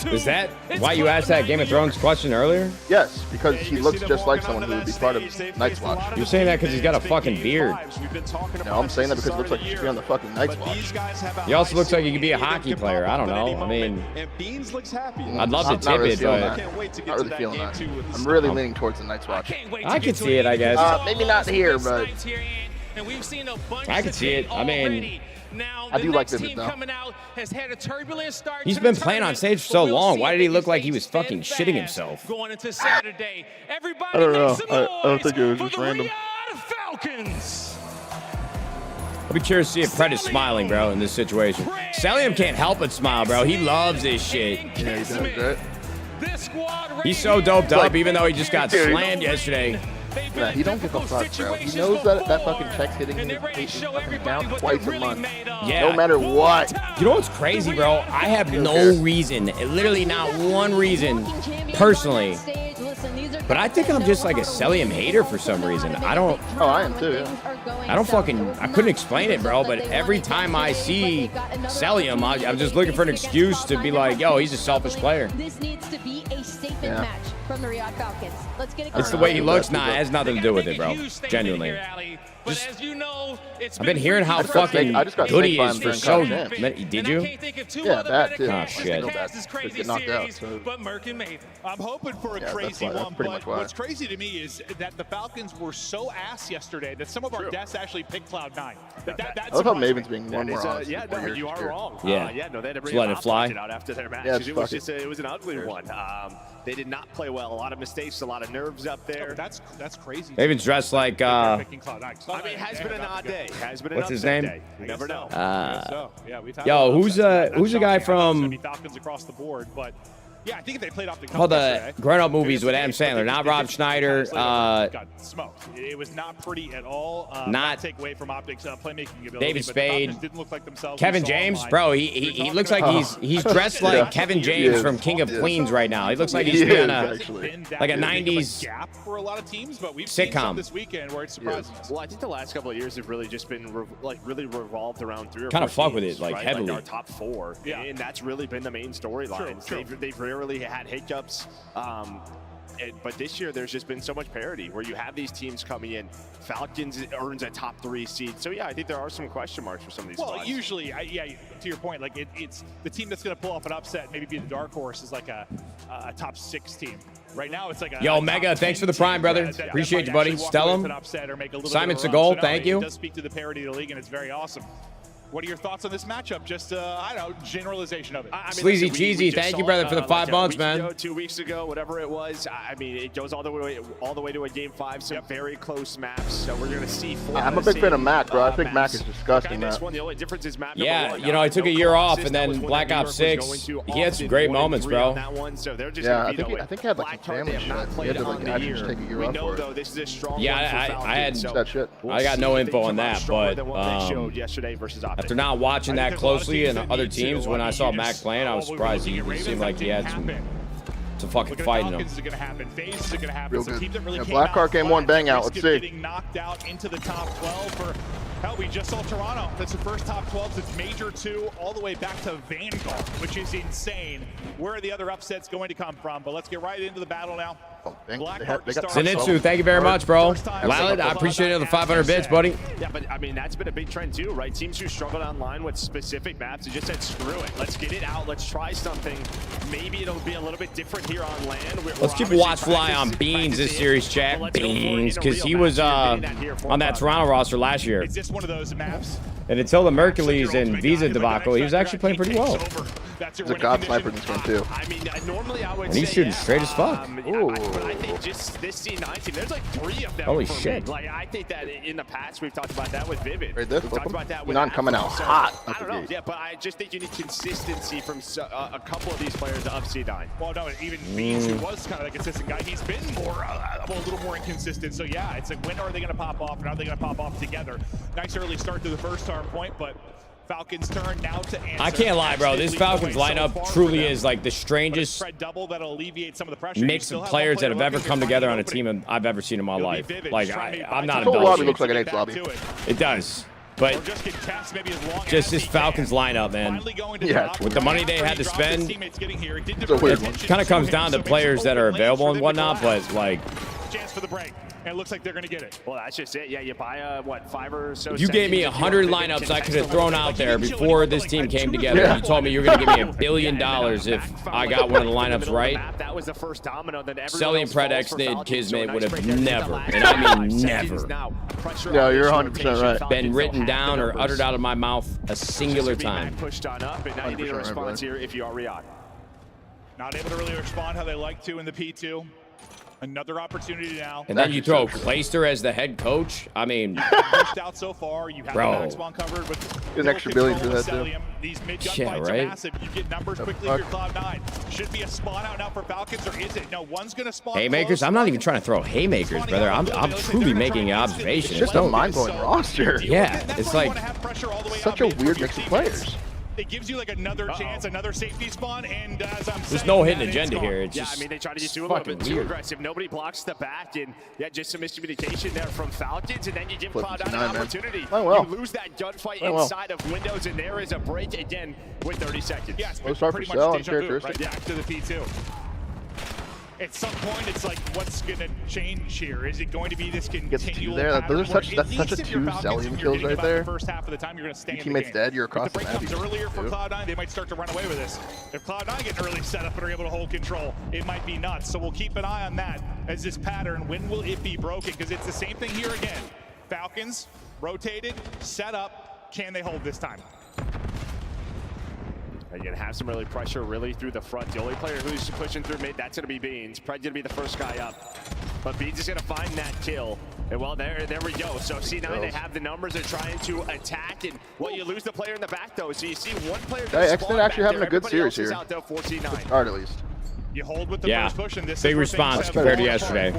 Is that why you asked that Game of Thrones question earlier? Yes, because he looks just like someone who would be part of Night's Watch. You're saying that because he's got a fucking beard. No, I'm saying that because it looks like he should be on the fucking Night's Watch. He also looks like he could be a hockey player. I don't know. I mean, I'd love to tip it, but not really feeling that. I'm really leaning towards the Night's Watch. I could see it, I guess. Maybe not here, but I could see it. I mean, I do like Vivid though. He's been playing on stage for so long. Why did he look like he was fucking shitting himself? Going into Saturday. Everybody I don't know. make some I don't think it was noise just for the random. Riyadh Falcons. I'll be curious to see if Pred is smiling, bro, in this situation. Celium can't help but smile, bro. He loves this shit. Yeah, he does, right? He's so doped up, even though he just got slammed yesterday. Nah, he don't give a fuck, bro. He knows that that fucking check's hitting him down twice a month. Yeah. No matter what. You know what's crazy, bro? I have no reason, literally not one reason, personally. But I think I'm just like a Celium hater for some reason. I don't. Oh, I am too, yeah. I couldn't explain it, bro. But every time I see Celium, I'm just looking for an excuse to be like, yo, he's a selfish player. This needs to be a statement match from the Riyadh Falcons. Let's get it going. It's the way he looks. Nah, it has nothing to do with it, bro. Genuinely. But as you know, I've been hearing how fucking good he is for so many. Did you? Yeah, that too. Oh, shit. Get knocked out. So. But Merc and Maven. I'm hoping for a crazy one, but what's crazy to me is that the Falcons were so ass yesterday that some of our guests actually picked Cloud9. I love how Maven's being more and more honest. Yeah, no, you are wrong. Yeah. No, they had to Just bring let him it fly. out after their match. Yeah, it was just it was an ugly one. They did not play well. A lot of mistakes, a lot of nerves up there. That's crazy. Maven's dressed like Picking Cloud9. I mean, it has been an odd day. Has been an What's his upset name? day. You never know. Yeah, we've had yo, who's the guy from Falcons across the board, but yeah, I think if they played off the all the grown-up movies with Adam Sandler, not Rob Schneider, got smoked. It was not pretty at all. not take away from Optics playmaking ability. David but the Spade, Falcons didn't look like themselves. Kevin We saw James, online. bro. He looks like he's dressed like Kevin James from King of Queens right now. He looks like he's been on like a '90s gap for a lot of teams, but we've sitcom seen some this weekend where it's surprising us. Well, I think the last couple of years have really just been really revolved around 3 or 4 Kind of fuck with teams, it, like, right? heavily. Like our top 4, and that's really been the main storyline. They've rarely had hiccups. But this year, there's just been so much parity where you have these teams coming in. Falcons earns a top 3 seed. So, yeah, I think there are some question marks for some of these squads. Usually, yeah, to your point, like it's the team that's going to pull off an upset, maybe be the dark horse, is like a top 6 team. Right now, it's like a Yo, Mega, thanks for the prime, brother. Appreciate you, buddy. Stellum, Simon Seagal, thank you. It does speak to the parity of the league, and it's very awesome. What are your thoughts on this matchup? Just, I don't know, generalization of it. I mean, Sleazy Cheesy, thank you, brother, for the 5 months, man. 2 weeks ago, whatever it was. I mean, it goes all the way to a game 5. Some very close maps. So we're gonna see 4. I'm a big fan of Mac, bro. I think Mac is disgusting. This one, the only difference is map Yeah, number 1. you know, I took a year off, and then Black Ops 6. He had some great moments, bro. Yeah, I think he had like some family shit. He had to like actually just take a year off for it. This is a strong Yeah, I had that shit. I got no info on that, but after not watching that closely and other teams, when I saw Mac playing, I was surprised. He seemed like he had some fucking fight in him. Real good. Blackheart game 1 bang out. Let's see. Getting knocked out into the top 12 for. Hell, we just saw Toronto. That's the first top 12 since Major 2 all the way back to Vanguard, which is insane. Where are the other upsets going to come from? But let's get right into the battle now. Zenitsu, thank you very much, bro. Lalid, I appreciate another 500 bits, buddy. Yeah, but I mean, that's been a big trend too, right? Teams who struggled online with specific maps, they just said, screw it. Let's get it out. Let's try something. Maybe it'll be a little bit different here on land. Let's keep a watch fly on Beans this series, chat. Beans, because he was on that Toronto roster last year. Is this one of those maps? And until the Mercules and Visa debacle, he was actually playing pretty well. He's a god sniper in this game too. I mean, normally I would and he's shooting straight as fuck. Ooh. I think just this C9 team, there's like 3 of them. Holy shit. Like, I think that in the past, we've talked about that with Vivid. Right, we've talked about that with not coming out hot. I don't know, yeah, but I just think you need consistency from a couple of these players of C9. Well, no, even Beans, who was kind of the consistent guy, he's been more, a little more inconsistent. So, yeah, it's like, when are they going to pop off, and are they going to pop off together? Nice early start to the first turn point, but Falcons turn now to answer. I can't lie, bro. This Falcons lineup truly is like the strangest mix of players that have ever come together on a team I've ever seen in my life. Like, I'm not embellishing. Lobby looks like an 8 lobby. It does. But just this Falcons lineup, man. Yeah. With the money they had to spend, it kind of comes down to players that are available and whatnot, but like. Chance for the break. And it looks like they're going to get it. Well, that's just it. Yeah, you buy what, 5 or so. You gave me 100 lineups I could have thrown out there before this team came together. Yeah. You told me you were going to give me $1 billion if I got one of the lineups right. That was the first domino. Selling Predex Nid Kismet would have never, and I mean never. Yeah, you're 100% right. Been written down or uttered out of my mouth a singular time. Pushed on up, and now you need a response here if you are Riyadh. Not able to really respond how they like to in the P2. Another opportunity now. And then you throw Clayster as the head coach. I mean, pushed out so far. You have the max spawn covered, but an extra billion for that too. These mid-gun fights are massive. You get numbers quickly if you're Cloud9. Should be a spawn out now for Falcons, or is it? No, one's gonna spawn. Haymakers. I'm not even trying to throw haymakers, brother. I'm truly making an observation. It's just a mind-blowing roster. Yeah, it's like such a weird mix of players. It gives you like another chance, another safety spawn, and as I'm there's no hidden agenda here. It's just I mean, they try to just do a little bit too aggressive. Nobody blocks the back, and yeah, just some miscommunication there from Falcons, and then you give Cloud9 an opportunity. You lose that gunfight inside of windows, and there is a break again with 30 seconds. Yeah, it's pretty much deja vu, right back to the P2. At some point, it's like, what's going to change here? Is it going to be this continual pattern? That's such a 2 Zellium kills right there. The first half of the time, you're going to stay in the teammate's game. dead, you're across the map. If the break comes earlier for Cloud9, they might start to run away with this. If Cloud9 get early setup and are able to hold control, it might be nuts. So we'll keep an eye on that as this pattern. When will it be broken? Because it's the same thing here again. Falcons, rotated, set up. Can they hold this time? You're going to have some early pressure really through the front. The only player who's pushing through mid, that's going to be Beans. Probably going to be the first guy up. But Beans is going to find that kill. And well, there we go. So C9, they have the numbers. They're trying to attack. And well, you lose the player in the back, though. So you see one player. Xnet actually having a good series here. Out, though, for C9. Start at least. You hold with the first push, and this big response compared to yesterday.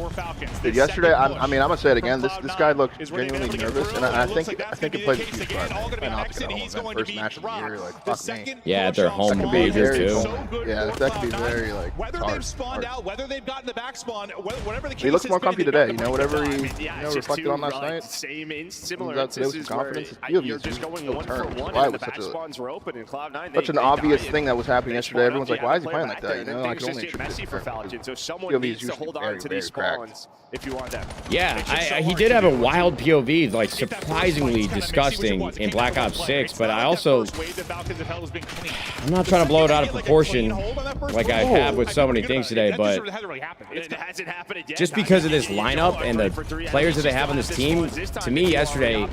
Dude, yesterday, I mean, I'm gonna say it again. This guy looked genuinely nervous, and I think he played the huge part. And opposite home event, first match of the year, like fuck me. Yeah, at their home major too. Yeah, that could be very like whether they've spawned out, whether they've gotten the back spawn, whatever the case. He looks more comfy today. You know, whatever he reflected on last night. Same similar. That today with confidence. You're just going 1 for 1, and the back spawns were open, and Cloud9. Such an obvious thing that was happening yesterday. Everyone's like, why is he playing like that? You know, I can only should be messy for different. Falcon, so someone POV is needs to usually hold on very, to very these cracked. spawns if you want them. Yeah, he did have a wild POV, like surprisingly disgusting in Black Ops 6, but I also, I'm not trying to blow it out of proportion like I have with so many things today, but just because of this lineup and the players that they have on this team, to me yesterday,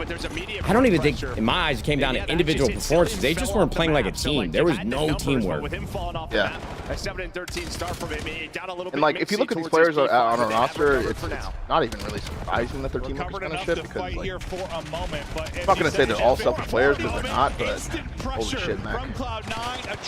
I don't even think, in my eyes, it came down to individual performances. They just weren't playing like a team. There was no teamwork. Yeah. A 7-13 start from him. Down a little And like, if you look at these players on our roster, it's not even really surprising that their teamwork is kind of shit because, like, I'm not gonna say they're all selfish players because they're not, but holy shit, man.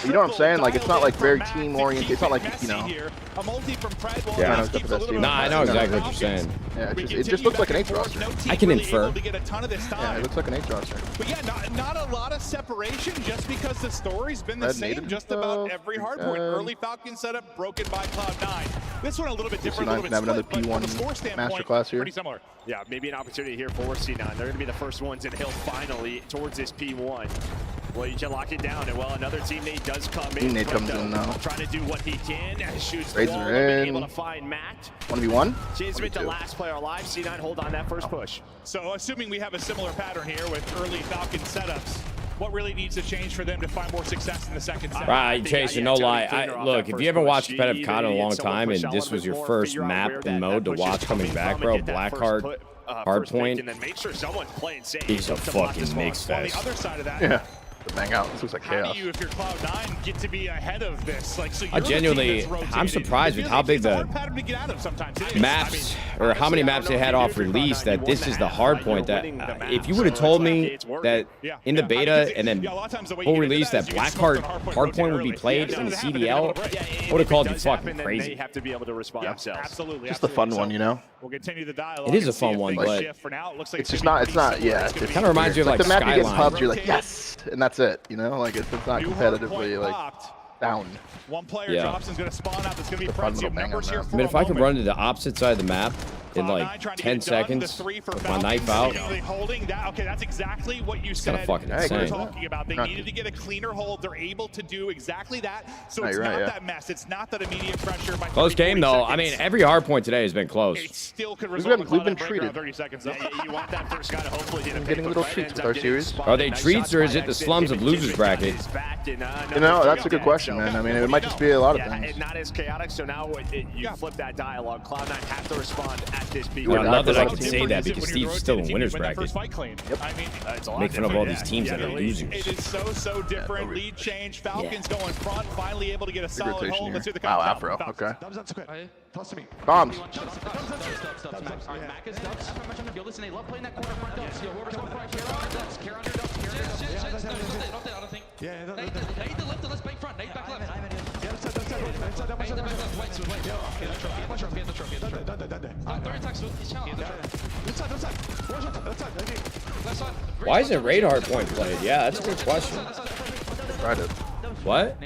You know what I'm saying? Like, it's not like very team oriented. It's not like, you know. Yeah. Nah, I know exactly what you're saying. Yeah, it just looks like an 8 roster. I can infer. Yeah, it looks like an 8 roster. But yeah, not a lot of separation just because the story's been the same just about every hardpoint. Early Falcon setup broken by Cloud9. This one a little bit different, a little bit have another split, P1 but from a score standpoint, masterclass here. pretty similar. Yeah, maybe an opportunity here for C9. They're going to be the first ones in Hill finally towards this P1. Well, you can lock it down, and well, another teammate does come in. Teammate comes in now. Trying to do what he can. Shoots the Raids wall, are in. able to find Matt. 1v1? Jasmine, the last player alive. C9 hold on that first push. So assuming we have a similar pattern here with early Falcon setups, what really needs to change for them to find more success in the second set? Right, Jason, no lie. Look, if you haven't watched Competitive COD in a long time and this was your first map and mode to watch coming back, bro, Blackheart, Hardpoint, and then make sure someone's playing safe. it's a fucking mix fest. On the other side of that, Yeah. Bang out. This looks like chaos. how do you, if you're Cloud9, get to be ahead of this? Like, so I genuinely, I'm surprised with how big the maps, or how many maps they had off release, that this is the hard point. That if you would have told me that in the beta and then full release that Blackheart hardpoint would be played in the CDL, I would have called you fucking crazy. They have to be able to respond themselves. Absolutely. Just the fun one, you know? We'll continue the dialogue. It is a fun one, but it's just not, yeah. It kind of reminds you of like the map you get in Skyline. pubs, you're like, yes! And that's it, you know? Like, it's not competitively, like, down. One player drops and is going to spawn out. That's going to be Frenzy. Numbers here for I mean, if I could run to the opposite side of the map in like 10 seconds with my knife out, holding that. Okay, that's exactly what you said. kind of fucking insane. Talking about they needed to get a cleaner hold. They're able to do exactly that. So it's not that mess. It's not that immediate pressure. By close game though. I mean, every hard point today has been close. It still could result We've been treated. 30 seconds. You want that first guy to hopefully get I'm getting little treats with our series. Are they treats or is it the slums of losers bracket? You know, that's a good question, man. I mean, it might just be a lot of things. Not as chaotic, so now you flip that dialogue. Cloud9 have to respond at this beat. I love that I can say that because Steve's still in winner's bracket. Yep. I mean, Make fun of all these teams that are losers. It is so different. Lead change. Falcons going front, finally able to get a solid hold. Let's see the wow, Afro. Okay. Bombs. Bombs. Why isn't Radar Point played? Yeah, that's a good question. Tried it. What?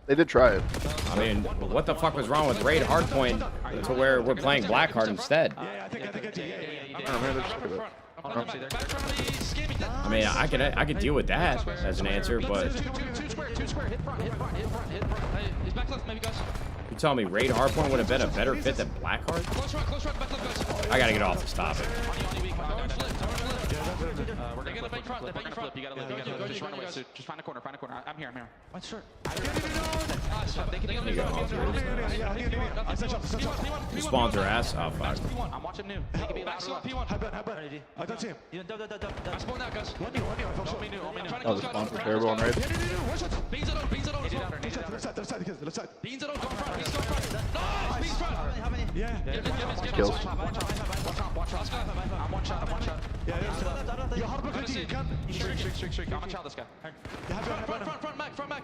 They did try it. I mean, what the fuck was wrong with Raid Hardpoint to where we're playing Blackheart instead? I mean, I could deal with that as an answer, but you tell me Raid Hardpoint would have been a better fit than Blackheart? I gotta get off this topic. We're gonna get front. They're playing front. You gotta just run away. So just find a corner. I'm here. What? Sure. Who spawns her ass? Oh, fuck. I'm watching new. They can be P1. I don't see him. I spawned out, guys. Oh, the spawns were terrible on raid. Beans it on. Left side. Beans it on. Go front. Nice. Beans front. Yeah. Kills. Watch out. I'm one shot. Yeah. Streak. I'm gonna chow this guy. Front, Mac.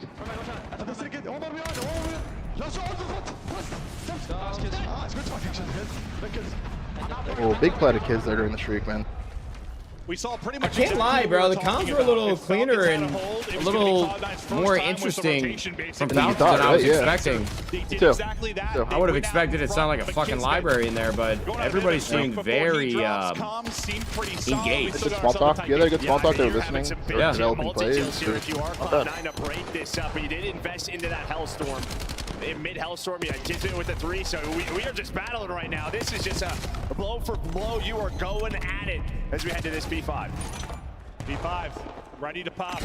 Oh, big play of kids there during the streak, man. We saw pretty I much can't lie, bro. The comms were a little cleaner and a little more interesting from Falcons than I was expecting. Me too. I would have expected it to sound like a fucking library in there, but everybody seemed very engaged. Good small talk. Yeah, they're good small talk. They're listening. They're developing plays. If you are Cloud9 to break this up, but you did invest into that Hellstorm. In mid-Hellstorm, you had Kismet with the 3, so we are just battling right now. This is just a blow for blow. You are going at it as we head to this P5. P5, ready to pop.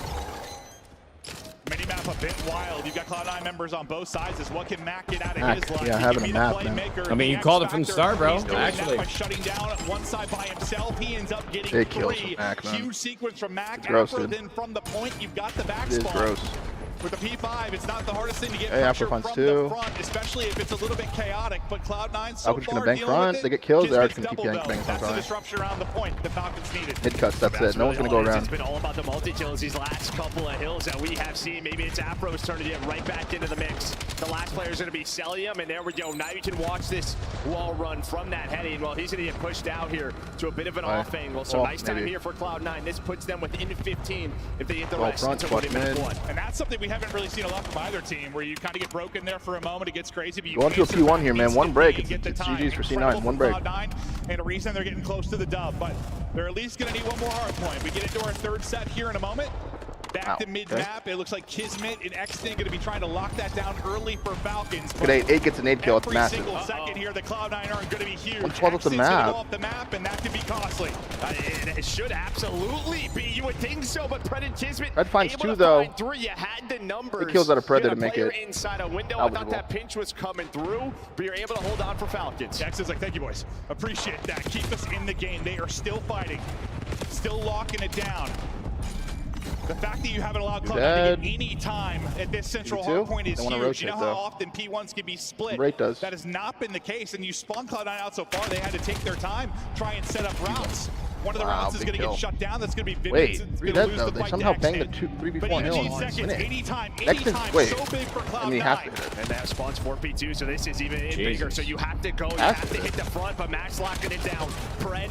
Minimap a bit wild. You've got Cloud9 members on both sides. What can Mac get out of his life? Yeah, having a map now. I mean, you called it from the start, bro. Actually, by shutting down one side by himself, he ends up getting big kills three. from Mac, man. Huge sequence from Mac. Gross, After, dude. then from the point, you've got the back It is spawn. gross. With the P5, it's not the hardest thing to get Hey, pressure Afro from funds the too. front, especially if it's a little bit chaotic. But Cloud9 so Falcons far gonna bank dealing front. with They it. get kills. They're just Kismet's gonna keep double banking though. front. That's the disruption around the point the Falcons needed. Mid cuts. That's it. No one's gonna go around. It's been all about the multi-kills these last couple of hills that we have seen. Maybe it's Afro's turn to get right back into the mix. The last player is going to be Celium, and there we go. Now you can watch this wall run from that heading. Well, he's going to get pushed out here to a bit of an off angle. So nice time here for Cloud9. This puts them within 15 if they hit the rest. Front, And that's something we haven't really seen a lot from either team, where you kind of get broken there for a moment. It gets crazy. But you Going to a P1 here, man. One break. It's GG's for C9. One break. And a reason they're getting close to the dub, but they're at least going to need one more hard point. We get into our third set here in a moment. Back to mid-map. It looks like Kismet and Exton going to be trying to lock that down early for Falcons. Good 8 gets an 8 kill. It's massive. Every single second here, the Cloud9 aren't going to be huge. What's wrong with the Exton's gonna map? go off the map, and that could be costly. It should absolutely be. You would think so, but Pred and Kismet Red finds able 2 to though. find 3. You had the numbers. It kills out of Pred to make it inside a window. I thought that pinch was coming through, but you're able to hold on for Falcons. Exton's like, thank you, boys. Appreciate that. Keep us in the game. They are still fighting, still locking it down. The fact that you haven't allowed Cloud9 to get any time at this central hard point is huge. You know how often P1s can be split? That has not been the case, and you spawn Cloud9 out so far, they had to take their time, try and set up routes. One of the routes is going to get shut down. That's going to be Wait, Vince. read that though. They somehow banged the 3v4 hill and win it. Anytime, wait, so big for Cloud9. I mean, you have to. And that spawns 4P2, so this is even bigger. So you have to go, you have to hit the front, but Max locking it down. Pred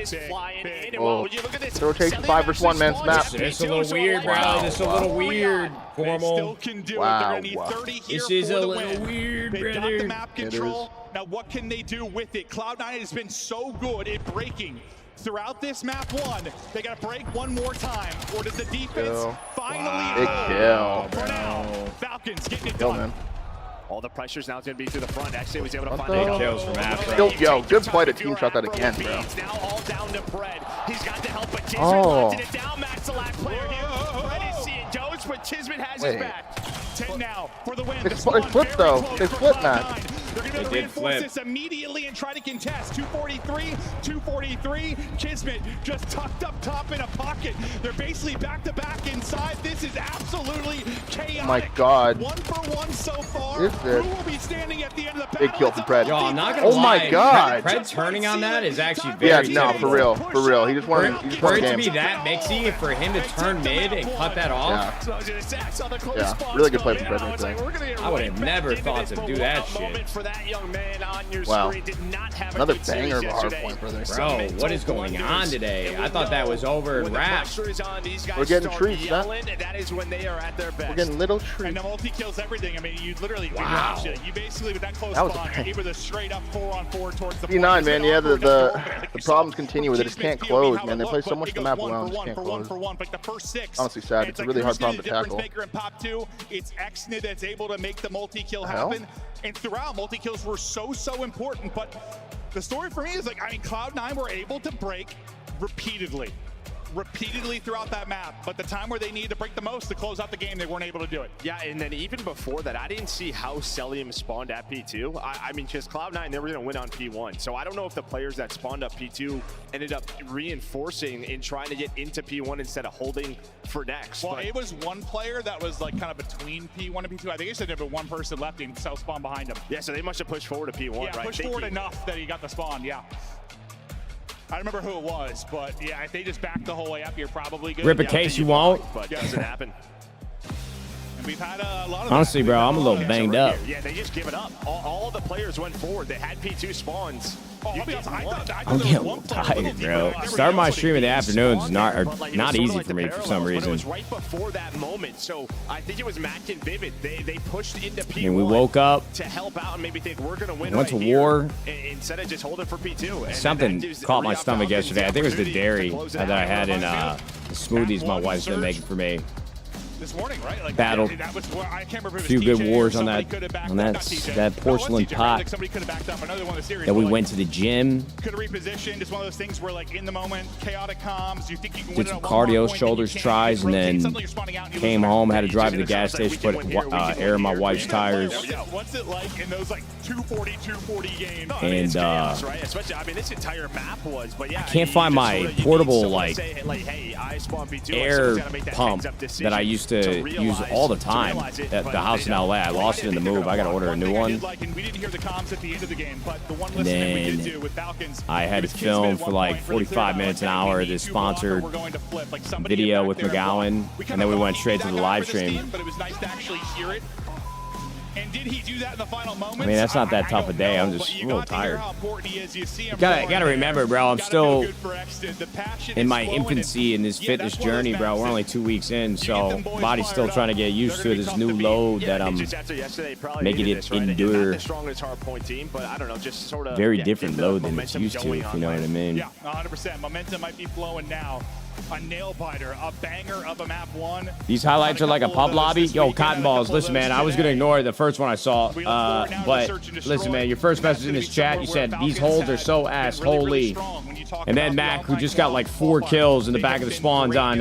is flying in. And whoa, you look at this. Rotation 5 versus 1 man's map. It's a little weird, bro. It's a little weird, Formal. Still can do it. They're going to need 30 here This is for a the little win. weird, They've got brother. the map control. Now what can they do with it? Cloud9 has been so good at breaking throughout this map 1. They got to break one more time, or does the defense finally Big hold? kill. For now, Falcons getting it Kill, done. man. All the pressure's now going to be through the front. Actually, was able to find the- a kills from Afro. Yo, good play to team shot that again, bro. Now all down to Pred. He's got the help, but Kismet Oh. locking it down. Max the last player here. Pred is seeing ghosts, but Kismet has his back. 10 now for the win. They The spawn flipped very though. close They for flipped, man. Cloud9. They're going to They did reinforce flip. this immediately and try to contest. 243. Kismet just tucked up top in a pocket. They're basically back to back inside. This is absolutely chaotic. My God. 1 for 1 so far. Is it? Who will be standing at the end of the Big kill from Pred. Yo, I'm not gonna Oh lie. my God. Pred turning on that is actually Yeah, very no, timely. for real. For real. He just wanted For it game. to be that mixy, and for him to turn mid and cut that off, Yeah, really good play from Pred right there. I would have never thought to do that shit. For that young man on your Wow. screen did not have Another a good series banger of a hard yesterday. point, brother. Bro, what is going on today? I thought that was over and wrapped. We're getting treats, man. That is when they are at their best. We're getting little And treats. the multi-kills everything. I mean, you literally Wow. you basically, with that close That was a spawn, bang. you were the straight up 4-on-4 towards the D9, point. man, It's yeah, been awkward the at the problems continue with it. Just can't close, man. They play so much the map well, just can't for close. one, like the first 6. Honestly sad. It's a really hard problem to tackle. Maker in Pop 2. It's Exnid that's able to make the multi-kill Hell? happen. And throughout, multi-kills were so important. But the story for me is, like, I mean, Cloud9 were able to break repeatedly throughout that map, but the time where they needed to break the most to close out the game, they weren't able to do it. Yeah, and then even before that, I didn't see how Celium spawned at P2. I mean, just Cloud9, they were going to win on P1. So I don't know if the players that spawned up P2 ended up reinforcing and trying to get into P1 instead of holding for next. Well, but it was one player that was like kind of between P1 and P2. I think he said there was one person left and self-spawn behind him. yeah, so they must have pushed forward to P1, Yeah, right? pushed forward enough that he got the spawn, yeah. I don't remember who it was, but yeah, if they just back the whole way up, you're probably good. Rip a Yeah, case you won't. But doesn't happen. And we've had a lot of Honestly, bro, I'm a little banged up. Yeah, they just give it up. All the players went forward. They had P2 spawns. I'll be honest, I thought I'm getting a little tired, bro. Start my stream in the afternoons not easy for me for some reason. It was right before that moment, so I think it was Mac and Vivid. They pushed into P1 And we woke up, to help out and maybe think we're gonna win. went to war. Instead of just holding for P2. And Something caught my stomach yesterday. I think it was the dairy that I had in the smoothies my wife's been making for me. this morning, right? Like Battled that was, I can't remember if a it few was good TJ or wars on somebody that could have backed on up, that not TJ. that No, it was porcelain TJ, right? pot Like somebody could have backed up another one of the series. that we but, went to the gym. Could have repositioned. It's one of those things where, like, in the moment, chaotic comms. You think you can Did win some it at one cardio, point, shoulders, then you can't, tries, and then suddenly you're spawning out and you came lose home, back. had to drive to the gas station, put air in my wife's tires. What's it like in those like 240, 240 games? No, I mean, it's And chaos, right? Especially, I mean, this entire map was, but yeah. I can't find my portable like hey, I spawn P2, air pump that I used to use all the time at the house in LA. I lost it in the move. I got to order a new one. We didn't hear the comms at the end of the game, but the one And listening we did then do with Falcons, I had to film for like 45 minutes, an hour, this sponsored video with McGowan, and then we went straight to the live stream. But it was nice to actually hear it. And did he do that in the final moments? I mean, that's not that tough a day. I'm just a little tired. You Gotta remember, bro, I'm still in my infancy in this fitness journey, bro. We're only 2 weeks in, so body's still trying to get used to this new load that I'm making it endure. Very different load than it's used to, if you know what I mean. Yeah, 100%. Momentum might be flowing now. A nail biter, a banger of a map one. These highlights are like a pub lobby. Yo, Cotton Balls, listen, man, I was going to ignore the first one I saw. But listen, man, your first message in this chat, you said, these holds are so ass-holy. And then Mac, who just got like 4 kills in the back of the spawns on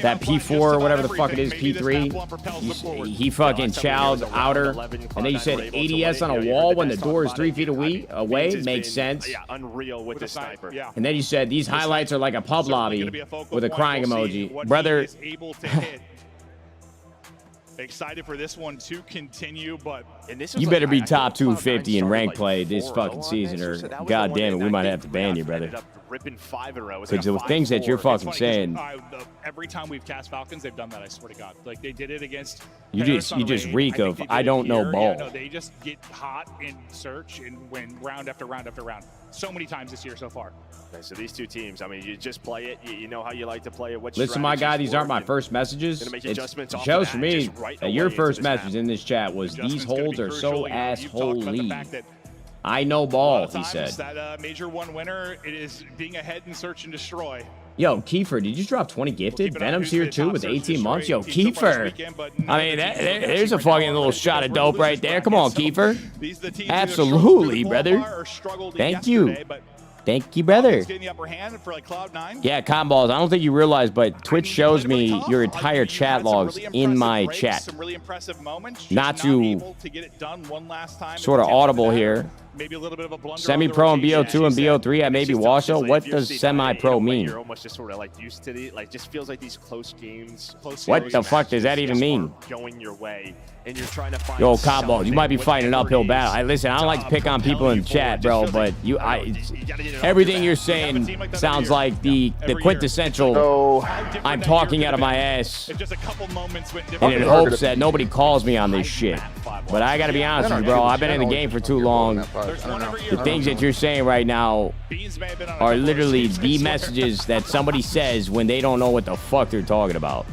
that P4 or whatever the fuck it is, P3. He fucking chowed outer. And then you said ADS on a wall when the door is 3 feet away. Makes sense. Yeah, unreal with the sniper. And then you said these highlights are like a pub lobby with a crying emoji. Brother. Excited for this one to continue, but you better be top 250 in rank play this fucking season, or god damn it, we might have to ban you, brother. Because the things that you're fucking saying. Every time we've cast Falcons, they've done that. I swear to God, like they did it against. You just reek of I don't know ball. Yeah, no, they just get hot in search and win round after round after round. So many times this year so far. Okay, so these two teams, I mean, you just play it. You know how you like to play it. Listen, my guy, these aren't my first messages. It shows for me that your first message in this chat was these holds are so ass-holy. I know ball, he said. That major one winner, it is being ahead in search and destroy. Yo, Kiefer, did you drop 20 gifted? Venom's here too with 18 months. Yo, Kiefer. I mean, there's a fucking little shot of dope right there. Come on, Kiefer. Absolutely, brother. Thank you. Thank you, brother. Yeah, Cotton Balls, I don't think you realize, but Twitch shows me your entire chat logs in my chat. Not to sort of audible here. Maybe a little bit of a blunder. Semi-pro and BO2 and BO3 at maybe Washoe. What does semi-pro mean? You're almost just sort of like used to the, like, just feels like these close games. What the fuck does that even mean? Going your way, and you're trying to find. Yo, Cobalt, you might be fighting an uphill battle. Listen, I don't like to pick on people in chat, bro, but everything you're saying sounds like the quintessential. I'm talking out of my ass, and in hopes that nobody calls me on this shit. But I gotta be honest with you, bro. I've been in the game for too long. The things that you're saying right now are literally the messages that somebody says when they don't know what the fuck they're talking about.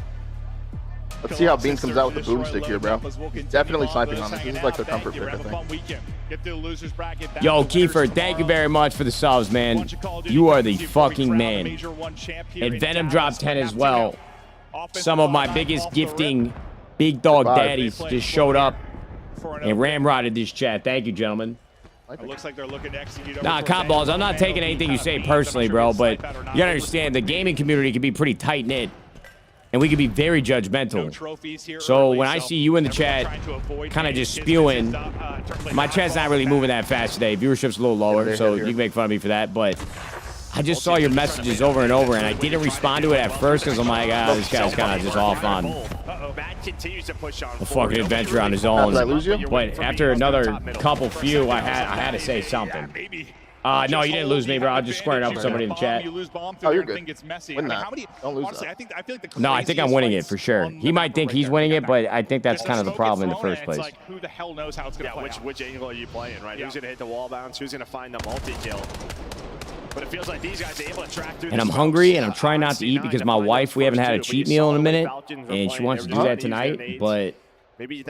Let's see how Beans comes out with the boomstick here, bro. He's definitely sniping on this. This is like the comfort pick, I think. Yo, Kiefer, thank you very much for the subs, man. You are the fucking man. And Venom dropped 10 as well. Some of my biggest gifting big dog daddies just showed up and ramrodded this chat. Thank you, gentlemen. It looks like they're looking to execute. Nah, Cop Balls, I'm not taking anything you say personally, bro, but you gotta understand the gaming community can be pretty tight-knit, and we can be very judgmental. So when I see you in the chat kind of just spewing, my chat's not really moving that fast today. Viewership's a little lower, so you can make fun of me for that, but I just saw your messages over and over, and I didn't respond to it at first because I'm like, this guy's kind of just off on a fucking adventure on his own. But after another couple few, I had to say something. No, you didn't lose me, bro. I just squaring up with somebody in the chat. Oh, you're good. Win that. Don't lose honestly, that. I feel like the No, I think I'm winning it for sure. He might think he's winning it, but I think that's kind of the problem in the first place. Like, who the hell knows how it's going to play which angle are you playing, right? Who's going to hit the wall bounce? Who's going to find the multi-kill? But it feels like these guys are able to track through. And I'm hungry, and I'm trying not to eat because my wife, we haven't had a cheat meal in a minute, and she wants to do that tonight, but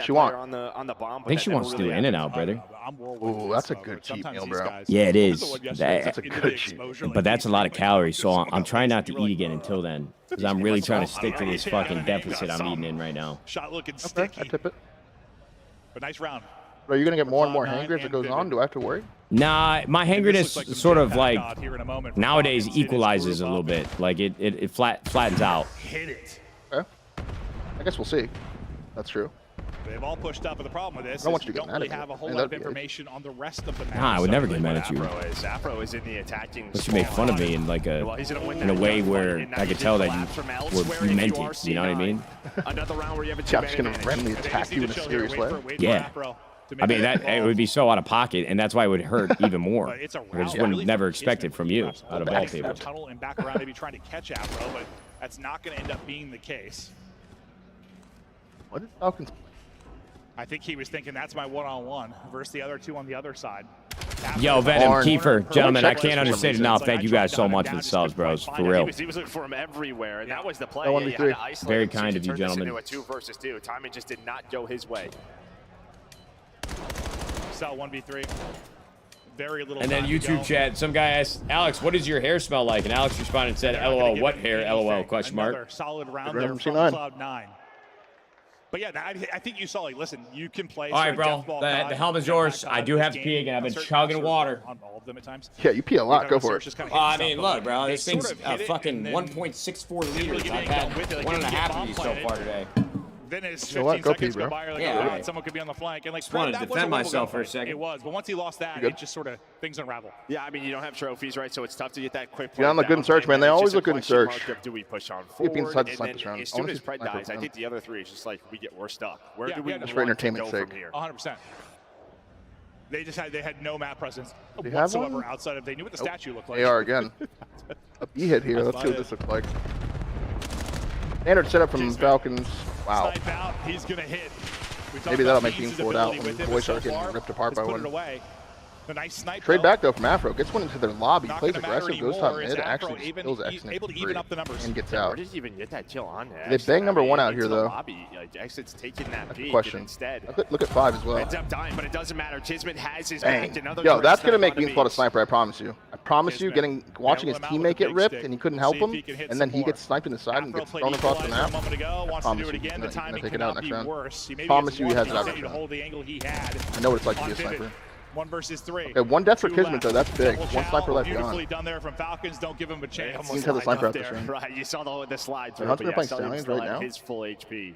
she wants on the bomb. I think she wants to do In-N-Out, brother. Ooh, that's a good cheat meal, bro. Yeah, it is. That's a good cheat. But that's a lot of calories, so I'm trying not to eat again until then, because I'm really trying to stick to this fucking deficit I'm eating in right now. Shot looking Okay, sticky. I tip it. But nice round. Bro, you're gonna get more and more hangry as it goes on. Do I have to worry? Nah, my hangriness sort of like nowadays equalizes a little bit. Like it flattens out. Hit it. Okay. I guess we'll see. That's true. They've all pushed up, but the problem with this I don't is want you you to get don't mad really at me. have a whole I mean, lot of that'd be information on the rest of the map. Nah, I would never get mad at you. Afro is in the attacking. But you make fun of me in like a way where I could tell that you meant it. You know what I mean? Another round where you have a Yeah, I'm just gonna randomly attack you in a serious way. Yeah. I mean, that it would be so out of pocket, and that's why it would hurt even more. I just wouldn't never expect it from you, out of all people. Tunnel and back around, maybe trying to catch Afro, but that's not going to end up being the case. What did Falcons? I think he was thinking that's my one-on-one versus the other two on the other side. Yo, Venom, Kiefer, gentlemen, I can't understand it enough. Thank you guys so much for the subs, bros. For real. He was looking for him everywhere, and that was the play. Very kind of you, gentlemen. Into a 2 versus 2. Timing just did not go his way. Cell 1v3. Very little. And then time to YouTube go. chat, some guy asked, Alex, what does your hair smell like? And Alex responded and said, LOL, what hair? LOL, question mark. Another solid round there from Cloud9. But yeah, I think you saw, like, listen, you can play. All right, bro. The helmet's yours. I do have to pee again. I've been chugging water. On all of them at times. Yeah, you pee a lot. Go for it. I mean, look, bro. This thing's fucking 1.64 liters. I've had 1.5 of these so far today. Then as You know 15 what? Go seconds pee, go bro. by, like, Yeah, right. someone could be on the flank. And like, Just wanted to defend myself for a second. It was, but once he lost that, it just sort of things unravel. Yeah, I mean, you don't have trophies, right? So it's tough to get that quick. Yeah, I'm a good in search, man. They always look good in search. Do we push on Keep being forward? inside the snipers round. As soon as Pred dies, I think the other three is just like we're stuck. Where do we just for entertainment's sake. 100%. They just had no map presence They have whatsoever one? outside of they knew what the statue looked like. AR again. A B hit here. Let's see what this looks like. Standard setup from Falcons. Wow. Snipe out, he's gonna hit. Maybe that'll make Beam forward out when the boys start getting ripped apart by one. The nice snipe. Trade back though from Afro. Gets one into their lobby. Plays aggressive. Goes top anymore, mid. as Actually Afro even- kills Exit able to even up the numbers. and gets Where out. did he even get that kill on that? They bang number one out here Into the though. lobby. Exit's taking that peek Question. instead. Look at 5 as well. Ends up dying, but it doesn't matter. Tisman has his Bang. back. Another Yo, direct that's gonna snipe make onto Beam spot a Beams. sniper. I promise you. I promise you. Watching his teammate get ripped and he couldn't help him, and then he gets sniped in the side and gets thrown across the map. I promise you, he's gonna take it out next round. Promise you, he has it out next round. I know what it's like to be a sniper. 1 versus 3. Okay, one death for Two Kismet left. though. That's big. Double One sniper left beautifully gone. done there from Falcons. Don't give him a chance. Seems to have the sniper out this round. Right, you saw the slide through. Hunter but playing Sullivan Stallions still right had now? His full HP.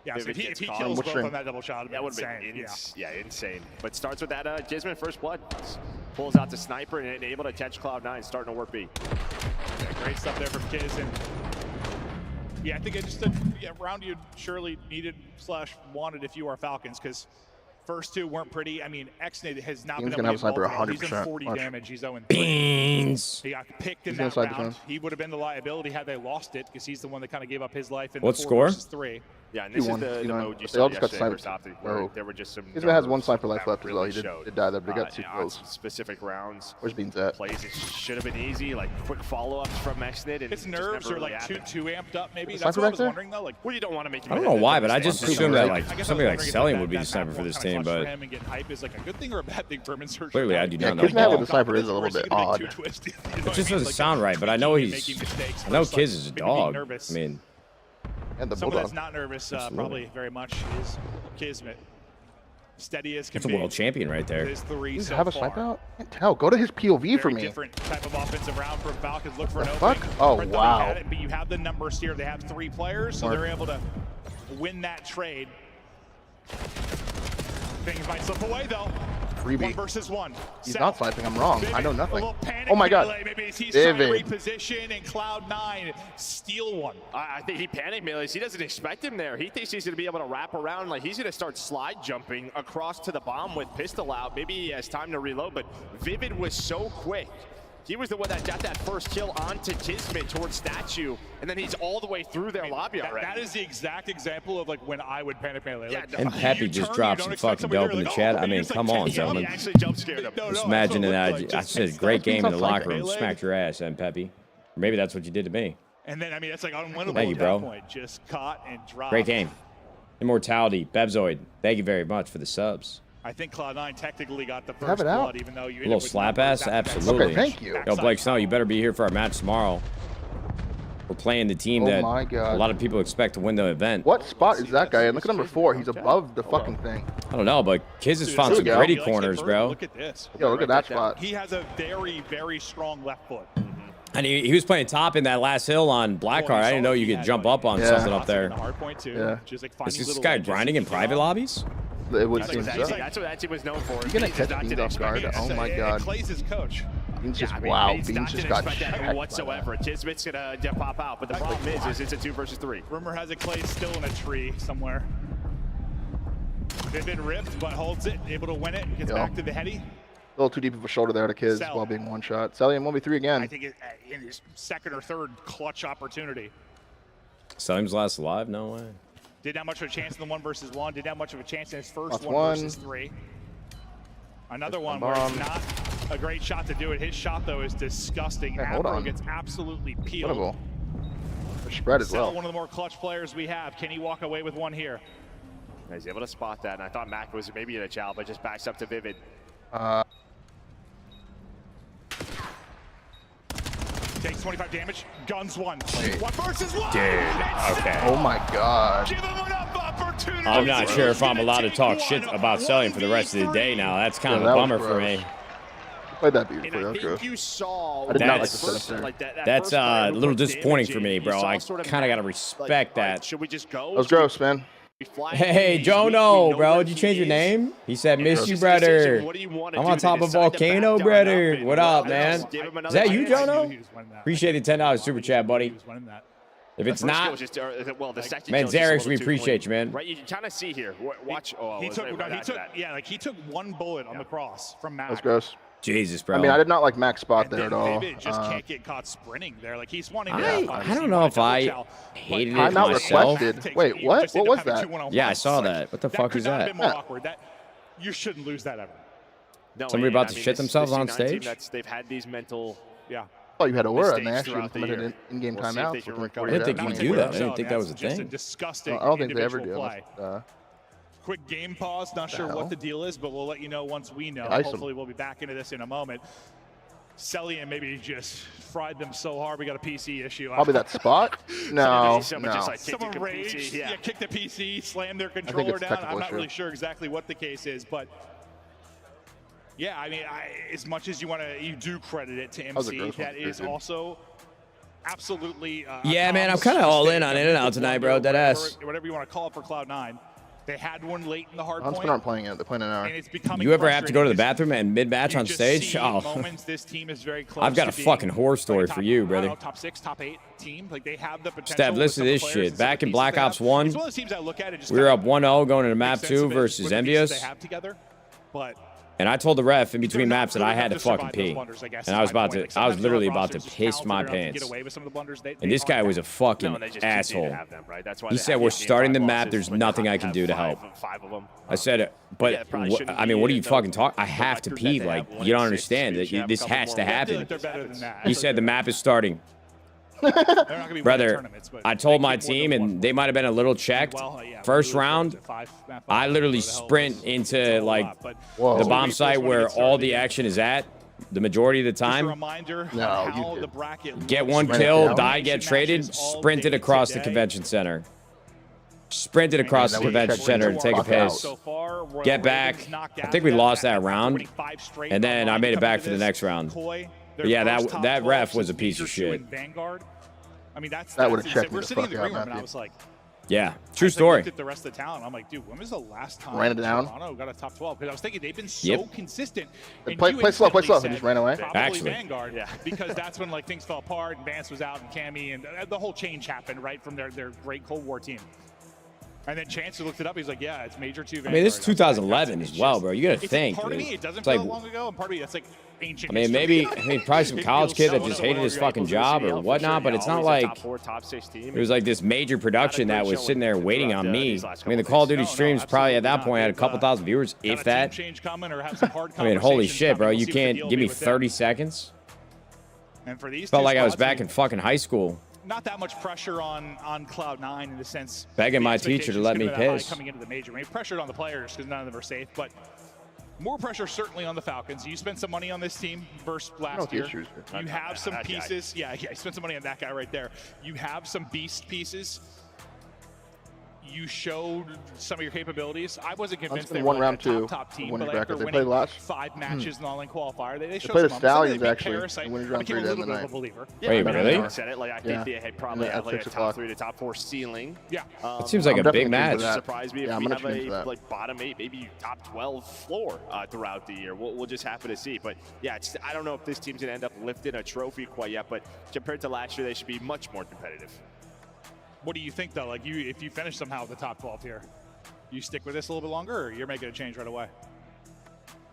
Yeah, so if he caught. kills Which both string? on that double shot, That would have insane. been insane. But starts with that Jisman first blood. Pulls out the sniper and able to catch Cloud9, starting to work B. Yeah, great stuff there from Kiz. And yeah, I think it's just a round you surely needed / wanted if you are Falcons, because first two weren't pretty. I mean, Xnade has not Beam's been gonna able have to a get sniper involved. He's 100%. done 40 Watch. damage. He's 0-3. Beans. He got picked in He's that inside the round. zone. He would have been the liability had they lost it, because he's the one that kind of gave up his life in What the 4 score? versus 3. Yeah, and this is 2-1, the 2-9. mode you They all saw just got yesterday sniped. versus Optic, where Oh. there were just some Kismet has one nerves sniper life that left as well. really He showed. did die there, but he got 2 on kills. some specific rounds. Where's Beans at? Plays it should have been easy, like quick follow-ups from Xnade. And His it just nerves never are really like happened. too amped up, maybe. The That's sniper what I back was there? wondering, though. Like, Well, you don't want to make him. I don't know why, but I just assumed that like I guess somebody I like was Selling wondering would be the if sniper that for this map team, kinda clutch but for him and get hype is like a good thing or a bad thing for him in search. clearly I do Yeah, not know. Kismet ball. with the sniper is a little bit odd. It just doesn't sound right, but I know he's. I know Kiz is a dog. I mean, And the someone bulldog. that's not nervous, probably very much, is Kismet. Steady as can it's a be. world champion right there. His 3 Does he so have a far. sniper out? Can't tell. Go to his POV for Very me. different type of offensive round from Falcons. Look for an The opening. fuck? Oh, Brett thought he wow. had it, but you have the numbers here. They have 3 players, so Mark. they're able to win that trade. Things might slip away, though. freebie. 1 versus 1. He's not sniping. I'm wrong. I know nothing. Oh my god. Maybe he's trying to reposition, and Cloud9 steal one. I think he panicked melees. He doesn't expect him there. He thinks he's going to be able to wrap around. Like, he's going to start slide jumping across to the bomb with pistol out. Maybe he has time to reload, but Vivid was so quick. He was the one that got that first kill onto Kismet towards Statue, and then he's all the way through their lobby already. That is the exact example of like when I would panic melee. Like, And Peppy just dropped some fucking dope in the chat. I mean, come on, gentlemen. He actually jump scared him. Just imagine that. I said, great game in the locker room. Smacked your ass, and Peppy. Or maybe that's what you did to me. And then, I mean, it's like unwinnable Thank you, at bro. that point. Just caught and dropped. Great game. Immortality. Bebzoid. Thank you very much for the subs. I think Cloud9 technically got the Have first it out. blood, even though you A little slap ass? Absolutely. Okay, thank you. Yo, Blake Snow, you better be here for our match tomorrow. We're playing the team that my God. a lot of people expect to win the event. What spot is that guy in? Look at number 4. He's above the fucking thing. I don't know, but Kiz has found some There we go. gritty He likes it corners, first. bro. Look at this. Yo, look at that spot. He has a very, very strong left foot. And he was playing top in that last hill on Blackheart. I didn't know you could jump up on something up there. The hard point too. Yeah. Just like Is finding this little guy ledges grinding to in get private on. lobbies? It would That's seem what so. that's what that team was known for. You're gonna Beans catch not Beans gonna off guard. expect Oh my it. god. Clay's his coach. Beans just, I mean, wow. Beans Beans not just gonna got expect that checked. whatsoever. Kismet's gonna pop out, but the problem is it's a 2 versus 3. Rumor has it Clay's still in a tree somewhere. They've been ripped, but holds it, able to win it, gets back to the heady. A little too deep of a shoulder there to Kiz Sell. while being one shot. Selly in 1v3 again. I think in his second or third clutch opportunity. Salim's last alive? No way. Didn't have much of a chance in the 1 versus 1. Didn't have much of a chance in his first That's 1 one. versus 3. Another That's one the where it's bomb. not a great shot to do it. His shot, though, is disgusting. Yeah, hold Abro on. gets absolutely peeled. Winnable. They're spread as Sell, well. one of the more clutch players we have. Can he walk away with one here? He's able to spot that, and I thought Mac was maybe in a chow, but just backs up to Vivid. Takes 25 damage. Guns 1. Wait. 1 versus 1. Dude, okay. Oh my god. Give him an up opportunity. I'm not sure if I'm allowed to talk shit about selling for the rest of the day now. That's kind of a that was bummer for gross. me. Played that And beautifully. I That was think gross. you saw I did not like the that setup first- there. like that That's first player a who little put disappointing damage for in, me, you bro. saw I sort of kind of got to Mac, respect like, that. should we just go? That was gross, man. Hey, Jono, bro, did you change your name? He said, miss you, brother. I'm on top of Volcano, brother. What up, man? Is that you, Jono? Appreciate the $10 super chat, buddy. If it's not, man, Xerix, we appreciate you, man. Right, you kind of see here. Watch. He took 1 bullet on the cross from Mac. That was gross. Jesus, bro. I mean, I did not like Mac's spot there at all. Vivid just can't get caught sprinting there. Like he's wanting I don't know if I hated it Timeout myself. requested. Wait, what? What was that? Yeah, I saw that. What the fuck is that? More awkward. That you shouldn't lose that ever. No, Somebody about to shit themselves on stage? They've had these mental. Yeah. Oh, you had Aura, and they mistakes actually throughout the implemented year. in-game We'll see if timeouts. they can within recover. 40 I didn't think seconds. you do that. I didn't think that was a Just a thing. disgusting I don't think they ever individual do. play. Quick game pause. Not sure hell? what the deal is, but we'll let you know once we know. Ice 'em. Hopefully, we'll be back into this in a moment. Cellian maybe just fried them so hard we got a PC issue. Probably that spot? No, Someone no. just like kicked Someone the raged, PC, yeah, kicked the PC, slammed their it's controller a down. technical I'm not issue. really sure exactly what the case is, but yeah, I mean, as much as you do credit it to was a MC, gross one, that is dude. also absolutely. Yeah, man, I'm kind of all in on In-N-Out tonight, bro. Deadass. Whatever you want to call it for Cloud9. They had one late in the hard Huntsmen point. aren't playing it. They're playing an hour. And it's becoming You ever have to go to the frustrating bathroom and mid-match you on just stage? see Oh, moments this team is very close I've got to a being fucking horror story like for top, you, I don't brother. know, top 6, top 8 team. Like they have the potential. Steph, with listen some to of this the players shit. and some of Back the in pieces Black they Ops have. 1, It's one of those teams I look at it just we were kind up 1-0 going into map makes sense 2 of it versus with the pieces Envious. They have together, but And I told the ref in between they're not maps that good I enough had to survive fucking those pee. blunders, I guess, And is I was my about point. to, Like, I was sometimes literally our about to rosters just piss my talented enough to pants. get away with some of the blunders they And this are guy now. was a fucking No, and they just continue to asshole. have them, right? That's why He they said, have we're these game starting the time map. losses, There's but nothing they I can have do to help. five of them. I said, but Yeah, it probably shouldn't I mean, be, what are you no, fucking talking? I no have to factors pee. that they Like, have you don't 1-6, understand you should that have this a couple has more to I feel happen. like they're better than that. He said the map is starting. They're not gonna be winning Brother, tournaments, but I told they my keep more team, than one and they might have been a little checked. Well, yeah, First we lose round, to five, I literally whatever the hell it sprint is. into It's a like lot, but Whoa. the so bomb when we site first where get all started, the action is at. The majority of the just a time, reminder No, on you how did. the bracket get looks one right kill, now. die, get Matches traded, all sprinted day across the today. convention center. Sprinted across the that would convention check center to the take a fuck out. piss. So far, Get back. I think we lost that round, and then I made it back for the next round. But yeah, that ref was a piece of shit. Vanguard. I mean, That would've checked me we're the sitting in fuck the out, green room, and I Matthew. was like, Yeah, true I story. looked at the rest of the talent. I'm like, dude, when was the last time Ran it down. Toronto got a top 12? Because I was thinking they've been so consistent. And Play slow, and just ran away. Probably Vanguard, because that's when like things fell apart and Vance was out and Cammy and the whole change happened right from their great Cold War team. And then Chance looked it up. He's like, yeah, it's Major 2 Vanguard. I mean, this is 2011 as well, bro. You got to think. Part of me, it doesn't it's feel like, that long ago, and part of me, that's like ancient. I mean, maybe probably some college kid that just hated his fucking job or whatnot, but it's not like it was like this major production that was sitting there waiting on me. I mean, the Call of Duty streams probably at that point had a couple thousand viewers, if that. I mean, holy shit, bro. You can't give me 30 seconds. And for these felt like I was back in fucking high school. Not that much pressure on Cloud9 in the sense. Begging my teacher to let me piss. Coming into the major, I mean, pressured on the players because none of them are safe, but more pressure certainly on the Falcons. You spent some money on this team versus last year. You have some pieces. Yeah, you spent some money on that guy right there. You have some beast pieces. You showed some of your capabilities. I wasn't convinced they were like a top team, but after winning 5 matches in the all-in qualifier, they showed played some the Stallions actually. Winning round 3 the other night. Wait, really? I said it, like I think they probably have like a top 3 to top 4 ceiling. Yeah. It seems like a big match. Surprise me if we have a like bottom 8, maybe top 12 floor throughout the year. We'll just happen to see. But yeah, I don't know if this team's gonna end up lifting a trophy quite yet. But compared to last year, they should be much more competitive. What do you think, though? Like, if you finish somehow with the top 12 here, you stick with this a little bit longer, or you're making a change right away?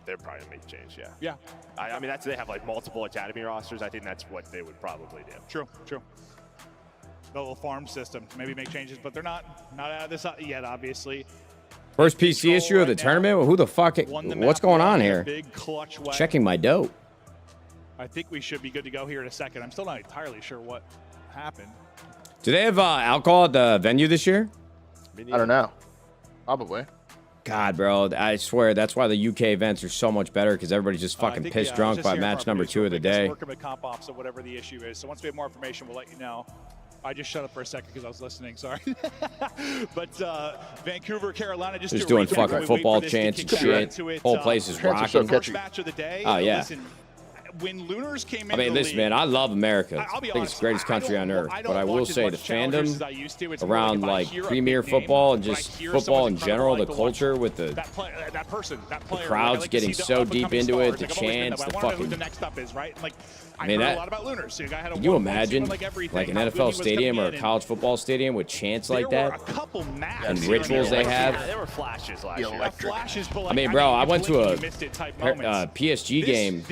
They're probably gonna make a change, yeah. Yeah. I mean, they have like multiple academy rosters. I think that's what they would probably do. True. The little farm system, maybe make changes, but they're not out of this yet, obviously. First PC issue of the tournament? Well, who the fuck? What's going on here? Checking my dope. I think we should be good to go here in a second. I'm still not entirely sure what happened. Do they have alcohol at the venue this year? I don't know. Probably. God, bro, I swear that's why the UK events are so much better because everybody's just fucking pissed drunk by match number 2 of the day. Work with comp ops or whatever the issue is. So once we have more information, we'll let you know. I just shut up for a second because I was listening. Sorry. But Vancouver, Carolina, just doing fucking football chants and shit. Whole place is rocking. First match of the day. Oh yeah. Listen, when Lunars came in, I mean, listen, man, I love America. I think it's the greatest country on earth. But I will say the fandom around like Premier football and just football in general, the culture with the crowds getting so deep into it, the chants, the fucking. I mean, that. Can you imagine like an NFL stadium or a college football stadium with chants like that and rituals they have? There were flashes last year. I mean, bro, I went to a PSG game.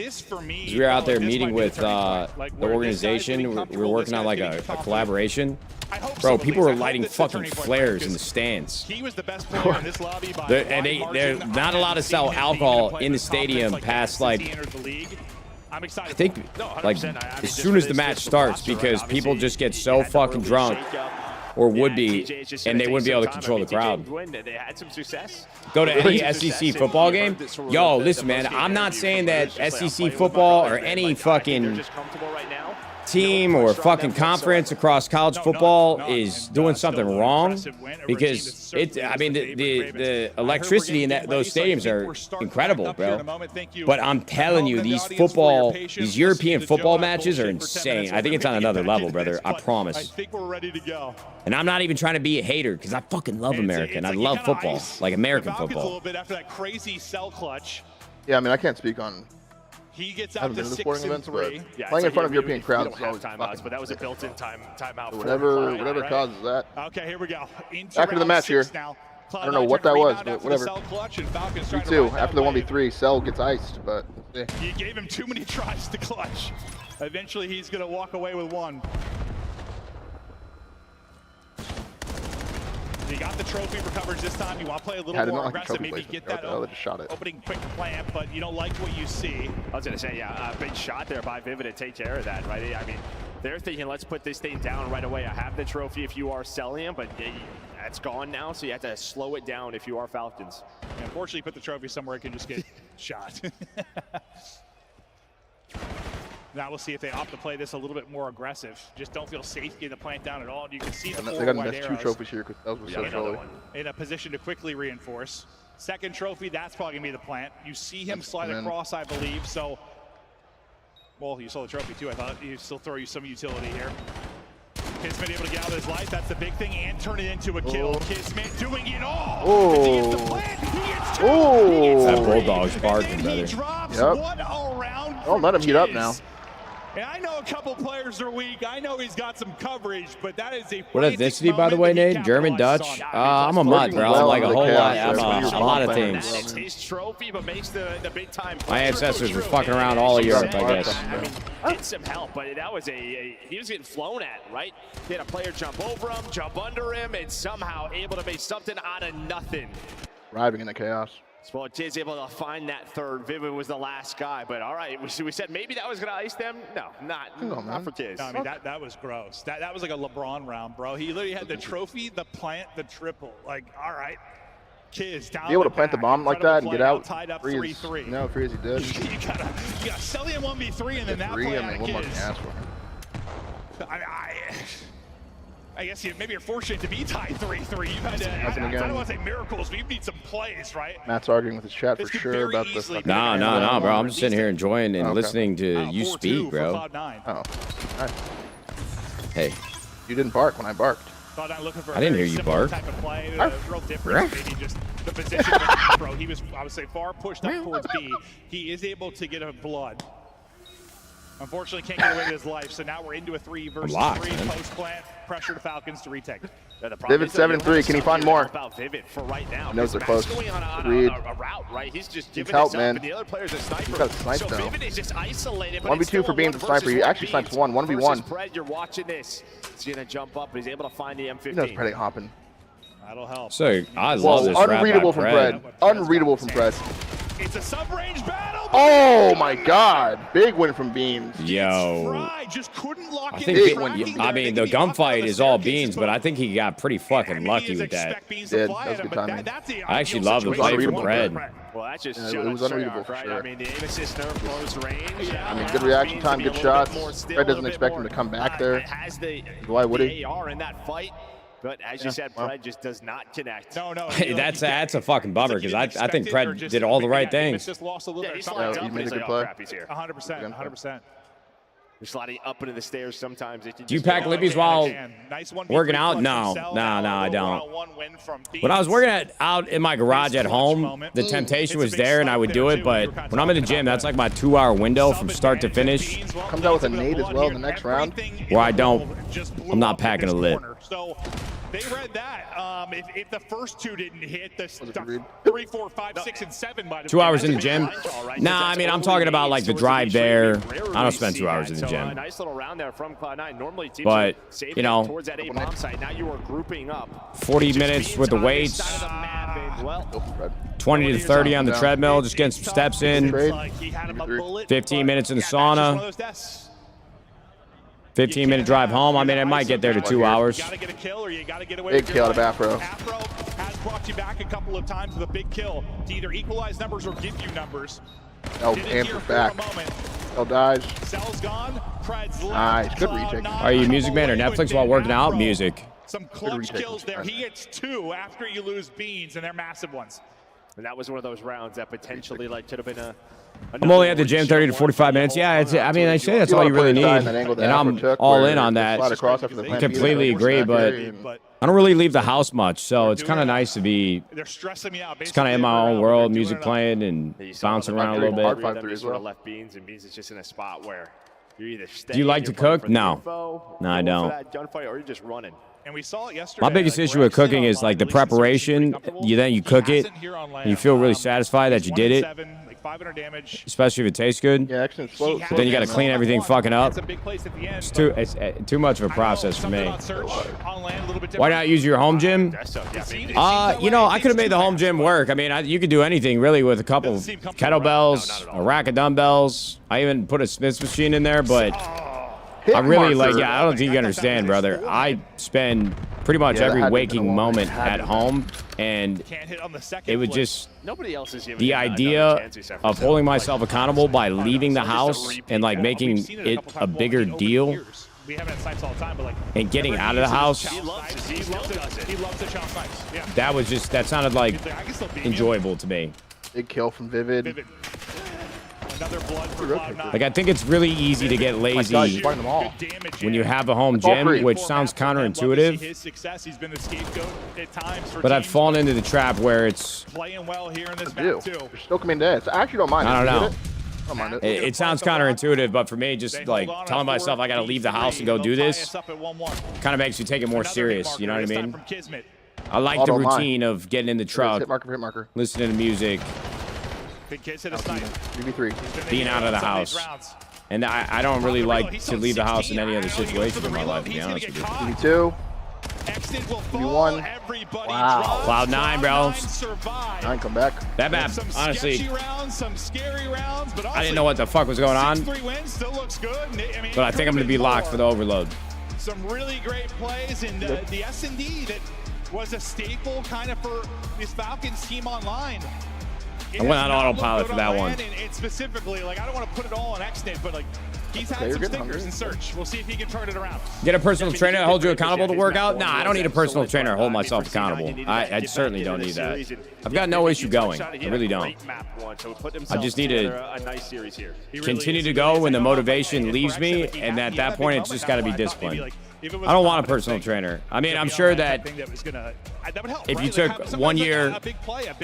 We were out there meeting with the organization. We were working on like a collaboration. Bro, people were lighting fucking flares in the stands. He was the best player in this lobby by and they're not allowed to sell alcohol in the stadium past like. I'm excited. I think like as soon as the match starts because people just get so fucking drunk. Or would be, and they wouldn't be able to control the crowd. They had some success. Go to any SEC football game. Yo, listen, man, I'm not saying that SEC football or any fucking team or fucking conference across college football is doing something wrong because I mean, the electricity in those stadiums are incredible, bro. But I'm telling you, these European football matches are insane. I think it's on another level, brother. I promise. I think we're ready to go. And I'm not even trying to be a hater because I fucking love America and I love football, like American football. A little bit after that crazy cell clutch. Yeah, I mean, I can't speak on. He gets out to 6-3. Yeah, playing in front of European crowds is always timeouts, but that was a built-in timeout. Whatever causes that. Okay, here we go. Back into the match here. I don't know what that was, but whatever. 3-2. After the 1v3, Cell gets iced, but you gave him too many tries to clutch. Eventually, he's going to walk away with one. You got the trophy for coverage this time. You want to play a little more aggressive, maybe get that opening quick plant, but you don't like what you see. I was going to say, yeah, a big shot there by Vivid to take care of that, right? I mean, they're thinking, let's put this thing down right away. I have the trophy if you are selling it, but that's gone now, so you have to slow it down if you are Falcons. And unfortunately, put the trophy somewhere it can just get shot. Now we'll see if they opt to play this a little bit more aggressive. Just don't feel safe getting the plant down at all. You can see the they got the 2 trophies here because that was so early. In a position to quickly reinforce. Second trophy, that's probably going to be the plant. You see him slide across, I believe. So, well, you saw the trophy too. I thought he'd still throw you some utility here. Kismet able to get out of his life. That's the big thing, and turn it into a kill. Kismet doing it all. Oh. That Bulldog's barking, brother. Yep. Don't let him heat up now. And I know a couple players are weak. I know he's got some coverage, but that is a. What ethnicity, by the way, Nate? German, Dutch? I'm a mutt, bro. I'm like a whole lot. I'm a lot of things. It's his trophy, but makes the big time. My ancestors were fucking around all of Europe, I guess. I mean, get some help, but that was he was getting flown at, right? He had a player jump over him, jump under him, and somehow able to make something out of nothing. Thriving in the chaos. Well, Jay's able to find that third. Vivid was the last guy, but all right. We said maybe that was going to ice them. No, not for Tiz. No, I mean, that was gross. That was like a LeBron round, bro. He literally had the trophy, the plant, the triple. Like, all right, Kiz down. Be able to plant the bomb like that and get out. Tied up Freeze. 3-3. No, Freeze, he did. you gotta sell him 1v3 and then that play I mean, what more can you ask for? I guess maybe you're fortunate to be tied 3-3. You've had to, I don't want to say miracles, but you need some plays, right? Matt's arguing with his chat for sure about this. No, bro. I'm just sitting here enjoying and listening to you speak, bro. Oh, nice. Hey. You didn't bark when I barked. I didn't hear you bark. Type of play, real different. Maybe just the position. Bro, he was, I would say, far pushed up towards B. He is able to get a blood. Unfortunately, can't get away with his life, so now we're into a 3 versus 3 post-plant. Pressure to Falcons to retake. Vivid 7-3. Can he find more? About Vivid for right now. Knows they're close. Going on Reed. a route, right? He's just giving help, this up, man. and the other player's a sniper. He's got a snipe, so though. Vivid is just isolated. 1v2 for being the sniper. He actually snipes 1. 1v1. Fred, you're watching this. He's gonna jump up, but he's able to find the M15. He knows Preddy hopping. That'll help. So I love this. Unreadable from Fred. Unreadable from Fred. It's a sub-range battle. Oh my God! Big win from Beans. Yo. Just couldn't lock I think the gunfight is all Beans, but I think he got pretty fucking lucky with that. Did. That was good timing. I actually love the play from Fred. Well, that's just it was unreadable for right? sure. I mean, the aim assist nerf close range. I mean, good reaction time, good shots. Fred doesn't expect him to come back there. Why would he? AR in that fight. But as you said, Fred just does not connect. No. Hey, that's a fucking bummer because I think Fred did all the right things. Just lost a little bit. He made a good play. 100%. You're sliding up into the stairs sometimes. Do you pack Libby's while working out? No, I don't. When I was working out in my garage at home, the temptation was there and I would do it, but when I'm in the gym, that's like my 2-hour window from start to finish. Comes out with a nade as well in the next round. Where I'm not packing a lip. So they read that. If the first 2 didn't hit, the 3, 4, 5, 6, and 7 might have 2 hours in the gym? Nah, I mean, I'm talking about like the drive there. I don't spend 2 hours in the gym. Nice little round there from Cloud9. Normally teams but, you know, towards that A bomb site. Now you are grouping up. 40 minutes with the weights. 20 to 30 on the treadmill, just getting some steps in. 15 minutes in the sauna. 15-minute drive home. I mean, I might get there to 2 hours. Big kill out of Afro. Afro has brought you back a couple of times with a big kill to either equalize numbers or give you numbers. Oh, Amper's back. Oh, dies. Cell's gone. Nice. Good retake. Are you Music Man or Netflix while working out? Music. Some clutch kills there. He gets 2 after you lose Beans, and they're massive ones. And that was one of those rounds that potentially could have been a. I'm only at the gym 30 to 45 minutes. Yeah, I mean, I say that's all you really need, and I'm all in on that. I completely agree, but I don't really leave the house much, so it's kind of nice to be just kind of in my own world, music playing and bouncing around a little bit. Left Beans, and Beans is just in a spot where you're either Do you like to cook? No, I don't. Gunfight, or you're just running. And we saw it yesterday. My biggest issue with cooking is like the preparation. Then you cook it, and you feel really satisfied that you did it. 500 damage. Especially if it tastes good. Yeah, excellent slow. But then you got to clean everything fucking up. It's too much of a process for me. Why not use your home gym? You know, I could have made the home gym work. I mean, you could do anything really with a couple kettlebells, a rack of dumbbells. I even put a Smith's machine in there, but I really I don't think you understand, brother. I spend pretty much every waking moment at home, and it was just the idea of holding myself accountable by leaving the house and like making it a bigger deal and getting out of the house. That sounded like enjoyable to me. Big kill from Vivid. Another blood for Cloud9. Like, I think it's really easy to get lazy them all. when you have a home gym, which sounds counterintuitive. His success, he's been the scapegoat at times for But I've fallen into the trap where it's... playing well here in this You're map too. still coming dead. I actually don't mind. I don't know. I don't mind it. It sounds counterintuitive, but for me, just like telling myself I got to leave the house and go do this kind of makes you take it more serious. You know what I mean? I like the routine of getting in the truck, Hit marker. listening to music, Big kids hit a snipe. BB3. being out of the house. And I don't really like to leave the house in any other situation in my life, to be honest with you. BB2. BB1. Wow. Cloud9, bro. 9, come back. That map, honestly, Some scary rounds, but I didn't know what the fuck was going on, 6-3 wins still looks good. I mean, but I think I'm going to be locked for the overload. Some really great plays, and the S&D that was a staple kind of for this Falcons team online. I went on autopilot for that one. And specifically, like, I don't want to put it all on XNIT, but like, he's had some stinkers in search. We'll see if he can turn it around. Get a personal trainer to hold you accountable to work out? Nah, I don't need a personal trainer to hold myself accountable. I certainly don't need that. I've got no issue going. I really don't. I just need to continue to go when the motivation leaves me, and at that point, it's just got to be disciplined. I don't want a personal trainer. I mean, I'm sure that if you took 1 year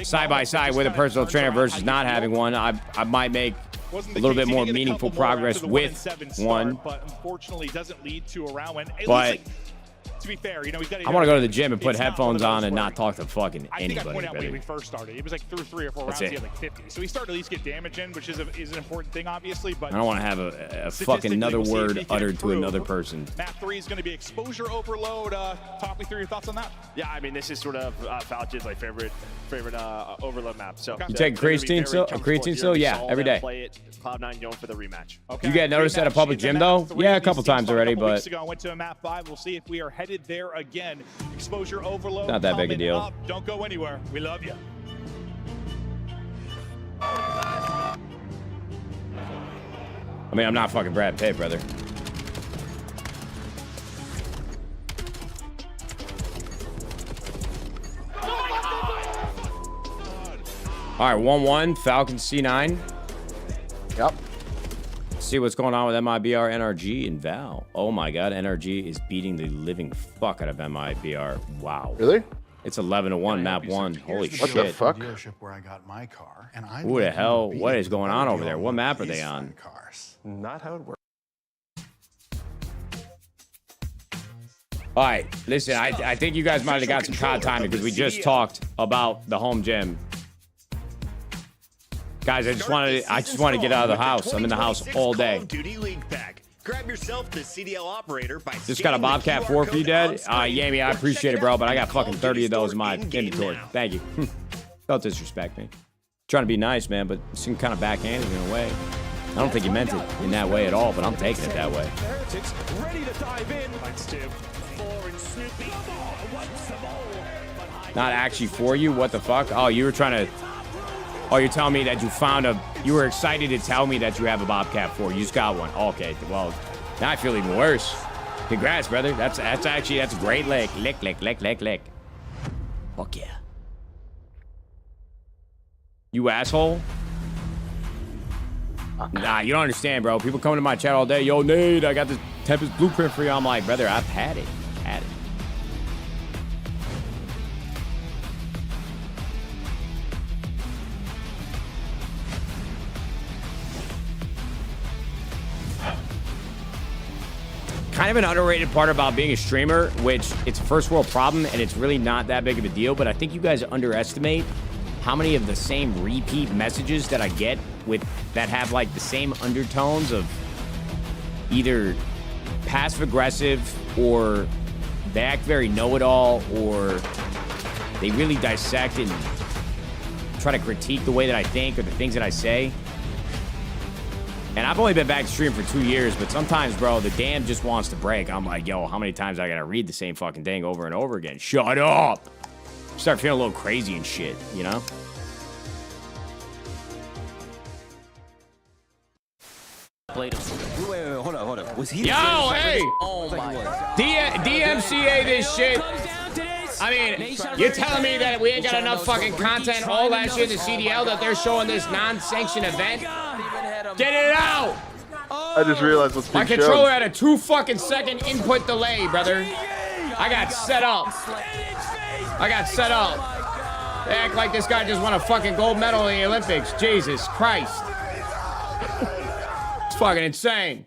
side by side with a personal trainer versus not having one, I might make a little bit more meaningful progress with one. But unfortunately, doesn't lead to a round win. But to be fair, you know, he's got. I want to go to the gym and put headphones on and not talk to fucking I think I anybody. pointed out when we first started, it was like through 3 or 4 rounds, he had like 50. So he started to at least get damage in, which is an important thing, obviously. But I don't want to have a fucking another word uttered to another person. Map 3 is going to be exposure overload. Talk me through your thoughts on that. Yeah, I mean, this is sort of Falcon's like favorite overload map. So you take creatine still? Yeah, every day. Play it. Cloud9 going for the rematch. You get noticed at a public gym though? Yeah, a couple times already, but went to a map 5. We'll see if we are headed there again. Exposure overload. Not that big a deal. Up. Don't go anywhere. We love you. I mean, I'm not fucking Brad Pitt, brother. All right, 1-1, Falcons C9. Yep. See what's going on with MIBR, NRG, and Val. Oh my God, NRG is beating the living fuck out of MIBR. Wow. Really? It's 11-1, map 1. Holy shit. What the fuck? Where I got my car, and I Who the hell? What is going on over there? What map are they on? Not how it works. All right, listen, I think you guys might have got some COD timing because we just talked about the home gym. Guys, I just want to get out of the house. I'm in the house all day. Grab yourself the CDL operader by Just got a Bobcat 4 for you, Dad. Yami, I appreciate it, bro, but I got fucking 30 of those in my inventory. Thank you. Don't disrespect me. Trying to be nice, man, but it seemed kind of backhanded in a way. I don't think you meant it in that way at all, but I'm taking it that way. Ready to dive in. Not actually for you? What the fuck? Oh, you were trying to... Oh, you're telling me that you found a... You were excited to tell me that you have a Bobcat 4. You just got one. Okay, well, now I feel even worse. Congrats, brother. That's a great lick. Lick. Fuck yeah. You asshole. Nah, you don't understand, bro. People coming to my chat all day. Yo, Nate, I got this Tempest blueprint for you. I'm like, brother, I've had it. Kind of an underrated part about being a streamer, which it's a first world problem and it's really not that big of a deal, but I think you guys underestimate how many of the same repeat messages that I get that have like the same undertones of either passive aggressive or they act very know-it-all or they really dissect and try to critique the way that I think or the things that I say. And I've only been back to stream for 2 years, but sometimes, bro, the dam just wants to break. I'm like, yo, how many times I gotta read the same fucking thing over and over again? Shut up! Start feeling a little crazy and shit, you know? Wait, hold on. Was he? Yo, hey! Oh my God. DMCA this shit. I mean, you're telling me that we ain't got enough fucking content, all that shit in the CDL, that they're showing this non-sanctioned event Get it out! I just realized what's being My controller shown. had a 2 fucking second input delay, brother. I got set up. I got set up. They act like this guy just won a fucking gold medal in the Olympics. Jesus Christ. It's fucking insane.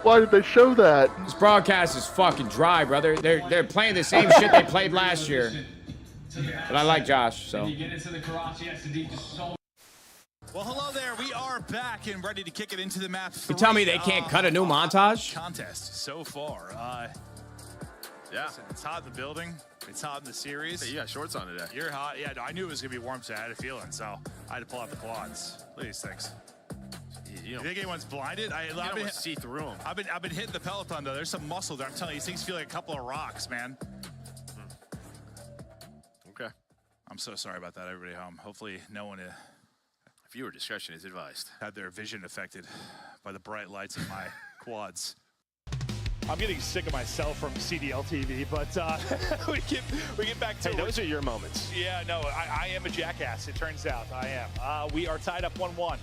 Why did they show that? This broadcast is fucking dry, brother. They're playing the same shit they played last year. But I like Josh, so. Well, hello there. We are back and ready to kick it into the map. You tell me they can't cut a new montage? Contest so far. Yeah, it's hot in the building. It's hot in the series. Hey, you got shorts on today. You're hot. Yeah, no, I knew it was gonna be warm, so I had a feeling. So I had to pull out the quads. Look at these things. You think anyone's blinded? I've been see through them. I've been hitting the Peloton though. There's some muscle there. I'm telling you, these things feel like a couple of rocks, man. Okay. I'm so sorry about that, everybody home. Hopefully, no one. Viewer discretion is advised. Had their vision affected by the bright lights of my quads. I'm getting sick of myself from CDL TV, but we get back to those are your moments. Yeah, no, I am a jackass. It turns out I am. We are tied up 1-1.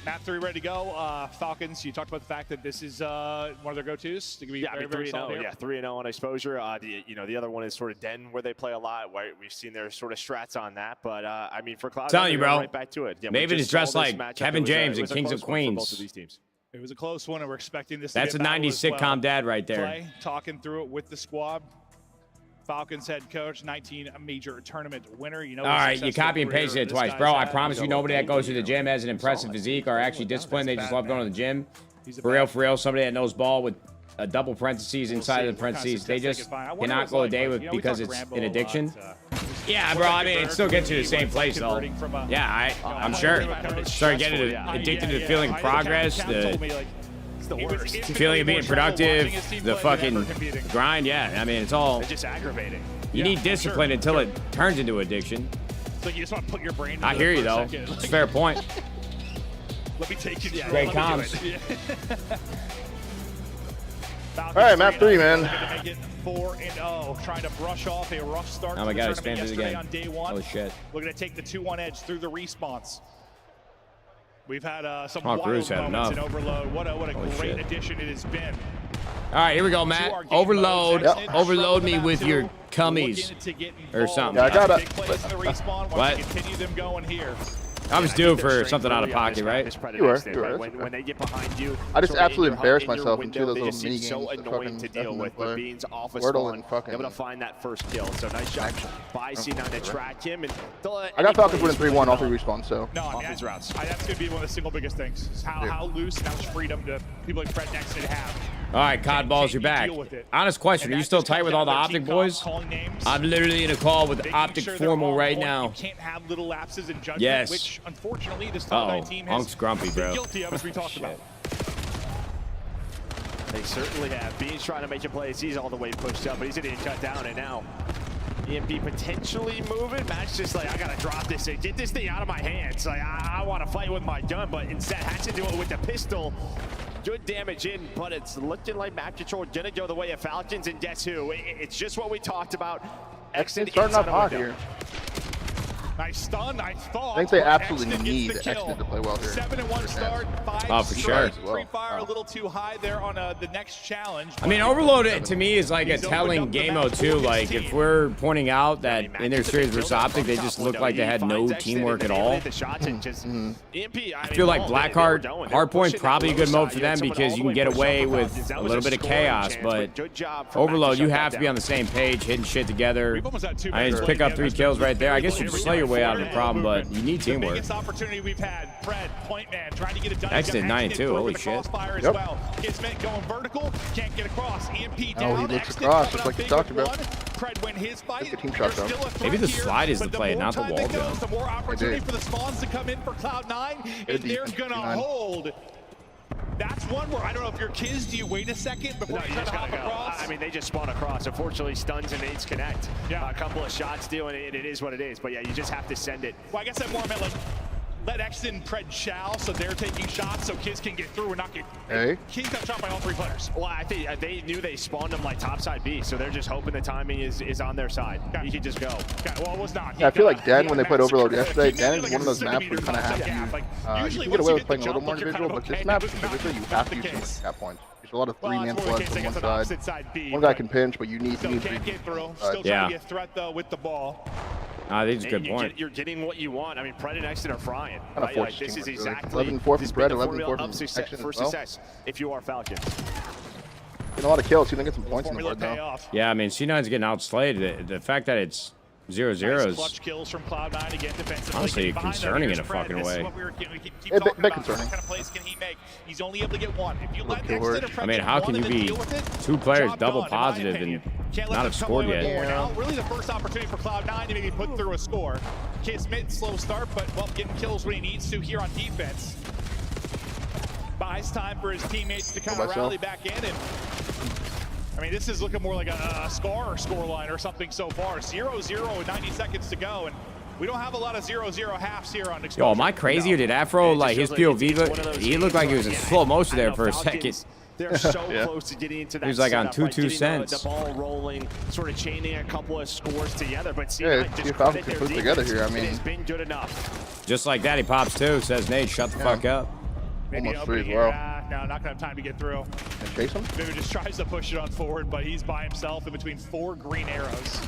Map 3 ready to go. Falcons, you talked about the fact that this is one of their go-tos. They can be very 3-0. Yeah, 3-0 on exposure. The other one is sort of Den, where they play a lot. Where we've seen their sort of strats on that. But I mean, for Cloud, telling you, bro. Right back to it. Yeah, Maven is dressed like Kevin James in Kings of Queens. Both of these teams. It was a close one, and we're expecting this. That's to a be 90s sitcom dad right there. Clay talking through it with the squad. Falcons head coach, 19 major tournament winner. You know. All right, you copy and pasted it twice, bro. I promise you, nobody that goes to the gym has an impressive physique or actually disciplined. They just love going to the gym. For real, somebody that knows ball with a double parentheses inside of the parentheses. They just cannot go a day with because it's an addiction. Yeah, bro. I mean, it still gets you to the same place, though. Yeah, I'm sure. Start getting addicted to the feeling of progress, the feeling of being productive, the fucking grind. Yeah, I mean, it's all. It's just aggravating. You need discipline until it turns into addiction. So you just want to put your brain. I hear you, though. It's a fair point. Let me take you. Great comms. All right, map 3, man. 4-0, trying to brush off a rough start. Oh my God, I spammed it again. On day 1. Oh shit. Looking to take the 2-1 edge through the response. We've had some Oh, wild Cruz moments had in Overload. What a great addition it has been. All right, here we go, Matt. Overload. Yep. Overload me with your cummies or something. Yeah, I got it. What? Continue them going here. I was due for something out of pocket, right? You were. When they get behind you, I just absolutely embarrassed myself in window, 2 of they those just little seem mini so games. annoying to deal with. But Beans off a Wordle spawn, and fucking able to find that first kill. So nice shot by C9 to track him. And I got Falcons winning 3-1 all 3 respawns, so. No, I mean, offense routes. That's going to be one of the single biggest things. How loose and how much freedom do people like Fred Nexon have. All right, COD balls, you're back. Honest question, are you still tight with all the Optic boys? I'm literally in a call with Optic Formal right now. You can't have little lapses in judgment, yes. which unfortunately this top 9 team has Hunk's grumpy, bro. been guilty of, as we talked about. They certainly have. Beans trying to make a play. He's all the way pushed up, but he's going to get cut down, and now EMP potentially moving. Matt's just like, I got to drop this and get this thing out of my hands. Like, I want to fight with my gun, but instead has to do it with the pistol. Good damage in, but it's looking like map control gonna go the way of Falcons, and guess who? It's just what we talked about. Exit starting up hot here. Nice stun, I thought. I think they absolutely need Exit to play well here. 7-1 start, 5 Oh, for sure. Free fire a little too high there on the next challenge. I mean, Overload to me is like a telling game mode too. Like if we're pointing out that in their series versus Optic, they just look like they had no teamwork at all. I feel like Blackheart, Hardpoint's probably a good mode for them because you can get away with a little bit of chaos. But Overload, you have to be on the same page, hitting shit together. I just pick up 3 kills right there. I guess you just slay your way out of the problem, but you need teamwork. Biggest opportunity we've had. Fred, point man, trying to get it done. Exit 92, holy shit. Yep. Well. Kismet going vertical, can't get across. EMP down. Oh, he looks across, just like you talked about. Fred win his fight. Team shot, though. Maybe the slide is the play, not the wall jump. The more opportunity for the spawns to come in for Cloud9, and they're gonna hold. That's one where I don't know if you're kids, do you wait a second before you try to hop across? I mean, they just spawn across. Unfortunately, stuns and nades connect. Yeah. A couple of shots dealing it is what it is. But yeah, you just have to send it. Well, I guess I more meant like let Exton Pred chow, so they're taking shots, so Kiz can get through and not get. Hey. Kiz got shot by all 3 players. Well, I think they knew they spawned him like topside B, so they're just hoping the timing is on their side. He could just go. Well, it was not. Yeah, I feel like Den, when they played Overload yesterday, Den is one of those maps where you kind of have to. You can get away with playing a little more individual, but this map specifically, you have to use some cap points. There's a lot of 3-man floods on one side. One guy can pinch, but you need 3. Can't get through. Still trying to get threat though with the ball. I think it's a good point. You're getting what you want. I mean, Pred and Exton are frying. Kind of Like, this is exactly 11-4 from Pred, 11-4 from Exton for success if you are Falcons. Getting a lot of kills. He's gonna get some points in the board now. Yeah, I mean, C9's getting outslayed. The fact that it's 0-0 is clutch kills from Cloud9 again defensively. honestly concerning in a fucking way. A bit concerning. What kind of plays can he make? He's only able to get 1. If you let Exton I mean, how can you be 2 players double positive and not have scored yet? Now, really the first opportunity for Cloud9 to maybe put through a score. Kismet, slow start, but well, getting kills when he needs to here on defense. Buys time for his teammates to kind of rally back in, and I mean, this is looking more like a scoreline or something so far. 0-0 with 90 seconds to go, and we don't have a lot of 0-0 halves here on Exposure. Yo, am I crazy or did Afro, like, his POV, he looked like he was in slow motion there for a second. They're so close to getting into that. He was like on setup, 2-2 cents. The ball rolling, sort of chaining a couple of scores together. But yeah, if Falcons can put together here, I mean, it's been good enough. Just like that, he pops too. Says Nate, shut the fuck up. Almost 3 as well. No, not gonna have time to get through. And chase him? Maybe just tries to push it on forward, but he's by himself in between 4 green arrows.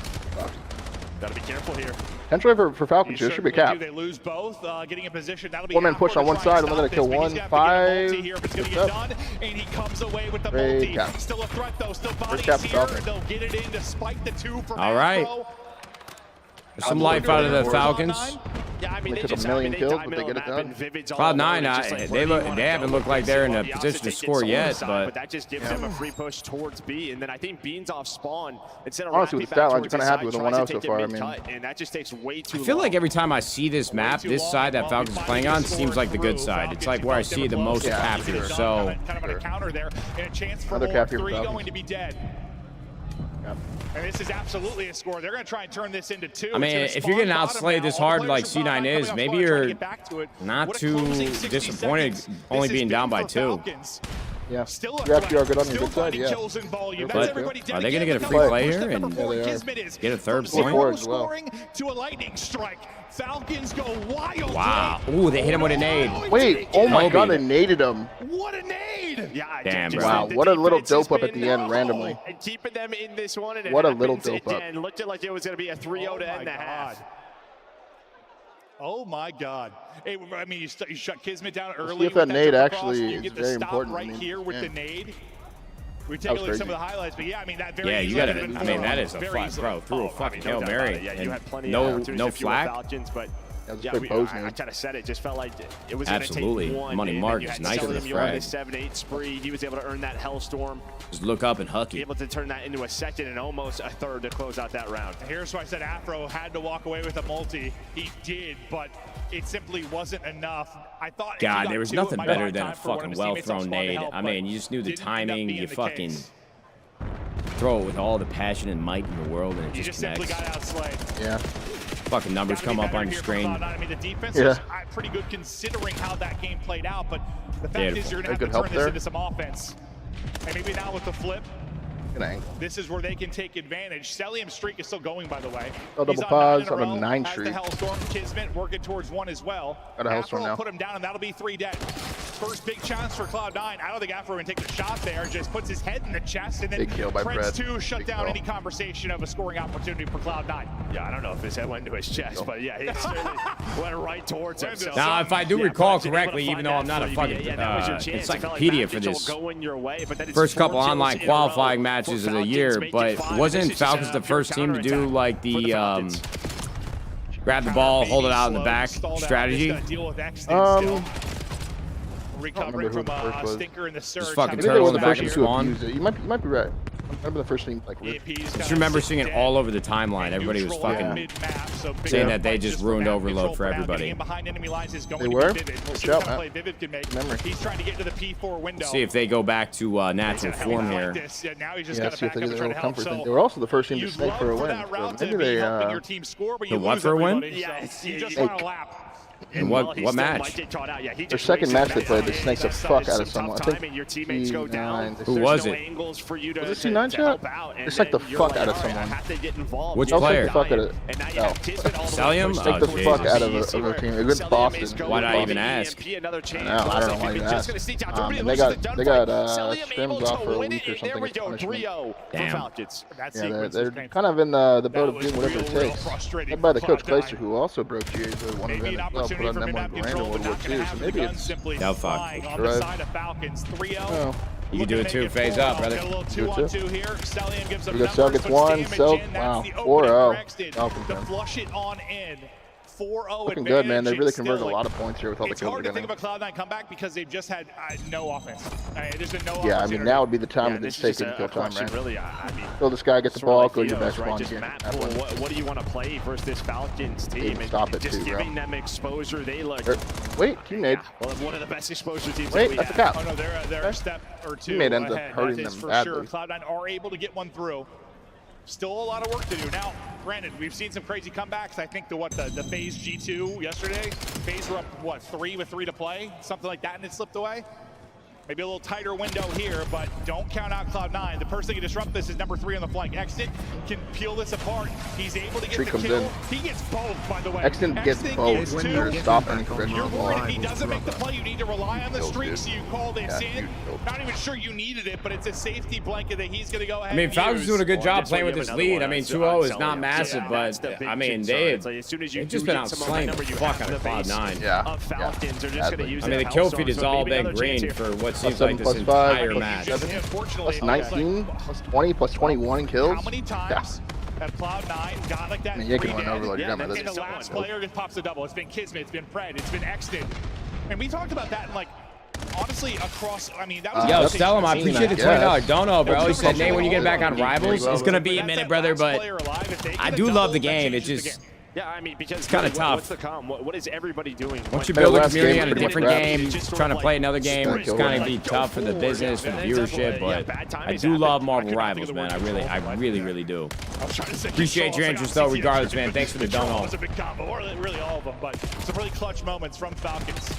Gotta be careful here. Potentially for Falcons here, should be cap. They lose both, getting in position. That'll be 1-man push on one side, only gonna kill 1. 5. Here if it's gonna get done, and he comes away with the multi. Still a threat though, still bodies here. They'll get it in despite the 2 from all right. There's some life out of the Falcons. Yeah, I mean, they took a million kills, but they get it done. Cloud9, they haven't looked like they're in a position to score yet, but that just gives them a free push towards B, and then I think Beans off spawn instead of honestly with the stat line, you're kind of happy with the 1-0 so far. I mean, and that just takes way too long. I feel like every time I see this map, this side that Falcons is playing on seems like the good side. It's like where I see the most capture. So kind of a counter there, and a chance for another more. capture 3 going to be dead. And this is absolutely a score. They're going to try and turn this into 2. I mean, if you're getting outslayed this hard like C9 is, maybe you're not too disappointed only being down by 2. Yeah, you actually are good on your good side, yeah. But are they going to get a free play here and get a 3rd point? As well. To a lightning strike. Falcons go wild. Wow. Ooh, they hit him with a nade. Wait, oh my god, they naded him. What a nade. Yeah, damn, bro. Wow, what a little dope up at the end randomly. And keeping them in this one. And what a little dope up. And looked like it was going to be a 3-0 to end the half. Oh my God! Hey, I mean, you shut Kismet down early. See if that nade actually is very important. Right here with the nade. We take a look at some of the highlights, but yeah, I mean that very. Yeah, you gotta. I mean, that is a flat, bro. Through a fucking Hail Mary and no flag. Yeah, I kind of said it. Just felt like it was absolutely. Take 1. Money Mark is nice with the frag. 7-8 spree. He was able to earn that Hellstorm. Just look up and huck it. Able to turn that into a 2nd and almost a 3rd to close out that round. Here's why I said Afro had to walk away with a multi. He did, but it simply wasn't enough. I thought. God, there was nothing better than a fucking well-thrown nade. I mean, you just knew the timing. You fucking throw it with all the passion and might in the world, and it just connects. Simply got outslayed. Yeah. Fucking numbers come up on your screen. I mean, the defense is pretty good considering how that game played out, but the fact is you're going to have to turn this into some offense. And maybe now with the flip, this is where they can take advantage. Celium's streak is still going, by the way. Oh, double pause on a 9 streak. The Hellstorm, Kismet working towards 1 as well. Got a Hellstorm now. Put him down, and that'll be 3 dead. First big chance for Cloud9. I don't think Afro can take the shot there. Just puts his head in the chest, and then Prince 2 shut down any conversation of a scoring opportunity for Cloud9. Yeah, I don't know if his head went into his chest, but yeah, he went right towards him. So now, if I do recall correctly, even though I'm not a fucking encyclopedia for this, first couple online qualifying matches of the year, but wasn't Falcons the first team to do like the grab the ball, hold it out in the back strategy? Recovering from a stinker in the surge. Just fucking turtle in the back of spawn. You might be right. I remember the first team like. Just remember seeing it all over the timeline. Everybody was fucking saying that they just ruined Overload for everybody. They were. He's trying to get to the P4 window. See if they go back to natural form here. Yeah, see if they do their little comfort thing. They were also the first team to snake for a win. So maybe they. The what for a win? Yeah, you just want a lap. And what match? Their second match they played, they snaked the fuck out of someone. I think C9. Who was it? Was it C9 shot? They snaked the fuck out of someone. Which player? The fuck out of Salium? Snaked the fuck out of a team. It was Boston. Why'd I even ask? I don't know why you asked. And they got scrims off for a week or something as punishment. Damn. Yeah, they're kind of in the boat of doing whatever it takes. Led by the coach Clayster, who also broke GA's one event as well, put on them one brand in World War II, so maybe it's No fuck. Oh. You can do it too. Phase up, brother. Do it too. We got Cell gets one. Cell, wow, 4-0. Falcons, man. Looking good, man. They really converted a lot of points here with all the kills they're getting. It's hard to think of a Cloud9 comeback because they've just had no offense. There's been no Yeah, I mean, now would be the time that it's taken kill time, right? Kill this guy, get the ball, go your best one here. What do you want to play versus this Falcons team? Stop it just too, bro. giving them exposure. They look. Wait, teammate. Well, one of the best exposure teams Wait, that we that's a have. cap. Oh no, they're a step or two Teammate ends up ahead. hurting That is them for badly. sure. Cloud9 are able to get one through. Still a lot of work to do. Now, granted, we've seen some crazy comebacks. I think the FaZe G2 yesterday, FaZe were up, 3 with 3 to play? Something like that, and it slipped away. Maybe a little tighter window here, but don't count out Cloud9. The person that can disrupt this is number 3 on the flank. Exton can peel this apart. He's able to get the kill. He gets both, by the way. Exton gets both when you're stopping progression You're of the ball. worried if he doesn't make the play, you need to rely on the streak, so you call this in. Not even sure you needed it, but it's a safety blanket that he's going to go ahead I mean, and Falcons use. doing a good job playing with this lead. I mean, 2-0 is not massive, but I mean, they've just been outslaying the fuck out of Cloud9. Yeah. I mean, the kill feed has all been green for what seems like this entire match. Plus 19, plus 20, plus 21 in kills. How many times have Cloud9 got like that? I mean, you can run overload your gun, but And the last player just pops a double. It's been Kismet, it's been Pred, it's been Exton. And we talked about that in like, honestly, across, I mean, that was Yo, Stellum, I appreciate the $20 dono, bro. He said, Nate, when you get back on Rivals, it's going to be a minute, brother, but I do love the game. It just... Yeah, I mean, because it's kind of tough. What's the com? What is everybody doing? Once you build a community on a different game, trying to play another game, it's kind of be tough for the business, for the viewership, but I do love Marvel Rivals, man. I really do. Appreciate your interest, though, regardless, man. Thanks for the dono. It was a big combo, or really all of them, but some really clutch moments from Falcons.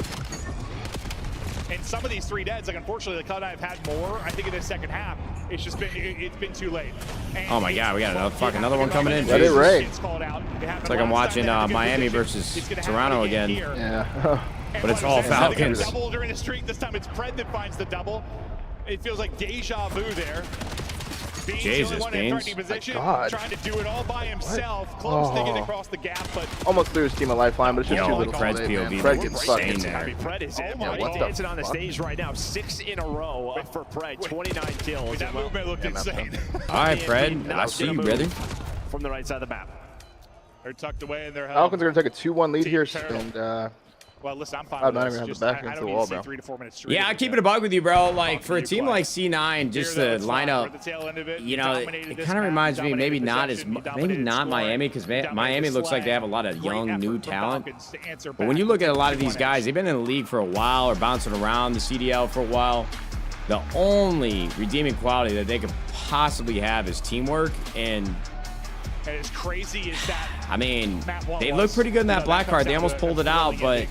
And some of these 3 deads, like unfortunately, the Cloud9 have had more. I think in the second half, it's just been it's been too late. And oh my God, we got another one coming in. Let it rain. It's like I'm watching Miami versus Toronto again. Yeah. But it's all Falcons. Double during the streak. This time it's Pred that finds the double. It feels like deja vu there. Jesus, Beans. God. Trying to do it all by himself. Close to get across the gap, but almost threw his team a lifeline, but it's just too little. Pred's POV Fred gets fucking there. Pred is dancing on the stage right now. 6 in a row for Pred. 29 kills. That movement looked insane. All right, Pred. I see you, brother. From the right side of the map. They're tucked away in their hub. Falcons are going to take a 2-1 lead here, and well, listen, I'm fine I'm with not this. even have Just, the back I against don't the need wall, to see bro. 3 to 4 minutes straight. Yeah, I keep it a bug with you, bro. Like, for a team like C9, just the lineup, you know, it kind of reminds me maybe not Miami, because Miami looks like they have a lot of young, new talent. But when you look at a lot of these guys, they've been in the league for a while or bouncing around the CDL for a while. The only redeeming quality that they could possibly have is teamwork. And as crazy as that, I mean, they look pretty good in that black card. They almost pulled it out, but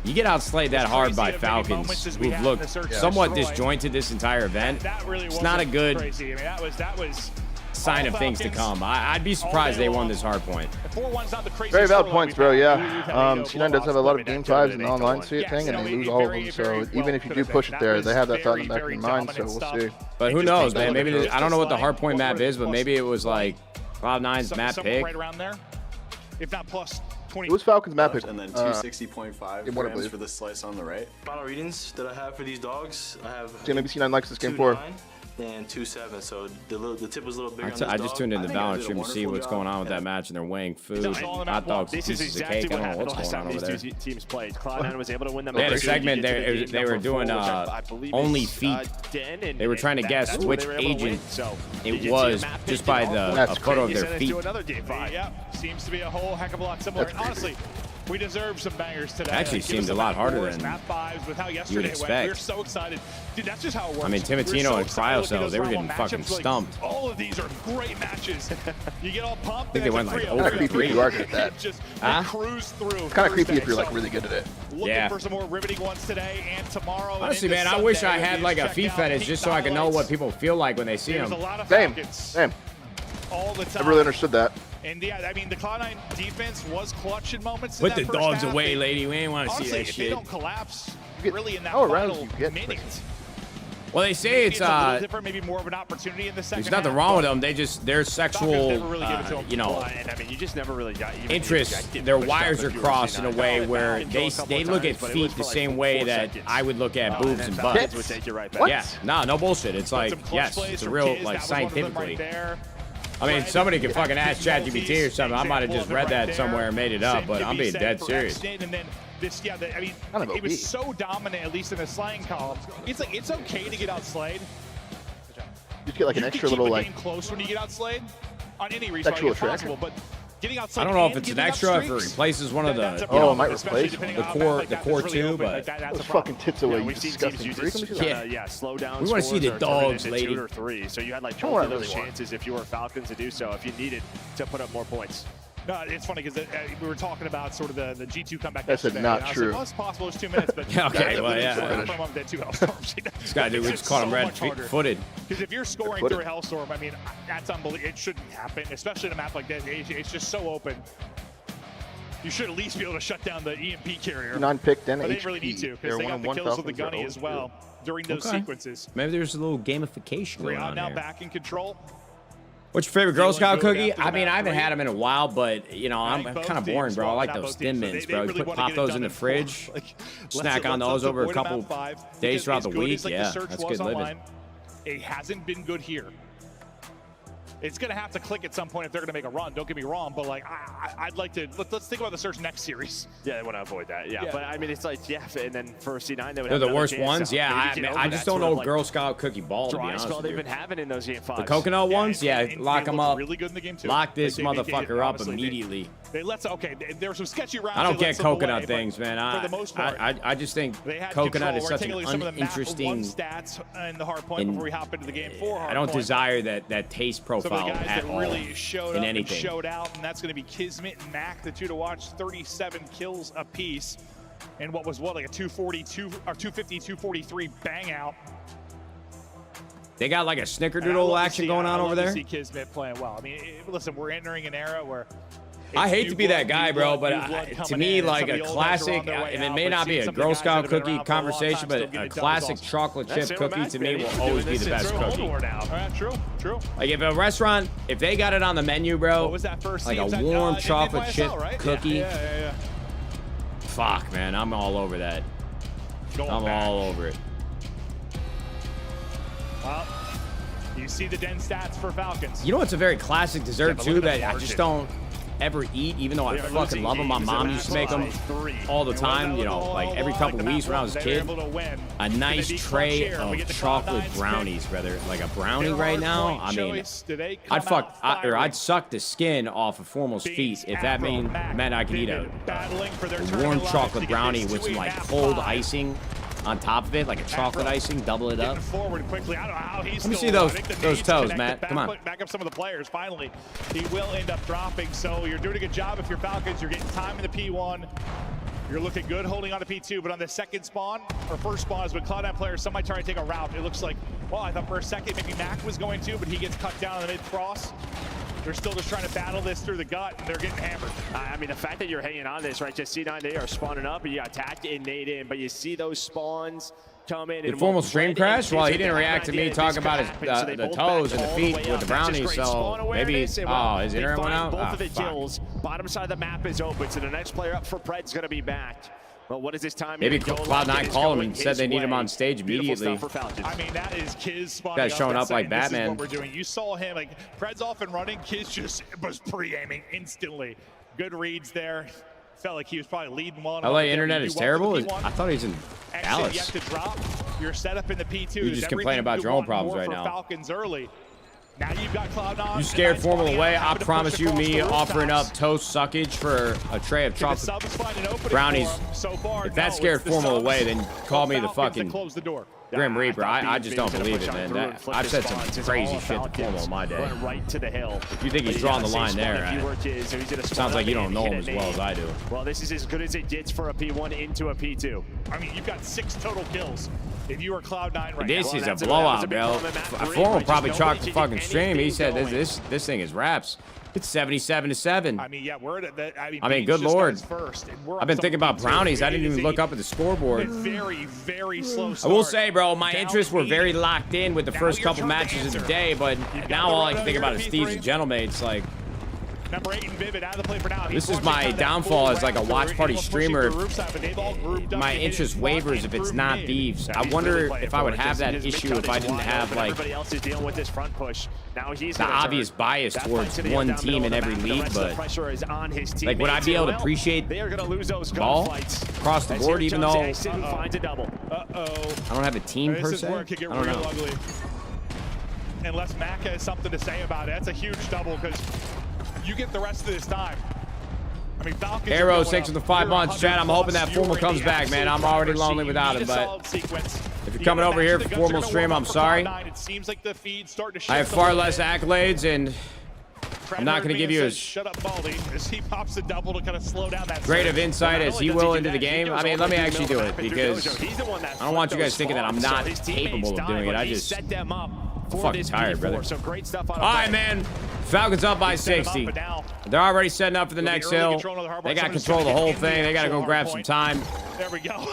you get outslayed that hard by Falcons, who've looked somewhat disjointed this entire event. It's not a good sign of things to come. I'd be surprised they won this hard point. Very valid points, bro. Yeah. C9 does have a lot of game 5s and online thing, and they lose all of them. So even if you do push it there, they have that thought in the back of their mind. So we'll see. But who knows, man? Maybe I don't know what the hard point map is, but maybe it was like Cloud9's map pick. Right around there, if not plus 20. It was Falcons map pick. And then 260.5 grams for the slice on the right. Final readings that I have for these dogs, I have. See, maybe C9 likes this game 4. And 2-7, so the tip was a little bigger. I just tuned in the balance stream to see what's going on with that match, and they're weighing food, hot dogs, pieces of cake. I don't know what's going on over there. These two teams played. Cloud9 was able to win them. They had a segment there. They were doing only feet. They were trying to guess which agent it was just by the photo of their feet. Yeah, seems to be a whole heck of a lot similar. And honestly, We deserve some bangers today. Actually seemed a lot harder than map 5s with how you yesterday would went. expect. We're so excited. Dude, that's just how it works. I mean, Timatino and Cryocells, they were getting fucking stumped. All of these are great matches. You get all pumped. I think they went like Kind of creepy if you are good at that. Just cruise through. It's kind of creepy if you're like really good at it. Looking for some more riveting ones today and tomorrow. Honestly, man, I wish I had like a feet fetish just so I could know what people feel like when they see them. Same. All the time. I really understood that. And yeah, I mean, the Cloud9 defense was clutch in moments. Put the dogs away, lady. We ain't want to see that if shit. They don't collapse really in that how final around you get minute. Well, they say it's a little different, maybe more of an opportunity in the second. There's nothing wrong with them. They just their sexual, you know, and I mean, you just never really got interests. Their wires are crossed in a way where they look at feet the same way that I would look at boobs and butts. Yeah, no bullshit. It's like yes, it's a real like scientifically. I mean, somebody could fucking ask ChatGPT or something. I might have just read that somewhere and made it up, but I'm being dead serious. I mean, it was so dominant, at least in the slaying column. It's like it's okay to get outslayed. You get like an extra little like close when you get outslayed on any respawn sexual if possible, but getting outslayed. I don't know if it's an extra if it replaces one of the. It might replace the core two, but those fucking tits away. You disgusting freak. Yeah, slow down. We want to see the dogs, lady. 2 or 3, so you had like both of those chances if you were Falcons to do so, if you needed to put up more points. No, it's funny because we were talking about sort of the G2 comeback. That's not true. Like, well, it's possible it's 2 minutes, but okay, well, yeah. This guy, dude, we just caught him red-footed. Because if you're scoring through a Hellstorm, I mean, that's unbelievable. It shouldn't happen, especially in a map like that. It's just so open. You should at least be able to shut down the EMP carrier. Non-picked and But they really need to because they got the kills with the gunny as well during those sequences. Maybe there's a little gamification going on now there. back in control. What's your favorite Girl Scout cookie? I mean, I haven't had them in a while, but, you know, I'm kind of boring, bro. I like those Thin Mints, bro. You pop those in the fridge, snack on those over a couple days throughout the week. Yeah, that's good living. It hasn't been good here. It's going to have to click at some point if they're going to make a run. Don't get me wrong, but like I'd like to let's think about the search next series. Yeah, they want to avoid that. Yeah, but I mean it's like and then for C9 they would. They're have the worst chance ones. Yeah, I just don't know Girl Scout cookie ball to be honest with they've you. been having in those game 5s. The coconut ones, lock them up. Really good in the game too. Lock this motherfucker up immediately. There were some sketchy rounds. I don't get coconut things, man. For the most part, I just think coconut is such an uninteresting. Stats in the hard point before we hop into the game 4. I don't desire that taste profile at all in anything. Showed out, and that's going to be Kismet and Mac, the two to watch. 37 kills apiece, and what was like a 242 or 250, 243 bang out. They got like a snickerdoodle action going on over there. See Kismet playing well. I mean, listen, we're entering an era where. I hate to be that guy, bro, but to me, like a classic, and it may not be a Girl Scout cookie conversation, but a classic chocolate chip cookie to me will always be the best cookie. True. Like if a restaurant, if they got it on the menu, bro, like a warm chocolate chip cookie. Yeah. Fuck, man, I'm all over that. I'm all over it. Well, you see the den stats for Falcons. You know what's a very classic dessert too that I just don't ever eat, even though I fucking love them. My mom used to make them all the time, you know, like every couple weeks when I was a kid. A nice tray of chocolate brownies, brother. Like a brownie right now, I mean, I'd suck the skin off of Formal's feet if that meant I could eat a warm chocolate brownie with some like cold icing on top of it, like a chocolate icing, double it up. Forward quickly. I don't know how he's Let me see those toes, Matt. Come on. Back up some of the players. Finally, he will end up dropping. So you're doing a good job if you're Falcons. You're getting time in the P1. You're looking good holding on to P2, but on the second spawn, or first spawn, is with Cloud9 players, somebody trying to take a route. It looks like, well, I thought for a second maybe Mac was going to, but he gets cut down in the mid-cross. They're still just trying to battle this through the gut, and they're getting hammered. I mean, the fact that you're hanging on this, right? Just C9, they are spawning up, and you attack and nade in, but you see those spawns come in. Did Formal stream crash? Well, he didn't react to me talking about his the toes and the feet with the brownies, so maybe his internet went out. Both of the kills. Bottom side of the map is open, so the next player up for Pred's going to be back. Well, what is this time? Maybe Cloud9 called him and said they need him on stage immediately. I mean, that is Kiz spawning Guy's showing up like Batman. This is what we're doing. You saw him, like, Pred's off and running. Kiz just was pre-aiming instantly. Good reads there. Felt like he was probably leading one. LA internet is terrible? I thought he's in Dallas. You have to drop. You're set up in the P2. You just complain about your own problems right now. Falcons early. Now you've got Cloud9. You scared Formal away? I promise you, me offering up toast suckage for a tray of chocolate brownies. If that scared Formal away, then call me the fucking Grim Reaper. I just don't believe it, man. I've said some crazy shit to Formal in my day. Right to the hill. If you think he's drawing the line there, sounds like you don't know him as well as I do. Well, this is as good as it gets for a P1 into a P2. I mean, you've got 6 total kills. If you were Cloud9 right now. This is a blowout, bro. Formal probably chalked the fucking stream. He said this thing is wraps. It's 77-7. I mean, yeah, we're at the, I mean, good lord. I've been thinking about brownies. I didn't even look up at the scoreboard. Very, very slow start. I will say, bro, my interests were very locked in with the first couple matches of the day, but now all I can think about is Thieves and Gentlemen. It's like, Number 8 and Vivid out of the play for now. This is my downfall as like a watch party streamer. My interest wavers if it's not Thieves. I wonder if I would have that issue if I didn't have like the obvious bias towards one team in every league, but like would I be able to appreciate ball across the board even though I don't have a team per se? I don't know. Unless Mac has something to say about it. That's a huge double because you get the rest of this time. I mean, Falcons Arrow 6 with the 5 months, Chad. I'm hoping that Formal comes back, man. I'm already lonely without him, but if you're coming over here for Formal stream, I'm sorry. I have far less accolades, and I'm not going to give you as great of insight as he will into the game. I mean, let me actually do it because I don't want you guys thinking that I'm not capable of doing it. I just I'm fucking tired, brother. All right, man. Falcons up by 60. They're already setting up for the next hill. They got control of the whole thing. They got to go grab some time. There we go.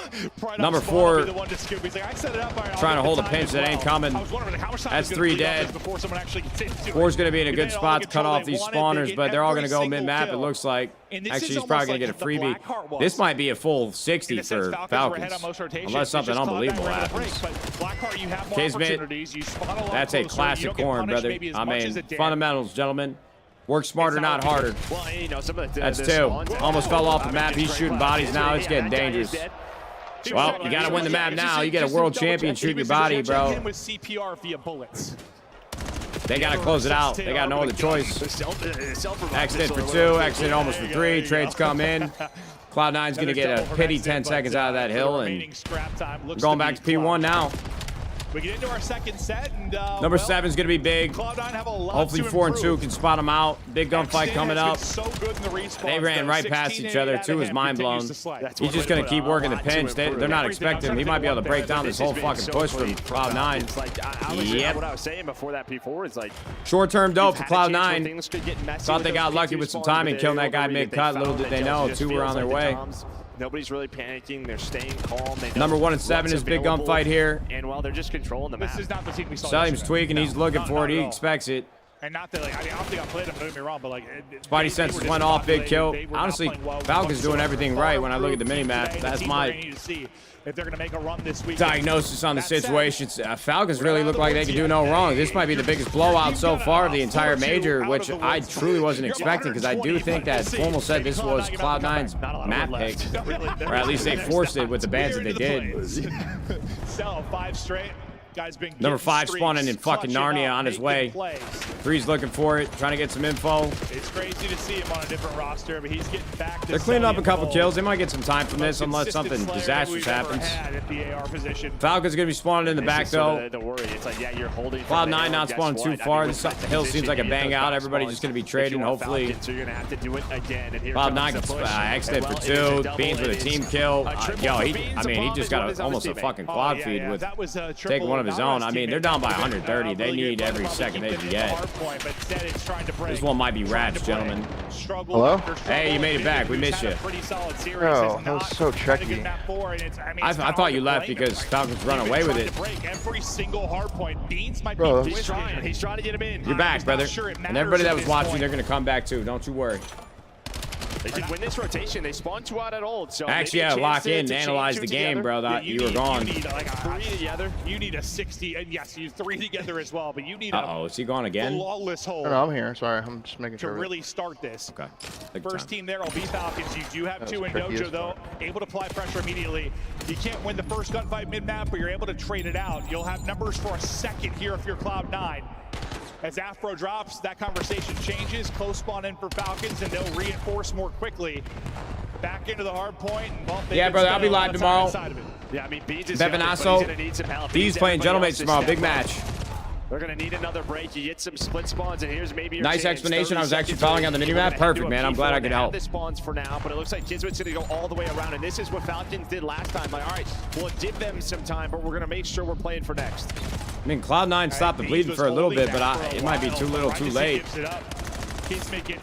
Number 4 trying to hold a pinch that ain't coming. That's 3 dead. 4's going to be in a good spot to cut off these spawners, but they're all going to go mid-map, it looks like. Actually, he's probably going to get a freebie. This might be a full 60 for Falcons, unless something unbelievable happens. Kismet, that's a classic corn, brother. I mean, fundamentals, gentlemen. Work smarter, not harder. That's 2. Almost fell off the map. He's shooting bodies now. It's getting dangerous. Well, you got to win the map now. You get a world champion shooting your body, bro. They got to close it out. They got no other choice. Accident for 2. Accident almost for 3. Trades come in. Cloud9's going to get a pity 10 seconds out of that hill, and we're going back to P1 now. We get into our second set, and number 7's gonna be big. Hopefully 4 and 2 can spot him out. Big gunfight coming up. They ran right past each other. 2 is mind blown. He's just gonna keep working the pinch. They're not expecting him. He might be able to break down this whole fucking push from Cloud9. Yep. What I was saying before that P4 is like short-term dope for Cloud9. Thought they got lucky with some timing, killing that guy mid-cut. Little did they know 2 were on their way. Nobody's really panicking. They're staying calm. Number 1 and 7 is big gunfight here. And while they're just controlling the map. This is not the team we saw. Salim's tweaking. He's looking for it. He expects it. And not that, like, I mean, I don't think I played him, don't get me wrong, but like, Spidey senses went off, big kill. Honestly, Falcons doing everything right when I look at the mini-map. That's my if they're going to make a run this week. Diagnosis on the situation. Falcons really look like they can do no wrong. This might be the biggest blowout so far of the entire major, which I truly wasn't expecting, because I do think that Formal said this was Cloud9's map pick, or at least they forced it with the bans that they did. So 5 straight. Number 5 spawning in fucking Narnia on his way. 3's looking for it, trying to get some info. It's crazy to see him on a different roster, but he's getting back. They're cleaning up a couple kills. They might get some time from this unless something disastrous happens. Falcon's gonna be spawning in the back though. Cloud9 not spawning too far. The hill seems like a bang out. Everybody just gonna be trading. Hopefully, Cloud9 gets accident for 2. Beans with a team kill. Yo, he just got almost a fucking quad feed with taking one of his own. I mean, they're down by 130. They need every second they can get. This one might be wraps, gentlemen. Hello? Hey, you made it back. We missed you. Oh, that was so tricky. I thought you left because Falcons run away with it. Bro, he's trying to get him in. You're back, brother. And everybody that was watching, they're going to come back too. Don't you worry. They can win this rotation. They spawn 2 out at old. So actually, yeah, lock in and analyze the game, bro. You were gone. You need like 3 together. You need a 60. And yes, you 3 together as well. But you need a is he gone again? Flawless hold. No, I'm here. Sorry, I'm just making sure. To really start this. Okay. First team there will be Falcons. You do have 2 in Dojo, though. Able to apply pressure immediately. You can't win the first gunfight mid-map, but you're able to trade it out. You'll have numbers for a second here if you're Cloud9. As Afro drops, that conversation changes. Close spawn in for Falcons, and they'll reinforce more quickly. Back into the hard point. And, well, yeah, brother, I'll be live tomorrow. Yeah, I mean, Bebenasso. Thieves playing Gentlemen tomorrow. Big match. They're going to need another break. You get some split spawns, and here's maybe your nice chance. explanation. I was actually following on the mini-map. Perfect, man. I'm glad I could help. The spawns for now, but it looks like Kismet's going to go all the way around, and this is what Falcons did last time. Like, all right, we'll give them some time, but we're going to make sure we're playing for next. I mean, Cloud9 stopped the bleeding for a little bit, but it might be too little too late.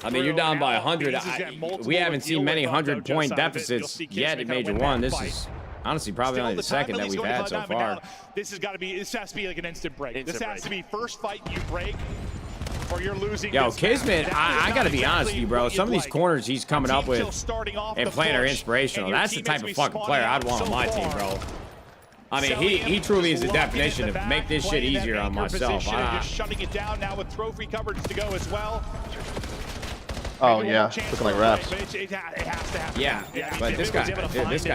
I mean, you're down by 100. We haven't seen many 100-point deficits yet in Major 1. This is honestly probably only the second that we've had so far. This has to be like an instant break. This has to be first fight you break, or you're losing. Yo, Kismet, I gotta be honest with you, bro. Some of these corners he's coming up with and playing are inspirational. That's the type of fucking player I'd want on my team, bro. I mean, he truly is the definition of make this shit easier on myself. Just shutting it down now with trophy coverage to go as well. Oh yeah, looking like raps. Yeah, but this guy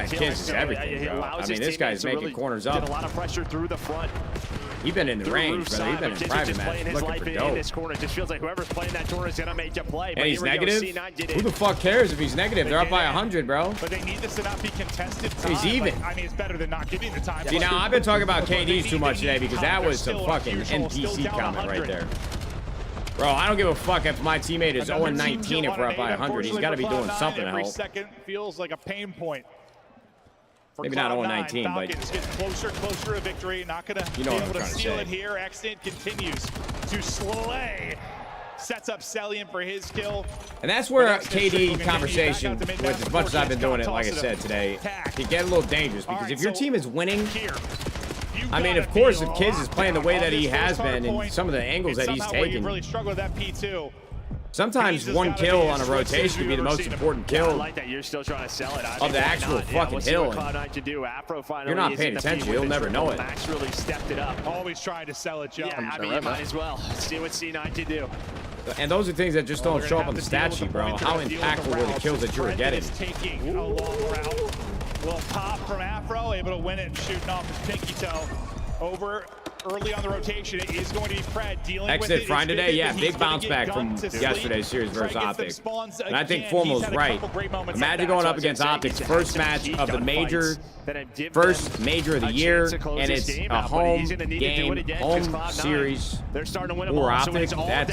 kisses everything, bro. I mean, this guy's making corners up. A lot of pressure through the front. He's been in the range, brother. He's been in private match looking for dope. This corner just feels like whoever's playing that corner is gonna make you play. And he's negative. Who the fuck cares if he's negative? They're up by 100, bro. But they need this to not be contested time. He's even. I mean, it's better than not giving the time. See, now I've been talking about KDs too much today because that was some fucking NPC comment right there. Bro, I don't give a fuck if my teammate is 0-19 if we're up by 100. He's got to be doing something to help. Every second feels like a pain point. Maybe not 0-19, but Falcons get closer to victory. Not gonna be able to seal it here. Extant continues to slay. Sets up Celian for his kill. And that's where KD conversation, with as much as I've been doing it, like I said today, can get a little dangerous because if your team is winning, I mean, of course, if Kiz is playing the way that he has been and some of the angles that he's taken, really struggle with that P2. Sometimes one kill on a rotation can be the most important kill I like that you're still trying to sell it. of the actual fucking hill. You're not paying attention. You'll never know it. Max really stepped it up. Always trying to sell it, Joe. Yeah, I mean, you might as well. See what C9 can do. And those are things that just don't show up on the stat sheet, bro. How impactful were the kills that you were getting? Taking a long route. Little pop from Afro, able to win it and shooting off his pinky toe. Over early on the rotation, it is going to be Pred dealing with it. Exit Friday today, yeah, big bounce back from yesterday's series versus Optic. And I think Formal's right. Imagine going up against Optic's first match of the major, first major of the year, and it's a home game, home series for Optic. That's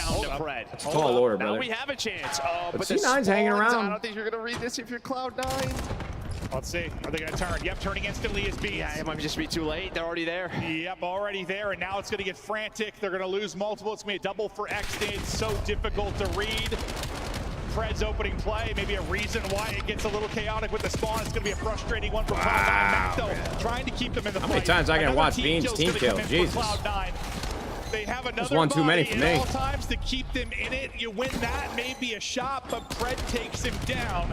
a tall order, brother. Now we have a chance. But C9's hanging around. I don't think you're going to read this if you're Cloud9. Let's see. Are they going to turn? Yep, turning instantly is B. Yeah, it might just be too late. They're already there. Yep, already there. And now it's going to get frantic. They're going to lose multiple. It's going to be a double for Extant. It's so difficult to read. Fred's opening play. Maybe a reason why it gets a little chaotic with the spawn. It's going to be a frustrating one for Cloud9. Though, trying to keep them in the fight. How many times I can watch Bean's team kill? Jesus. They have another That's one too many for me. All times to keep them in it. You win that, maybe a shot, but Fred takes him down.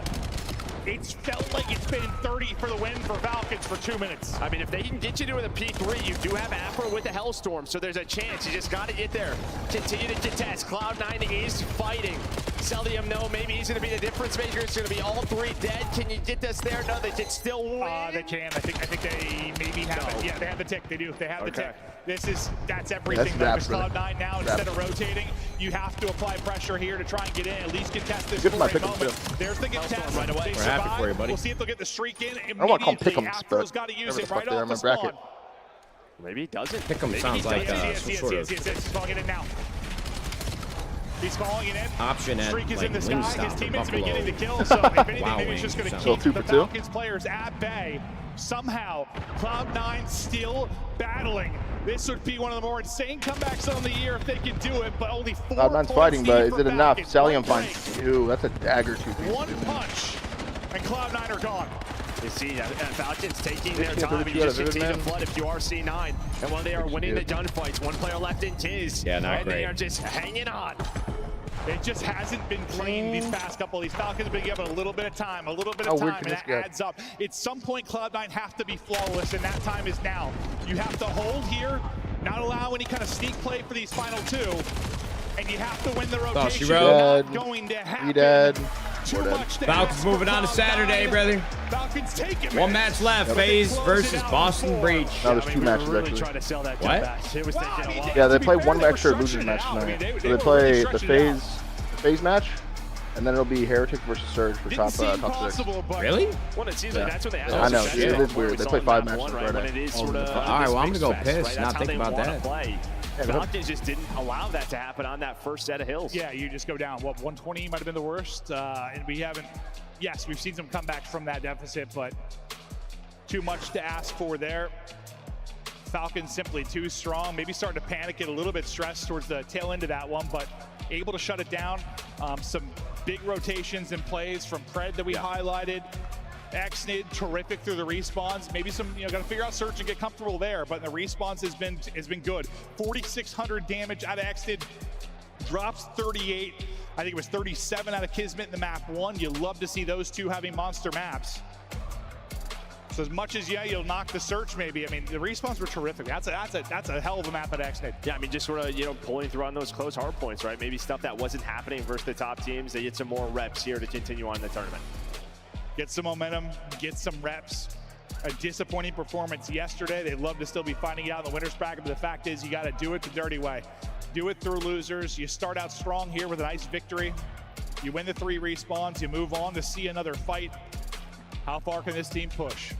It's felt like it's been 30 for the win for Falcons for 2 minutes. I mean, if they can get you to a P3, you do have Afro with the Hellstorm, so there's a chance. You just got to get there. Continue to contest. Cloud9 is fighting. Celium, no, maybe he's going to be the difference maker. It's going to be all three dead. Can you get us there? No, they can still win. They can. I think they maybe have it. Yeah, they have the tick. They do. They have the tick. That's everything. That's Cloud9 now. Instead of rotating, you have to apply pressure here to try and get in. At least contest this moment. There's the contest right away. We're happy for you, buddy. We'll see if they'll get the streak in. I don't want to call them pick'ems, Afro's got to use it right off the spawn. Maybe he doesn't. Pick'em sounds like some sort of he's falling in now. He's falling in. Option at Streak is like in the sky. His teammates have been getting the Buffalo. kill, so if anything, maybe he's just going to keep the 2 for 2. Falcons players at bay. Somehow, Cloud9 still battling. This would be one of the more insane comebacks on the year if they can do it, but only 4 Cloud9's fighting, but is it enough? Celium finds 2. That's a dagger. 2 one punch, and Cloud9 are gone. You see Falcons taking their time, and you just continue to flood if you are C9. And while they are winning the gunfights, one player left in Tiz. Yeah, not and great. They are just hanging on. It just hasn't been clean these past couple. These Falcons have been given a little bit of time, and that adds up. At some point, Cloud9 have to be flawless, and that time is now. You have to hold here, not allow any kind of sneak play for these final 2, and you have to win the rotation. Not going to happen. Dead. Too much. Falcons moving on to Saturday, brother. Falcons Falcons take it. One match left. FaZe versus Boston Breach. No, there's 2 matches really actually. trying to sell that What? back. It was taking a while. Yeah, they play one extra losers match tonight. So they play the FaZe match, and then it'll be Heretic versus Surge for top 6. Really? Well, it seems like that's what they have. I know, it is weird. They play 5 matches on Friday. All right, well, I'm gonna go piss. Not think about that. Falcons just didn't allow that to happen on that first set of hills. Yeah, you just go down. What, 120 might have been the worst, and we haven't. Yes, we've seen some comebacks from that deficit, but too much to ask for there. Falcons simply too strong. Maybe starting to panic, get a little bit stressed towards the tail end of that one, but able to shut it down. Some big rotations and plays from Pred that we highlighted. Xnid, terrific through the respawns. Maybe some, got to figure out search and get comfortable there, but the respawns has been good. 4,600 damage out of Xnid. Drops 38. I think it was 37 out of Kismet in the map 1. You love to see those two having monster maps. So as much as you'll knock the search maybe. I mean, the respawns were terrific. That's a hell of a map at Xnid. Yeah, I mean, just sort of pulling through on those close hard points, right? Maybe stuff that wasn't happening versus the top teams. They get some more reps here to continue on in the tournament. Get some momentum, get some reps. A disappointing performance yesterday. They'd love to still be finding out in the winner's bracket, but the fact is you got to do it the dirty way. Do it through losers. You start out strong here with a nice victory. You win the 3 respawns. You move on to see another fight. How far can this team push?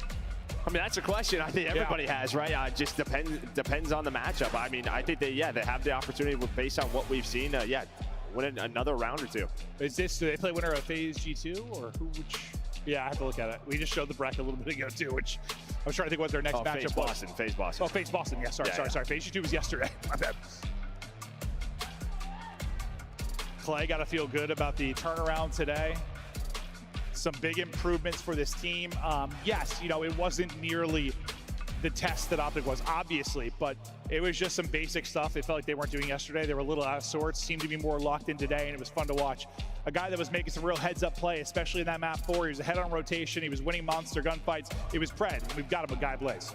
I mean, that's a question I think everybody has, right? Just depends on the matchup. I mean, I think they have the opportunity based on what we've seen. Win another round or 2. Do they play winner of FaZe G2 or who? Yeah, I have to look at it. We just showed the bracket a little bit ago too, which I was trying to think what their next matchup was. FaZe Boston. Oh, FaZe Boston. Yeah, sorry. FaZe G2 was yesterday. My bad. Clay got to feel good about the turnaround today. Some big improvements for this team. Yes, it wasn't nearly the test that Optic was, obviously, but it was just some basic stuff it felt like they weren't doing yesterday. They were a little out of sorts, seemed to be more locked in today, and it was fun to watch. A guy that was making some real heads-up play, especially in that map 4. He was ahead on rotation. He was winning monster gunfights. It was Pred. We've got him with Guy Blaze.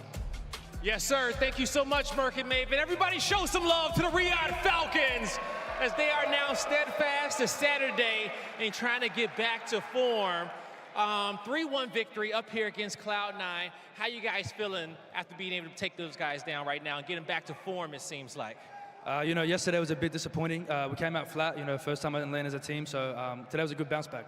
Yes, sir. Thank you so much, Merc and Maven. Everybody show some love to the Riyadh Falcons as they are now steadfast to Saturday and trying to get back to form. 3-1 victory up here against Cloud9. How you guys feeling after being able to take those guys down right now and getting back to form, it seems like? Yesterday was a bit disappointing. We came out flat, first time I didn't land as a team, so today was a good bounce back.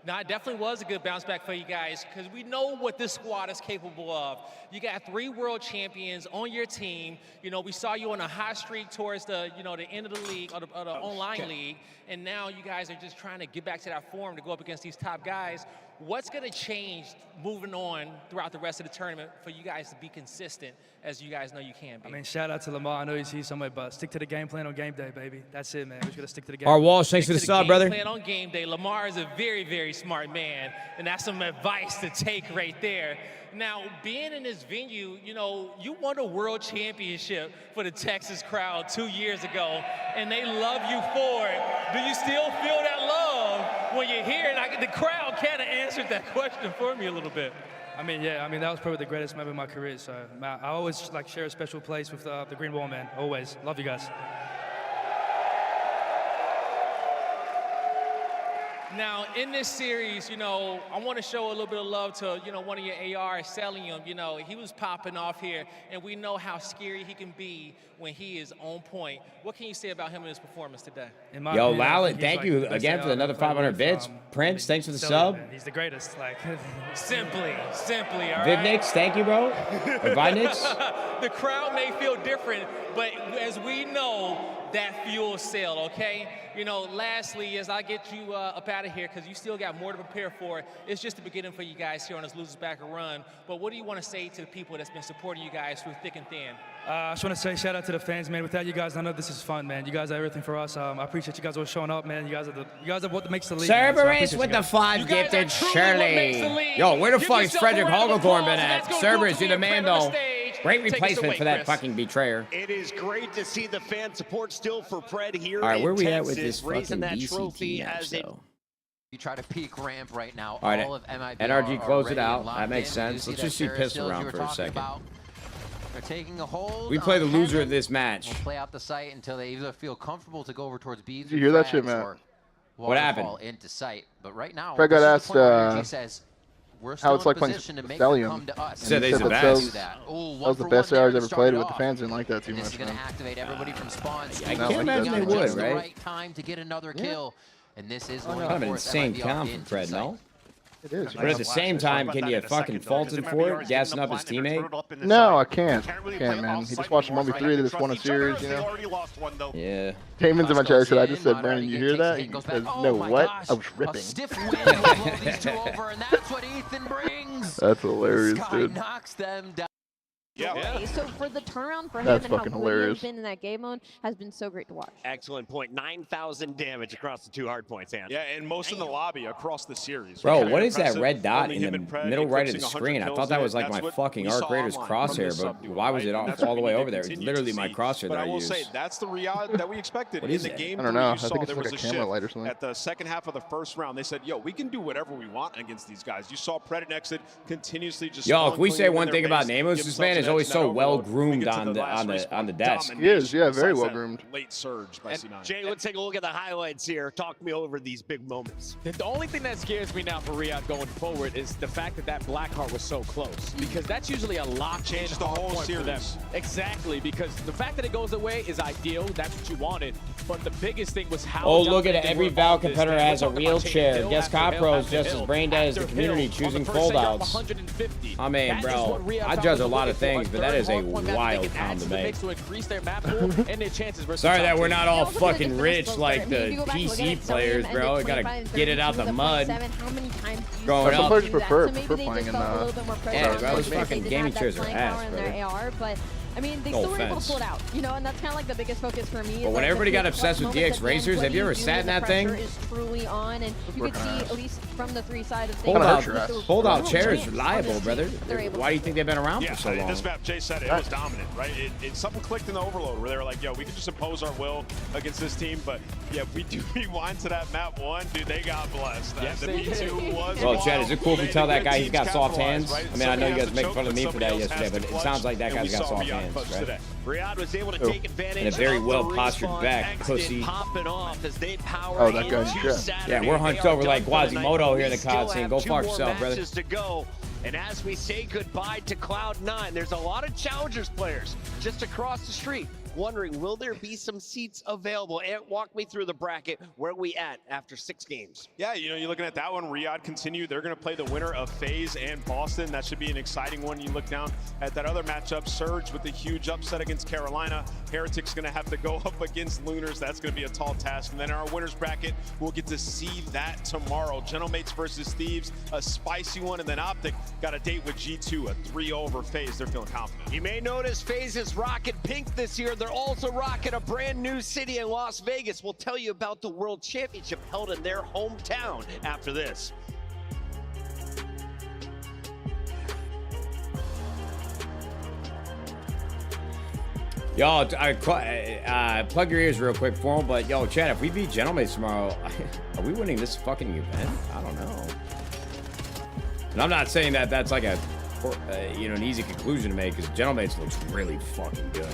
No, it definitely was a good bounce back for you guys because we know what this squad is capable of. You got 3 world champions on your team. We saw you on a hot streak towards the, the end of the league or the online league, and now you guys are just trying to get back to that form to go up against these top guys. What's going to change moving on throughout the rest of the tournament for you guys to be consistent as you guys know you can be? I mean, shout out to Lamar. I know he's here somewhere, but stick to the game plan on game day, baby. That's it, man. We just got to stick to the game. Our Walsh, thanks for the sub, brother. Plan on game day. Lamar is a very, very smart man, and that's some advice to take right there. Now, being in this venue, you won a world championship for the Texas crowd 2 years ago, and they love you for it. Do you still feel that love when you're here? And the crowd kind of answered that question for me a little bit. I mean, that was probably the greatest moment of my career. So I always share a special place with the Green Wall, man. Always. Love you guys. Now, in this series, I want to show a little bit of love to, one of your ARs, Celium. He was popping off here, and we know how scary he can be when he is on point. What can you say about him in his performance today? Yo, Lallet, thank you again for another 500 bits. Prince, thanks for the sub. He's the greatest. Simply, all right? Vidnix, thank you, bro. Or Vidnix. The crowd may feel different, but as we know, that fuel cell, okay? Lastly, as I get you up out of here, because you still got more to prepare for, it's just the beginning for you guys here on this Losers Back and Run. But what do you want to say to the people that's been supporting you guys through thick and thin? I just want to say shout out to the fans, man. Without you guys, I know this is fun, man. You guys are everything for us. I appreciate you guys always showing up, man. You guys are what makes the league. Cerberus with the 5 gifted, Shirley. Yo, where the fuck is Frederick Hogglethorne been at? Cerberus, you're the man, though. Great replacement for that fucking betrayer. It is great to see the fan support still for Pred here. All right, where in we Texas, at with this fucking that DCT trophy match, as though? You try to peak ramp right now. All right, all of MIB NRG close it out. locked That makes in. sense. Let's just see Piss around for a second. They're taking a hold. We play the loser Heaven. of this match. We'll play out the site until they either feel comfortable to go over towards B. Did you hear that shit, man? What happened? Into sight. But right now, Fred got asked, Energy says, we're how still it's in like playing position to make Stellium. them come to us. Said he's the best. That was the best AR I've ever played with. The fans didn't like that too much. This is going to activate everybody from spawn. I can't imagine they would, right? Right time to get another kill, and this is kind of an insane count from Fred, no? It is. But at the same time, can you fucking fault him for it, gassing up his teammate? No, I can't. Can't, man. He just watched 1v3. They just won a series, you know? Yeah. Damon's in my chat. I said, I just said, Brandon, you hear that? He says, no, what? I was ripping. That's hilarious, dude. Knocks them down. Okay, so for the turnaround for him That's and how fucking good hilarious. he's been in that game mode has been so great to watch. Excellent point. 9,000 damage across the 2 hard points, and yeah, and most in the lobby across the series. Bro, what is that red dot in the middle right of the screen? I thought that was like my fucking Arc Raiders crosshair, but why was it all the way over there? It's literally my crosshair that I use. But I will say, that's the Riyadh that we expected. What In is the it? game I don't know. I you saw, think it's there like was a camera light or something. At the second half of the first round, they said, yo, we can do whatever we want against these guys. You saw Pred and Exit continuously just Yo, if we say one thing about Namos, this man is always so well groomed on the desk. He is, yeah, very well groomed. Late surge by C9. Jay, let's take a look at the highlights here. Talk me over these big moments. The only thing that scares me now for Riyadh going forward is the fact that that Blackheart was so close, because that's usually a locked-in the hard whole point for them. series. Exactly, because the fact that it goes away is ideal. That's what you wanted. But the biggest thing was how. Oh, look at it. dominant they Every were Val on this competitor thing. has a We're talking about wheelchair. taking Guess hill Cop after Pro hill is just after as brain dead as the hill. community On the choosing first day, you're up foldouts. 150. I mean, That is bro, what Riyadh I found judge a was lot of looking for. things, but that is a Third hard point, wild they can add comment to to the make. mix to increase their map pool and their chances versus Sorry top that we're teams. not all Also, the fucking difference rich was like there. I mean, if the you go back and look at PC it, players, Stellium bro. ended Gotta 25 get it out the 32 mud. 27. How many times do you Growing see up. them Some do players that? prefer- So maybe prefer they playing just in, felt a little bit more pressure Yeah, on bro, them those because they fucking didn't gaming have that chairs are playing ass, power in brother. their AR, but I mean, they No still were able to offense. pull it out, you know, and that's kind of like the biggest focus for me. But when everybody got obsessed with DX Racers, have you ever sat in that thing? Is truly on, and you could see at least from the 3 side of things. Holdout chair is reliable, brother. Able Why do you think they've been around for so long? This map, Jay said it was dominant, right? Something clicked in the overload where they were like, yo, we can just impose our will against this team, but yeah, if we do rewind to that map 1, dude, they got blessed. Yes, The they did. B2 was Well, Chad, is it cool if we tell that guy he's Teams got soft capitalized, hands? right? I mean, I know you Somebody guys has make to fun of me choke, for but that somebody yesterday, else but has it to sounds like that clutch, guy's and got we soft saw Riyadh hands, clutch right? today. Riyadh was able to take advantage And a very of the well-postured respawn. back, Exit pussy. popping off as they power Oh, that guy's into good. Saturday. Yeah, we're hunched They are over like done for the Quasimodo night. here in the We still COD scene. have Go 2 fuck more yourself, brother. matches to go. And as we say goodbye to Cloud9, there's a lot of Challengers players just across the street wondering, will there be some seats available? And walk me through the bracket. Where are we at after 6 games? Yeah, you know, you're looking at that one. Riyadh continue. They're going to play the winner of FaZe and Boston. That should be an exciting one. You look down at that other matchup, Surge with the huge upset against Carolina. Heretic's going to have to go up against Lunars. That's going to be a tall task. And then our winners bracket, we'll get to see that tomorrow. Gentlemates versus Thieves, a spicy one. And then Optic got a date with G2, a 3-0 over FaZe. They're feeling confident. You may notice FaZe is rocking pink this year. They're also rocking a brand new city in Las Vegas. We'll tell you about the World Championship held in their hometown after this. Yo, plug your ears real quick for him, but yo, Chad, if we beat Gentlemates tomorrow, are we winning this fucking event? I don't know. And I'm not saying that that's like a, you know, an easy conclusion to make, because Gentlemates looks really fucking good.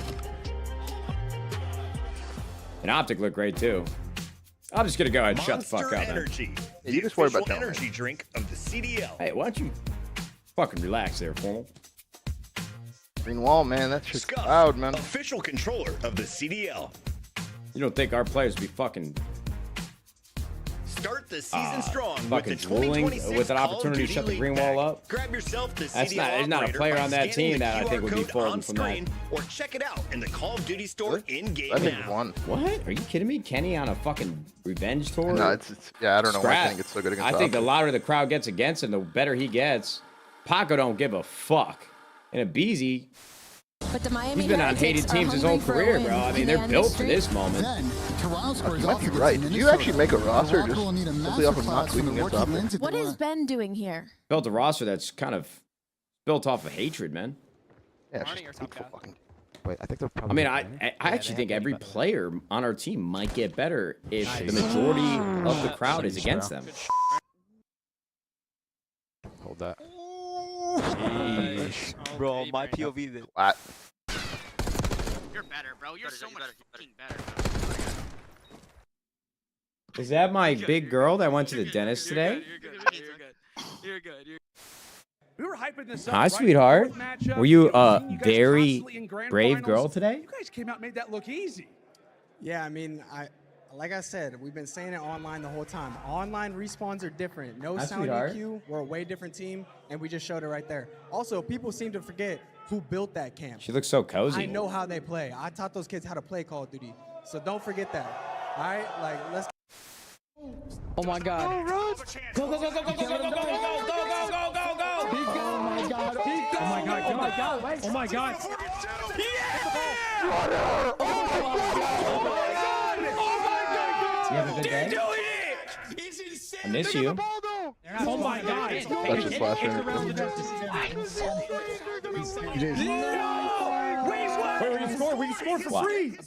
And Optic looked great too. I'm just gonna go ahead and shut the fuck up, Energy, man. the you just worry about official Gentlemates. energy drink of the CDL. Hey, why don't you fucking relax there, Formal? Green wall, man. That shit's Scuff, loud, man. official controller of the CDL. You don't think our players be fucking Start the season strong with the fucking drooling 2026 with an Call of opportunity to Duty shut the League green Pack. wall up? Grab yourself the That's CDL not- there's not a operator player by on that scanning team the that I think QR would be code folding on from that. screen, or check it out in the Call of Duty store in game I think now. one. What? Are you kidding me? Kenny on a fucking revenge tour? No, it's yeah. I don't know why Scrap. Kenny gets so good against I think the Optic. louder the crowd gets against him, the better he gets. Paco don't give a fuck. And a Beezy, But the Miami he's been on Heretics hated are teams his whole hungry for a career, win. bro. I mean, Can they're they end built this for streak? this moment. Then, Toronto scores You might be right. Did you actually make a roster just simply off of not tweeting against Optic? What is Ben doing here? Built a roster that's kind of built off of hatred, man. Yeah, it's just hateful fucking. Wait, I think they're I probably. mean, I actually think every player on our team might get better if the majority of the crowd is against them. Hold that. Bro, my POV then. Flat. You're better, bro. You're so much fucking better. Is that my big girl that went to the dentist today? You're good. You're good. You're good. We were hyping this up. Hi, right? sweetheart. Fourth matchup, Were you you know, a seeing you guys very constantly in grand brave finals. girl today? You guys came out and made that look easy. Yeah, I mean, like I said, we've been saying it online the whole time. Online respawns are different. No Hi, sound sweetheart. EQ. We're a way different team, and we just showed it right there. Also, people seem to forget who built that camp. She looks so cozy. I know how they play. I taught those kids how to play Call of Duty. So don't forget that. All right? Like, let's... Oh my God. Go, Go, go, go, go, go, go, go, go, go, go, go, go, go, go, go. Oh my God. Oh my God. Oh my God. Oh my God. You have a good day? I miss you. Oh my God. That's just slasher. Wait, we can score. We can score for What? free.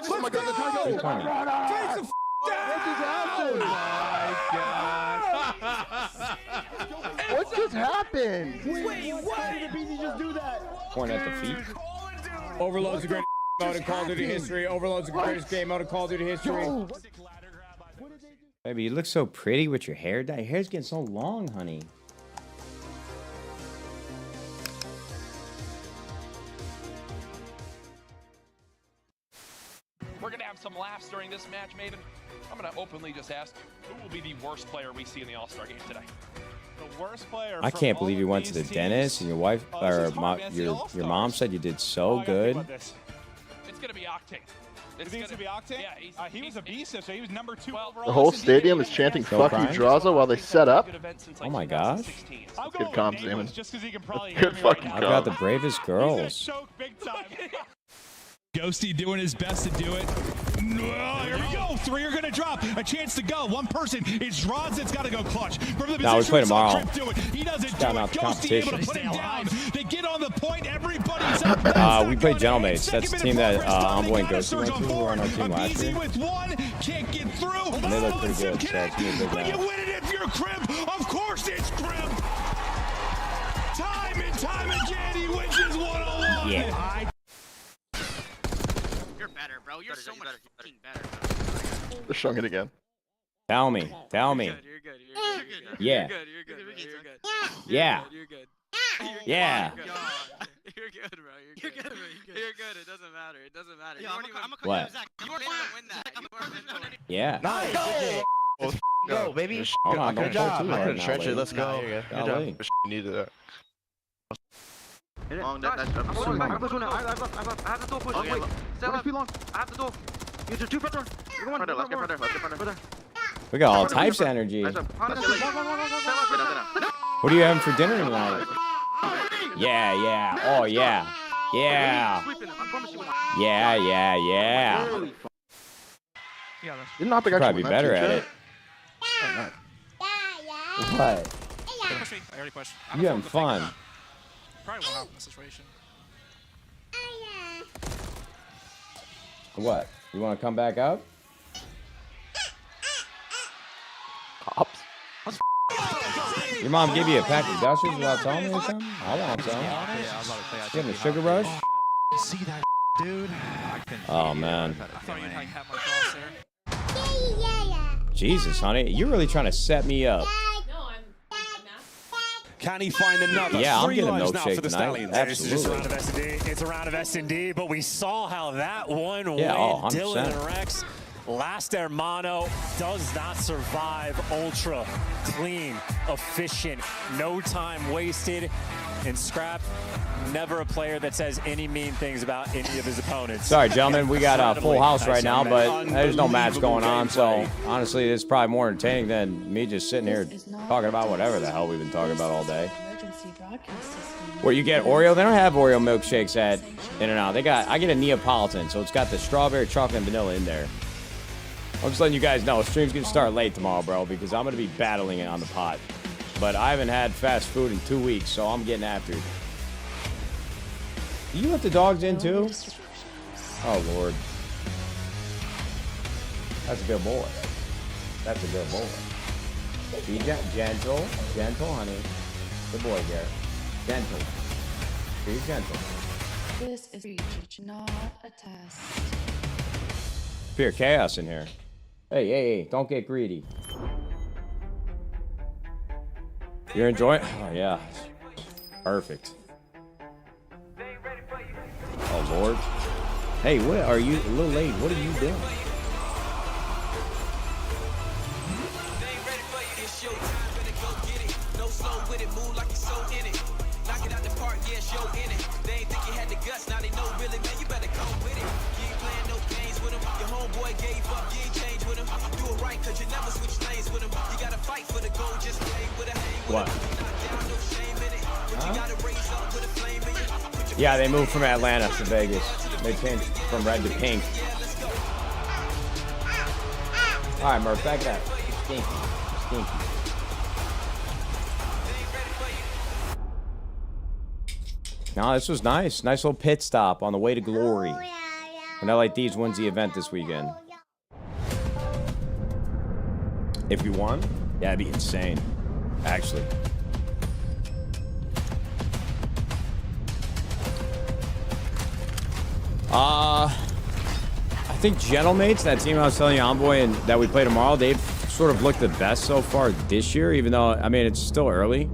Oh my God, they're trying to go. What just happened? Wait, what? Did BZ just do that? Point at the feet. Overload's the greatest mode in Call of Duty history. Overload's the greatest game mode in Call of Duty history. Baby, you look so pretty with your hair dye. Your hair's getting so long, honey. We're going to have some laughs during this match, Maven. I'm going to openly just ask, who will be the worst player we see in the All-Star game today? The worst player. I can't believe you went to the dentist and your wife or your mom said you did so good. It's going to be Octane. You think it's going to be Octane? Yeah, he was a beast, so he was number 2 overall. The whole stadium is chanting "Fuck you, Draza" while they set up. Oh my gosh. Good comms, Damon. Just because he can probably Good fucking I've got the comms. bravest girls. choke big time. Ghosty doing his best to do it. Oh, here we go. 3 are going to drop. A chance to go. One person. It's Droz that's got to go clutch. From the No, we play tomorrow. Do it. He doesn't do Gotten it. out the Ghosty able to competition. put it down. They get on the point. Everybody's up. We played Gentlemates. That's the team that Envoy and Ghosty went to. We were on our team last year. With one, can't get through. And they look pretty good, so it's gonna be a big But you match. win it if you're Crimp. Of course it's Crimp. Time and time again, he wins his one-on-one. Yeah. You're better, bro. You're so much fucking better. They're showing it again. Tell me. Tell me. You're good. You're good. Yeah. You're good. You're good. Yeah. You're good. Yeah. You're good, bro. You're good. You're good. It doesn't matter. It doesn't matter. You weren't even. What? You weren't gonna win that. You weren't gonna win it. Yeah. Nice. Go, baby. Hold on, don't Good pull job. too I hard couldn't now, stretch it. lady. Let's go. Good Golly. job. Needed that. Long that. I have the door push. Wait. Stay left. I have the door. Use your 2 front door. You're going. Let's get further. We got all types of energy. What are you having for dinner tonight? Yeah, yeah. Oh, yeah. Yeah. Yeah, yeah, yeah. Didn't Optic Probably be better at it. What? I already pushed. You having fun? Probably won't help in this situation. What? You want to come back up? Cops. Your mom gave you a pack of gushers without telling me or something? I want some. Yeah, I was about to say. You having a sugar rush? See that, dude? Oh, man. I thought you'd like have my cross there. Jesus, honey. You're really trying to set me up. Can he find another? Yeah, I'm 3 getting a lives now milkshake for the tonight. Stallions. Absolutely. It's just a round of S&D. It's a round of S&D, but we saw how that one Yeah, went. 100%. Dylan and Rex, last Hermano does not survive. Ultra clean, efficient, no time wasted, and Scrap, never a player that says any mean things about any of his opponents. Sorry, gentlemen. We got a full house right now, but there's no match going on. So, honestly, this is probably more entertaining than me just sitting here talking about whatever the hell we've been talking about all day. Where you get Oreo? They don't have Oreo milkshakes at In-N-Out. I get a Neapolitan, so it's got the strawberry, chocolate, and vanilla in there. I'm just letting you guys know, stream's gonna start late tomorrow, bro, because I'm gonna be battling it on the pot. But I haven't had fast food in 2 weeks, so I'm getting after it. Do you let the dogs in too? Oh, Lord. That's a good boy. That's a good boy. Be gentle, honey. Good boy, Garrett. Gentle. Be gentle. This is research, not a test. Pure chaos in here. Hey, don't get greedy. You're enjoying? Oh, yeah. Perfect. Oh, Lord. Hey, what are you? A little late. What are you doing? What? Huh? Yeah, they moved from Atlanta to Vegas. They changed from red to pink. All right, Murph, back it up. Stinky. Stinky. No, this was nice. Nice little pit stop on the way to glory. And LA Thieves wins the event this weekend. If you won, yeah, it'd be insane. Actually. I think Gentlemates, that team I was telling you, Envoy, and that we play tomorrow, they've sort of looked the best so far this year, even though, I mean, it's still early.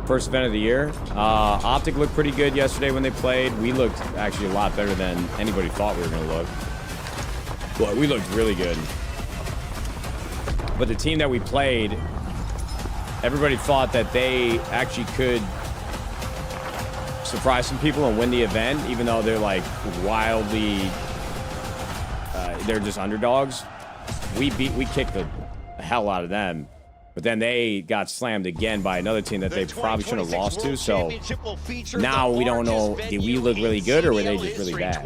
First event of the year. Optic looked pretty good yesterday when they played. We looked actually a lot better than anybody thought we were going to look. But we looked really good. But the team that we played, everybody thought that they actually could surprise some people and win the event, even though they're like wildly, they're just underdogs. We kicked the hell out of them, but then they got slammed again by another team that they probably should have lost to. So now we don't know, did we look really good or were they just really bad?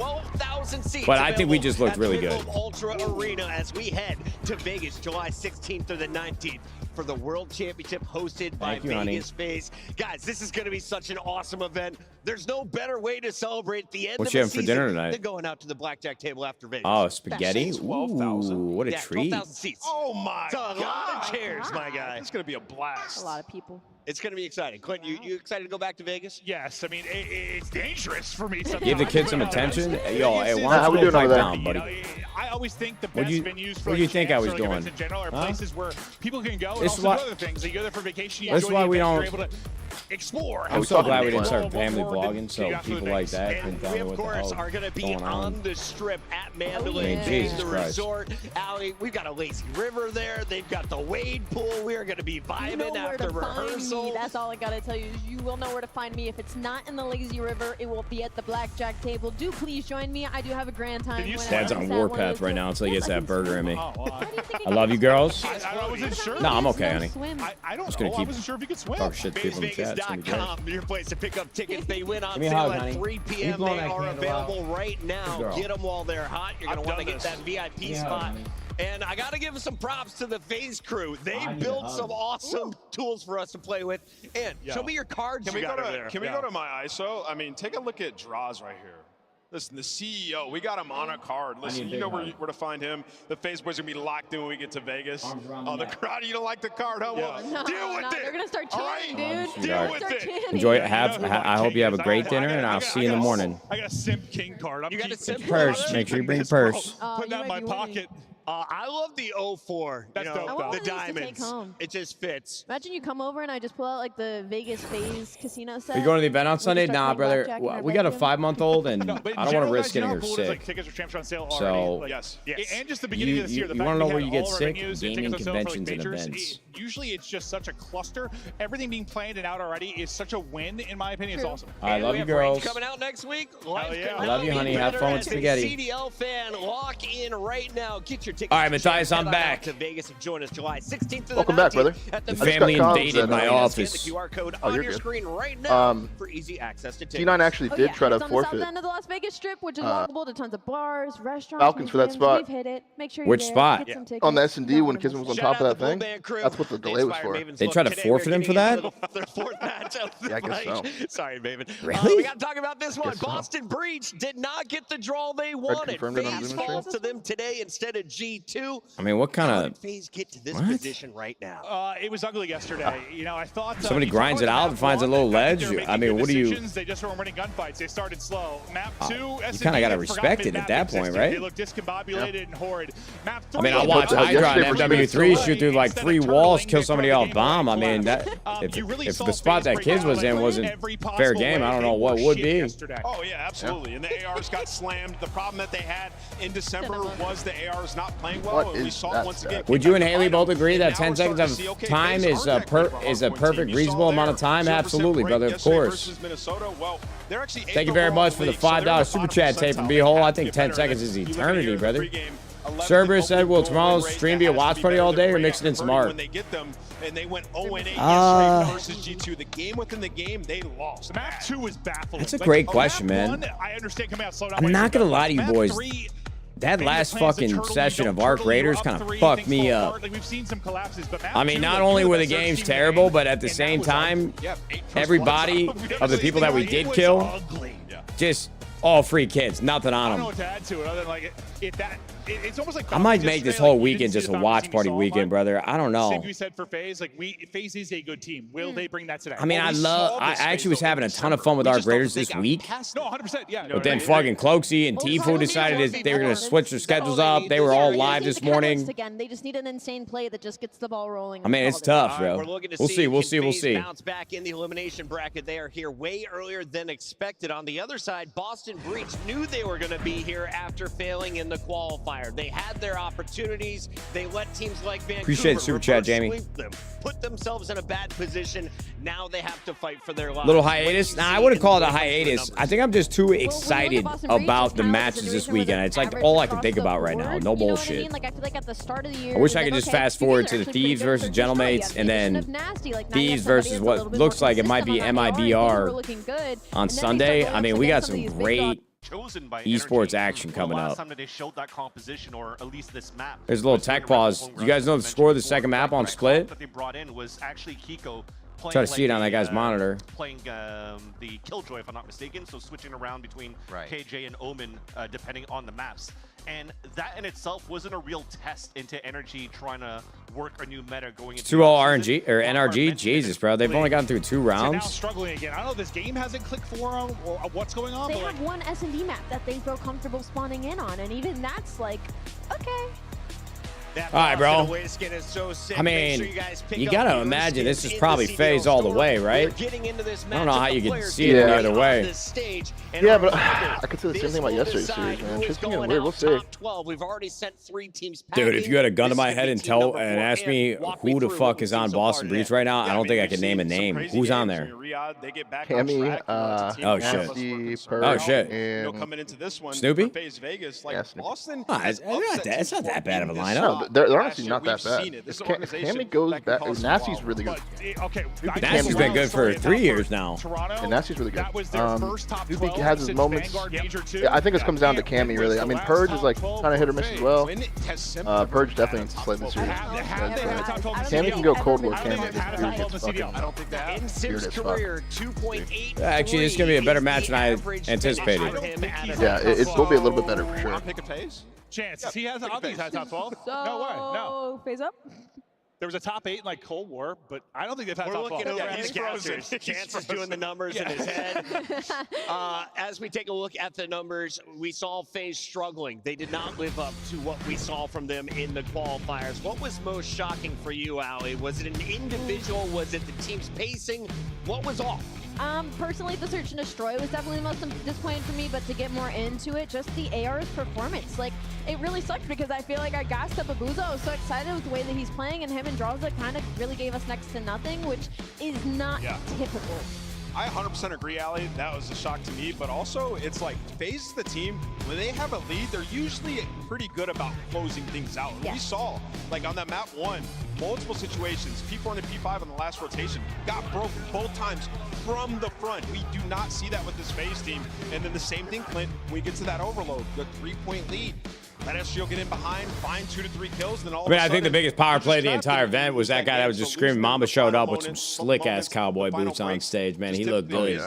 But I think we just looked really good. Ultra Arena as we head to Vegas, July 16th through the 19th for the World Championship hosted by Vegas FaZe. Guys, this is going to be such an awesome event. There's no better way to celebrate the end of the season for dinner tonight? than going out to the blackjack table after Vegas. Oh, spaghetti? Ooh, what a treat. 12,000 seats. Oh my God. A lot of chairs, my guy. It's going to be a blast. A lot of people. It's going to be exciting. Clint, you excited to go back to Vegas? Yes. I mean, it's dangerous for me sometimes. Give the kids some attention. Yo, hey, why how don't we you doing over pipe there? down, buddy? I always think the best venues for what do you think I was like doing? events in general are places where people can go and This also is why- do other things. You go there for vacation, you That's enjoy why the we events, don't- you're able to explore. I'm so glad we didn't start More family than vlogging, so you people got like things. that can And tell we, me of what the course, hell are going to be going on. on the strip at Mandalay I mean, Bay, Jesus the Christ. resort alley. We've got a lazy river there. They've got the wade pool. We are going to be vibing You know where after to find rehearsal. me. That's all I gotta tell you. You will know where to find me. If it's not in the lazy river, it will be at the blackjack table. Do please join me. I do have a grand time. Dad's on warpath right now until he gets that burger in me. Oh, well, I love you, girls. I wasn't sure. No, I'm okay, honey. I don't Just know. gonna I keep wasn't sure if you could swim. talk shit to people in the chat. It's gonna be great. BaseVegas.com, your place to pick up tickets. They went on Give me a sale hug, at honey. 3 You p.m. blowing They that are candle out? available right now. Girl. Get them while they're hot. You're going to want to get that VIP Yeah, spot. honey. And I got to give some props to the FaZe crew. They I need built a hug. some awesome tools for us to play with. And show me your cards Can you we got go over to there. Can we go to my ISO? I mean, take a look at draws right here. Listen, the CEO, we got him on a card. Listen, you know where to find him. The FaZe boys are gonna be locked in when we get to Vegas. Oh, the crowd, you don't like the card, huh? Well, deal with it. They're gonna start chanting, dude. Deal with it. Enjoy. I hope you have a great dinner, and I'll see you in the morning. I got a Simp King card. I'm You got a keeping Simp Purse. Make sure you bring your purse. Put that in my pocket. I love the 04. That's dope, I want the one of these to take diamonds. home. It just fits. Imagine you come over and I just pull out like the Vegas FaZe casino set. Are you going to the event on Sunday? start Nah, playing brother. blackjack in our We got a bedroom. 5-month-old, and No, I but in don't want to general, risk guys, you getting know her how cool it is, like, sick. tickets are champs are on sale So, already. Like, yes. And just the beginning of this year, the you fact wanna that know we where had you get all our sick? venues and Gaming tickets on sale for, like, conventions and majors, events. usually it's just such a cluster. Everything being planned and out already is such a win, in my opinion. It's awesome. I love we you, have Range girls. coming out next week. Life yeah. could I love not you, be honey. Have better fun with as a spaghetti. CDL fan, lock in right now. Get your tickets. All right, Matthias, I'm Head on back. out to Vegas and join us July 16th to Welcome the back, 19th brother. At the The I just family got invaded comms my that, office. Scan the QR code Oh, on you're your good. screen right now Um, for easy access to tickets. T9 actually did try to it's on the forfeit. south end of the Las Vegas Strip, which is walkable to tons of bars, restaurants, Falcons for that museums. spot. We've hit it. Make sure Which you're there. spot? Get some tickets. On the S&D Don't when wanna Kismet miss was it. on Shout top of out that to thing. Bull Band crew. That's what the delay was Inspired for. Mavens They look tried to today. forfeit We're him for getting that? into Their fourth match of the Yeah, I guess so. night. Sorry, Maven. Really? We got to talk about this one. Guess so. Boston Breach did not get the draw they wanted. confirmed it on FaZe Zoom stream? falls to them today instead of G. G2. I mean, what kind How of... did FaZe get to this position right now? It was ugly yesterday. You know, I thought somebody grinds it out and finds a little ledge. I mean, what do you... They just weren't winning gunfights. They started slow. Map 2, you kind of got to respect it at that point, right? They look discombobulated and horrid. Map 3, I mean, I'll watch Hydra and MW3 shoot through like 3 walls, kill somebody off bomb. I mean, that if the spot that Kids was in wasn't fair game, I don't know what would be. Oh, yeah, absolutely. And the ARs got slammed. The problem that they had in December was the ARs not playing well. And we saw once again. Would you and Haley both agree that 10 seconds of time is a perfect, reasonable amount of time? Absolutely, brother, of course. Thank you very much for the $5 super chat tape from B-Hole. I think 10 seconds is eternity, brother. Cerberus said, will tomorrow's stream be a watch party all day or mix it in some art? When they get them, and they went 0-8 yesterday versus G2. The game within the game, they lost. Map 2 was baffling. That's a great question, man. I understand coming out slow down. I'm not going to lie to you boys. That last fucking session of Arc Raiders kind of fucked me up. We've seen some collapses, but I mean, not only were the games terrible, but at the same time, everybody of the people that we did kill, just all free kids, nothing on them. I don't know what to add to it other than like it's almost like I might make this whole weekend just a watch party weekend, brother. I don't know. Same we said for FaZe, like FaZe is a good team. Will they bring that today? I mean, I actually was having a ton of fun with Arc Raiders this week. No, 100%, yeah. But then fucking Cloaksy and Tfue decided they were going to switch their schedules up. They were all live this morning. Again, they just need an insane play that just gets the ball rolling. I mean, it's tough, bro. We'll see. We'll see. Bounce back in the elimination bracket. They are here way earlier than expected. On the other side, Boston Breach knew they were going to be here after failing in the qualifier. They had their opportunities. They let teams like Vancouver appreciate super chat, Jamie. Put themselves in a bad position. Now they have to fight for their lives. Little hiatus? Nah, I wouldn't call it a hiatus. I think I'm just too excited about the matches this weekend. It's like all I can think about right now. No bullshit. Like I feel like at the start of the year, I wish I could just fast forward to the Thieves versus Gentlemanmates and then Thieves versus what looks like it might be MIBR on Sunday. I mean, we got some great esports action coming up. There's a little tech pause. You guys know the score of the second map on Split? Try to see it on that guy's monitor. Playing the Killjoy, if I'm not mistaken, so switching around between KJ and Omen depending on the maps. And that in itself wasn't a real test into Energy trying to work a new meta going into 2-0 RNG or NRG. Jesus, bro. They've only gotten through 2 rounds. Now struggling again. I don't know if this game hasn't clicked for them or what's going on. They have one S&D map that they feel comfortable spawning in on, and even that's like, okay. All right, bro. I mean, you got to imagine this is probably FaZe all the way, right? I don't know how you can see it the other way. Yeah, but I could say the same thing about yesterday's series, man. It's being weird. We'll see. We've already sent 3 teams. Dude, if you had a gun to my head and ask me who the fuck is on Boston Breach right now, I don't think I could name a name. Who's on there? Cammy, oh shit. Oh shit. And Snoopy? It's not that bad of a lineup. They're honestly not that bad. Cammy goes back. Nasty's really good. Nasty's been good for 3 years now. And Nasty's really good. Snoopy has his moments. Yeah, I think this comes down to Cammy, really. I mean, Purge is like kind of hit or miss as well. Purge definitely needs to slay this series. Cammy can go Cold War Cammy. This series gets fucking weird as fuck. Actually, this is going to be a better match than I anticipated. Yeah, it will be a little bit better for sure. Chance. He has, I don't think he's had top 12. So, no way. No. FaZe up. There was a top 8 in like Cold War, but I don't think they've had top 12. We're looking over his scouts. Chance is doing the numbers in his head. As we take a look at the numbers, we saw FaZe struggling. They did not live up to what we saw from them in the qualifiers. What was most shocking for you, Ali? Was it an individual? Was it the team's pacing? What was off? Personally, the Search and Destroy was definitely the most disappointing for me, but to get more into it, just the AR's performance. Like, it really sucked because I feel like I gassed up Abuzo. I was so excited with the way that he's playing, and him and Drawza kind of really gave us next to nothing, which is not typical. I 100% agree, Ali. That was a shock to me, but also it's like FaZe is the team, when they have a lead, they're usually pretty good about closing things out. We saw, like on that map 1, multiple situations, P4 and P5 in the last rotation got broken both times from the front. We do not see that with this FaZe team. And then the same thing, Clint, when we get to that overload, the 3-point lead. Nadeshot will get in behind, find 2 to 3 kills, then all I mean, I think the biggest power play of the entire event was that guy that was just screaming. Mamba showed up with some slick-ass cowboy boots on stage, man. He looked good.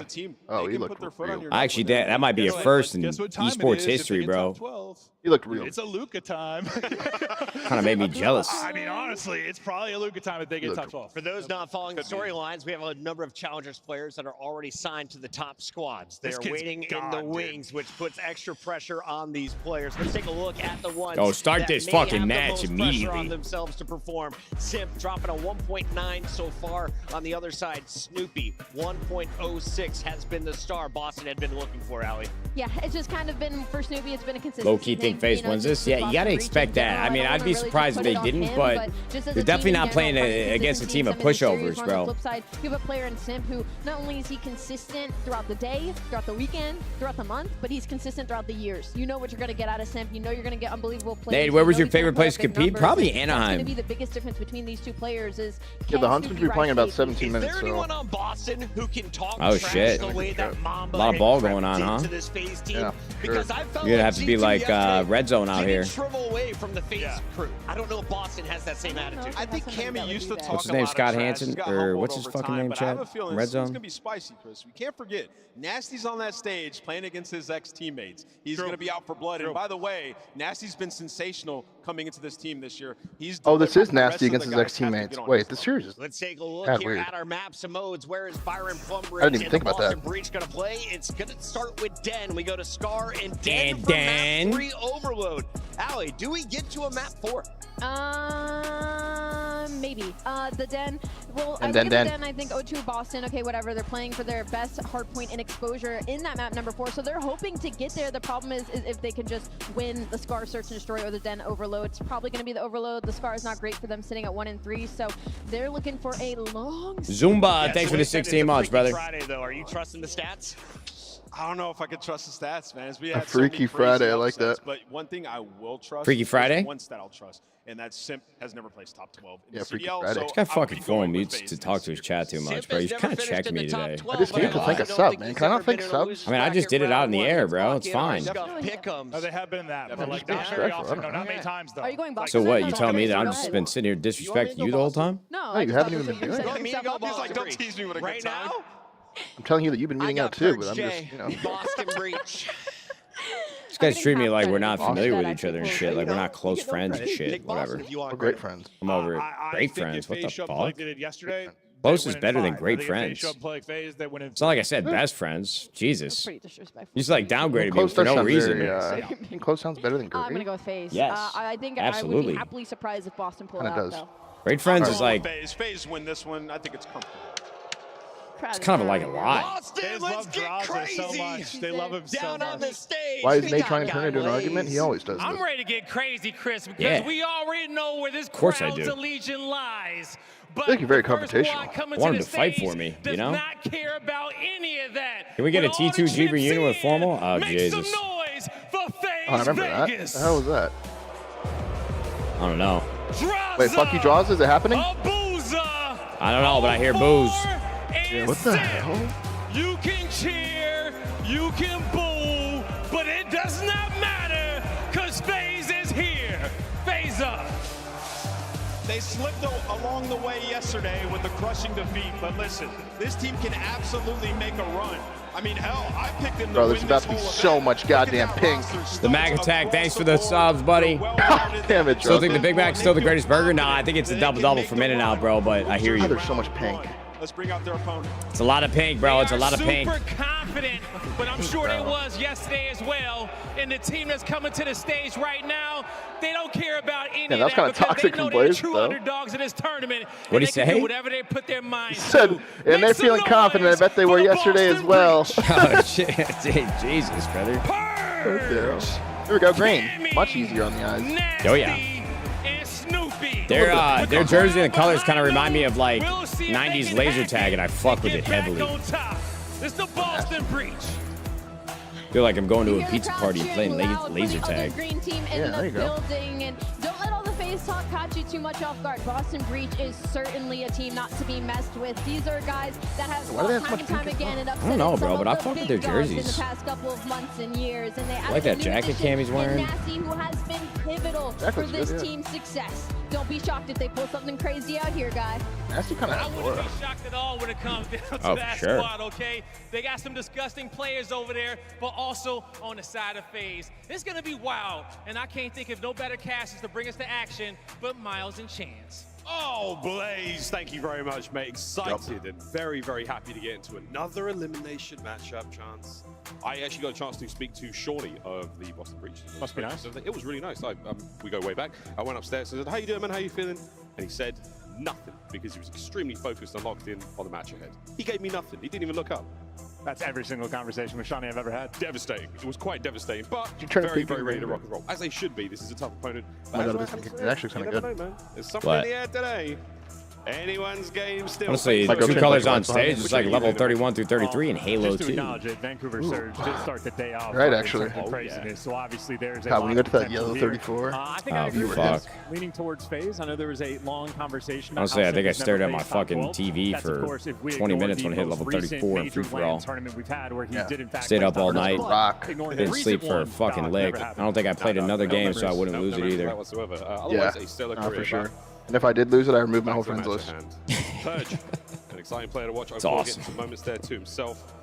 Oh, he looked real. Actually, that might be a first in esports history, bro. He looked real. It's a Luka time. Kind of made me jealous. I mean, honestly, it's probably a Luka time if they get top 12. For those not following the storylines, we have a number of Challengers players that are already signed to the top squads. They're waiting in the wings, which puts extra pressure on these players. Let's take a look at the ones start that this may fucking have the match most immediately. pressure on themselves to perform. Simp dropping a 1.9 so far. On the other side, Snoopy 1.06 has been the star Boston had been looking for, Allie. Yeah, it's just kind of been, for Snoopy, it's been a consistent Low-key think FaZe wins this? Yeah, you got to expect that. I mean, I'd be surprised if they didn't, but they're definitely not playing against a team of pushovers, bro. On the flip side, you have a player in Simp who not only is he consistent throughout the day, throughout the weekend, throughout the month, but he's consistent throughout the years. You know what you're going to get out of Simp. You know you're going to get unbelievable plays. Nate, where was your favorite place to compete? Probably Anaheim. That's going to be the biggest difference between these two players is the Huntsmen will be playing in about 17 minutes. Is there anyone on Boston who can talk shit. the way that Mamba A lot of ball going on, huh? this FaZe team? Yeah, Because I felt You're gonna have to be like red zone out here. Shrivel away from the FaZe crew. I don't know if Boston has that same attitude. I think Cammy used to talk What's his name? Scott trash. Hansen? He got Or humbled what's his over fucking time, name, but I have Chad? a feeling Red it's zone? gonna be spicy, Chris. We can't forget, Nasty's on that stage playing against his ex-teammates. He's gonna be out for blood. And by the way, Nasty's been sensational coming into this team this year. He's this is Nasty against his ex-teammates. Wait, the series is Let's take a look kinda here weird. at our maps and modes. Where is Byron Plumbridge I didn't even think about Boston that. Breach gonna play? It's gonna start with Den. We go to Scar and Den And for Den. map 3 Overload. Allie, do we get to a map 4? Maybe. The Den. Well, And I look Den. at the Den. I think O2 Boston. Okay, whatever. They're playing for their best hardpoint in exposure in that map number 4. So they're hoping to get there. The problem is if they can just win the Scar Search and Destroy or the Den Overload. It's probably going to be the Overload. The Scar is not great for them sitting at 1 and 3. So they're looking for a long. Zumba, thanks for the 16 months, brother. Friday though, are you trusting the stats? I don't know if I could trust the stats, man. We A had so many Freaky crazy Friday, I like upsets, that. But one thing I will trust. Freaky Friday? One stat I'll trust, and that's Simp has never placed top 12 in Yeah, the Freaky CDL. Friday. So This guy I'm fucking gonna be phone going with mutes FaZe to this talk to year. his chat too much, Simp bro. has He's never kind of finished checked in me the top today. 12, I just need to but think of don't sub, think man. he's Can I not ever think been in a sub? losing I mean, I just did it out in the bracket air, round bro. one. It's fine. Got pick'ems. No, they have been in that, but like just not very disrespectful. often. No, not many times though. Are you going Like, Boston? So what? You Then? telling me that I'm Go just ahead. been sitting here disrespecting you the whole time? No, No, you I haven't thought even that's been what you doing said. it. Me Yourself go up. He's Boston like, don't Breach. tease me with a good Right time. now, I'm telling you that you've been I meeting got out too, Purge but I'm J, just, Boston Breach. These guys treat me like we're not Awesome. familiar with That each other and actually shit. Like we're You know, not close you know, friends and Pick shit. Boston Whatever. if you want we're great credit. friends. I'm over it. I Great think friends. if What FaZe the showed up fuck? like they did yesterday, Close they is win in better than 5. great I think if FaZe friends. showed up like FaZe, they win in It's not like I said best friends. Jesus. Pretty disrespectful. You just like downgraded me Close for no sounds reason. very, I think close sounds better than I'm great. gonna go with FaZe. Yes, I think I would absolutely. be happily surprised if Boston pulled Kinda out does. though. Great friends I'm is going with like, FaZe. FaZe win this one. I think it's comfortable. it's kind of like a lot. Boston, They let's love get Draza so crazy. much. They love him so Down on much. the stage. Why is we Nate got trying to turn it into an Guy argument? He Blaze. always does I'm this. ready to get crazy, Chris, because Yeah. we already know where this course I crowd's do. allegiance lies. But I think you're very the first confrontational. squad coming Want to him the to fight stage for me, you does know? not care about any of that. Can we get a With all the T2G chips reunion with in, formal? Oh, make Jesus. some noise for FaZe Oh, I remember Vegas. that. The hell was that? I don't know. Draza, Wait, fuck you, Draws? Is it happening? Abuza, I don't know, but I hear booze. and What the Simp. hell? You can cheer, you can boo, but it does not matter, because FaZe is here. FaZe up. They slipped along the way yesterday with the crushing defeat, but listen, this team can absolutely make a run. I mean, hell, I picked them to Bro, win there's about to be whole so event. much Look at goddamn that ping. roster. The Mag Attack, thanks for the subs, buddy. Damn it, Still Draws. think the Big Mac's still the greatest burger? Nah, I think it's a double-double from In-N-Out, bro, but I hear Oh, you. there's so much pink. Let's bring out their opponent. It's a lot of pink, bro. It's a lot of pink. Super confident, but I'm sure they was yesterday as well. And the team that's coming to the stage right now, they don't care about any Yeah, of that's that kinda because toxic they know from they're the Blaze, true though. underdogs in this tournament. What'd he and they can say? do whatever they put their minds He said, to. and they're feeling confident. I bet they were yesterday as well. Oh, shit. Jesus, brother. Here we go, green. Much easier on the eyes. Oh, yeah. And Snoopy. Their jersey and the colors kind of remind me of like 90s laser tag, and I fuck with it heavily. It's the Boston Breach. Feel like I'm going to You a hear the picza crowd party and cheering playing loud for laser the other tag. green team in Yeah, the there you go. building, and don't let all the FaZe this talk caught you too much off guard. Boston Breach is certainly a team not to be messed with. These are guys that have fought time and time again and upset I don't know, bro, some but I of the fuck with their big guns in jerseys. the past couple of months and years. And they I like that jacket Cammy's wearing. Nasty, who has been pivotal for this team's success. Don't be shocked if they pull something crazy out here, guys. Nasty kind I of wouldn't be shocked at all when it comes down to that squad, okay? They got some disgusting players over there, but also on the side of FaZe. It's going to be wild, and I can't think of no better casters to bring us to action but Miles and Chance. Oh, Blaze, thank you very much, mate. Excited and very, very happy to get into another elimination matchup, Chance. I actually got a chance to speak to Shawnee of the Boston Breach. Must be nice. It was really nice. We go way back. I went upstairs and said, how you doing, man? How you feeling? And he said nothing because he was extremely focused and locked in on the match ahead. He gave me nothing. He didn't even look up. That's every single conversation with Shawnee I've ever had. Devastating. It was quite devastating, but try to very, think very of ready it, to rock and roll. As they should be. This is a tough opponent. Oh my God, it actually sounded good. Know, man. There's something in the air today. Anyone's game still. Honestly, two colors on stage. It's like level 31 through 33 in Halo 2. Just to acknowledge it, Vancouver Surge did start the day off. Right, actually. Craziness. So obviously there's a God, lot when you of go to that potential yellow here. 34. I think I agree with this. Leaning towards FaZe. I know there was a long conversation. Honestly, I think I stared at my fucking TV for 20 minutes when I hit level 34 in free for all. Stayed up all night. Didn't sleep for a fucking lick. I don't think I played another game, so I wouldn't lose it either. Yeah, for sure. And if I did lose it, I removed my whole friends list. Purge, an exciting player to watch. It's awesome. Getting some moments there to himself.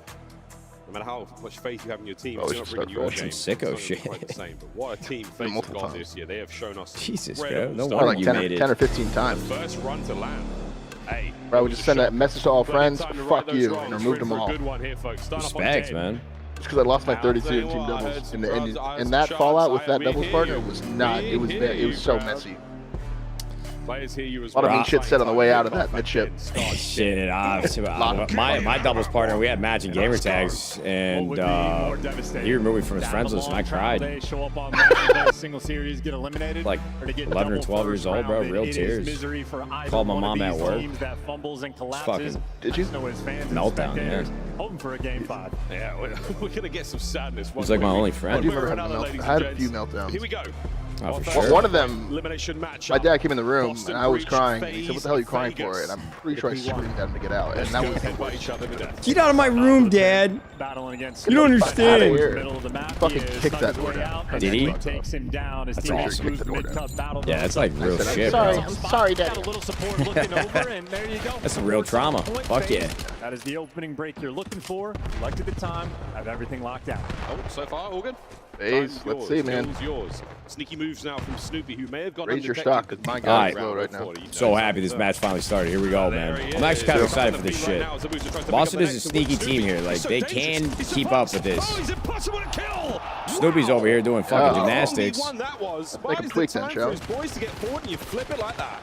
No matter how much faith you have in your team, Oh, you're not bringing your some game. sicko It's shit. quite the same. But what a team FaZe have got this year. They have shown us. Jesus, bro. incredible No stuff. wonder Like you 10 made it. 10 or 15 times. First run to land. Hey, Bro, I would just send that message to all friends, fuck you, and remove them all. Good one here, folks. Start off on Respect, 10. man. Just because I lost my 32 in team doubles. And that fallout with that doubles partner was not, it was so messy. Players hear you as A lot of well. mean shit said on the way out of that midship. Shit, my doubles partner, we had matching gamer tags, and he removed me from his friends list, and I cried. Show up on single series, get eliminated. Like 11 or 12 years old, bro, real tears. Called my mom at work. Fucking did you? meltdown, yeah. Hoping for a game 5. Yeah, we're gonna get some sadness. He's like my only friend. I do remember I had a few meltdowns. Here we go. Oh, for Well, sure. one of them, Elimination match. my dad came in the room and I was crying. He said, "What the hell are you crying for?" And I'm pretty sure I screamed at him to get out. And that was the worst. Get out of my room, Dad. Battling against You don't understand. middle of the map. Fucking kicked that door down. Did he? Takes him down. That's awesome. Yeah, that's like real shit, sorry, bro. I'm sorry, Dad. Got a little support looking over, and there you go. That's some real trauma. Fuck yeah. That is the opening break you're looking for. Elected the time. Have everything locked out. Oh, so far, all good. FaZe, let's see, man. Yours. Sneaky moves now from Snoopy, who may have gone Raise your undetected. stock, 'cause my All guy's right. low right now. So happy this match finally started. Here we go, man. I'm actually kind of excited for this shit. Boston is a sneaky team here. Like, they can keep up with this. Snoopy's over here doing fucking gymnastics. Make him tweak that, Joe.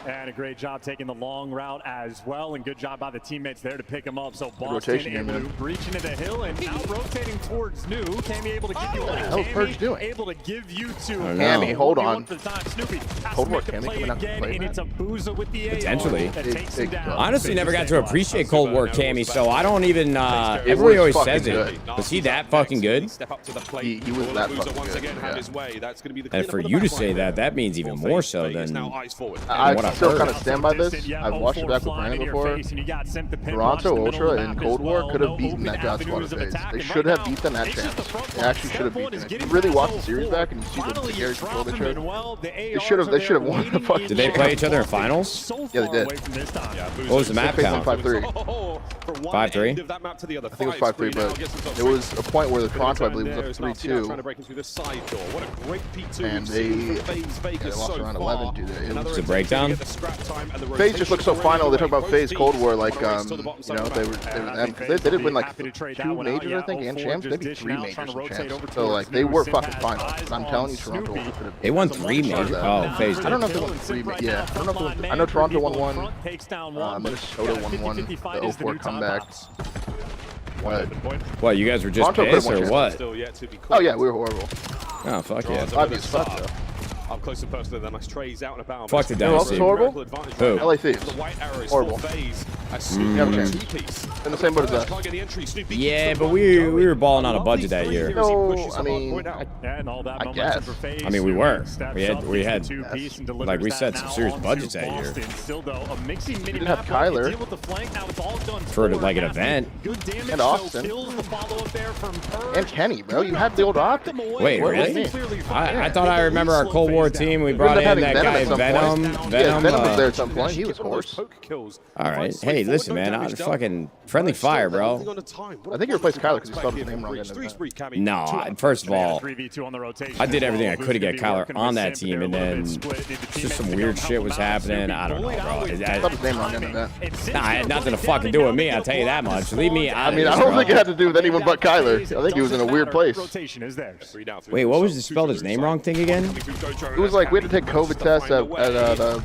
And a great job taking the long route as well, and good job by the teammates there to pick him up. So Boston rotation here, able to man. breach into the hill and now rotating towards New. Cammy able to give you one. hell's Purge doing? Able to give you two. I don't know. Cammy, hold on. For the time. Snoopy has Hold to on, make the Cammy play coming out to again, play and that. it's a boozer with the AR Potentially. that takes him down. Honestly, never got to appreciate Cold War Cammy, so I don't even. Everybody always fucking says it. good. Was he that fucking good? He was that fucking good. Yeah. And for you to say that, that means even more so than I what I've still heard. kind of stand by this. I've watched it back with Brandon before. Toronto Ultra and Cold War could have beaten that God Squad of FaZe. They should have beaten that chance. They actually should have beaten it. If you really watch the series back and you see the Gary's control they showed, they should have won the fucking. Did they play each other in finals? Yeah, they did. What was the map count? 5-3. 5-3? I think it was 5-3, but there was a point where the Toronto, I believe, was up 3-2. And they lost around 11 due to it. Was it breakdown? FaZe just looked so final. They talk about FaZe Cold War like, you know, they did win like 2 majors, I think, and champs. Maybe 3 majors and champs. So like they were fucking final. But I'm telling you, Toronto could have. They won 3 majors. Oh, FaZe did. I don't know if they won 3. Yeah, I don't know if they won, I know Toronto won 1. Minnesota won 1. The 04 comeback. What, you guys were just Toronto pissed could've or won what? Oh yeah, we were horrible. Oh, fuck yeah. Obvious fuck though. Up close and personal, then nice trays out and about. Fuck the You know what else dynasty. is horrible? Who? LA Thieves. The white arrow is Horrible. for FaZe. Yeah, Piece. In the same boat as us. Yeah, but we were balling on a budget that year. No, I mean, I guess. I mean, we were. We had like we set some serious budgets that year. You didn't have Kyler For like an event. And Austin. And Kenny, bro. You had the old Optic. Wait, really? I thought I remember our Cold War team. We brought in that guy Venom. Venom was there at some point. He was horse. All right. Hey, listen, man. I was fucking friendly fire, bro. I think you replaced Kyler because you spelled his name wrong. No, first of all, I did everything I could to get Kyler on that team, and then just some weird shit was happening. I don't know, bro. Spelled his name wrong in that. Nah, it had nothing to fucking do with me. I'll tell you that much. Leave me out of this, I don't think it had to do with anyone but Kyler. I think he was in a weird place. Wait, what was the spelled his name wrong thing again? It was like we had to take COVID tests at the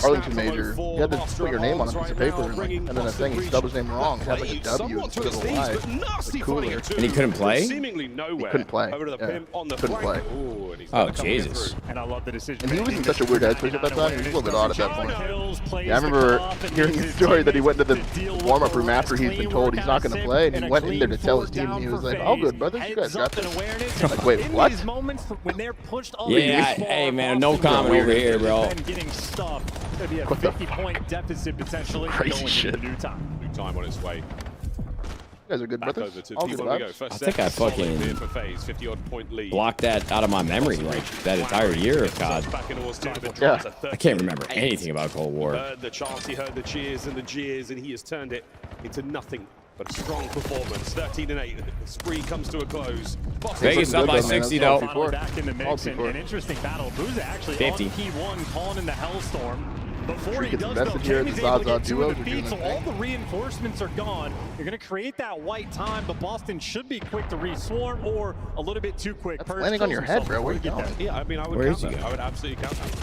Arlington Major. You had to put your name on a piece of paper, and then the thing, he spelled his name wrong. It had like a W instead of a Y. It's cooler. And he couldn't play? He couldn't play. Yeah, couldn't play. Oh, Jesus. And I love the decision. And he was in such a weird headspace at that time. He was a little bit odd at that point. Yeah, I remember hearing his story that he went to the warm-up room after he's been told he's not going to play, and he went in there to tell his team, and he was like, "Oh, good, brothers, you guys got this." Like, wait, what? Yeah, hey, man, no comment over here, bro. What the 50-point deficit potentially crazy shit. New time on its way. You guys are good brothers. All good vibes. I think I fucking blocked that out of my memory, like that entire year of COD. Yeah. I can't remember anything about Cold War. Heard the chants, he heard the cheers and the jeers, and he has turned it into nothing but a strong performance. 13-8. The spree comes to a close. Vegas up by 60 though. Back in the mix, and an interesting battle. Booza actually 50. on P1 calling in the Hellstorm. Before he gets does, though, invested here at Tammy's the able to Zaza get 2 duo. in the feed, so all the reinforcements are gone. You're going to create that white time, but Boston should be quick to re-swarm or a little bit too quick. That's landing on your head, bro. Where are you going? Yeah, I mean, I would Where count is he that. going? I would absolutely count that.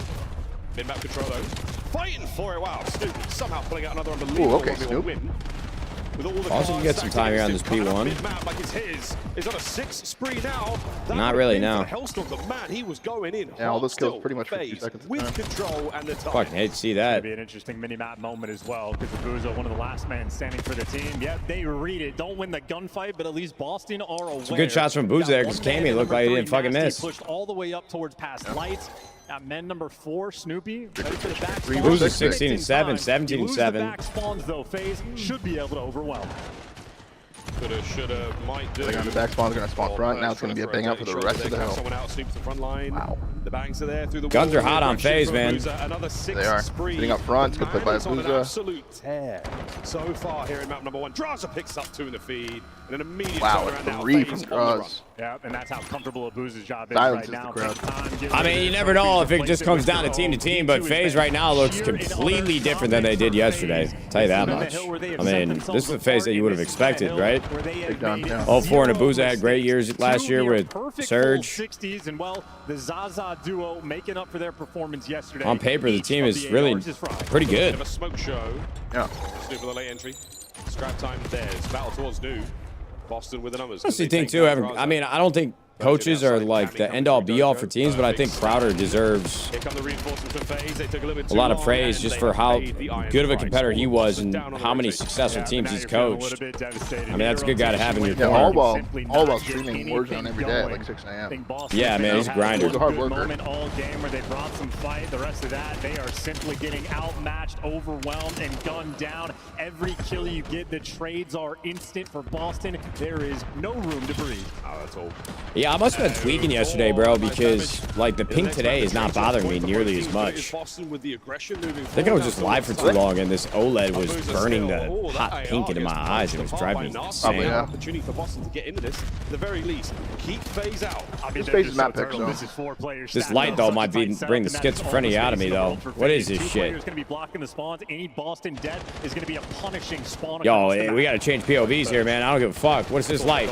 Mid-map control, though. Fighting for it. Wow, Snoop somehow pulling out another unbelievable okay, Snoop. win. Also, you get some time here on this P1. Is on a 6 spree now. Not really, no. He was going in. Yeah, all those kills pretty much 50 seconds. With control and the time. Fucking hate to see that. Be an interesting mini-map moment as well, because Abuza, one of the last men standing for the team. Yeah, they read it. Don't win the gunfight, but at least Boston are aware. Some good shots from Booza there, because Cammy looked like he didn't fucking miss. Pushed all the way up towards past lights. At men number 4, Snoopy, ready for the back spawn. Booza 16-7, 17-7. Back spawns though, FaZe should be able to overwhelm. Coulda, shoulda, might do. I think on the back spawn is going to spawn front. Now it's going to be a bang out for the rest of the hill. Someone out, Snoop the front line. Wow. The bangs are there through the Guns are hot on FaZe, man. Another 6 They are. spree. Sitting up front. It's good play by On an Abuza. absolute tear so far here in map number 1. Draza picks up 2 in the feed. And an immediate Wow, turnaround now. 3 FaZe from on the run. Yeah, and that's how comfortable Abuza's job is Silence right now. is the crowd. I mean, you never know if it just comes down to team, but FaZe right now looks completely different than they did yesterday. I'll tell you that much. I mean, this is the FaZe that you would have expected, right? Big done, yeah. 0-4 and Abuza had great years last year with Surge. 60s, and well, the Zaza duo making up for their performance yesterday. On paper, the team is really pretty good. A smoke show. Yeah. Snoop with a late entry. Scrap time there's battle towards new. Boston with the numbers. I think too. I mean, I don't think coaches are like the end-all be-all for teams, but I think Crowder deserves a lot of praise just for how good of a competitor he was and how many successful teams he's coached. I mean, that's a good guy to have in your corner. All while streaming Warzone every day at like 6 a.m. Yeah, man, he's a grinder. He's a hard worker. All game where they brought some fight. The rest of that, they are simply getting outmatched, overwhelmed, and gunned down. Every kill you get, the trades are instant for Boston. There is no room to breathe. Oh, that's all. Yeah, I must have been tweaking yesterday, bro, because like the ping today is not bothering me nearly as much. I think I was just live for too long, and this OLED was burning the hot pink into my eyes. It was driving me insane. Opportunity for Boston to get into this, at the very least. Keep FaZe out. This FaZe is map pick, so. This light though might bring the schizophrenia out of me though. What is this shit? Going to be blocking the spawns. Any Boston dead is going to be a punishing spawn. Yo, we got to change POVs here, man. I don't give a fuck. What is this light?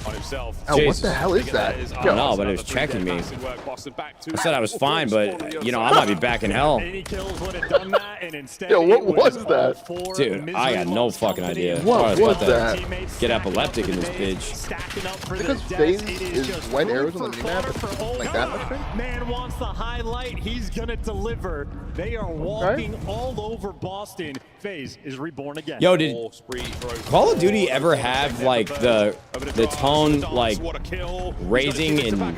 On himself. Oh, what the hell is that? I don't know, but it was checking me. I said I was fine, but you know, I might be back in hell. Any kills would have done that. and instead Yo, what was that? Dude, I got no fucking idea. What was that? Get epileptic in this bitch. Because FaZe is white arrows on the minimap, like that much thing? Man wants the highlight. He's gonna deliver. They are walking all over Boston. FaZe is reborn again. Yo, did Call of Duty ever have like the tone like raising in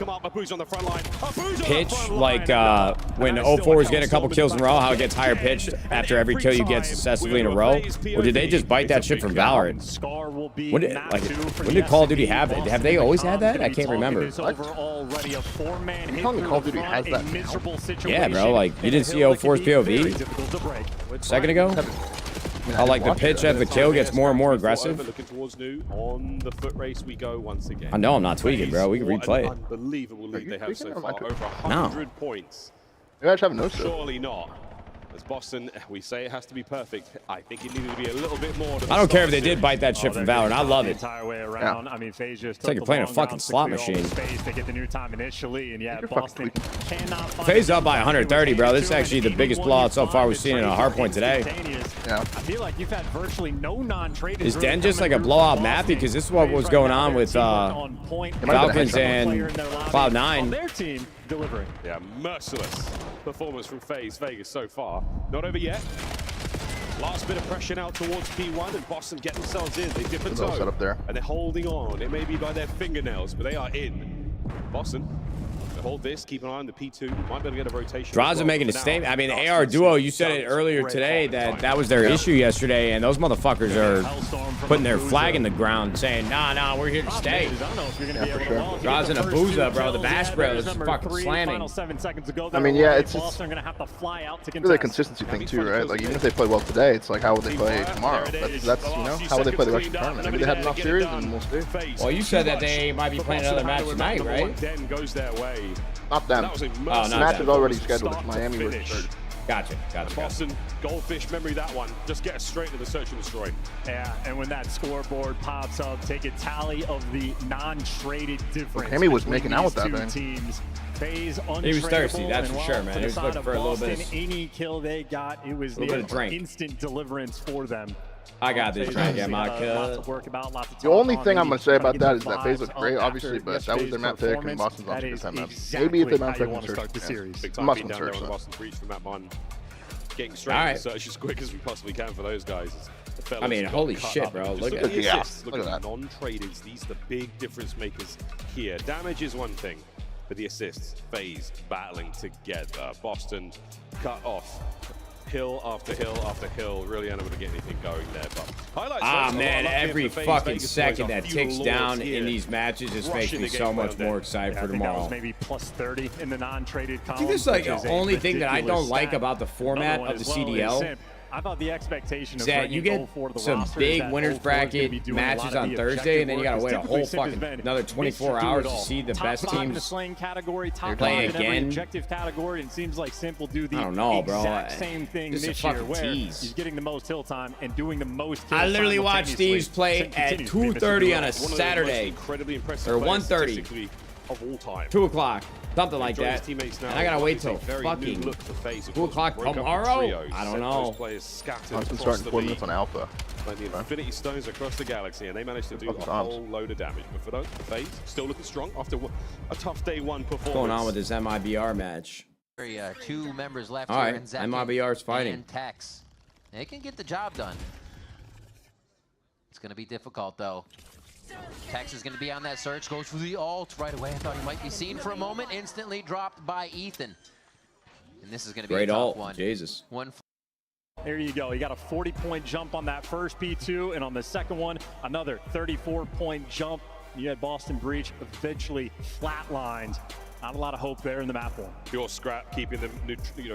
pitch, like when 04 was getting a couple kills in a row, how it gets higher pitched after every kill you get successfully in a row? Or did they just bite that shit from Valorant? When did Call of Duty have it? Have they always had that? I can't remember. What? You telling me Call of Duty has that now? Yeah, bro. Like you didn't see 04's POV a second ago? How like the pitch of the kill gets more and more aggressive. Looking towards new on the foot race we go once again. I know I'm not tweaking, bro. We can replay it. Unbelievable lead they have so far, over 100 points. Maybe I should have no Surely not. As Boston, we say it has to be perfect. I think it needed to be a little bit more. I don't care if they did bite that shit from Valorant. I love it. Entire way around. I mean, FaZe just it's like you're playing a fucking slot machine. To get the new time initially, and yeah, Boston cannot find FaZe up by 130, bro. This is actually the biggest blowout so far we've seen in a hardpoint today. I feel like you've had virtually no non-traded. Is Den just like a blowout map? Because this is what was going on with Falcons and Cloud9. Their team delivering. Yeah, merciless performance from FaZe Vegas so far. Not over yet. Last bit of pressure now towards P1, and Boston get themselves in. They dip a toe, set up there. and they're holding on. It may be by their fingernails, but they are in. Boston, they hold this. Keep an eye on the P2. Might be able to get a rotation. Draws are making a statement. I mean, AR Duo, you said it earlier today that was their issue yesterday, and those motherfuckers are putting their flag in the ground saying, nah, we're here to stay. Draws and Abuza, bro. The Bash Bros is fucking slamming. I mean, yeah, it's just really a consistency thing too, right? Like, even if they play well today, it's like, how will they play tomorrow? That's you know, how will they play the rest of the tournament? Maybe they had enough series, and we'll see. Well, you said that they might be playing another match tonight, right? Den goes their way. Not them. Not match is already scheduled. It's Miami versus third. Gotcha. Boston, Goldfish, memory that one. Just get us straight to the search and destroy. Yeah, and when that scoreboard pops up, take a tally of the non-traded difference. Miami was making out with that thing. Teams. FaZe he was thirsty, that's for sure, man. He was looking for a little bit of any kill they got, it was the instant deliverance for them. I got this, trying to get my kill. The only thing I'm going to say about that is that FaZe looked great, obviously, but that was their map pick, and Boston's on the time map. Maybe if they map pick in search, must on search. Boston breach from that one. Getting straight to search as quick as we possibly can for those guys. I mean, holy shit, bro. Look at that. Look at that. Non-traders, these are the big difference makers here. Damage is one thing, but the assists, FaZe battling together. Boston cut off. Hill after hill after hill, really unable to get anything going there. But highlights. Man, every fucking second that ticks down in these matches just makes me so much more excited for tomorrow. That was maybe plus 30 in the non-traded column. I think this is like the only thing that I don't like about the format of the CDL. I thought the expectation of that you get some big winners bracket matches on Thursday, and then you gotta wait a whole fucking another 24 hours to see the best teams play again. Objective category, and seems like Simp will do the exact same thing this year, where he's getting the most hill time and doing the most. I literally watched Thieves play at 2:30 on a Saturday, or 1:30 of all time. 2 o'clock. Something like that. And I gotta wait till fucking 2 o'clock tomorrow? I don't know. I've been starting 4 minutes on Alpha. Like the Infinity Stones across the galaxy, and they managed to do a whole load of damage. But for FaZe, still looking strong after a tough day one performance. What's going on with this MIBR match? 2 members left all here right, in Zach MIBR's fighting. And Tex. They can get the job done. It's going to be difficult, though. Tex is going to be on that search, goes for the ult right away. I thought he might be seen for a moment. Instantly dropped by Ethan. And this is going to be great a tough ult. one. Jesus. There you go. You got a 40-point jump on that first P2, and on the second one, another 34-point jump. You had Boston Breach eventually flatlined. Not a lot of hope there in the map one. Pure scrap, keeping them,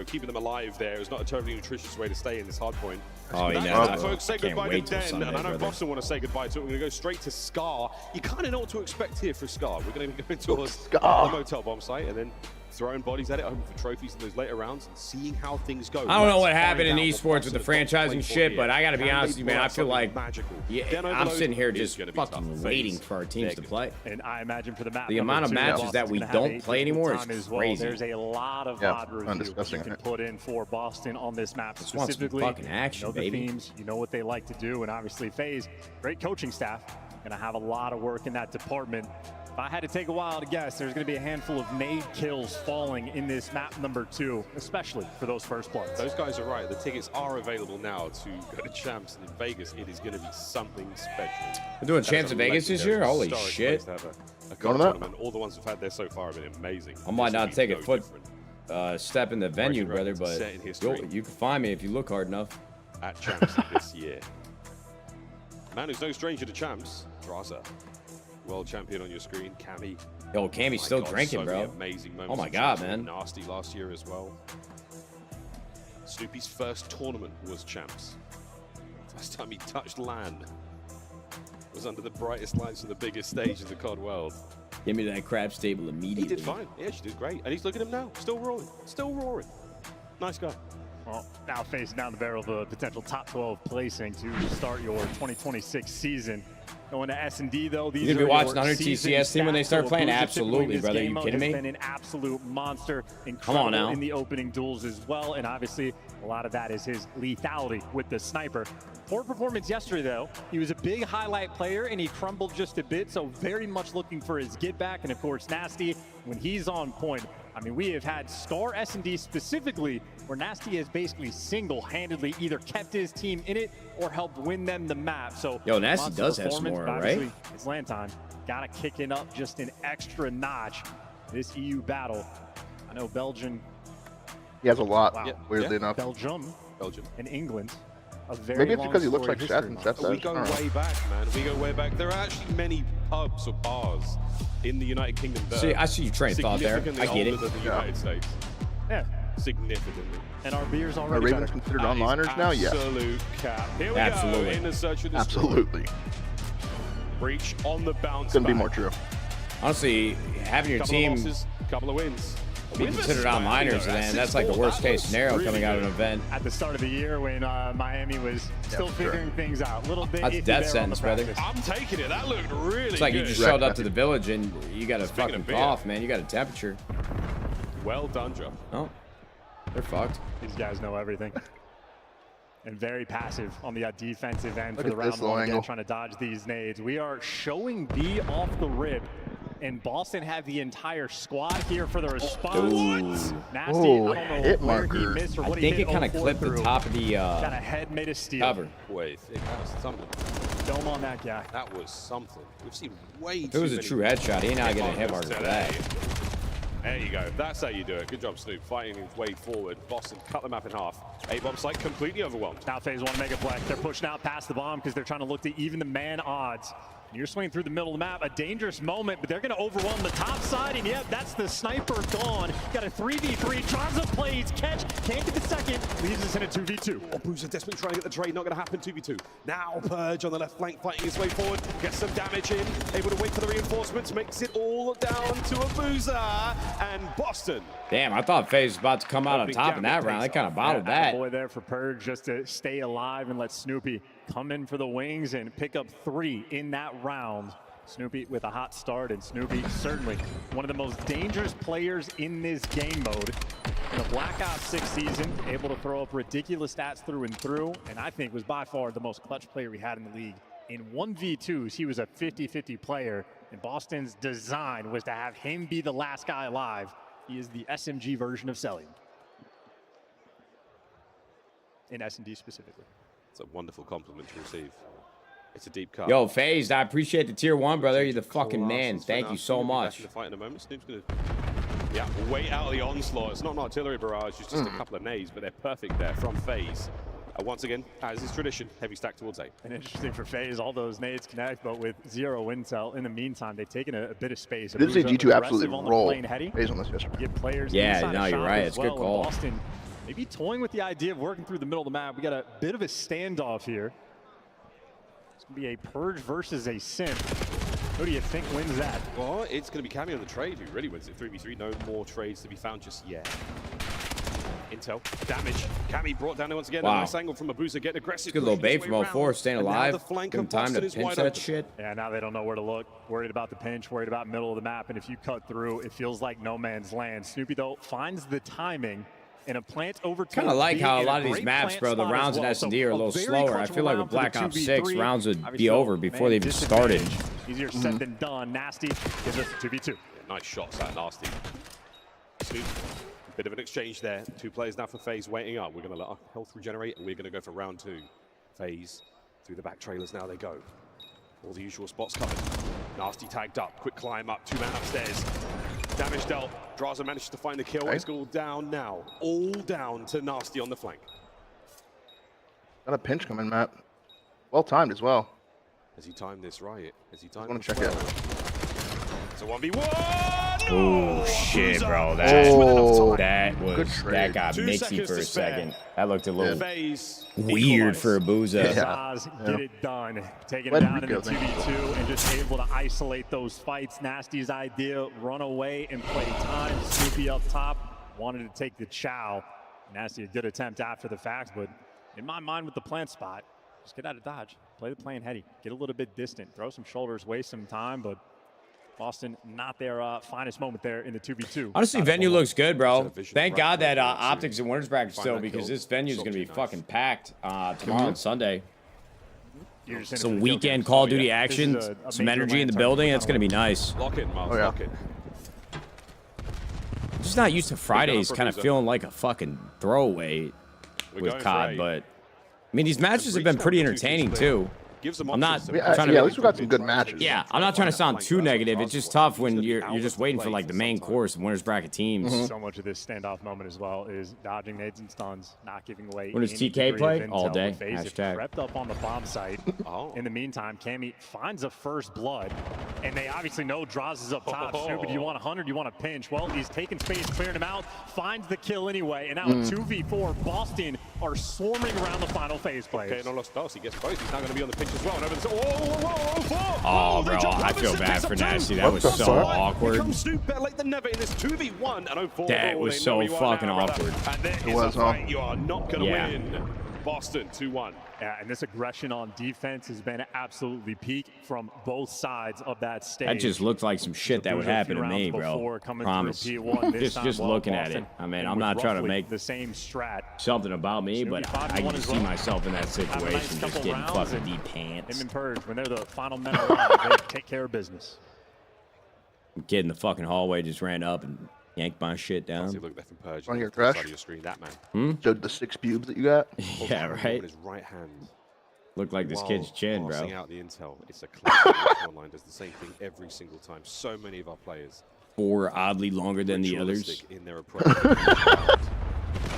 keeping them alive there is not a totally nutritious way to stay in this hard point. Oh, you know, folks, say goodbye to Den, and I know Boston want to say goodbye to it. We're going to go straight to Scar. You kind of know what to expect here for Scar. We're going to be going towards the motel bomb site, and then throwing bodies at it, hoping for trophies in those later rounds, and seeing how things go. I don't know what happened in esports with the franchising shit, but I gotta be honest with you, man. I feel like I'm sitting here just fucking waiting for our teams to play. And I imagine for the map, the amount of matches that we don't play play anymore is as crazy. Well. There's a lot of odd review you can put in for Boston on this map specifically. Fucking action, you know baby. The themes, you know what they like to do, and obviously FaZe, great coaching staff, gonna have a lot of work in that department. If I had to take a wild guess, there's going to be a handful of nade kills falling in this map number 2, especially for those first bloods. Those guys are right. The tickets are available now to go to Champs, and in Vegas, it is going to be something special. We're doing Champs in Vegas this year? Holy shit. Going to that? All the ones we've had there so far have been amazing. I might not take a foot step in the venue, brother, but you can find me if you look hard enough. At Champs this year. Man who's no stranger to Champs, Draza. World champion on your screen, Cammy. Yo, Cammy's still drinking, bro. Amazing moments. Oh my god, man. Nasty last year as well. Snoopy's first tournament was Champs. First time he touched land was under the brightest lights of the biggest stage in the COD world. Give me that crab stable immediately. He did fine. Yeah, she did great. And he's looking at him now, still roaring, still roaring. Nice guy. Well, now facing down the barrel of a potential top 12 placing to start your 2026 season. Going to S&D though, these you gonna be watching on your season TCS team when they start stats. playing? Boozer Absolutely, brother. Are you kidding me? Has been an absolute monster. Come on now. In the opening duels as well, and obviously a lot of that is his lethality with the sniper. Poor performance yesterday though. He was a big highlight player and he crumbled just a bit, so very much looking for his get back. And of course, Nasty, when he's on point, I mean, we have had Star S&D specifically where Nasty has basically single-handedly either kept his team in it or helped win them the map. So yo, Nasty does have some aura, right? It's land time. Gotta kick it up just an extra notch. This EU battle. I know Belgium. He has a lot, wow. weirdly enough. Belgium. And England. Maybe it's because he looks like Seth and Seth does. We go way back, man. We go way back. There are actually many pubs or bars in the United Kingdom that I see your train of thought there. I get it. Than the United States. Yeah. Significantly. And our beers already Are Ravens considered onliners now? Yeah. Absolute cap. Here we Absolutely. go in the search of the Absolutely. Breach on the bounce. Couldn't be more true. Honestly, having your team of losses, couple of wins. be considered onliners, man, that's like the worst case scenario coming out of an event. At the start of the year when Miami was still figuring things out. A little bit. That's death sentence, brother. I'm taking it. That looked really good. It's like you just showed up to the village and you got a fucking cough, man. You got a temperature. Well done, Joe. Oh, they're fucked. These guys know everything. And very passive on the defensive end Look for the at this round one again, angle. trying to dodge these nades. We are showing B off the rip. And Boston have the entire squad here for the response. Ooh. Nasty, Ooh, I don't know hit where marker. he missed or what I he think hit it kind of 0-4 clipped the through. top of the Got a head made of steel. cover. Wait, that was something. Dome on that guy. That was something. We've seen way If too it was a many true headshot, he not getting a hit marker markers for that. today. There you go. That's how you do it. Good job, Snoop. Fighting his way forward. Boston cut the map in half. A-Bomb's like completely overwhelmed. Now FaZe want to make a play. They're pushing out past the bomb because they're trying to look to even the man odds. You're swinging through the middle of the map, a dangerous moment, but they're going to overwhelm the top side, and yep, that's the sniper gone. Got a 3v3, draws up plays, catch, can't get the second, leaves us in a 2v2. Oh, Boozer desperately trying to get the trade, not going to happen, 2v2. Now Purge on the left flank, fighting his way forward, gets some damage in, able to wait for the reinforcements, makes it all down to a Boozer, and Boston. Damn, I thought FaZe was about to come out on top in that round. They kind of bottled that. Boy there for Purge just to stay alive and let Snoopy come in for the wings and pick up 3 in that round. Snoopy with a hot start, and Snoopy certainly one of the most dangerous players in this game mode. In the Black Ops 6 season, able to throw up ridiculous stats through and through, and I think was by far the most clutch player we had in the league. In 1v2s, he was a 50-50 player, and Boston's design was to have him be the last guy alive. He is the SMG version of Cellium. In S&D specifically. It's a wonderful compliment to receive. It's a deep cut. Yo, FaZe, I appreciate the tier 1, brother. You're the fucking man. Thank you so much. The fight in a moment. Snoop's going to wait out of the onslaught. It's not an artillery barrage, it's just a couple of nades, but they're perfect there from FaZe. Once again, as is tradition, heavy stack towards A. And interesting for FaZe, all those nades connect, but with 0 intel. In the meantime, they've taken a bit of space. This is a G2 absolutely roll. FaZe on this yesterday. Get players yeah, no, you're right. It's a good call. Boston maybe toying with the idea of working through the middle of the map. We got a bit of a standoff here. It's going to be a Purge versus a Simp. Who do you think wins that? Well, it's going to be Cammy on the trade who really wins it. 3v3, no more trades to be found just yet. Intel, damage. Cammy brought down once again. Wow. A nice angle from Abuza, getting aggressive. Good little bait from 04, staying alive. Good Good time to pinch that shit. Yeah, now they don't know where to look. Worried about the pinch, worried about middle of the map, and if you cut through, it feels like no man's land. Snoopy, though, finds the timing in a plant over. Kind of like how a lot of these maps, bro, the rounds in S&D are a little slower. I feel like with Black Ops 6, rounds would be over before they even started. Easier said than done. Nasty gives us a 2v2. Yeah, nice shots, that Nasty. Snoop. Bit of an exchange there. 2 players now for FaZe waiting up. We're going to let our health regenerate, and we're going to go for round 2. FaZe through the back trailers now they go. All the usual spots covered. Nasty tagged up. Quick climb up. 2 man upstairs. Damage dealt. Draza managed to find the kill. It's all down now. All down to Nasty on the flank. Got a pinch coming, Matt. Well timed as well. Has he timed this right? Has he timed I want this to check well? it. It's a 1v1. Oh shit, bro! That got mixy for a second. That looked a little weird for Abuza. Get it done. Taking it down in the 2v2 and just able to isolate those fights. Nasty's idea: run away and play time. Snoopy up top wanted to take the chow. Nasty a good attempt after the fact, but in my mind with the plant spot, just get out of dodge. Play the plant heady. Get a little bit distant. Throw some shoulders. Waste some time, but. Boston, not their finest moment there in the 2v2. Honestly, venue looks good, bro. Thank God that Optics and winners bracket still, because this venue is going to be fucking packed tomorrow and Sunday. Some weekend Call of Duty action, some energy in the building. That's going to be nice. Lock in, Miles. Lock in. Just not used to Fridays kind of feeling like a fucking throwaway with COD, but I mean, these matches have been pretty entertaining too. I'm not trying to. Yeah, at least we got some good matches. Yeah, I'm not trying to sound too negative. It's just tough when you're just waiting for like the main course and winners bracket teams. So much of this standoff moment as well is dodging nades and stuns, not giving away. When does TK play? All day. Hashtag. Prepped up on the bomb site. In the meantime, Cammy finds a first blood, and they obviously know Draws is up top. Snoopy, do you want 100? Do you want a pinch? Well, he's taking space, clearing him out, finds the kill anyway, and now 2v4. Boston are swarming around the final phase players. Okay, no lost stars. He gets both. He's now going to be on the pinch as well. And over the oh, bro, I feel bad for Nasty. That was so awkward. Snoop better late than never in this 2v1. And 04. That was so fucking awkward. And there is a fight you are not going to win. Boston 2-1. Yeah, and this aggression on defense has been absolutely peak from both sides of that stage. That just looked like some shit that would happen to me, bro. Promise. Just looking at it. I mean, I'm not trying to make the same strat something about me, but I can see myself in that situation, just getting fucking deep pants. Him and Purge, when they're the final men around, they take care of business. Kid in the fucking hallway just ran up and yanked my shit down. Look there from Purge. On your crush? Your screen, that man. Showed the 6 pubes that you got. Yeah, right. His right hand. Looked like this kid's chin, bro. Out the intel. It's a classic. Online does the same thing every single time. So many of our players. 4 oddly longer than the others. In their approach.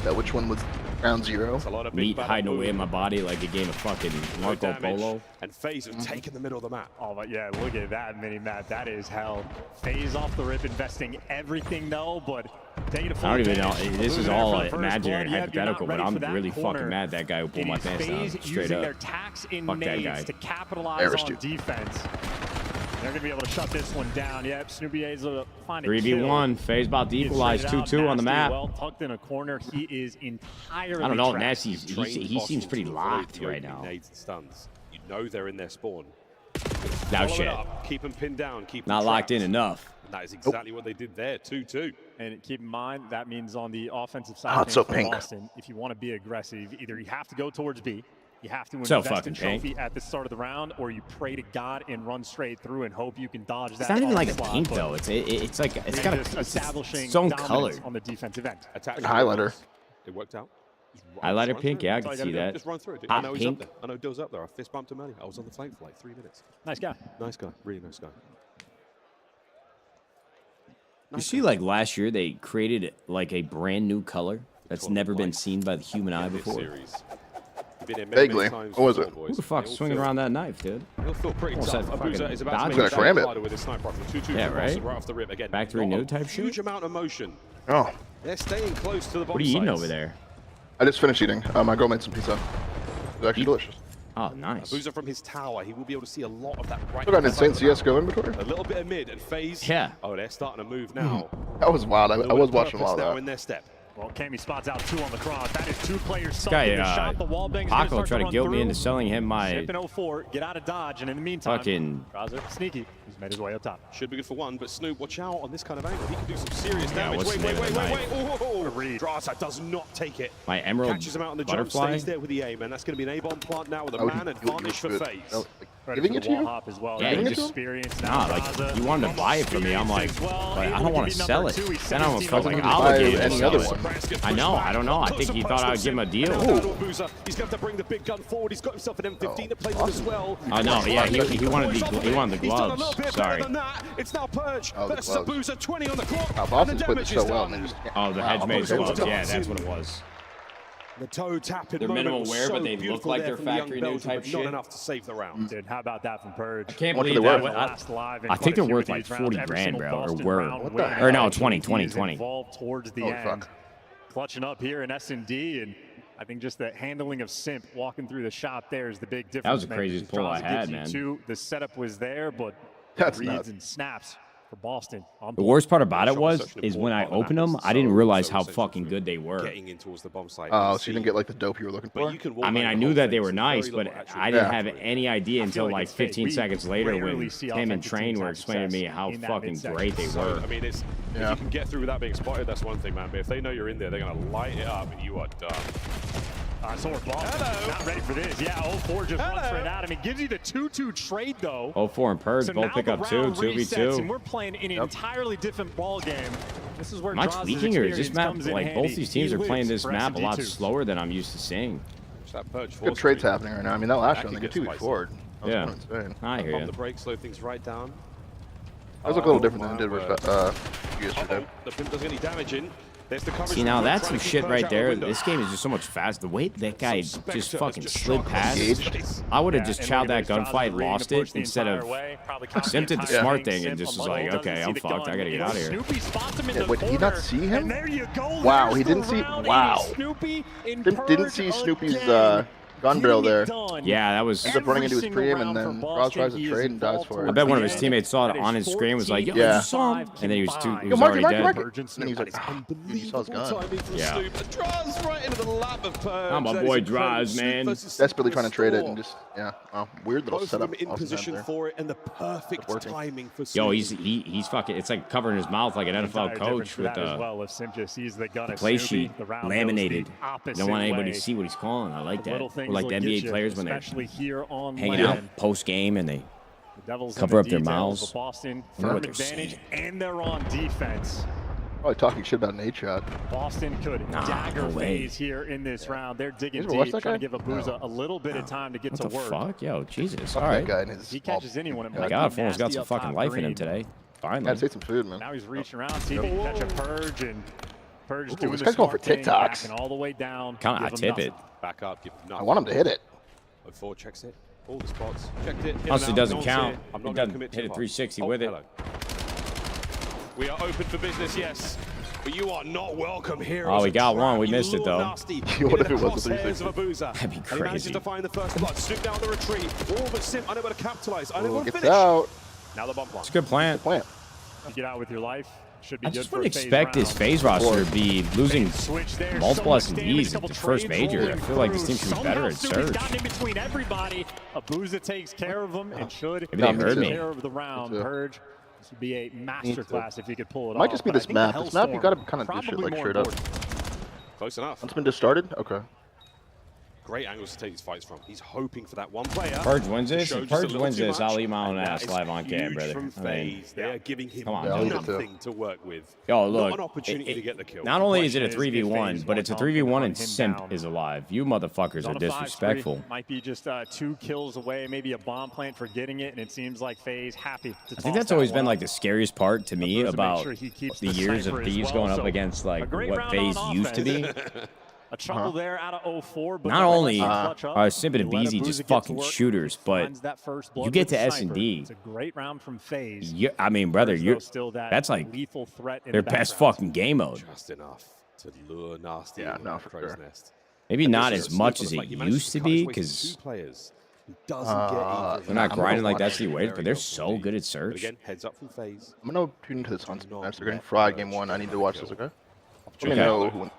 That which one was round 0? Meat hiding away in my body like a game of fucking Marco Polo. And FaZe have taken the middle of the map. Oh, but yeah, look at that mini map. That is hell. FaZe off the rip, investing everything though, but taking a full I don't even know. This is all imaginary and hypothetical, but I'm really fucking mad that guy who pulled my pants down straight up. Fuck that guy. To capitalize on defense. They're going to be able to shut this one down. Yep, Snoopy is able to find a 3v1. FaZe about to equalize 2-2 on the map. Well tucked in a corner. He is entirely I don't know. trapped. Nasty, he seems pretty locked right now. Stuns. You know they're in their spawn. Now shit. Keep them pinned down. Keep them not locked in enough. And that is exactly what they did there. 2-2. And keep in mind, that means on the offensive side of things for Boston, if you want to be aggressive, either you have to go towards B, you have to invest in trophy at the start of the round, or you pray to God and run straight through and hope you can dodge that. It's not even like a pink though. It's like it's got its own color on the defensive end. Highlighter. It worked out. Highlighter pink, yeah, I can see that. Just run through it. Hot I know he's up pink. there. I know Dill's up there. I fist bumped him earlier. I was on the flank for like 3 minutes. Nice guy. Nice guy. Really nice guy. You see, like last year, they created like a brand new color that's never been seen by the human eye before. Vaguely. What was it? Who the fuck's swinging around that knife, dude? He'll feel pretty tough. Abuza is about to cram it. with his sniper rifle. 2-2 yeah, right? Right off the rip again. Factory new type shit? Huge amount of motion. Oh. They're staying close to the bomb What are you eating sites. over there? I just finished eating. My girl made some pizza. It was actually delicious. Oh, nice. Abuza from his tower, he will be able to see a lot of that right. Still got an insane CSGO inventory. A little bit of mid and FaZe. Yeah. Oh, they're starting to move now. That was wild. I was watching a lot of now that. in their step. Well, Cammy spots out 2 on the cross. That is 2 players. This guy, the shot. The wall bang's gonna Paco start tried to run guilt me through. into selling him my Simp in 04, get out of dodge, and in the meantime, fucking Raza, sneaky. He's made his way up top. Should be good for 1, but Snoop, watch out on this kind of angle. He can do some serious damage. what's Wait. the name of the night? Oh, Draza does not take it. My Emerald Catches him out on the Butterfly? jump, stays there with the aim, and that's going to be an A-bomb plant now with a man advantage for FaZe. Giving it to you? As well. Yeah, he just like you wanted to buy it from me. I'm like, but I don't want to sell it. Then I almost felt like obligated to sell it. I know. I don't know. I think he thought I would give him a deal. He's going to bring the big gun forward. He's got himself an M15 to play with as well. Oh no, yeah, he wanted the gloves. Sorry. It's now Purge. That's Sabuza 20 on the clock. Boston's played this so well. Oh, the hedge made gloves. Yeah, that's what it was. The toe tapping. They're minimal wear, but they look like they're factory new type shit. Not enough to save the round. Dude, how about that from Purge? I can't believe that. I think they're worth like 40 grand, bro, or were. Or no, 20. Involved towards the end. Clutching up here in S&D, and I think just the handling of Simp walking through the shop there is the big difference. That was the craziest pull I had, man. The setup was there, but reads and snaps for Boston. The worst part about it is when I opened them, I didn't realize how fucking good they were. Getting in towards the bomb site. Oh, so you didn't get like the dope you were looking for? I mean, I knew that they were nice, but I didn't have any idea until like 15 seconds later when Tim and Train were explaining to me how fucking great they were. I mean, if you can get through without being spotted, that's one thing, man. But if they know you're in there, they're going to light it up and you are done. So we're Boston. Not ready for this. Yeah, 04 just runs straight at him. It gives you the 2-2 trade, though. 04 and Purge both pick up 2, 2v2. And we're playing an entirely different ball game. This is where am I tweaking, or is this map, like, both these teams are playing this map a lot slower than I'm used to seeing? Good trades happening right now. I mean, that last round, they get 2v forward. Yeah, I hear you. The break, slow things right down. That was a little different than it did yesterday. The Pimp doesn't get any damage in. See, now that's some shit right there. This game is just so much faster. The way that guy just fucking slid past, I would have just chowed that gunfight, lost it, instead of Simp did the smart thing and just was like, okay, I'm fucked. I gotta get out of here. Yeah, wait, did he not see him? Wow, he didn't see. Wow. Simp didn't see Snoopy's gun barrel there. Yeah, that was. Ends up running into his pre-aim and then Ross tries to trade and dies for it. I bet one of his teammates saw it on his screen, was like, yo, you saw him. And then he was already dead. And then he's like, dude, you saw his gun. Yeah. Right into the lap of Purge. I'm a boy Draws, man. Desperately trying to trade it and just, weird little Both setup. of them in position for it and the perfect timing for Yo, he's fucking, it's like covering his mouth like an NFL coach with the play sheet laminated. Don't want anybody to see what he's calling. I like that. Or like the NBA players when they're hanging out post-game and they cover up their mouths. Boston, firm advantage, and they're on defense. Probably talking shit about Nadeshot. Boston could dagger FaZe here in this round. They're digging deep, trying to give Abuza a little bit of time to get to work. What the fuck? Yo, Jesus. All right. He catches anyone. Oh my God, Fulham's got some fucking life in him today. Finally. Gotta take some food, man. Now he's reaching around, see if he can catch a Purge, and Purge doing this the guy's going for smart thing, TikToks. backing all the way down. Kind of tip it. Back up, give I want him to hit it. 04 checks it. All the spots. Checked it. Honestly, doesn't count. He doesn't hit a 360 with it. We are open for business, yes. But you are not welcome here. Oh, we got one. We missed it, though. What if it was a 360? That'd be crazy. He manages to find the first blood. Snoop down the retreat. All but Simp unable to capitalize. Unable to finish. Out. Now the bump line. It's a good plan. You get out with your life. Should be I good just for wouldn't a FaZe expect this round. FaZe roster to be losing multiple S&Ds at the Damage, first major. I feel like this team should be better at Surge. Gotten in between everybody. Abuza takes care of him and should Maybe they heard me. take care of the round. Purge. This would be a masterclass if he could pull it off. Might just be but I this think map. the This map, you gotta Hellstorm kind of do shit probably like more straight up. important. Close enough. Huntsman just started? Okay. Great angles to take these fights from. He's hoping for that one player. Purge wins this. If Purge wins this, I'll eat my own ass live on cam, brother. From FaZe. They are giving him come on, nothing to work with. Yo, look. Not an opportunity to get the kill. Not only is it a 3v1, but it's a 3v1 and Simp is alive. You motherfuckers are disrespectful. Might be just 2 kills away, maybe a bomb plant for getting it, and it seems like FaZe happy to I think that's always been like the scariest part to me about the years of Thieves going up against like what FaZe used to be. A trouble there out of 04. But not only are Simp and BZ just fucking shooters, but you get to S&D. It's a great round from FaZe. I mean, brother, that's like lethal threat in their best fucking game mode. Just enough to lure Nasty. Yeah, no, for sure. Nest. Maybe not as much as it used to be, because they're not grinding like that's the way, but they're so good at Surge. Again, heads up from FaZe. I'm gonna tune into this Huntsman match. They're getting fried game 1. I need to watch this, okay? Let me know who won.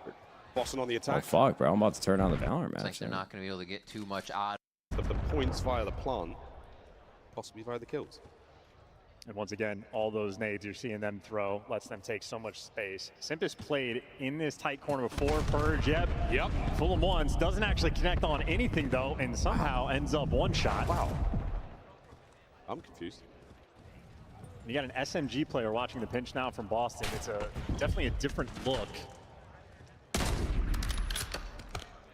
Boston on the Oh, attack. fuck, bro. I'm about to turn on the Valorant match. Looks like they're not going to be able to get too much out of the points via the plant, possibly via the kills. And once again, all those nades you're seeing them throw lets them take so much space. Simp has played in this tight corner before. Purge, yep, full of ones. Doesn't actually connect on anything, though, and somehow ends up one shot. Wow. I'm confused. You got an SMG player watching the pinch now from Boston. It's definitely a different look.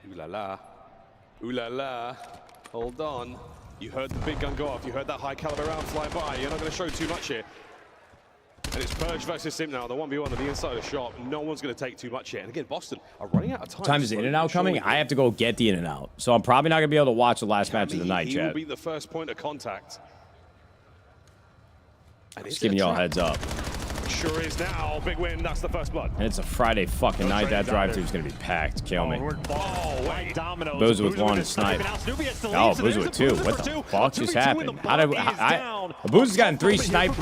Ooh la la. Ooh la la. Hold on. You heard the big gun go off. You heard that high caliber round fly by. You're not going to show too much here. And it's Purge versus Simp now. The 1v1 on the inside of the shop. No one's going to take too much here. And again, Boston are running out of time. Time is in and out coming. I have to go get the in and out. So I'm probably not going to be able to watch the last match of the night, He will chat. be the first point of contact. And Just giving y'all a heads up. Sure is now. Big win. That's the first blood. And it's a Friday fucking night. That drive-thru is going to be packed. Kill me. Booza with one snipe. Oh, Booza with two. What the fuck just happened? How did Booza's gotten 3 snipe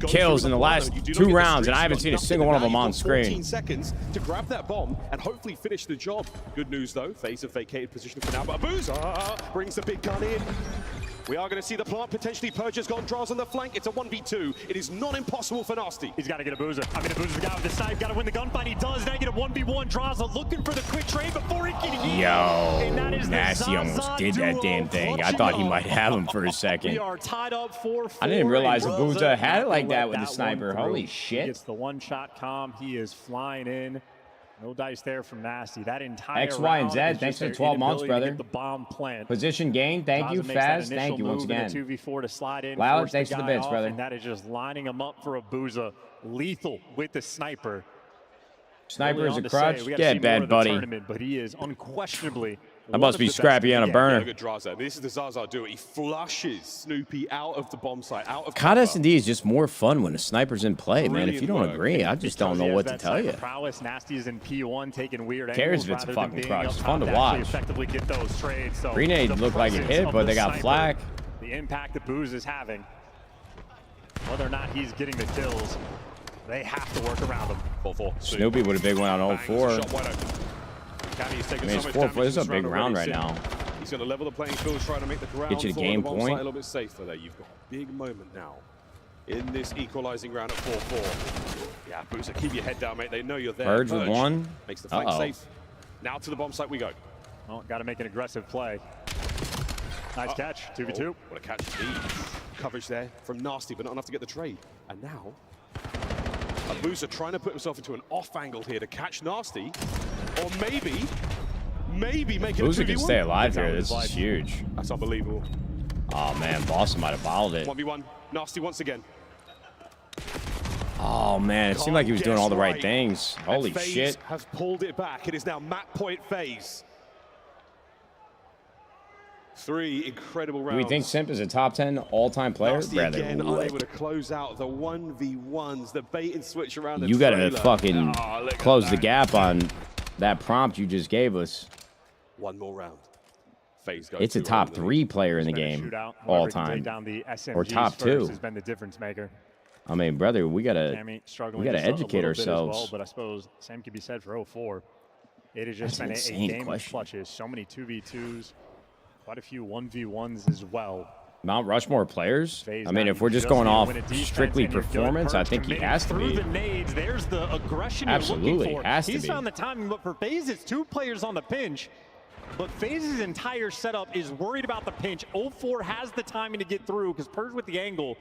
kills in the last 2 rounds, and I haven't seen a single one of them on screen. 14 seconds to grab that bomb and hopefully finish the job. Good news though. FaZe have vacated position for now, but Booza brings the big gun in. We are going to see the plant. Potentially Purge has gone. Draws on the flank. It's a 1v2. It is not impossible for Nasty. He's got to get a Booza. I mean, a Booza's the guy with the snipe. Got to win the gunfight. He does. Now you get a 1v1. Draza looking for the quick trade before he can heal. Yo, Nasty almost did that damn thing. I thought he might have him for a second. We are tied up 4-4. I didn't realize Booza had it like that with the sniper. Holy shit. He gets the one-shot comm. He is flying in. No dice there from Nasty. That entire X, Y, and Z. round Thanks for just the 12 months, inability to brother. get the bomb plant. Position gain. Thank you, Faz. Thank you once again. 2v4 to slide in. Loud, thanks for the bits, brother. And that is just lining him up for a Booza. Lethal with the sniper. Sniper is a crutch. Get bad, buddy. But he is unquestionably. That must be scrappy on a burner. Look at Draza. This is the Zaza do it. He flushes Snoopy out of the bomb site, out of COD S&D is just more fun when a sniper's in play, man. If you don't agree, I just don't know what to tell you. Prowess, Nasty is in P1 taking weird Cares if it's a fucking crutch. It's fun to watch. Effectively get those trades. So Grenade looked like it hit, but they got flak. The impact that Booze is having, whether or not he's getting the kills, they have to work around him. Snoopy with a big one on 0-4. I mean, it's 4-4. This is a big round right now. He's going to level the playing field, trying to make the ground Get you the game point. A little bit safer there. You've got a big moment now in this equalizing round at 4-4. Yeah, Booza, keep your head down, mate. They know you're there. Purge with one. Makes the flank safe. Now to the bomb site we go. Well, got to make an aggressive play. Nice catch, 2v2. Oh, what a catch indeed. Coverage there from Nasty, but not enough to get the trade. And now, Booza trying to put himself into an off angle here to catch Nasty. Or maybe make it a 2v1. Booza can stay alive here. This is huge. That's unbelievable. Oh, man. Boston might have bottled it. 1v1. Nasty once again. Oh, man. It seemed like he was doing all the right things. Holy shit. Have pulled it back. It is now map point FaZe. 3 incredible rounds. Do we think Simp is a top 10 all-time player? Nasty again unable to close out the 1v1s, the bait and switch around the You got to trailer. fucking close the gap on that prompt you just gave us. One more round. FaZe goes It's a top 3 player in the game all time. Or top 2. Has been the difference maker. I mean, brother, we gotta educate ourselves. Well, but I suppose same could be said for 0-4. It has just been a game of clutches. So many 2v2s, quite a few 1v1s as well. Mount Rushmore players? I mean, if we're just going off strictly performance, I think he has to be. The nades, there's the aggression Absolutely, you're looking for. has to He's be. found the timing, but for FaZe, it's 2 players on the pinch. But FaZe's entire setup is worried about the pinch. 0-4 has the timing to get through because Purge with the angle.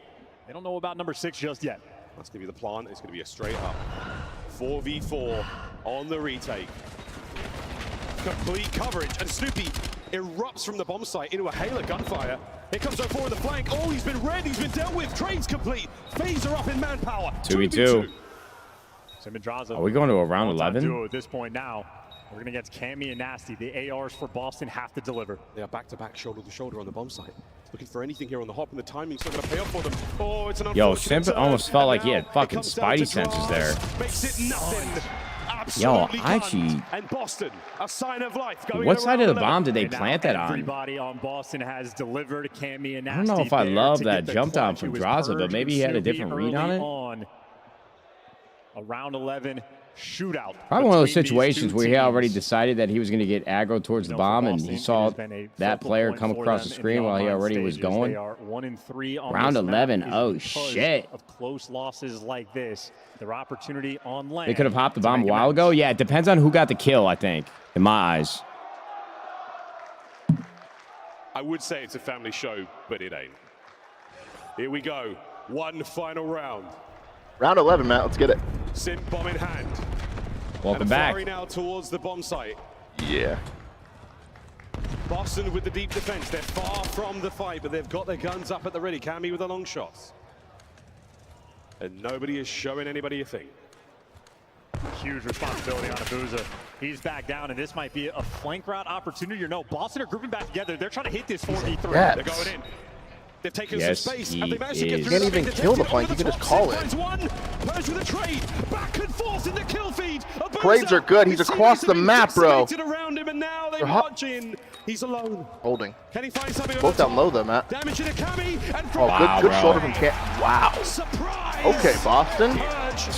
They don't know about number 6 just yet. That's going to be the plant. It's going to be a straight up 4v4 on the retake. Complete coverage, and Snoopy erupts from the bomb site into a hail of gunfire. Here comes 0-4 in the flank. Oh, he's been read, he's been dealt with. Trade's complete. FaZe are up in manpower. 2v2. Are we going to a round 11? Duo at this point now. We're going to get Cammy and Nasty. The ARs for Boston have to deliver. They are back-to-back, shoulder-to-shoulder on the bomb site. Looking for anything here on the hop, and the timing's not going to pay off for them. Oh, it's an unfortunate Yo, Simp almost felt like he had fucking Spidey senses there. Makes it nothing. Yo, I actually... And Boston, a sign of life going What side of the bomb did they plant that on? Everybody on Boston has delivered. Cammy and Nasty. I don't know if I love that jump down from Draza, but maybe he had a different read on it. A round 11 shootout. Probably one of those situations where he already decided that he was going to get aggro towards the bomb, and he saw that player come across the screen while he already was going. They are 1-3 on Round this 11. map Oh, because shit. of close losses like this. Their opportunity on land. They could have hopped the bomb a while ago. Yeah, it depends on who got the kill, I think, in my eyes. I would say it's a family show, but it ain't. Here we go. One final round. Round 11, Matt. Let's get it. Sim bomb in hand. Welcome back. Firing now towards the bomb site. Yeah. Boston with the deep defense. They're far from the fight, but they've got their guns up at the ready. Cammy with the long shots. And nobody is showing anybody a thing. Huge responsibility on Abuza. He's back down, and this might be a flank route opportunity. Or no, Boston are grouping back together. They're trying to hit this 4v3. Yes. They're going in. They've taken Yes, some space. he And they managed to get is. through. You can't even kill the flank. You can just call it. One. Purge with a trade. Back and forth in the kill feed. Trades are good. He's across the map, bro. Around him, and now they march in. He's alone. Holding. Can he find something? Both down low, though, Matt. Damage to Cammy. And Oh, good shoulder from Cam. Wow. Surprise. Okay, Boston.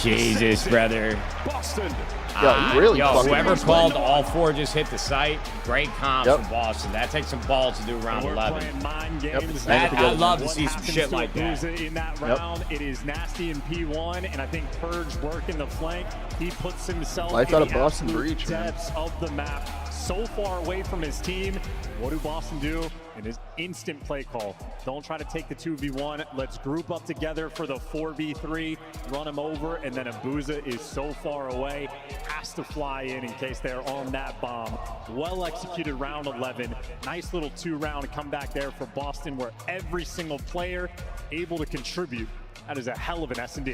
Jesus, brother. Boston. Yo, really fucking whoever nice. called all four just hit the site. Great comp from Boston. That takes some balls to do round 11. That, I love to see some shit like that. In that round, it is nasty in P1, and I think Purge working the flank. He puts himself Lights in out of the Boston absolute breach, man. depths of the map, so far away from his team. What do Boston do? In his instant play call. Don't try to take the 2v1. Let's group up together for the 4v3. Run him over, and then Abuza is so far away. Has to fly in case they're on that bomb. Well executed round 11. Nice little 2-round comeback there for Boston, where every single player able to contribute. That is a hell of an S&D.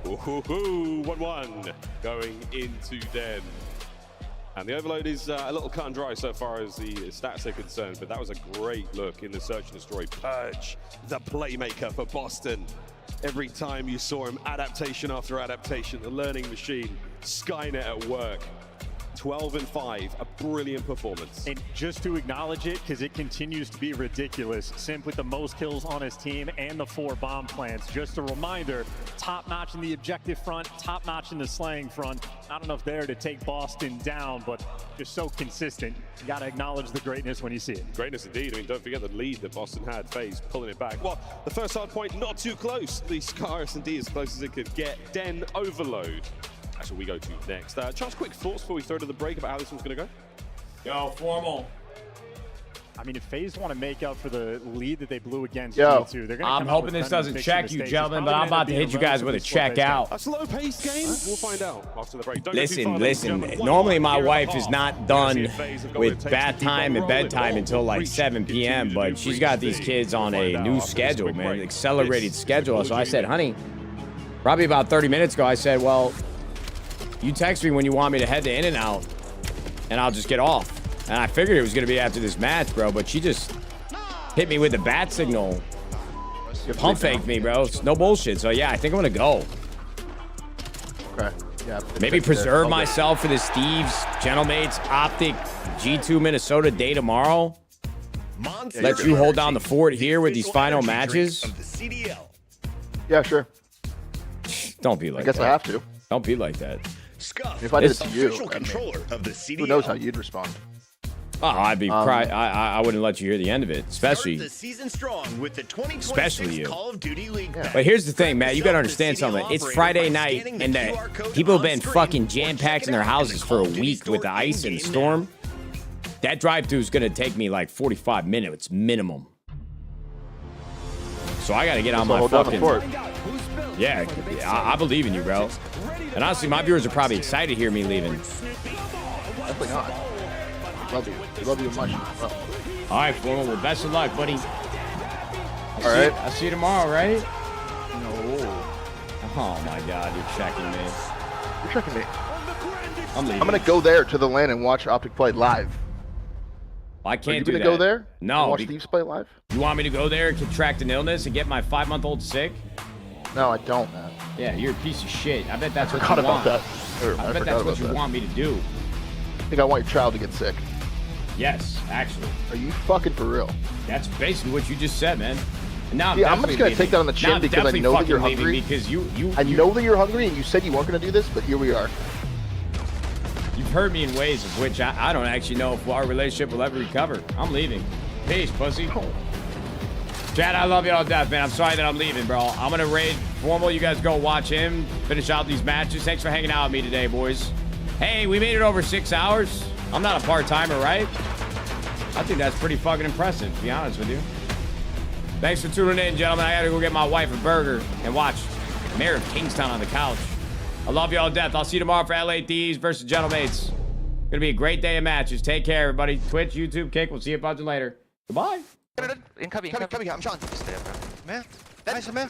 Ooh, 1-1 going into Den. And the overload is a little cut and dry so far as the stats are concerned, but that was a great look in the search and destroy. Purge, the playmaker for Boston. Every time you saw him, adaptation after adaptation, the learning machine, Skynet at work. 12-5, a brilliant performance. And just to acknowledge it, because it continues to be ridiculous, Simp with the most kills on his team and the 4 bomb plants. Just a reminder, top notch in the objective front, top notch in the slaying front. Not enough there to take Boston down, but just so consistent. You got to acknowledge the greatness when you see it. Greatness indeed. I mean, don't forget the lead that Boston had. FaZe pulling it back. Well, the first hard point, not too close. The Scar S&D as close as it could get. Den overload. That's what we go to next. Charles, quick thoughts before we throw to the break about how this one's going to go? Yo, formal. I mean, if FaZe want to make up for the lead that they blew against Yo, they're I'm hoping this doesn't check you, gentlemen, but I'm about to hit you guys with a check out. A slow-paced game? We'll find out after the break. Don't Listen. Normally my wife is not done with bath time and bedtime until like 7 p.m., but she's got these kids on a new schedule, man, accelerated schedule. So I said, honey, probably about 30 minutes ago, I said, well, you text me when you want me to head to In-N-Out, and I'll just get off. And I figured it was going to be after this match, bro, but she just hit me with the bat signal. Pump faked me, bro. It's no bullshit. So, yeah, I think I'm going to go. Okay. Yeah. Maybe preserve myself for this Thieves, Gentlemates, Optic, G2 Minnesota day tomorrow. Let you hold down the fort here with these final matches. Yeah, sure. Don't be like I guess that. I have to. Don't be like that. If I did it to you, I mean, who knows how you'd respond? Oh, I'd be I wouldn't let you hear the end of it, especially the season strong with the 2026 especially you. Call of Duty League. But here's the thing, Matt. You gotta understand something. It's Friday night, and people have been fucking jam-packed in their houses for a week with the ice and storm. That drive-through is gonna take me like 45 minutes minimum. So I gotta get on my fucking. Yeah, I believe in you, bro. And honestly, my viewers are probably excited to hear me leaving. Definitely not. Love you. We love you much. Well. All right, Formal. Well, best of luck, buddy. All right. I'll see you tomorrow, right? No. Oh my God, you're checking me. You're checking me. I'm leaving. I'm gonna go there to the LAN and watch Optic play live. I can't do that. Are you gonna go there? No. Watch Thieves play live? You want me to go there and contract an illness and get my 5-month-old sick? No, I don't, man. Yeah, you're a piece of shit. I bet that's what forgot you about want. that. I bet that's what you want me to do. I think I want your child to get sick. Yes, actually. Are you fucking for real? That's basically what you just said, man. And now I'm just gonna take that on the chin because I know that you're hungry. Because I know that you're hungry, and you said you weren't gonna do this, but here we are. You've hurt me in ways of which I don't actually know if our relationship will ever recover. I'm leaving. Peace, pussy. Chad, I love you all to death, man. I'm sorry that I'm leaving, bro. I'm going to raid Formal. You guys go watch him finish out these matches. Thanks for hanging out with me today, boys. Hey, we made it over 6 hours. I'm not a part-timer, right? I think that's pretty fucking impressive, to be honest with you. Thanks for tuning in, gentlemen. I got to go get my wife a burger and watch Mayor of Kingstown on the couch. I love you all to death. I'll see you tomorrow for LA Thieves versus Gentlemates. Gonna be a great day of matches. Take care, everybody. Twitch, YouTube, Kick. We'll see you a bunch later. Goodbye. Incoming, I'm Sean. Man, nice man.